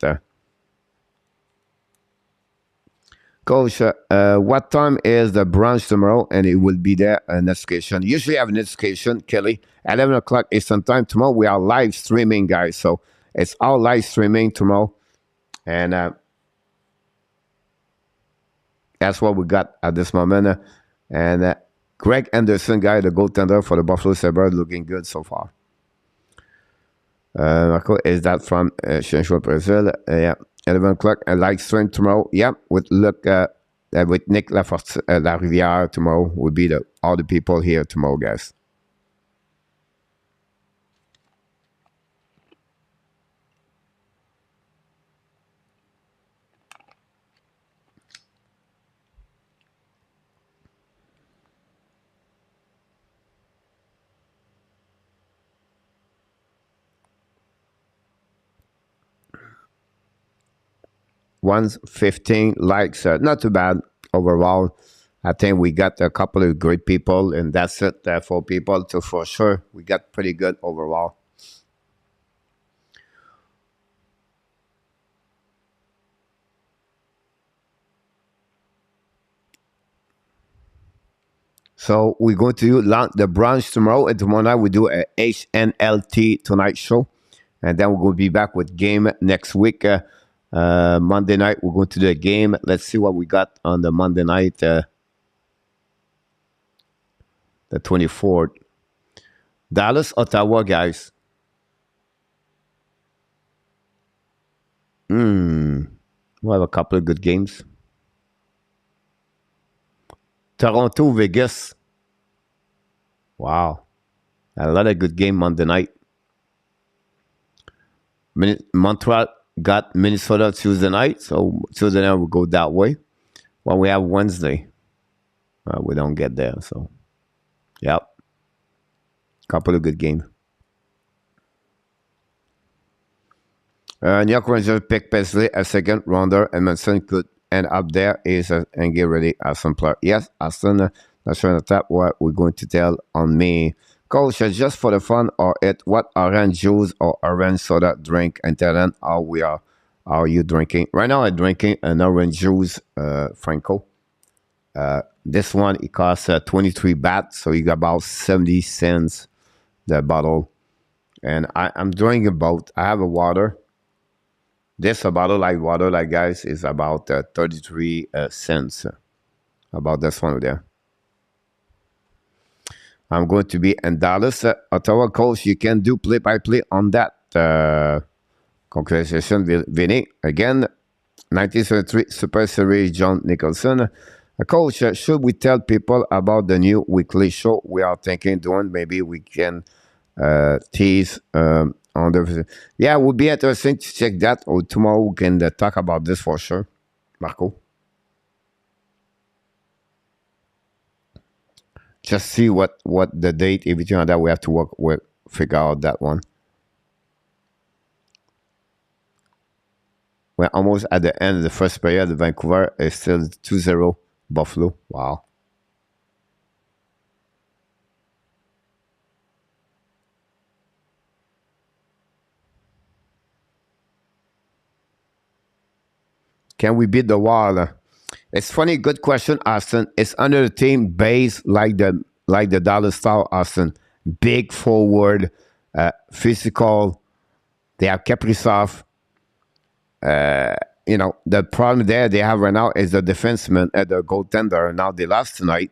Coach, what time is the brunch tomorrow? And it will be there a notification. Usually I have a notification, Kelly. 11 o'clock Eastern time. Tomorrow we are live streaming, guys. So it's all live streaming tomorrow. And that's what we got at this moment. And Greg Anderson, guy, the goaltender for the Buffalo Sabres, looking good so far. Marco, is that from Central Brazil? Yeah. 11 o'clock, live stream tomorrow. Yeah, with Nick Larivière tomorrow. Will be all the people here tomorrow, guys. One's 15 likes, not too bad overall. I think we got a couple of great people, and that's it for people. So for sure, we got pretty good overall. So we're going to do the brunch tomorrow, and tomorrow night we do a HNLT Tonight Show, and then we're going to be back with game next week. Monday night, we're going to do a game. Let's see what we got on the Monday night, the 24th. Dallas, Ottawa, guys. We'll have a couple of good games. Toronto, Vegas. Wow. A lot of good game Monday night. Montreal got Minnesota Tuesday night, so Tuesday night will go that way. Well, we have Wednesday. We don't get there, so yep. Couple of good games. New York Rangers pick Pesley a second rounder. Edmondson could end up there and get ready as some player. Yes, Aston, not sure that what we're going to tell on me. Coach, just for the fun or what orange juice or orange soda drink until then are you drinking? Right now I'm drinking an orange juice, Franco. This one, it costs 23 baht, so you got about 70 cents the bottle. And I'm drinking both. I have a water. This a bottle like water, like guys, is about 33 cents. About this one there. I'm going to be in Dallas. Ottawa, coach, you can do play-by-play on that. Congratulations, Vinny. Again, 1973 Super Series, John Nicholson. Coach, should we tell people about the new weekly show we are thinking doing? Maybe we can tease on the... Yeah, it would be interesting to check that. Or tomorrow we can talk about this for sure. Marco? Just see what the date, everything like that, we have to work with, figure out that one. We're almost at the end of the first period. Vancouver is still 2-0 Buffalo. Wow. Can we beat the wall? It's funny, good question, Austin. It's under the team base like the Dallas Star, Austin. Big forward, physical. They have Kaprizov. The problem there they have right now is the defenseman at the goaltender. Now they lost tonight.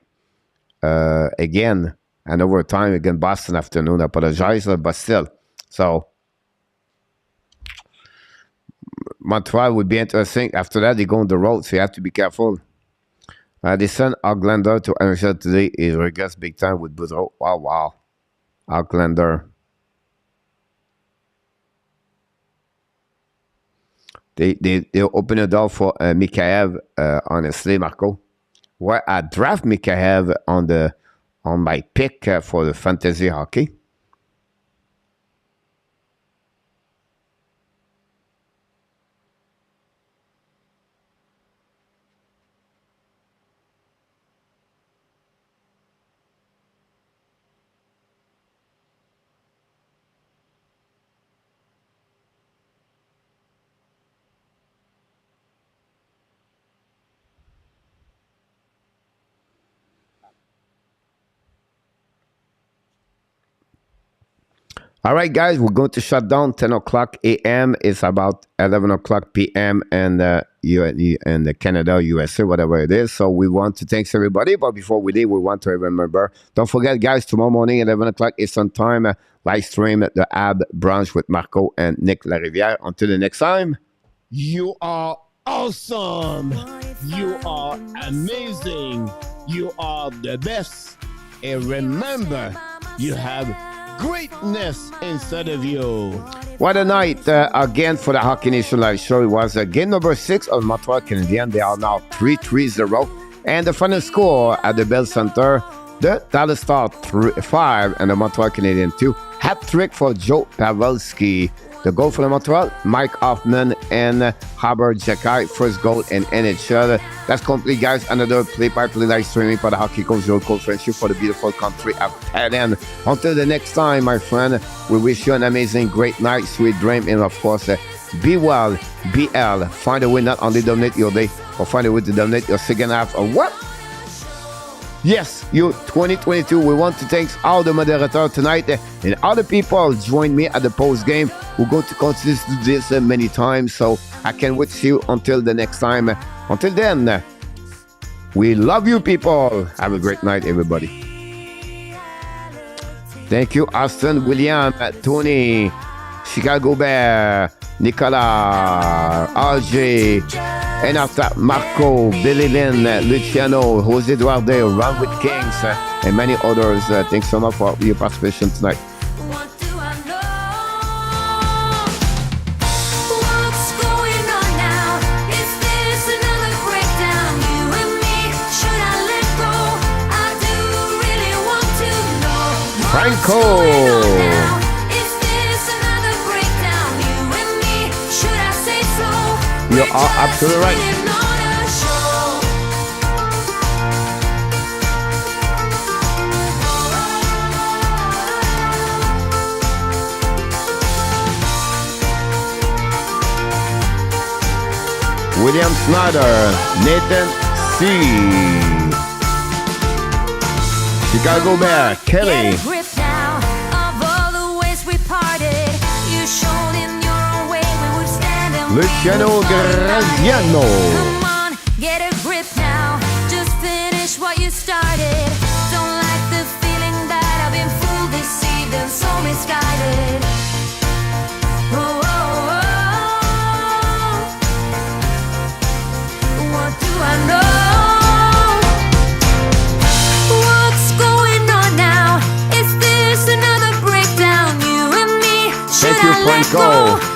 Again, and overtime against Boston afternoon. I apologize, but still. So Montreal would be interesting. After that, they go on the road, so you have to be careful. They sent Aucklander to NHL today. He regrets big time with Boudreau. Wow. Aucklander. They open the door for Mikheyev, honestly, Marco. Where I draft Mikheyev on my pick for the fantasy hockey. All right, guys, we're going to shut down 10 o'clock a.m. It's about 11 o'clock p.m. and Canada, USA, whatever it is. So we want to thank everybody. But before we leave, we want to remember, don't forget, guys, tomorrow morning, 11 o'clock Eastern Time, live stream the AB branch with Marco and Nick Larivière. Until the next time, you are awesome. You are amazing. You are the best. And remember, you have greatness inside of you. What a night again for the Hockey Nation Live Show. It was game number 6 of Montreal Canadiens. They are now 3-3-0. And the final score at the Bell Center, the Dallas Star 5 and the Montreal Canadiens 2. Hat trick for Joe Pavelski. The goal for the Montreal, Mike Hoffman and HCHEKAJ. First goal in NHL. That's complete, guys. Another play-by-play live streaming for the Hockey Coach Zero Cold Friendship for the beautiful country of Thailand. Until the next time, my friend, we wish you an amazing, great night, sweet dream, and of course, be well, BL. Find a way not only dominate your day, but find a way to dominate your second half of what? Yes, you 2022. We want to thank all the moderators tonight and all the people join me at the post game. We're going to continue to do this many times, so I can't wait to see you until the next time. Until then, we love you, people. Have a great night, everybody. Thank you, Austin, William, Tony, Chicago Bear, Nicolas, RJ, and after Marco, Billy Lynn, Luciano, Jose Duarte, Run with Kings, and many others. Thanks so much for your participation tonight. What do I know? What's going on now? Is this another breakdown? You and me, should I let go? I do really want to know. What's Franco. going on now? Is this another breakdown? You and me, should I say so? You We're are just absolutely right. putting on a show. William Snyder, Nathan C. Chicago Bear, Kelly. Get a grip now of all the ways we parted. You showed in your own way we would stand and Luciano Graziano. Come on, get a grip now. Just finish what you started. Don't like the feeling that I've been fooled, deceived, and so misguided. Oh, oh, oh. What do I know? What's going on now? Is this another breakdown? You and me, should Thank you, I let Franco. go?